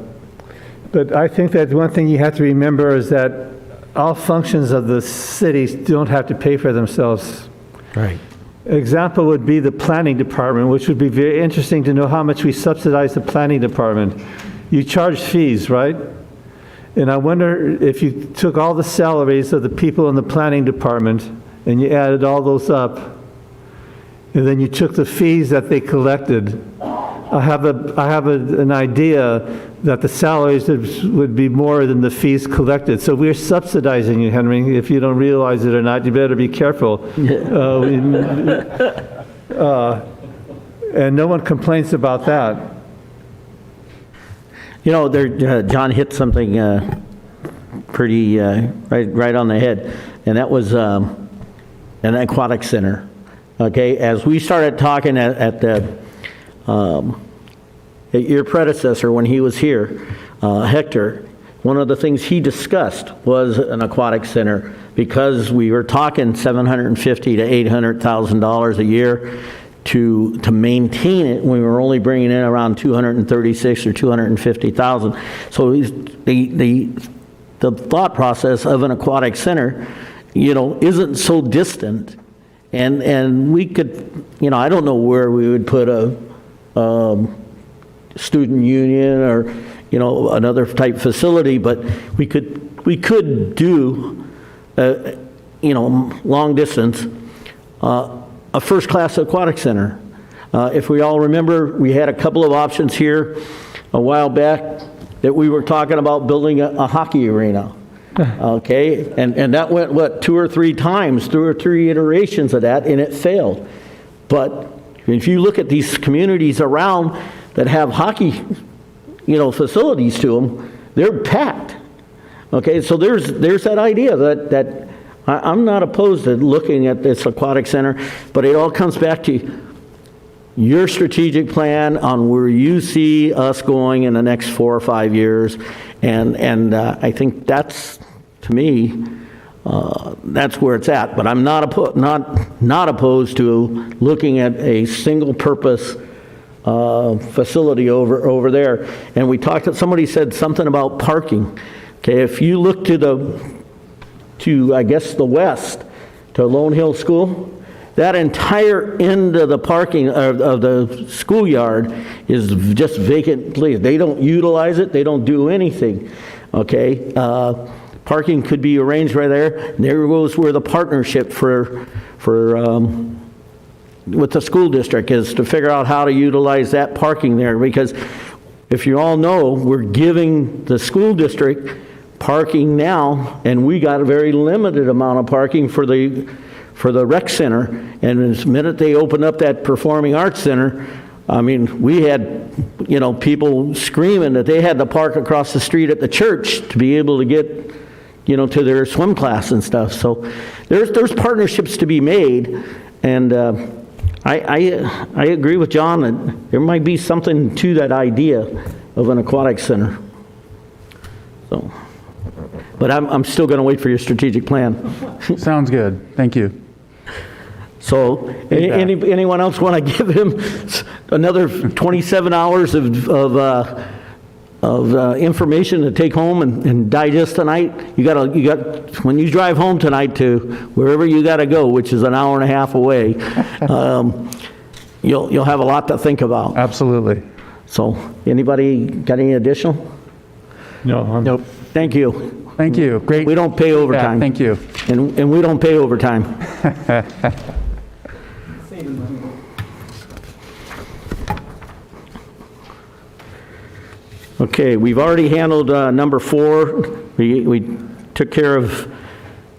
Speaker 12: But I think that one thing you have to remember is that all functions of the city don't have to pay for themselves.
Speaker 1: Right.
Speaker 12: Example would be the planning department, which would be very interesting to know how much we subsidize the planning department. You charge fees, right? And I wonder if you took all the salaries of the people in the planning department and you added all those up, and then you took the fees that they collected. I have an idea that the salaries would be more than the fees collected. So we're subsidizing you, Henry. If you don't realize it or not, you better be careful. And no one complains about that.
Speaker 1: John hit something pretty right on the head, and that was an aquatic center. Okay, as we started talking at your predecessor when he was here, Hector, one of the things he discussed was an aquatic center, because we were talking $750,000 to $800,000 a year to maintain it. We were only bringing in around $236,000 or $250,000. So the thought process of an aquatic center, isn't so distant, and we could, I don't know where we would put a student union or another type facility, but we could do long distance a first-class aquatic center. If we all remember, we had a couple of options here a while back that we were talking about building a hockey arena. Okay, and that went, what, 2 or 3 times, 2 or 3 iterations of that, and it failed. But if you look at these communities around that have hockey, facilities to them, they're packed. Okay, so there's that idea that I'm not opposed to looking at this aquatic center, but it all comes back to your strategic plan on where you see us going in the next 4 or 5 years, and I think that's, to me, that's where it's at. But I'm not opposed to looking at a single-purpose facility over there. And we talked. Somebody said something about parking. Okay, if you look to I guess the west, to Lone Hill School, that entire end of the parking of the schoolyard is just vacant. They don't utilize it. They don't do anything. Okay, parking could be arranged right there. And there goes where the partnership with the school district is, to figure out how to utilize that parking there. Because if you all know, we're giving the school district parking now, and we got a very limited amount of parking for the rec center. And the minute they opened up that performing arts center, I mean, we had, people screaming that they had to park across the street at the church to be able to get, to their swim class and stuff. So there's partnerships to be made, and I agree with John that there might be something to that idea of an aquatic center. So, but I'm still going to wait for your strategic plan.
Speaker 7: Sounds good. Thank you.
Speaker 1: So, anyone else want to give him another 27 hours of information to take home and digest tonight? You got when you drive home tonight to wherever you got to go, which is an hour and a half away, you'll have a lot to think about.
Speaker 7: Absolutely.
Speaker 1: So, anybody got any additional?
Speaker 9: No.
Speaker 1: Nope. Thank you.
Speaker 7: Thank you. Great.
Speaker 1: We don't pay overtime.
Speaker 7: Thank you.
Speaker 1: And we don't pay overtime. Okay, we've already handled number 4. We took care of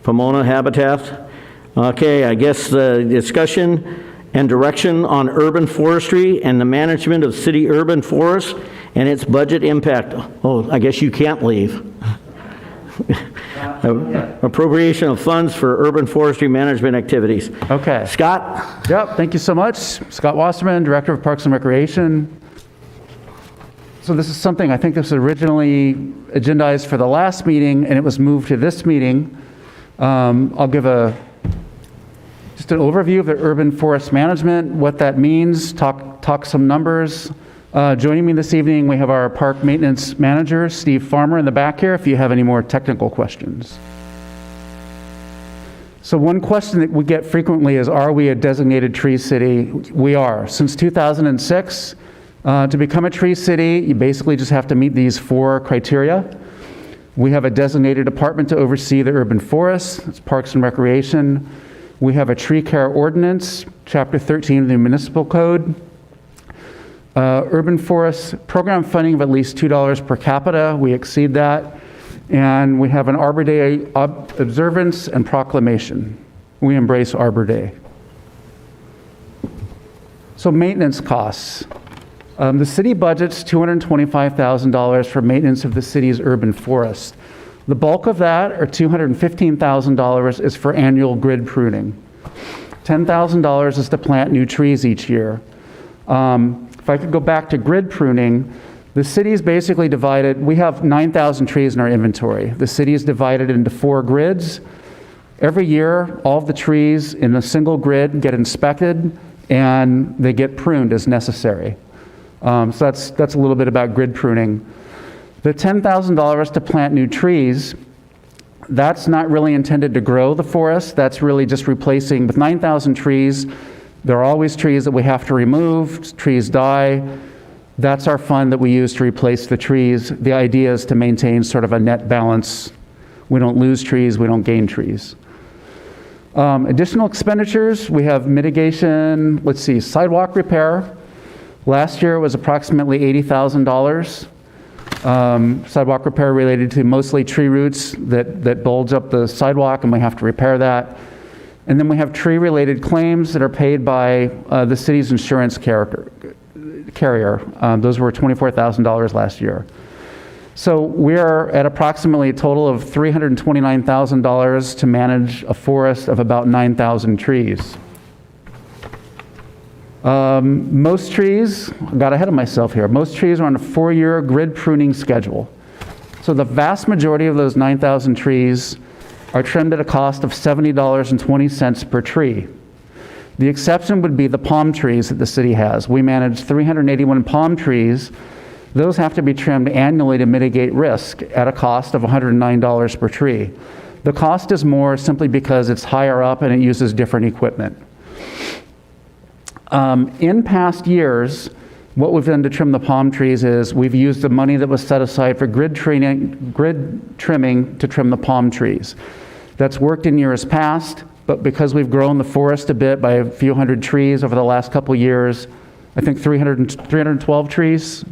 Speaker 1: Pomona Habitat. Okay, I guess the discussion and direction on urban forestry and the management of city urban forests and its budget impact. Oh, I guess you can't leave. Appropriation of funds for urban forestry management activities.
Speaker 7: Okay.
Speaker 1: Scott?
Speaker 7: Yep, thank you so much. Scott Wasserman, Director of Parks and Recreation. So this is something, I think this was originally agendized for the last meeting, and it was moved to this meeting. I'll give just an overview of the urban forest management, what that means, talk some numbers. Joining me this evening, we have our park maintenance manager, Steve Farmer, in the back here, if you have any more technical questions. So one question that we get frequently is, are we a designated tree city? We are. Since 2006, to become a tree city, you basically just have to meet these 4 criteria. We have a designated department to oversee the urban forests, it's Parks and Recreation. We have a tree care ordinance, Chapter 13 of the Municipal Code. Urban forest program funding of at least $2 per capita, we exceed that. And we have an Arbor Day observance and proclamation. We embrace Arbor Day. So maintenance costs. The city budgets $225,000 for maintenance of the city's urban forest. The bulk of that, or $215,000, is for annual grid pruning. $10,000 is to plant new trees each year. If I could go back to grid pruning, the city is basically divided. We have 9,000 trees in our inventory. The city is divided into 4 grids. Every year, all of the trees in a single grid get inspected and they get pruned as necessary. So that's a little bit about grid pruning. The $10,000 to plant new trees, that's not really intended to grow the forest. That's really just replacing, with 9,000 trees, there are always trees that we have to remove, trees die. That's our fund that we use to replace the trees. The idea is to maintain sort of a net balance. We don't lose trees, we don't gain trees. Additional expenditures, we have mitigation, sidewalk repair. Last year it was approximately $80,000. Sidewalk repair related to mostly tree roots that bulge up the sidewalk, and we have to repair that. And then we have tree-related claims that are paid by the city's insurance carrier. Those were $24,000 last year. So we are at approximately a total of $329,000 to manage a forest of about 9,000 trees. Most trees, I got ahead of myself here, most trees are on a 4-year grid pruning schedule. So the vast majority of those 9,000 trees are trimmed at a cost of $70.20 per tree. The exception would be the palm trees that the city has. We manage 381 palm trees. Those have to be trimmed annually to mitigate risk at a cost of $109 per tree. The cost is more simply because it's higher up and it uses different equipment. In past years, what we've done to trim the palm trees is we've used the money that was set aside for grid trimming to trim the palm trees. That's worked in years past, but because we've grown the forest a bit by a few hundred trees over the last couple of years, I think 312 trees?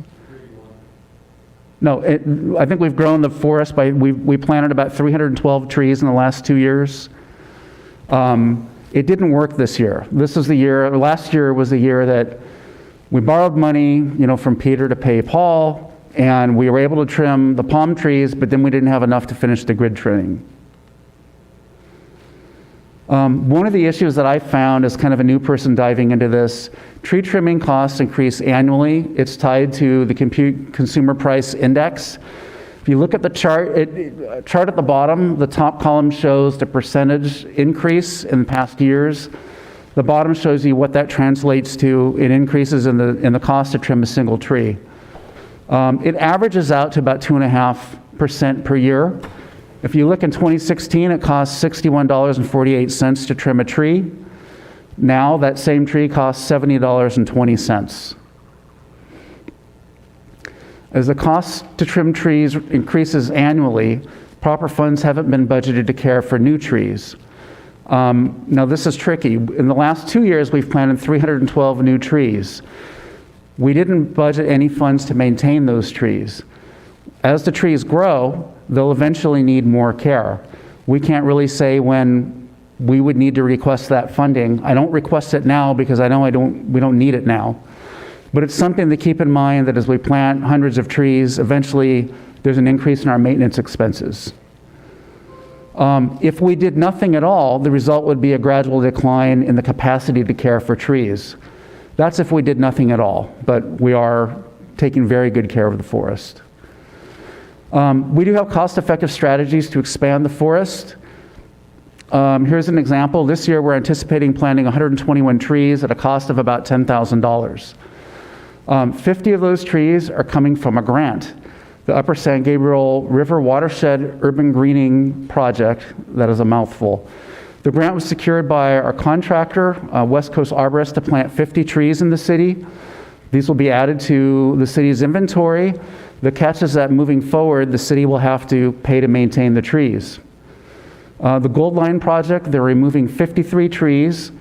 Speaker 7: No, I think we've grown the forest by, we planted about 312 trees in the last 2 years. It didn't work this year. This is the year, last year was the year that we borrowed money, from Peter to pay Paul, and we were able to trim the palm trees, but then we didn't have enough to finish the grid trimming. One of the issues that I found as kind of a new person diving into this, tree trimming costs increase annually. It's tied to the consumer price index. If you look at the chart at the bottom, the top column shows the percentage increase in past years. The bottom shows you what that translates to in increases in the cost to trim a single tree. It averages out to about 2.5% per year. If you look in 2016, it cost $61.48 to trim a tree. Now that same tree costs $70.20. As the cost to trim trees increases annually, proper funds haven't been budgeted to care for new trees. Now this is tricky. In the last 2 years, we've planted 312 new trees. We didn't budget any funds to maintain those trees. As the trees grow, they'll eventually need more care. We can't really say when we would need to request that funding. I don't request it now because I know we don't need it now. But it's something to keep in mind that as we plant hundreds of trees, eventually there's an increase in our maintenance expenses. If we did nothing at all, the result would be a gradual decline in the capacity to care for trees. That's if we did nothing at all, but we are taking very good care of the forest. We do have cost-effective strategies to expand the forest. Here's an example. This year we're anticipating planting 121 trees at a cost of about $10,000. 50 of those trees are coming from a grant, the Upper San Gabriel River Watershed Urban Greening Project. That is a mouthful. The grant was secured by our contractor, West Coast Arborist, to plant 50 trees in the city. These will be added to the city's inventory. The catch is that moving forward, the city will have to pay to maintain the trees. The Gold Line project, they're removing 53 trees.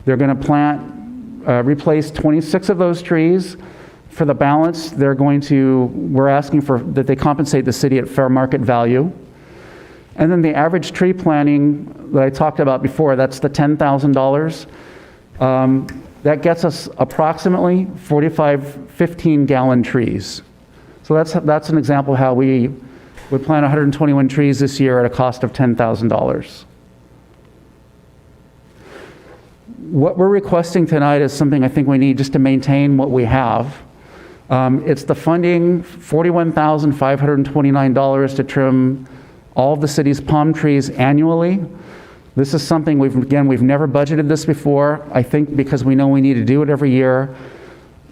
Speaker 7: They're going to replace 26 of those trees. For the balance, we're asking that they compensate the city at fair market value. And then the average tree planting that I talked about before, that's the $10,000. That gets us approximately 45 15-gallon trees. So that's an example of how we would plant 121 trees this year at a cost of $10,000. What we're requesting tonight is something I think we need just to maintain what we have. It's the funding, $41,529 to trim all of the city's palm trees annually. This is something we've never budgeted this before. I think because we know we need to do it every year,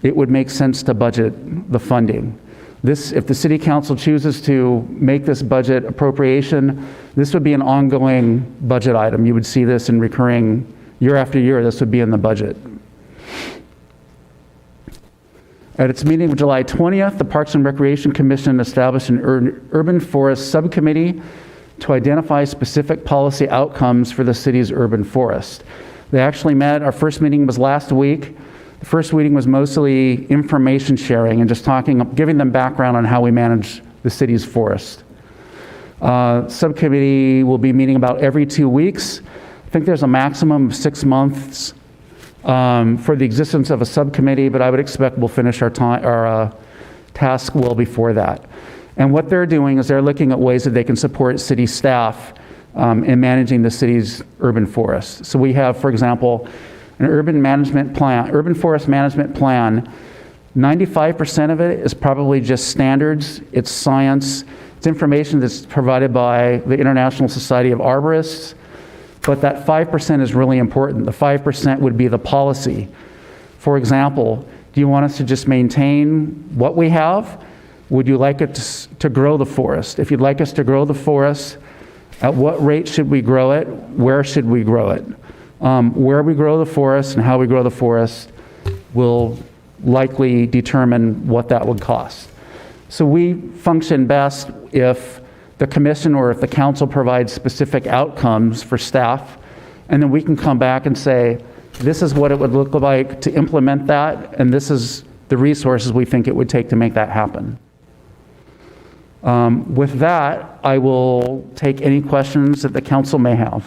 Speaker 7: it would make sense to budget the funding. If the city council chooses to make this budget appropriation, this would be an ongoing budget item. You would see this in recurring year after year. This would be in the budget. At its meeting of July 20th, the Parks and Recreation Commission established an urban forest subcommittee to identify specific policy outcomes for the city's urban forest. They actually met. Our first meeting was last week. The first meeting was mostly information sharing and just giving them background on how we manage the city's forest. Subcommittee will be meeting about every 2 weeks. I think there's a maximum of 6 months for the existence of a subcommittee, but I would expect we'll finish our task well before that. And what they're doing is they're looking at ways that they can support city staff in managing the city's urban forests. So we have, for example, an urban forest management plan. 95% of it is probably just standards, it's science, it's information that's provided by the International Society of Arborists, but that 5% is really important. The 5% would be the policy. For example, do you want us to just maintain what we have? Would you like it to grow the forest? If you'd like us to grow the forest, at what rate should we grow it? Where should we grow it? Where we grow the forest and how we grow the forest will likely determine what that would cost. So we function best if the commission or if the council provides specific outcomes for staff, and then we can come back and say, this is what it would look like to implement that, and this is the resources we think it would take to make that happen. With that, I will take any questions that the council may have.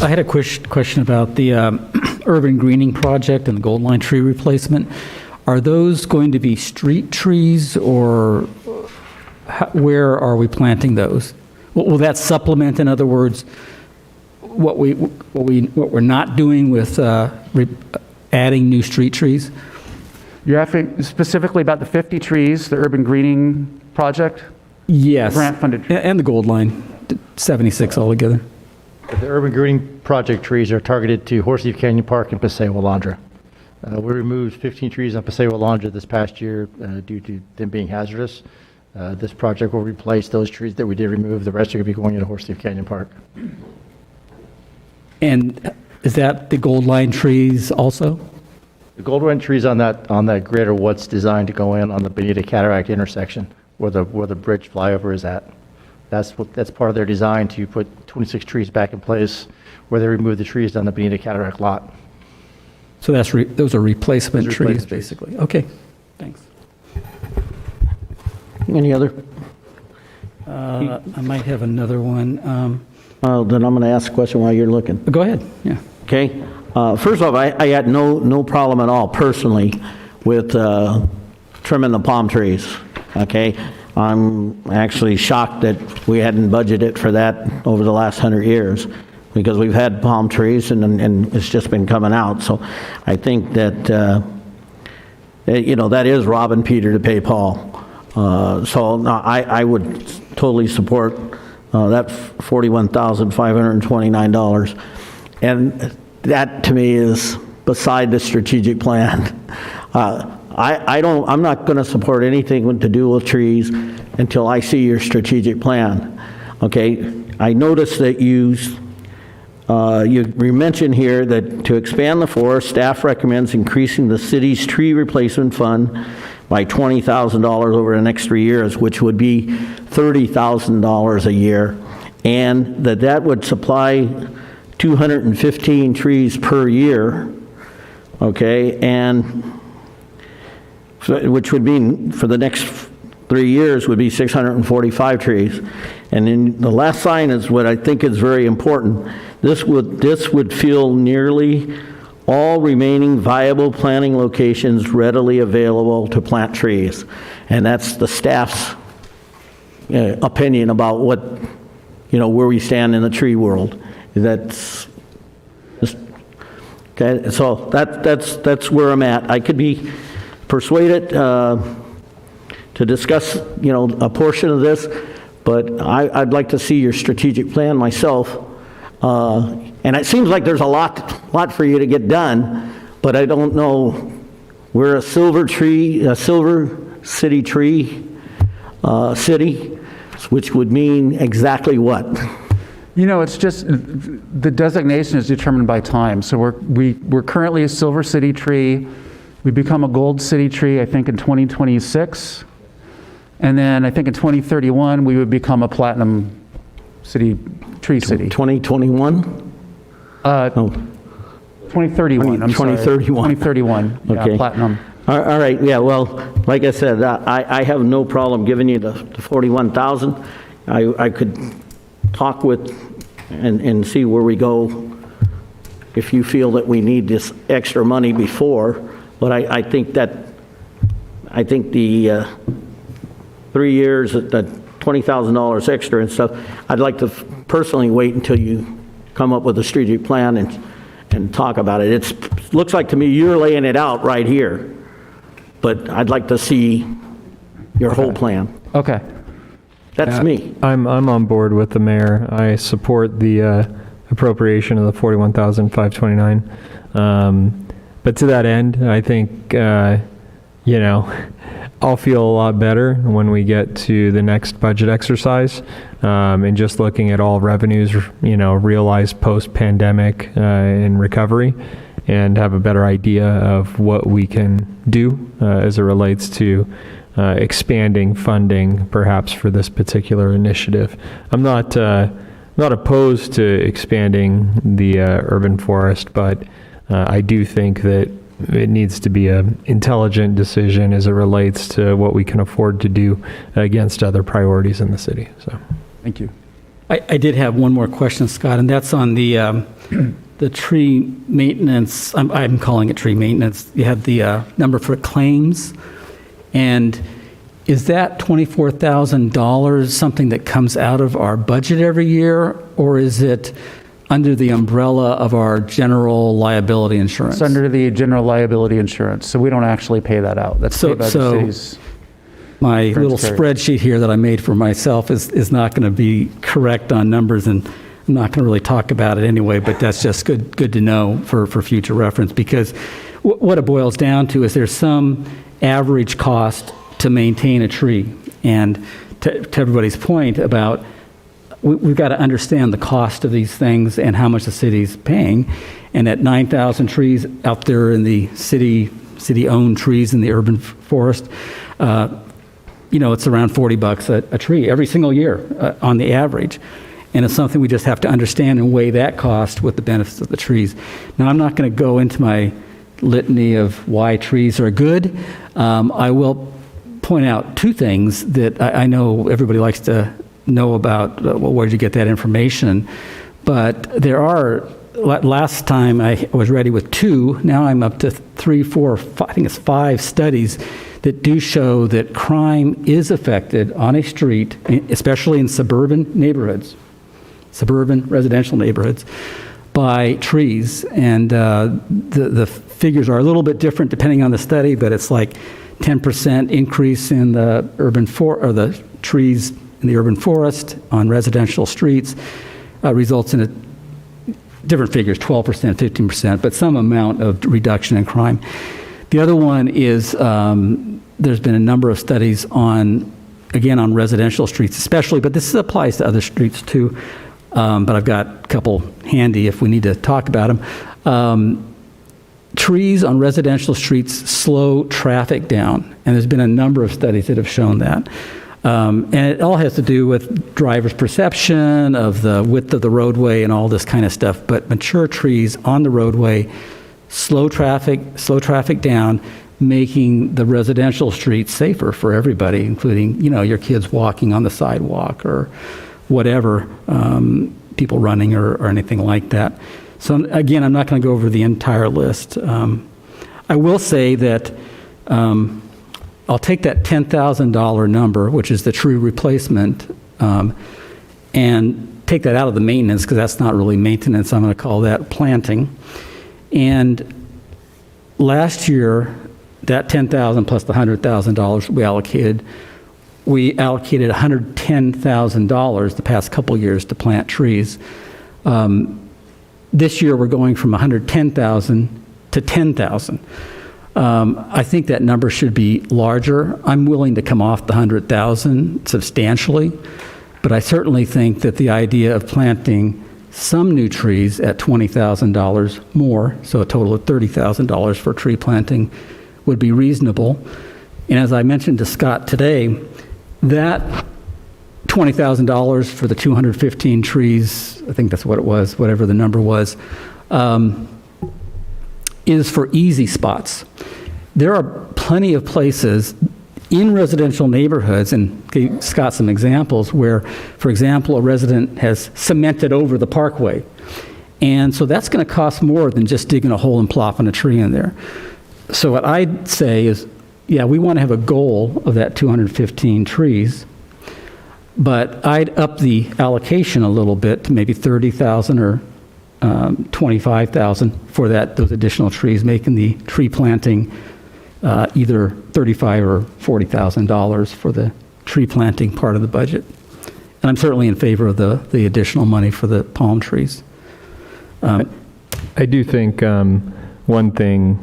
Speaker 13: I had a question about the urban greening project and the Gold Line tree replacement. Are those going to be street trees, or where are we planting those? Will that supplement, in other words, what we're not doing with adding new street trees?
Speaker 7: You're asking specifically about the 50 trees, the urban greening project?
Speaker 13: Yes.
Speaker 7: Grant-funded.
Speaker 13: And the Gold Line, 76 altogether.
Speaker 2: The urban greening project trees are targeted to Horse Canyon Park and Passaic-Willandra. We removed 15 trees on Passaic-Willandra this past year due to them being hazardous. This project will replace those trees that we did remove. The rest are going to be going into Horse Canyon Park.
Speaker 13: And is that the Gold Line trees also?
Speaker 2: The Gold Line trees on that grid are what's designed to go in on the Bonita Cataract intersection where the bridge flyover is at. That's part of their design, to put 26 trees back in place where they removed the trees on the Bonita Cataract lot.
Speaker 13: So those are replacement trees, basically. Okay, thanks.
Speaker 1: Any other?
Speaker 13: I might have another one.
Speaker 1: Then I'm going to ask a question while you're looking.
Speaker 13: Go ahead. Yeah.
Speaker 1: Okay. First off, I had no problem at all personally with trimming the palm trees. Okay. I'm actually shocked that we hadn't budgeted for that over the last 100 years, because we've had palm trees and it's just been coming out. So I think that, that is robbing Peter to pay Paul. So no, I would totally support that $41,529. And that to me is beside the strategic plan. I'm not going to support anything to do with trees until I see your strategic plan. Okay, I noticed that you mentioned here that to expand the forest, staff recommends increasing the city's tree replacement fund by $20,000 over the next 3 years, which would be $30,000 a year, and that would supply 215 trees per year. Okay, and which would mean for the next 3 years would be 645 trees. And then the last sign is what I think is very important. This would fill nearly all remaining viable planting locations readily available to plant trees. And that's the staff's opinion about what, where we stand in the tree world. That's just, okay. So that's where I'm at. I could be persuaded to discuss, a portion of this, but I'd like to see your strategic plan myself. And it seems like there's a lot for you to get done, but I don't know. We're a silver city tree city, which would mean exactly what?
Speaker 7: It's just the designation is determined by time. So we're currently a silver city tree. We become a gold city tree, I think, in 2026. And then I think in 2031, we would become a platinum tree city.
Speaker 1: 2021?
Speaker 7: 2031, I'm
Speaker 1: 2031.
Speaker 7: sorry. 2031,
Speaker 1: Okay.
Speaker 7: yeah, platinum.
Speaker 1: All right, yeah, well, like I said, I have no problem giving you the 41,000. I could talk with and see where we go if you feel that we need this extra money before, but I think the 3 years at the $20,000 extra and stuff, I'd like to personally wait until you come up with a strategic plan and talk about it. It looks like to me you're laying it out right here, but I'd like to see your whole plan.
Speaker 7: Okay.
Speaker 1: That's me.
Speaker 14: I'm on board with the mayor. I support the appropriation of the 41,529. But to that end, I think, I'll feel a lot better when we get to the next budget exercise, and just looking at all revenues, realized post-pandemic in recovery, and have a better idea of what we can do as it relates to expanding funding, perhaps for this particular initiative. I'm not opposed to expanding the urban forest, but I do think that it needs to be an intelligent decision as it relates to what we can afford to do against other priorities in the city. So,
Speaker 19: thank you.
Speaker 13: I did have one more question, Scott, and that's on the tree maintenance. I'm calling it tree maintenance. You have the number for claims, and is that $24,000 something that comes out of our budget every year, or is it under the umbrella of our general liability insurance?
Speaker 7: It's under the general liability insurance, so we don't actually pay that out. That's paid by the city's.
Speaker 13: My little spreadsheet here that I made for myself is not going to be correct on numbers, and I'm not going to really talk about it anyway, but that's just good to know for future reference, because what it boils down to is there's some average cost to maintain a tree. And to everybody's point about we've got to understand the cost of these things and how much the city's paying. And at 9,000 trees out there in the city-owned trees in the urban forest, it's around $40 a tree every single year on the average. And it's something we just have to understand and weigh that cost with the benefits of the trees. Now, I'm not going to go into my litany of why trees are good. I will point out two things that I know everybody likes to know about. Where did you get that information? But there are, last time I was ready with 2, now I'm up to 3, 4, 5, I think it's 5 studies that do show that crime is affected on a street, especially in suburban neighborhoods, suburban residential neighborhoods, by trees. And the figures are a little bit different depending on the study, but it's like 10% increase in the the trees in the urban forest on residential streets results in different figures, 12%, 15%, but some amount of reduction in crime. The other one is there's been a number of studies on residential streets especially, but this applies to other streets too, but I've got a couple handy if we need to talk about them. Trees on residential streets slow traffic down, and there's been a number of studies that have shown that. And it all has to do with driver's perception of the width of the roadway and all this kind of stuff. But mature trees on the roadway slow traffic down, making the residential streets safer for everybody, including, your kids walking on the sidewalk or whatever, people running or anything like that. So again, I'm not going to go over the entire list. I will say that I'll take that $10,000 number, which is the tree replacement, and take that out of the maintenance, because that's not really maintenance. I'm going to call that planting. And last year, that $10,000 plus the $100,000 we allocated $110,000 the past couple years to plant trees. This year, we're going from $110,000 to $10,000. I think that number should be larger. I'm willing to come off the $100,000 substantially, but I certainly think that the idea of planting some new trees at $20,000 more, so a total of $30,000 for tree planting, would be reasonable. And as I mentioned to Scott today, that $20,000 for the 215 trees, I think that's what it was, whatever the number was, is for easy spots. There are plenty of places in residential neighborhoods, and gave Scott some examples where, for example, a resident has cemented over the parkway. And so that's going to cost more than just digging a hole and plopping a tree in there. So what I'd say is, yeah, we want to have a goal of that 215 trees, but I'd up the allocation a little bit to maybe 30,000 or 25,000 for those additional trees, making the tree planting either $35,000 or $40,000 for the tree planting part of the budget. And I'm certainly in favor of the additional money for the palm trees.
Speaker 14: I do think one thing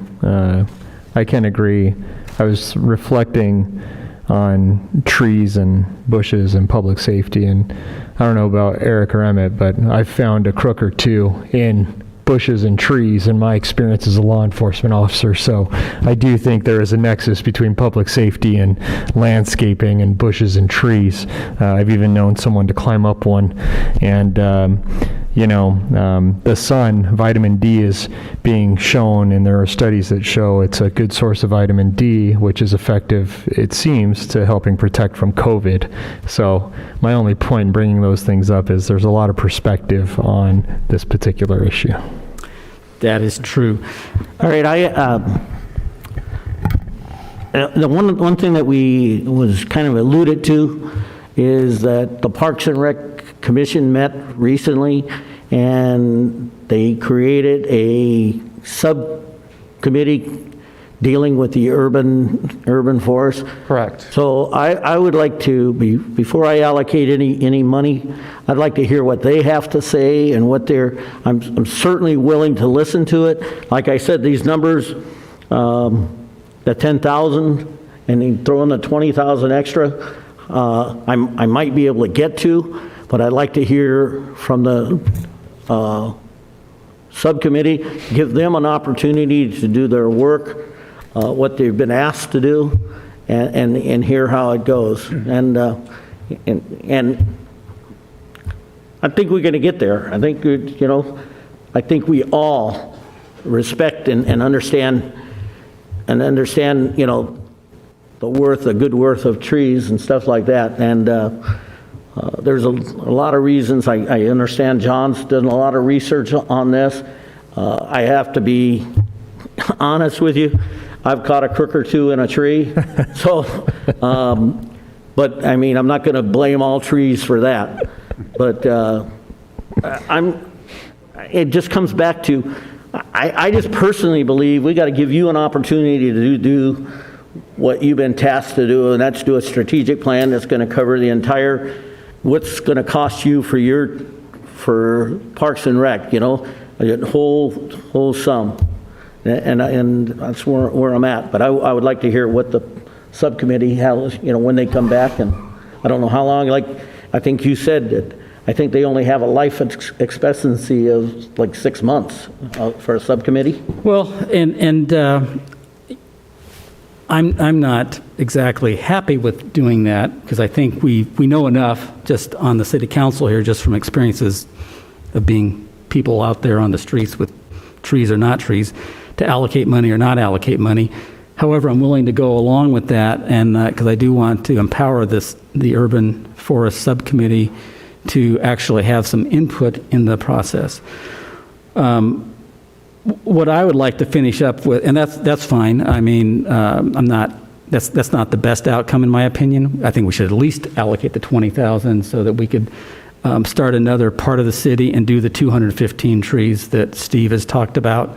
Speaker 14: I can agree. I was reflecting on trees and bushes and public safety, and I don't know about Eric or Emmett, but I've found a crook or two in bushes and trees in my experience as a law enforcement officer. So I do think there is a nexus between public safety and landscaping and bushes and trees. I've even known someone to climb up one, and the sun, vitamin D, is being shown, and there are studies that show it's a good source of vitamin D, which is effective, it seems, to helping protect from COVID. So my only point in bringing those things up is there's a lot of perspective on this particular issue.
Speaker 13: That is true.
Speaker 1: All right, the one thing that we was kind of alluded to is that the Parks and Rec Commission met recently, and they created a subcommittee dealing with the urban forest.
Speaker 16: Correct.
Speaker 1: So I would like to, before I allocate any money, I'd like to hear what they have to say and what I'm certainly willing to listen to it. Like I said, these numbers, the 10,000 and then throw in the 20,000 extra, I might be able to get to, but I'd like to hear from the subcommittee, give them an opportunity to do their work, what they've been asked to do, and hear how it goes. And I think we're going to get there. I think, I think we all respect and understand, the good worth of trees and stuff like that. And there's a lot of reasons. I understand John's done a lot of research on this. I have to be honest with you. I've caught a crook or two in a tree. So, but I mean, I'm not going to blame all trees for that. But it just comes back to, I just personally believe we got to give you an opportunity to do what you've been tasked to do, and that's do a strategic plan that's going to cover the entire, what's going to cost you for Parks and Rec, a whole sum. And that's where I'm at. But I would like to hear what the subcommittee has, when they come back, and I don't know how long, like I think you said that I think they only have a life expectancy of like 6 months for a subcommittee.
Speaker 13: Well, and I'm not exactly happy with doing that, because I think we know enough just on the city council here, just from experiences of being people out there on the streets with trees or not trees, to allocate money or not allocate money. However, I'm willing to go along with that, and because I do want to empower the Urban Forest Subcommittee to actually have some input in the process. What I would like to finish up with, and that's fine. I mean, that's not the best outcome in my opinion. I think we should at least allocate the 20,000 so that we could start another part of the city and do the 215 trees that Steve has talked about.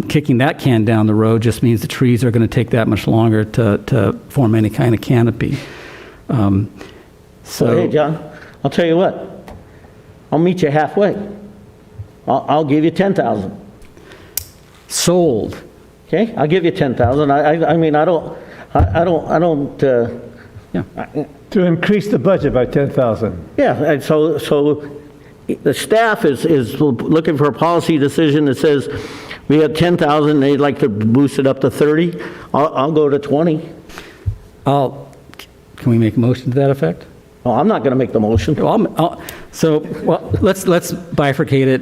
Speaker 13: Kicking that can down the road just means the trees are going to take that much longer to form any kind of canopy.
Speaker 1: Well, hey, John, I'll tell you what. I'll meet you halfway. I'll give you 10,000.
Speaker 13: Sold.
Speaker 1: Okay, I'll give you 10,000. I mean, I don't.
Speaker 13: Yeah.
Speaker 12: To increase the budget by 10,000.
Speaker 1: Yeah, and so the staff is looking for a policy decision that says we have 10,000, they'd like to boost it up to 30. I'll go to 20.
Speaker 13: Can we make a motion to that effect?
Speaker 1: Oh, I'm not going to make the motion.
Speaker 13: So, well, let's bifurcate it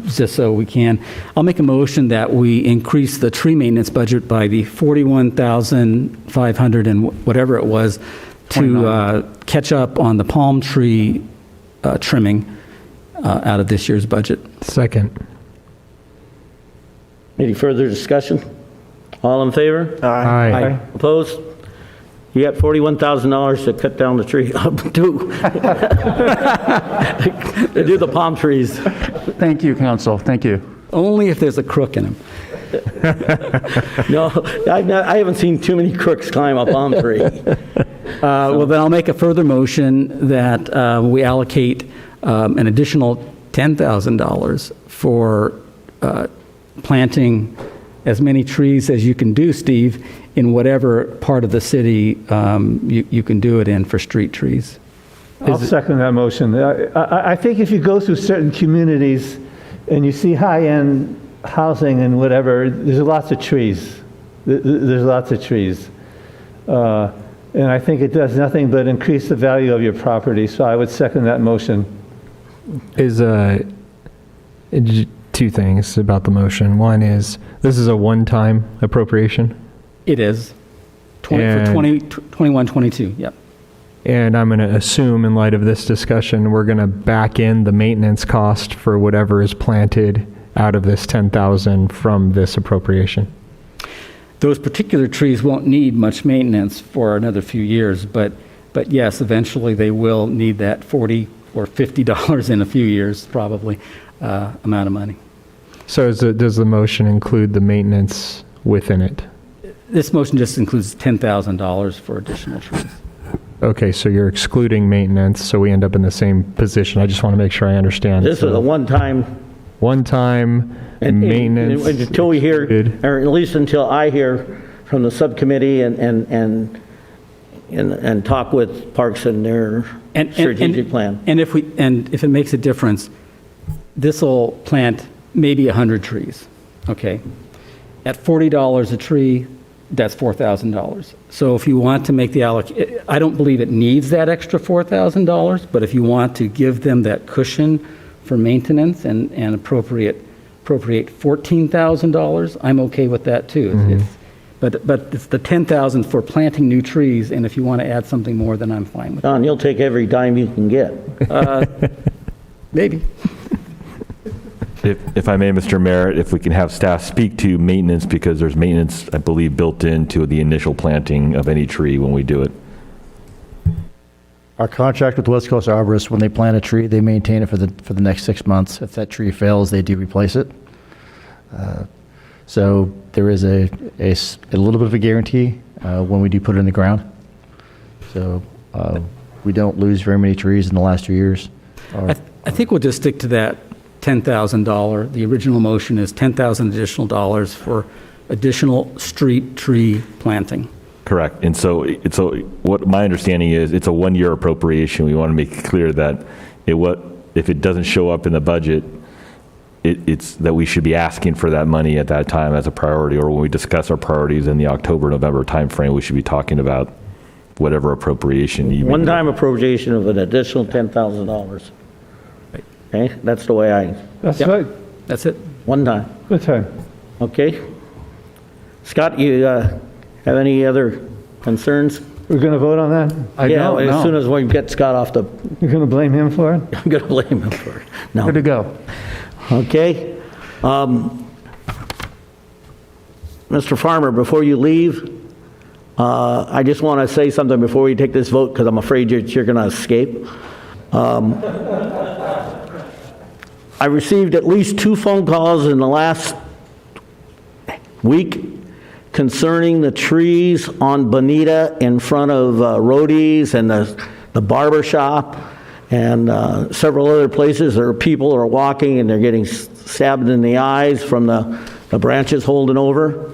Speaker 13: just so we can. I'll make a motion that we increase the tree maintenance budget by the 41,500 and whatever it was to catch up on the palm tree trimming out of this year's budget.
Speaker 14: Second.
Speaker 1: Any further discussion? All in favor?
Speaker 14: Aye.
Speaker 1: Opposed? You got $41,000 to cut down the tree, to do the palm trees.
Speaker 7: Thank you, council. Thank you.
Speaker 13: Only if there's a crook in them.
Speaker 1: No, I haven't seen too many crooks climb a palm tree.
Speaker 13: Well, then I'll make a further motion that we allocate an additional $10,000 for planting as many trees as you can do, Steve, in whatever part of the city you can do it in for street trees.
Speaker 12: I'll second that motion. I think if you go through certain communities and you see high-end housing and whatever, there's lots of trees. There's lots of trees. And I think it does nothing but increase the value of your property, so I would second that motion.
Speaker 14: Two things about the motion. One is, this is a one-time appropriation.
Speaker 13: It is. For 21, 22, yep.
Speaker 14: And I'm going to assume, in light of this discussion, we're going to back in the maintenance cost for whatever is planted out of this 10,000 from this appropriation.
Speaker 13: Those particular trees won't need much maintenance for another few years, but yes, eventually they will need that $40 or $50 in a few years, probably, amount of money.
Speaker 14: So does the motion include the maintenance within it?
Speaker 13: This motion just includes $10,000 for additional trees.
Speaker 14: Okay, so you're excluding maintenance, so we end up in the same position. I just want to make sure I understand.
Speaker 1: This is a one-time
Speaker 14: maintenance.
Speaker 1: Until we hear, or at least until I hear from the subcommittee and talk with Parks and their strategic plan.
Speaker 13: And if it makes a difference, this will plant maybe 100 trees, okay? At $40 a tree, that's $4,000. So if you want to make the allocation, I don't believe it needs that extra $4,000, but if you want to give them that cushion for maintenance and appropriate $14,000, I'm okay with that too.
Speaker 14: Mm-hmm.
Speaker 13: But it's the $10,000 for planting new trees, and if you want to add something more, then I'm fine with
Speaker 1: Don, you'll take every dime you can get.
Speaker 13: Maybe.
Speaker 18: If I may, Mr. Merritt, if we can have staff speak to maintenance, because there's maintenance, I believe, built into the initial planting of any tree when we do it.
Speaker 2: Our contract with West Coast Arborists, when they plant a tree, they maintain it for the next 6 months. If that tree fails, they do replace it. So there is a little bit of a guarantee when we do put it in the ground. So we don't lose very many trees in the last 2 years.
Speaker 13: I think we'll just stick to that $10,000. The original motion is $10,000 additional dollars for additional street tree planting.
Speaker 18: Correct. And so what my understanding is, it's a one-year appropriation. We want to make it clear that if it doesn't show up in the budget, it's that we should be asking for that money at that time as a priority, or when we discuss our priorities in the October-November timeframe, we should be talking about whatever appropriation you
Speaker 1: One-time appropriation of an additional $10,000. Okay, that's the way
Speaker 12: That's right.
Speaker 13: That's it.
Speaker 1: One time.
Speaker 12: Good time.
Speaker 1: Okay. Scott, you have any other concerns?
Speaker 12: We're going to vote on that?
Speaker 1: As soon as we get Scott off the...
Speaker 12: You're going to blame him for it?
Speaker 1: I'm going to blame him for it. No.
Speaker 2: Good to go.
Speaker 1: Okay. Mr. Farmer, before you leave, I just want to say something before we take this vote, because I'm afraid you're going to escape. I received at least 2 phone calls in the last week concerning the trees on Bonita in front of Roadies and the barber shop and several other places. There are people are walking and they're getting stabbed in the eyes from the branches holding over.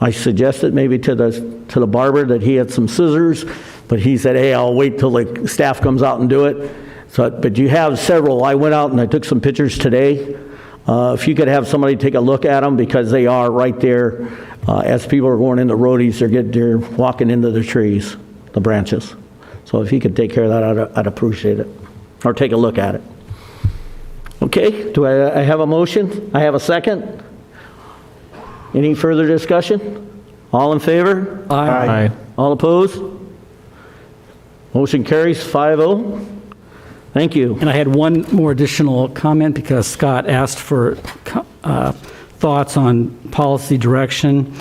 Speaker 1: I suggested maybe to the barber that he had some scissors, but he said, hey, I'll wait till the staff comes out and do it. So, but you have several. I went out and I took some pictures today. If you could have somebody take a look at them, because they are right there. As people are going into Roadies, they're walking into the trees, the branches. So if you could take care of that, I'd appreciate it. Or take a look at it. Okay, do I have a motion? I have a second. Any further discussion? All in favor?
Speaker 13: Aye.
Speaker 1: All opposed? Motion carries 5-0. Thank you.
Speaker 13: And I had one more additional comment because Scott asked for thoughts on policy direction.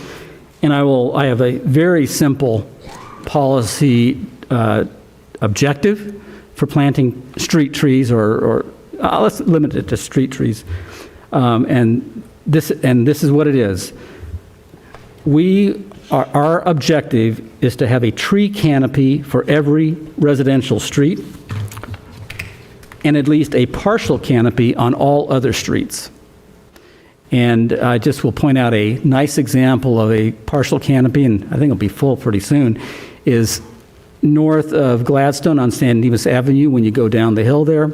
Speaker 13: And I have a very simple policy objective for planting street trees, or let's limit it to street trees. And this is what it is. Our objective is to have a tree canopy for every residential street and at least a partial canopy on all other streets. And I just will point out a nice example of a partial canopy, and I think it'll be full pretty soon, is north of Gladstone on San Dimas Avenue when you go down the hill there.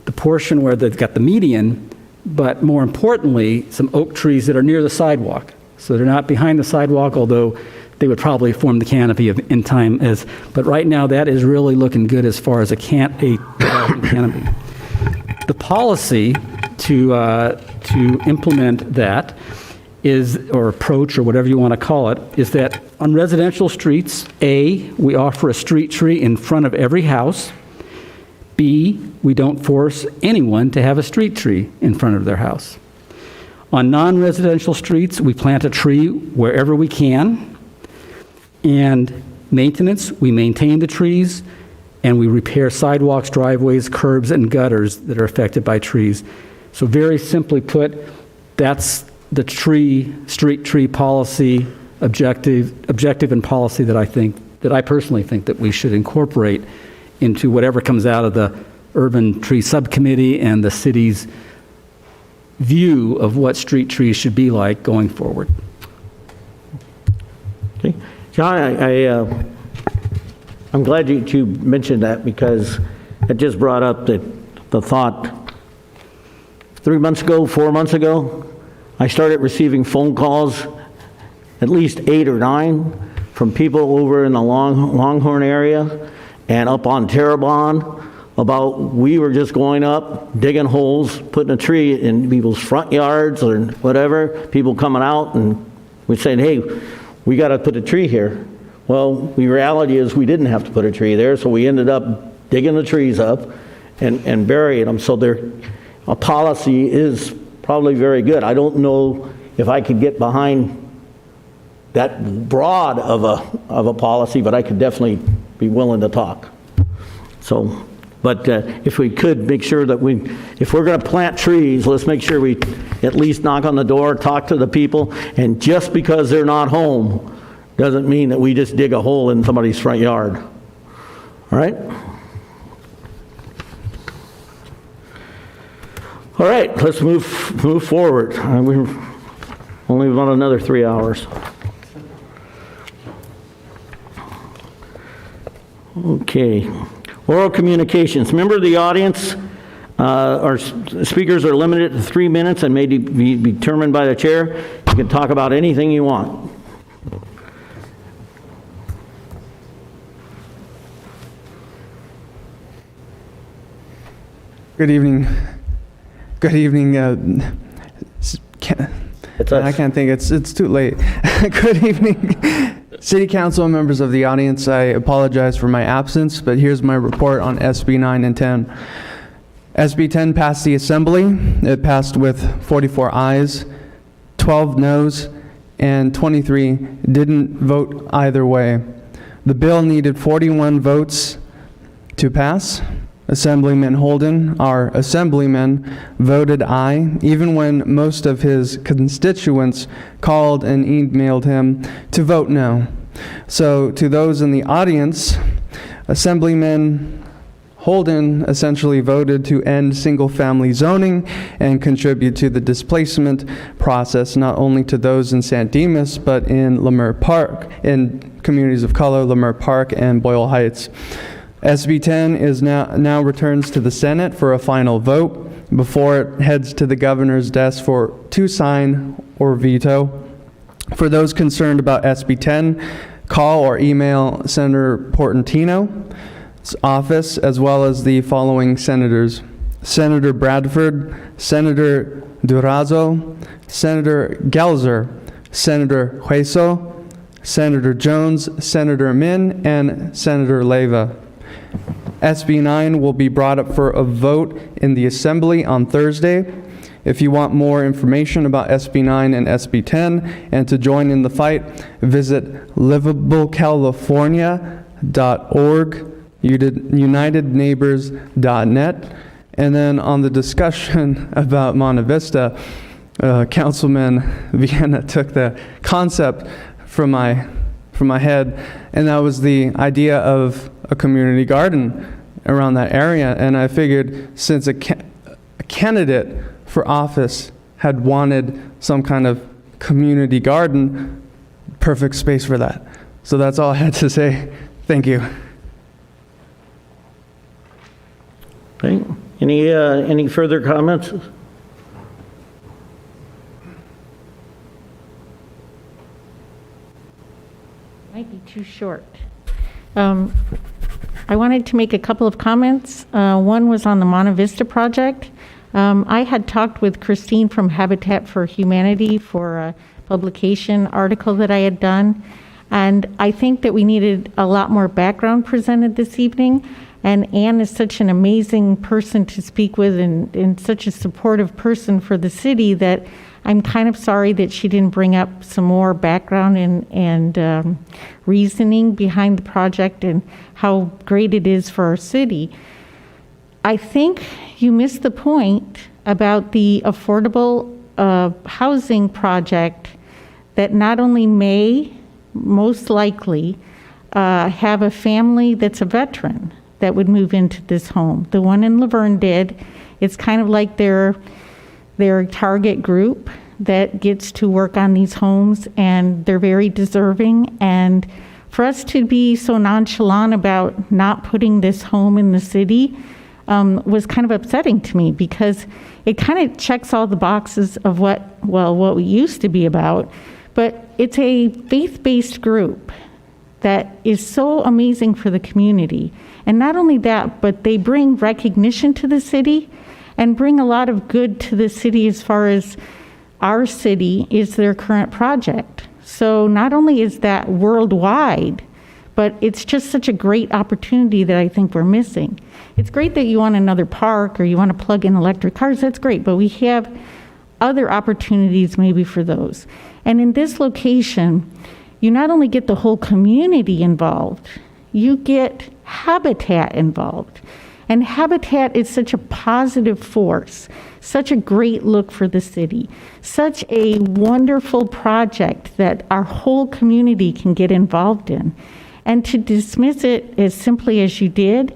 Speaker 13: The portion where they've got the median, but more importantly, some oak trees that are near the sidewalk. So they're not behind the sidewalk, although they would probably form the canopy in time. But right now, that is really looking good as far as a canopy. The policy to implement that is, or approach, or whatever you want to call it, is that on residential streets, A, we offer a street tree in front of every house. B, we don't force anyone to have a street tree in front of their house. On non-residential streets, we plant a tree wherever we can. And maintenance, we maintain the trees, and we repair sidewalks, driveways, curbs, and gutters that are affected by trees. So very simply put, that's the street tree policy objective and policy that I personally think that we should incorporate into whatever comes out of the Urban Tree Subcommittee and the city's view of what street trees should be like going forward.
Speaker 1: Okay. John, I'm glad you mentioned that, because it just brought up the thought. 3 months ago, 4 months ago, I started receiving phone calls, at least 8 or 9, from people over in the Longhorn area and up on Terrebonne about we were just going up, digging holes, putting a tree in people's front yards or whatever, people coming out, and we said, hey, we got to put a tree here. Well, the reality is we didn't have to put a tree there, so we ended up digging the trees up and burying them. So a policy is probably very good. I don't know if I could get behind that broad of a policy, but I could definitely be willing to talk. So, but if we could make sure that if we're going to plant trees, let's make sure we at least knock on the door, talk to the people, and just because they're not home doesn't mean that we just dig a hole in somebody's front yard. All right? All right, let's move forward. We're only about another 3 hours. Okay. Oral communications. Member of the audience, our speakers are limited to 3 minutes and may be determined by the chair. You can talk about anything you want.
Speaker 16: Good evening. Good evening. I can't think. It's too late. Good evening, City Council, members of the audience. I apologize for my absence, but here's my report on SB 9 and 10. SB 10 passed the Assembly. It passed with 44 ayes, 12 noes, and 23 didn't vote either way. The bill needed 41 votes to pass. Assemblyman Holden, our assemblyman, voted aye, even when most of his constituents called and emailed him to vote no. So to those in the audience, Assemblyman Holden essentially voted to end single-family zoning and contribute to the displacement process, not only to those in San Dimas, but in Leimert Park, in communities of color, Leimert Park and Boyle Heights. SB 10 is now returns to the Senate for a final vote before it heads to the governor's desk to sign or veto. For those concerned about SB 10, call or email Senator Portantino's office, as well as the following senators: Senator Bradford, Senator Durazo, Senator Gelzer, Senator Hueso, Senator Jones, Senator Min, and Senator Leyva. SB 9 will be brought up for a vote in the Assembly on Thursday. If you want more information about SB 9 and SB 10 and to join in the fight, visit livablecalifornia.org, unitedneighbors.net. And then on the discussion about Monte Vista, Councilman Vienna took the concept from my head, and that was the idea of a community garden around that area. And I figured since a candidate for office had wanted some kind of community garden, perfect space for that. So that's all I had to say. Thank you.
Speaker 1: Okay. Any further comments?
Speaker 15: Might be too short. I wanted to make a couple of comments. One was on the Monte Vista project. I had talked with Christine from Habitat for Humanity for a publication article that I had done, and I think that we needed a lot more background presented this evening. And Anne is such an amazing person to speak with and such a supportive person for the city that I'm kind of sorry that she didn't bring up some more background and reasoning behind the project and how great it is for our city. I think you missed the point about the affordable housing project that not only may, most likely, have a family that's a veteran that would move into this home. The one in Laverne did. It's kind of like their target group that gets to work on these homes, and they're very deserving. And for us to be so nonchalant about not putting this home in the city was kind of upsetting to me, because it kind of checks all the boxes of what we used to be about. But it's a faith-based group that is so amazing for the community. And not only that, but they bring recognition to the city and bring a lot of good to the city as far as our city is their current project. So not only is that worldwide, but it's just such a great opportunity that I think we're missing. It's great that you want another park or you want to plug in electric cars, that's great, but we have other opportunities maybe for those. And in this location, you not only get the whole community involved, you get Habitat involved. And Habitat is such a positive force, such a great look for the city, such a wonderful project that our whole community can get involved in. And to dismiss it as simply as you did,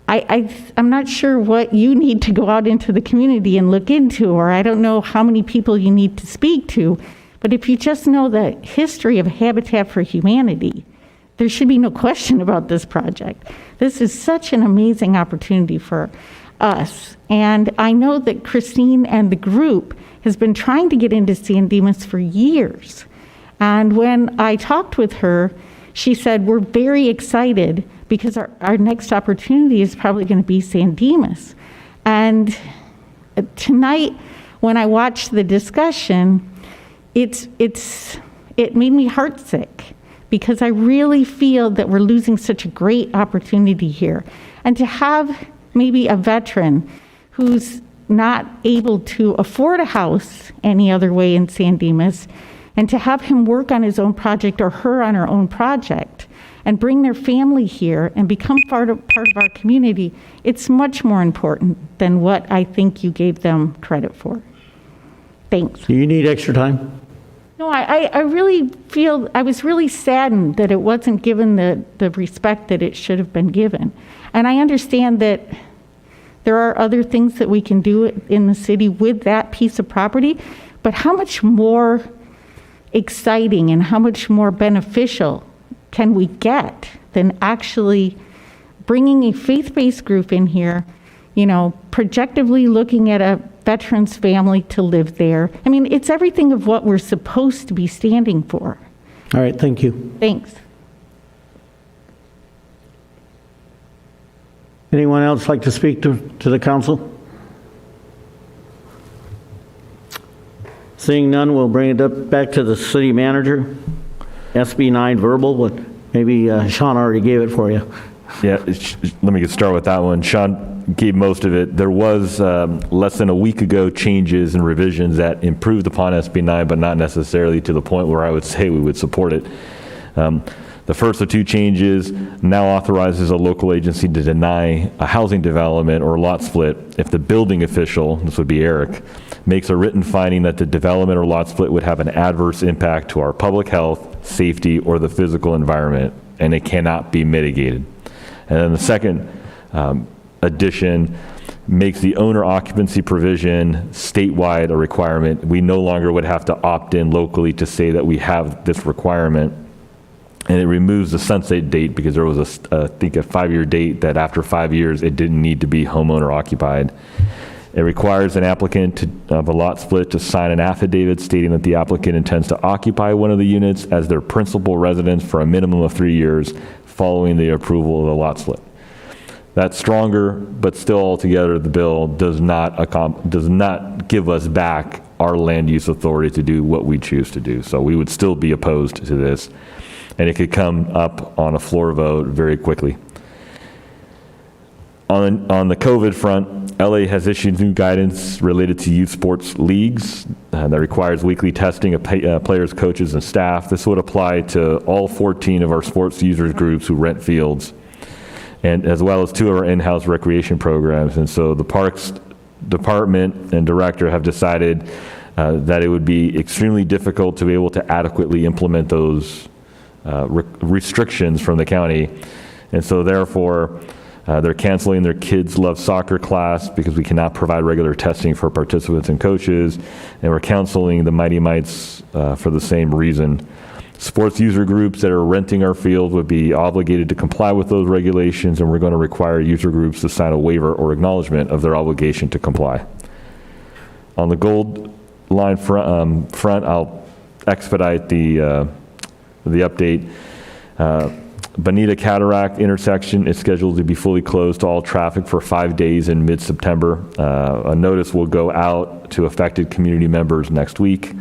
Speaker 15: I'm not sure what you need to go out into the community and look into, or I don't know how many people you need to speak to, but if you just know the history of Habitat for Humanity, there should be no question about this project. This is such an amazing opportunity for us. And I know that Christine and the group has been trying to get into San Dimas for years. And when I talked with her, she said, we're very excited because our next opportunity is probably going to be San Dimas. And tonight, when I watched the discussion, it made me heartsick, because I really feel that we're losing such a great opportunity here. And to have maybe a veteran who's not able to afford a house any other way in San Dimas, and to have him work on his own project or her on her own project and bring their family here and become part of our community, it's much more important than what I think you gave them credit for. Thanks.
Speaker 1: Do you need extra time?
Speaker 15: No, I really feel, I was really saddened that it wasn't given the respect that it should have been given. And I understand that there are other things that we can do in the city with that piece of property, but how much more exciting and how much more beneficial can we get than actually bringing a faith-based group in here, projectively looking at a veteran's family to live there. I mean, it's everything of what we're supposed to be standing for.
Speaker 1: All right, thank you.
Speaker 15: Thanks.
Speaker 1: Anyone else like to speak to the council? Seeing none, we'll bring it up back to the city manager. SB 9 verbal, but maybe Sean already gave it for you.
Speaker 18: Yeah, let me start with that one. Sean gave most of it. There was less than a week ago changes and revisions that improved upon SB 9, but not necessarily to the point where I would say we would support it. The first of two changes now authorizes a local agency to deny a housing development or lot split if the building official, this would be Eric, makes a written finding that the development or lot split would have an adverse impact to our public health, safety, or the physical environment, and it cannot be mitigated. And then the second addition makes the owner occupancy provision statewide a requirement. We no longer would have to opt in locally to say that we have this requirement. And it removes the sunset date because there was I think a 5-year date that after 5 years it didn't need to be homeowner occupied. It requires an applicant of a lot split to sign an affidavit stating that the applicant intends to occupy one of the units as their principal residence for a minimum of 3 years following the approval of the lot split. That's stronger, but still altogether the bill does not give us back our land use authority to do what we choose to do. So we would still be opposed to this. And it could come up on a floor vote very quickly. On the COVID front, LA has issued new guidance related to youth sports leagues that requires weekly testing of players, coaches, and staff. This would apply to all 14 of our sports users groups who rent fields, and as well as 2 of our in-house recreation programs. And so the Parks Department and Director have decided that it would be extremely difficult to be able to adequately implement those restrictions from the county. And so therefore, they're canceling their Kids Love Soccer class because we cannot provide regular testing for participants and coaches. And we're canceling the Mighty Mites for the same reason. Sports user groups that are renting our field would be obligated to comply with those regulations, and we're going to require user groups to sign a waiver or acknowledgement of their obligation to comply. On the Gold Line front, I'll expedite the update. Bonita Cataract intersection is scheduled to be fully closed to all traffic for 5 days in mid-September. A notice will go out to affected community members next week.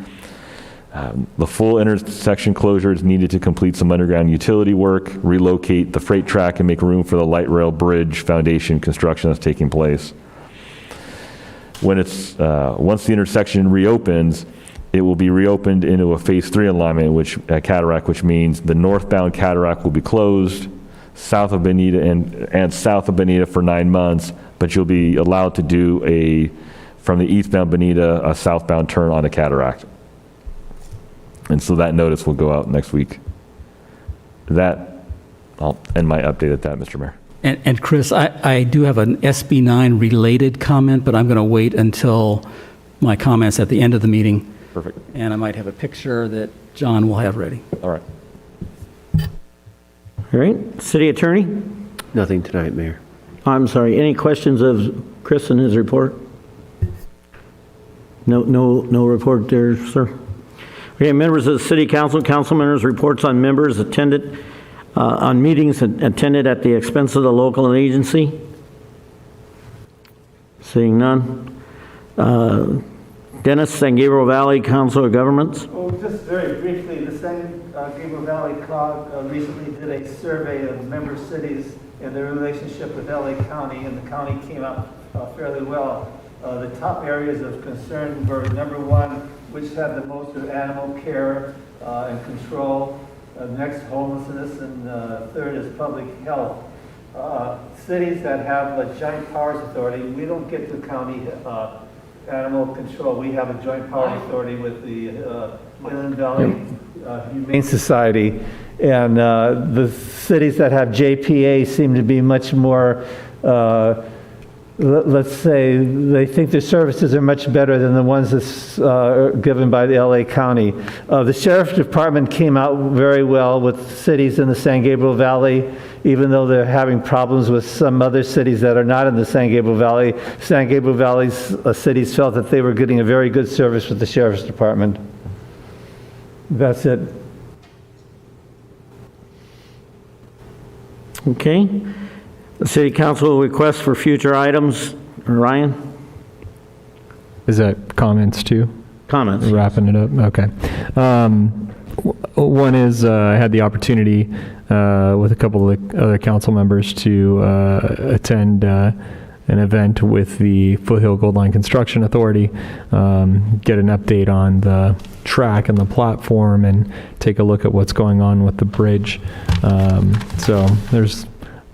Speaker 18: The full intersection closure is needed to complete some underground utility work, relocate the freight track, and make room for the light rail bridge foundation construction that's taking place. Once the intersection reopens, it will be reopened into a phase 3 alignment, Cataract, which means the northbound Cataract will be closed south of Bonita and south of Bonita for 9 months, but you'll be allowed to do from the eastbound Bonita, a southbound turn on the Cataract. And so that notice will go out next week. I'll end my update at that, Mr. Mayor.
Speaker 13: And Chris, I do have an SB 9 related comment, but I'm going to wait until my comments at the end of the meeting.
Speaker 18: Perfect.
Speaker 13: And I might have a picture that John will have ready.
Speaker 18: All right.
Speaker 1: All right, City Attorney?
Speaker 10: Nothing tonight, Mayor.
Speaker 1: I'm sorry, any questions of Chris and his report? No report there, sir. Okay, members of the City Council, council members' reports on members attended, on meetings attended at the expense of the local agency. Seeing none. Dennis, San Gabriel Valley Council of Governments.
Speaker 12: Oh, just very briefly, the San Gabriel Valley COG recently did a survey of member cities and their relationship with LA County, and the county came out fairly well. The top areas of concern were number 1, which had the most of animal care and control, next homelessness, and third is public health. Cities that have a joint powers authority, we don't get the county animal control. We have a joint powers authority with the Inland Valley Humane Society, and the cities that have JPA seem to be much more let's say they think their services are much better than the ones that's given by the LA County. The Sheriff's Department came out very well with cities in the San Gabriel Valley, even though they're having problems with some other cities that are not in the San Gabriel Valley. San Gabriel Valley's cities felt that they were getting a very good service with the Sheriff's Department. That's it.
Speaker 1: Okay. The City Council request for future items. Ryan?
Speaker 14: Is that comments too?
Speaker 1: Comments?
Speaker 14: Wrapping it up. Okay. One is I had the opportunity with a couple of other council members to attend an event with the Foothill Gold Line Construction Authority, get an update on the track and the platform, and take a look at what's going on with the bridge. So there's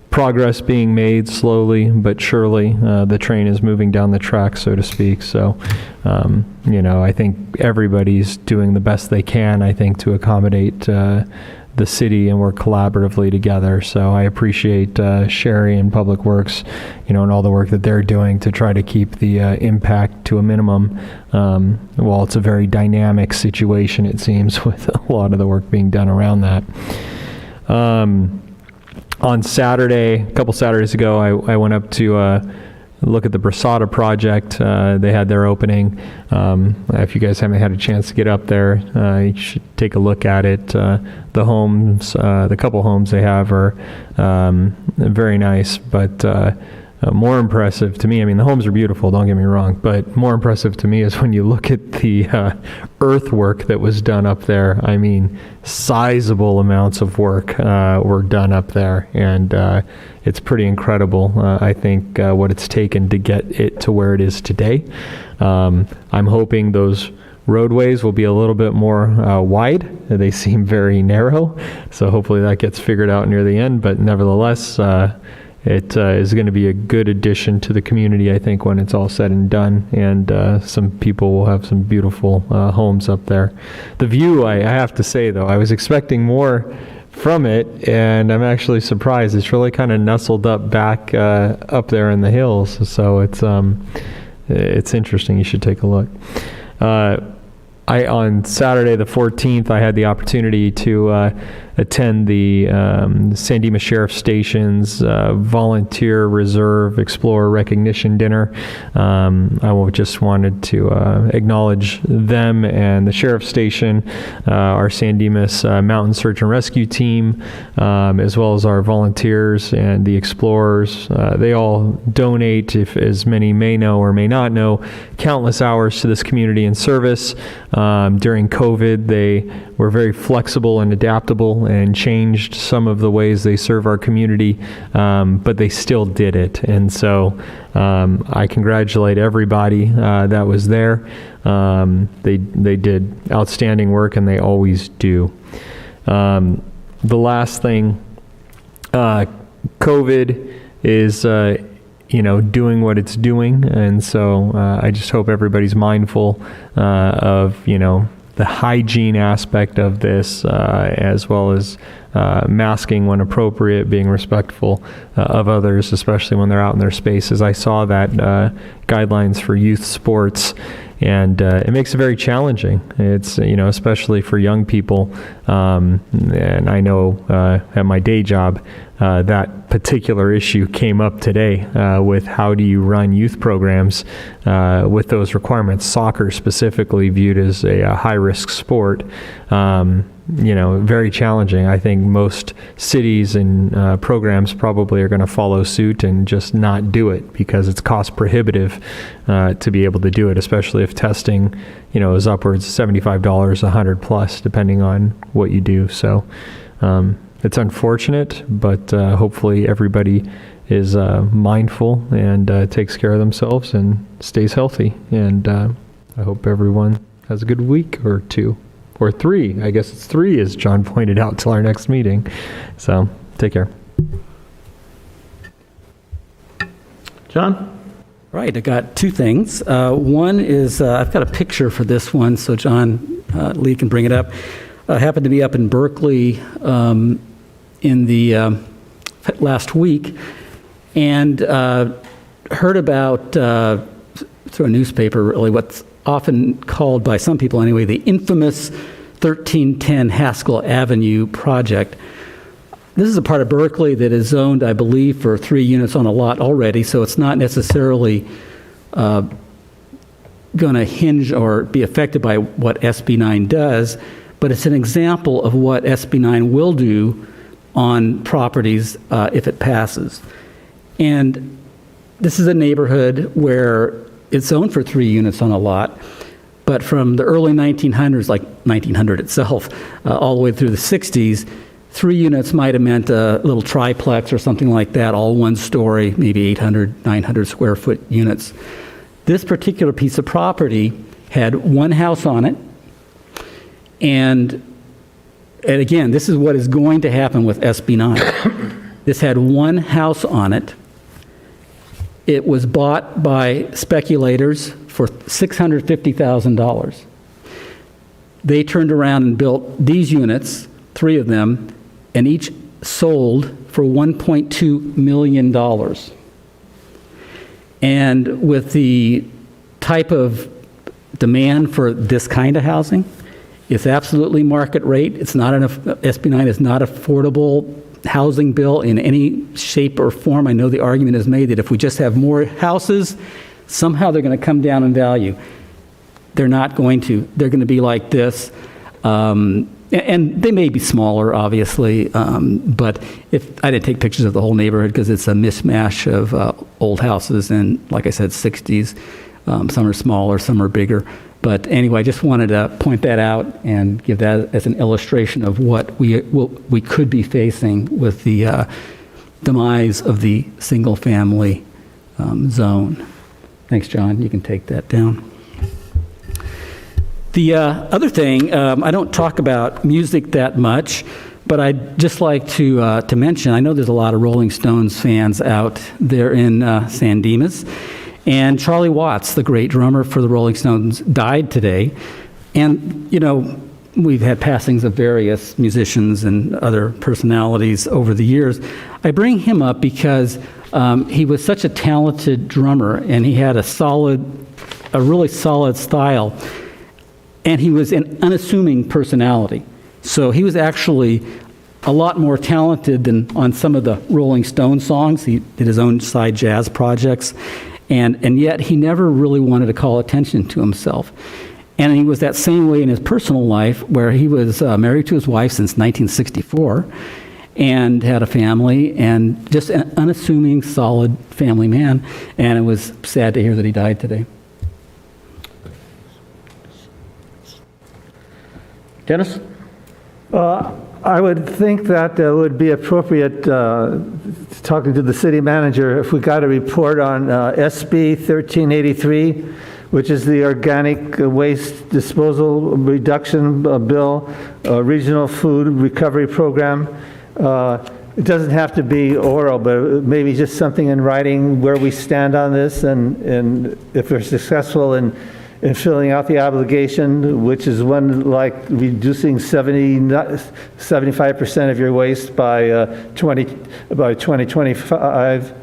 Speaker 14: progress being made slowly but surely. The train is moving down the track, so to speak. So, I think everybody's doing the best they can, I think, to accommodate the city and work collaboratively together. So I appreciate Sherry and Public Works, and all the work that they're doing to try to keep the impact to a minimum. While it's a very dynamic situation, it seems, with a lot of the work being done around that. On Saturday, a couple Saturdays ago, I went up to look at the Brasada project. They had their opening. If you guys haven't had a chance to get up there, you should take a look at it. The homes, the couple homes they have are very nice, but more impressive to me, the homes are beautiful, don't get me wrong, but more impressive to me is when you look at the earthwork that was done up there. Sizable amounts of work were done up there, and it's pretty incredible, I think, what it's taken to get it to where it is today. I'm hoping those roadways will be a little bit more wide. They seem very narrow, so hopefully that gets figured out near the end, but nevertheless, it is going to be a good addition to the community, I think, when it's all said and done, and some people will have some beautiful homes up there. The view, I have to say, though, I was expecting more from it, and I'm actually surprised. It's really kind of nestled up back up there in the hills, so it's interesting. You should take a look. On Saturday the 14th, I had the opportunity to attend the San Dimas Sheriff Station's Volunteer Reserve Explorer Recognition Dinner. I just wanted to acknowledge them and the Sheriff Station, our San Dimas Mountain Search and Rescue Team, as well as our volunteers and the explorers. They all donate, if as many may know or may not know, countless hours to this community in service. During COVID, they were very flexible and adaptable and changed some of the ways they serve our community, but they still did it. And so I congratulate everybody that was there. They did outstanding work, and they always do. The last thing, COVID is doing what it's doing, and so I just hope everybody's mindful of the hygiene aspect of this, as well as masking when appropriate, being respectful of others, especially when they're out in their spaces. I saw that guidelines for youth sports, and it makes it very challenging. It's, especially for young people, and I know at my day job, that particular issue came up today with how do you run youth programs with those requirements. Soccer specifically viewed as a high-risk sport. Very challenging. I think most cities and programs probably are going to follow suit and just not do it because it's cost prohibitive to be able to do it, especially if testing, is upwards of $75, $100 plus, depending on what you do. So it's unfortunate, but hopefully everybody is mindful and takes care of themselves and stays healthy. And I hope everyone has a good week or two. Or 3. I guess it's 3, as John pointed out, till our next meeting. So, take care.
Speaker 1: John?
Speaker 13: Right, I got 2 things. One is, I've got a picture for this one, so John Lee can bring it up. I happened to be up in Berkeley in the last week, and heard about, through a newspaper, really, what's often called by some people anyway, the infamous 1310 Haskell Avenue project. This is a part of Berkeley that is zoned, I believe, for 3 units on a lot already, so it's not necessarily going to hinge or be affected by what SB 9 does, but it's an example of what SB 9 will do on properties if it passes. And this is a neighborhood where it's zoned for 3 units on a lot. But from the early 1900s, like 1900 itself, all the way through the 60s, 3 units might have meant a little triplex or something like that, all one story, maybe 800, 900 square foot units. This particular piece of property had one house on it, and again, this is what is going to happen with SB 9. This had one house on it. It was bought by speculators for $650,000. They turned around and built these units, 3 of them, and each sold for $1.2 million. And with the type of demand for this kind of housing, it's absolutely market rate. It's not enough. SB 9 is not affordable housing bill in any shape or form. I know the argument is made that if we just have more houses, somehow they're going to come down in value. They're not going to. They're going to be like this. And they may be smaller, obviously, but if I didn't take pictures of the whole neighborhood because it's a mishmash of old houses and, like I said, 60s. Some are smaller, some are bigger. But anyway, I just wanted to point that out and give that as an illustration of what we could be facing with the demise of the single-family zone. Thanks, John. You can take that down. The other thing, I don't talk about music that much, but I'd just like to mention, I know there's a lot of Rolling Stones fans out there in San Dimas. And Charlie Watts, the great drummer for the Rolling Stones, died today. And, you know, we've had passings of various musicians and other personalities over the years. I bring him up because he was such a talented drummer, and he had a really solid style. And he was an unassuming personality. So he was actually a lot more talented than on some of the Rolling Stone songs. He did his own side jazz projects. And yet he never really wanted to call attention to himself. And he was that same way in his personal life, where he was married to his wife since 1964 and had a family, and just an unassuming, solid family man. And it was sad to hear that he died today.
Speaker 1: Dennis?
Speaker 12: I would think that it would be appropriate, talking to the city manager, if we got a report on SB 1383, which is the Organic Waste Disposal Reduction Bill, Regional Food Recovery Program. It doesn't have to be oral, but maybe just something in writing where we stand on this, and if we're successful in filling out the obligation, which is one like reducing 75% of your waste by 2025.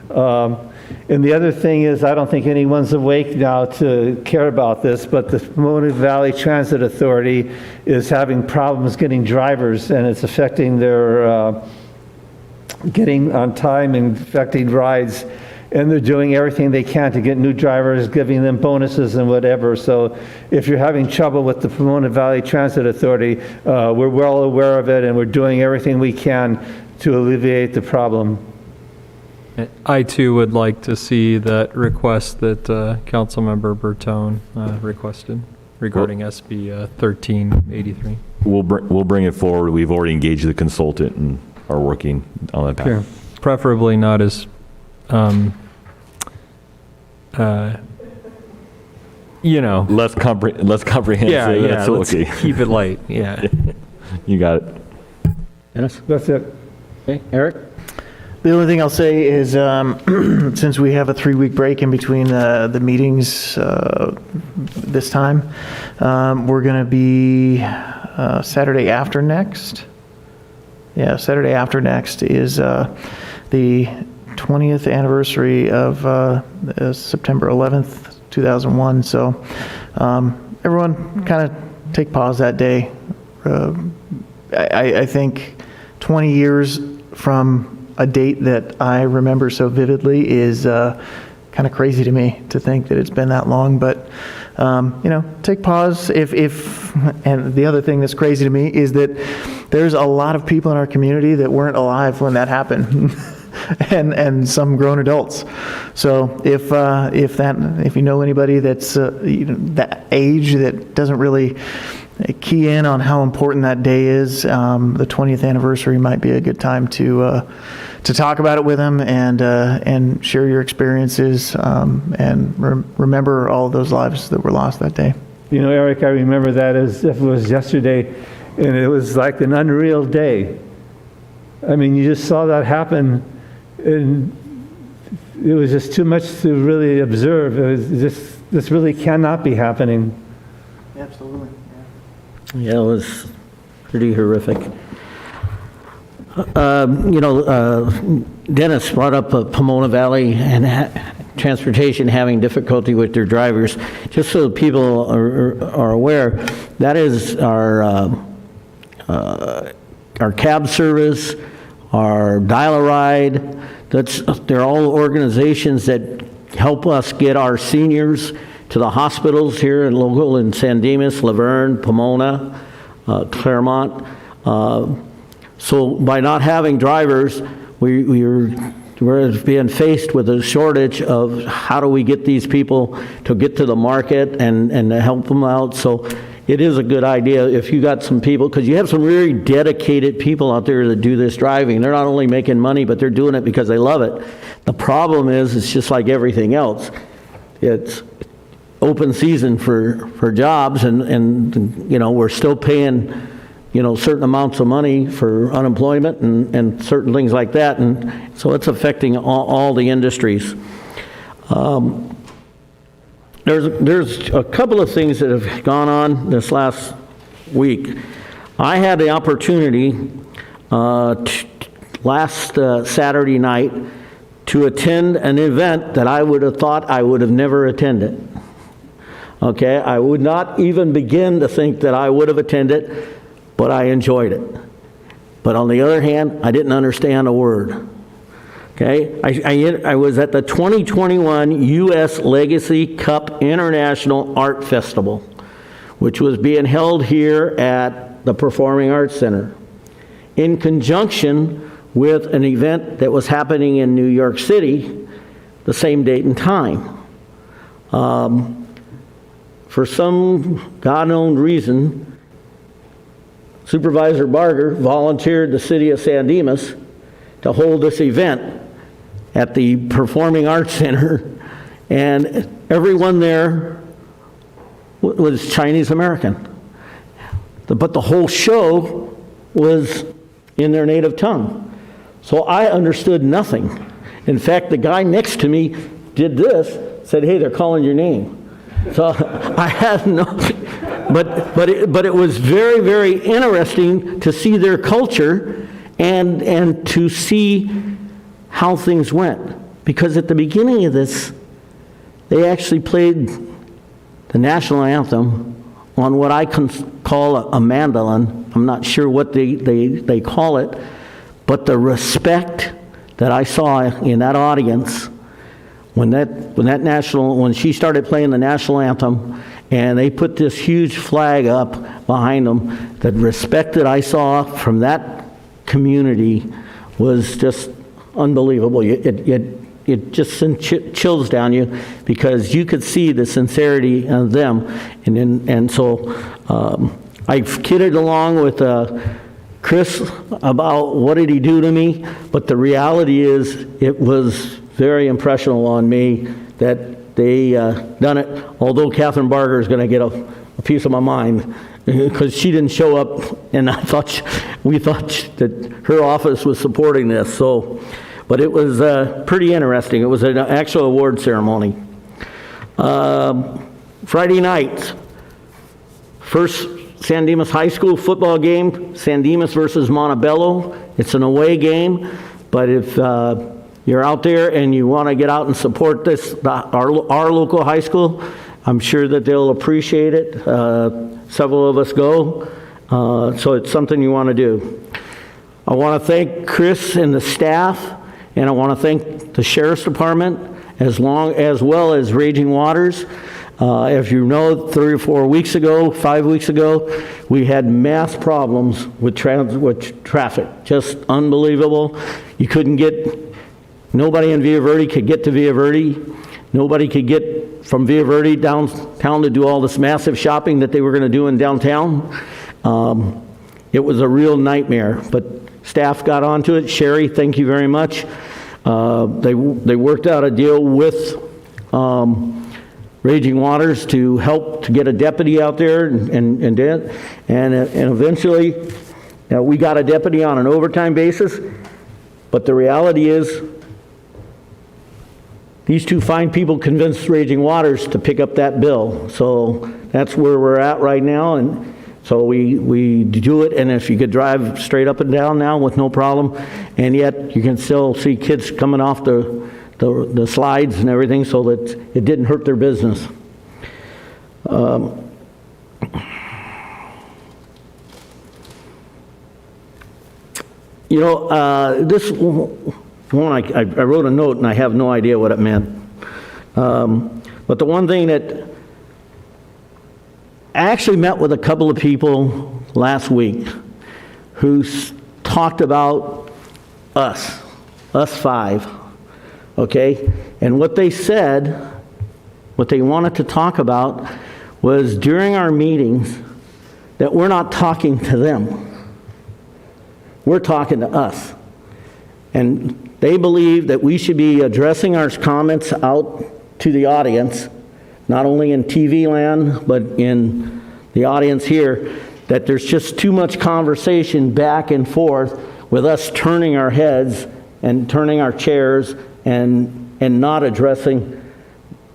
Speaker 12: And the other thing is, I don't think anyone's awake now to care about this, but the Pomona Valley Transit Authority is having problems getting drivers, and it's affecting their getting on time and affecting rides. And they're doing everything they can to get new drivers, giving them bonuses and whatever. So if you're having trouble with the Pomona Valley Transit Authority, we're well aware of it, and we're doing everything we can to alleviate the problem.
Speaker 9: I too would like to see that request that Councilmember Bertone requested regarding SB 1383.
Speaker 18: We'll bring it forward. We've already engaged the consultant and are working on that path.
Speaker 9: Sure. Preferably not as
Speaker 18: less comprehensive.
Speaker 9: Yeah, let's
Speaker 18: okay.
Speaker 9: keep it light. Yeah.
Speaker 18: You got it.
Speaker 1: Dennis?
Speaker 12: That's it.
Speaker 1: Okay, Eric?
Speaker 4: The only thing I'll say is, since we have a 3-week break in between the meetings this time, we're going to be Saturday after next. Yeah, Saturday after next is the 20th anniversary of September 11th, 2001. So everyone kind of take pause that day. I think 20 years from a date that I remember so vividly is kind of crazy to me to think that it's been that long. But take pause. And the other thing that's crazy to me is that there's a lot of people in our community that weren't alive when that happened. and some grown adults. So if you know anybody that's that age that doesn't really key in on how important that day is, the 20th anniversary might be a good time to talk about it with them and share your experiences and remember all of those lives that were lost that day.
Speaker 12: You know, Eric, I remember that as if it was yesterday, and it was like an unreal day. I mean, you just saw that happen, and it was just too much to really observe. It was just, this really cannot be happening.
Speaker 4: Absolutely.
Speaker 1: Yeah, it was pretty horrific. Dennis brought up Pomona Valley and transportation having difficulty with their drivers. Just so people are aware, that is our cab service, our dial-a-ride. They're all organizations that help us get our seniors to the hospitals here in local in San Dimas, Laverne, Pomona, Claremont. So by not having drivers, we're being faced with a shortage of how do we get these people to get to the market and to help them out. So it is a good idea if you got some people, because you have some really dedicated people out there that do this driving. They're not only making money, but they're doing it because they love it. The problem is, it's just like everything else. It's open season for jobs, and you know, we're still paying, you know, certain amounts of money for unemployment and certain things like that, and so it's affecting all the industries. There's a couple of things that have gone on this last week. I had the opportunity last Saturday night to attend an event that I would have thought I would have never attended. Okay, I would not even begin to think that I would have attended, but I enjoyed it. But on the other hand, I didn't understand a word. Okay, I was at the 2021 U.S. Legacy Cup International Art Festival, which was being held here at the Performing Arts Center, in conjunction with an event that was happening in New York City the same date and time. For some God-known reason, Supervisor Barger volunteered the city of San Dimas to hold this event at the Performing Arts Center, and everyone there was Chinese American. But the whole show was in their native tongue. So I understood nothing. In fact, the guy next to me did this, said, "Hey, they're calling your name." So I had no, but it was very, very interesting to see their culture and to see how things went. Because at the beginning of this, they actually played the national anthem on what I can call a mandolin. I'm not sure what they call it, but the respect that I saw in that audience when she started playing the national anthem and they put this huge flag up behind them, the respect that I saw from that community was just unbelievable. It just sent chills down you, because you could see the sincerity of them. And so I've kidded along with Chris about what did he do to me, but the reality is it was very impressionable on me that they done it, although Catherine Barger is going to get a piece of my mind, because she didn't show up, and we thought that her office was supporting this. So, but it was pretty interesting. It was an actual award ceremony. Friday night, first San Dimas High School football game, San Dimas versus Montebello. It's an away game, but if you're out there and you want to get out and support our local high school, I'm sure that they'll appreciate it. Several of us go, so it's something you want to do. I want to thank Chris and the staff, and I want to thank the Sheriff's Department as well as Raging Waters. If you know, 3 or 4 weeks ago, 5 weeks ago, we had mass problems with traffic. Just unbelievable. You couldn't get Nobody in Villa Verde could get to Villa Verde. Nobody could get from Villa Verde downtown to do all this massive shopping that they were going to do in downtown. It was a real nightmare, but staff got onto it. Sherry, thank you very much. They worked out a deal with Raging Waters to help to get a deputy out there and eventually we got a deputy on an overtime basis. But the reality is, these two fine people convinced Raging Waters to pick up that bill. So that's where we're at right now. And so we do it, and if you could drive straight up and down now with no problem, and yet you can still see kids coming off the slides and everything, so that it didn't hurt their business. This one, I wrote a note, and I have no idea what it meant. But the one thing that I actually met with a couple of people last week who talked about us five, okay? And what they said, what they wanted to talk about was during our meetings that we're not talking to them. We're talking to us. And they believe that we should be addressing our comments out to the audience, not only in TV land, but in the audience here, that there's just too much conversation back and forth with us turning our heads and turning our chairs and not addressing,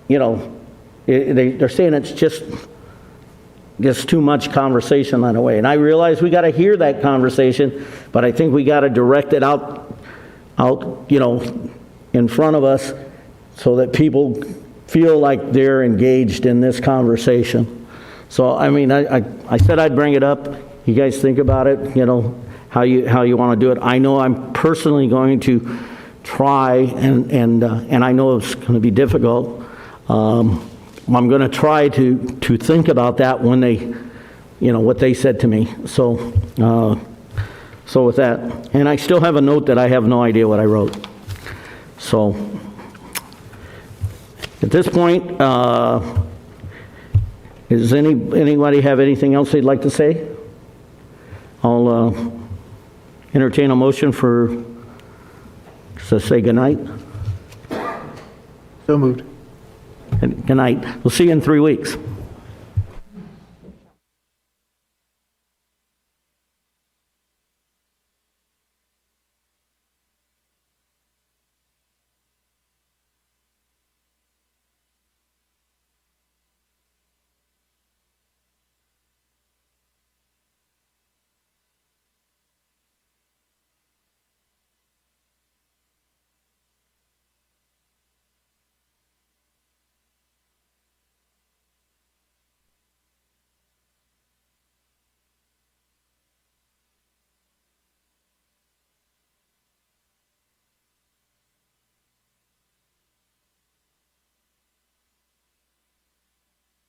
Speaker 1: they're saying it's just too much conversation that way. And I realize we got to hear that conversation, but I think we got to direct it out, in front of us so that people feel like they're engaged in this conversation. So, I mean, I said I'd bring it up. You guys think about it, how you want to do it. I know I'm personally going to try, and I know it's going to be difficult. I'm going to try to think about that when they, what they said to me. So with that, and I still have a note that I have no idea what I wrote. So at this point, does anybody have anything else they'd like to say? I'll entertain a motion to say goodnight.
Speaker 4: So moved.
Speaker 1: Good night. We'll see you in 3 weeks.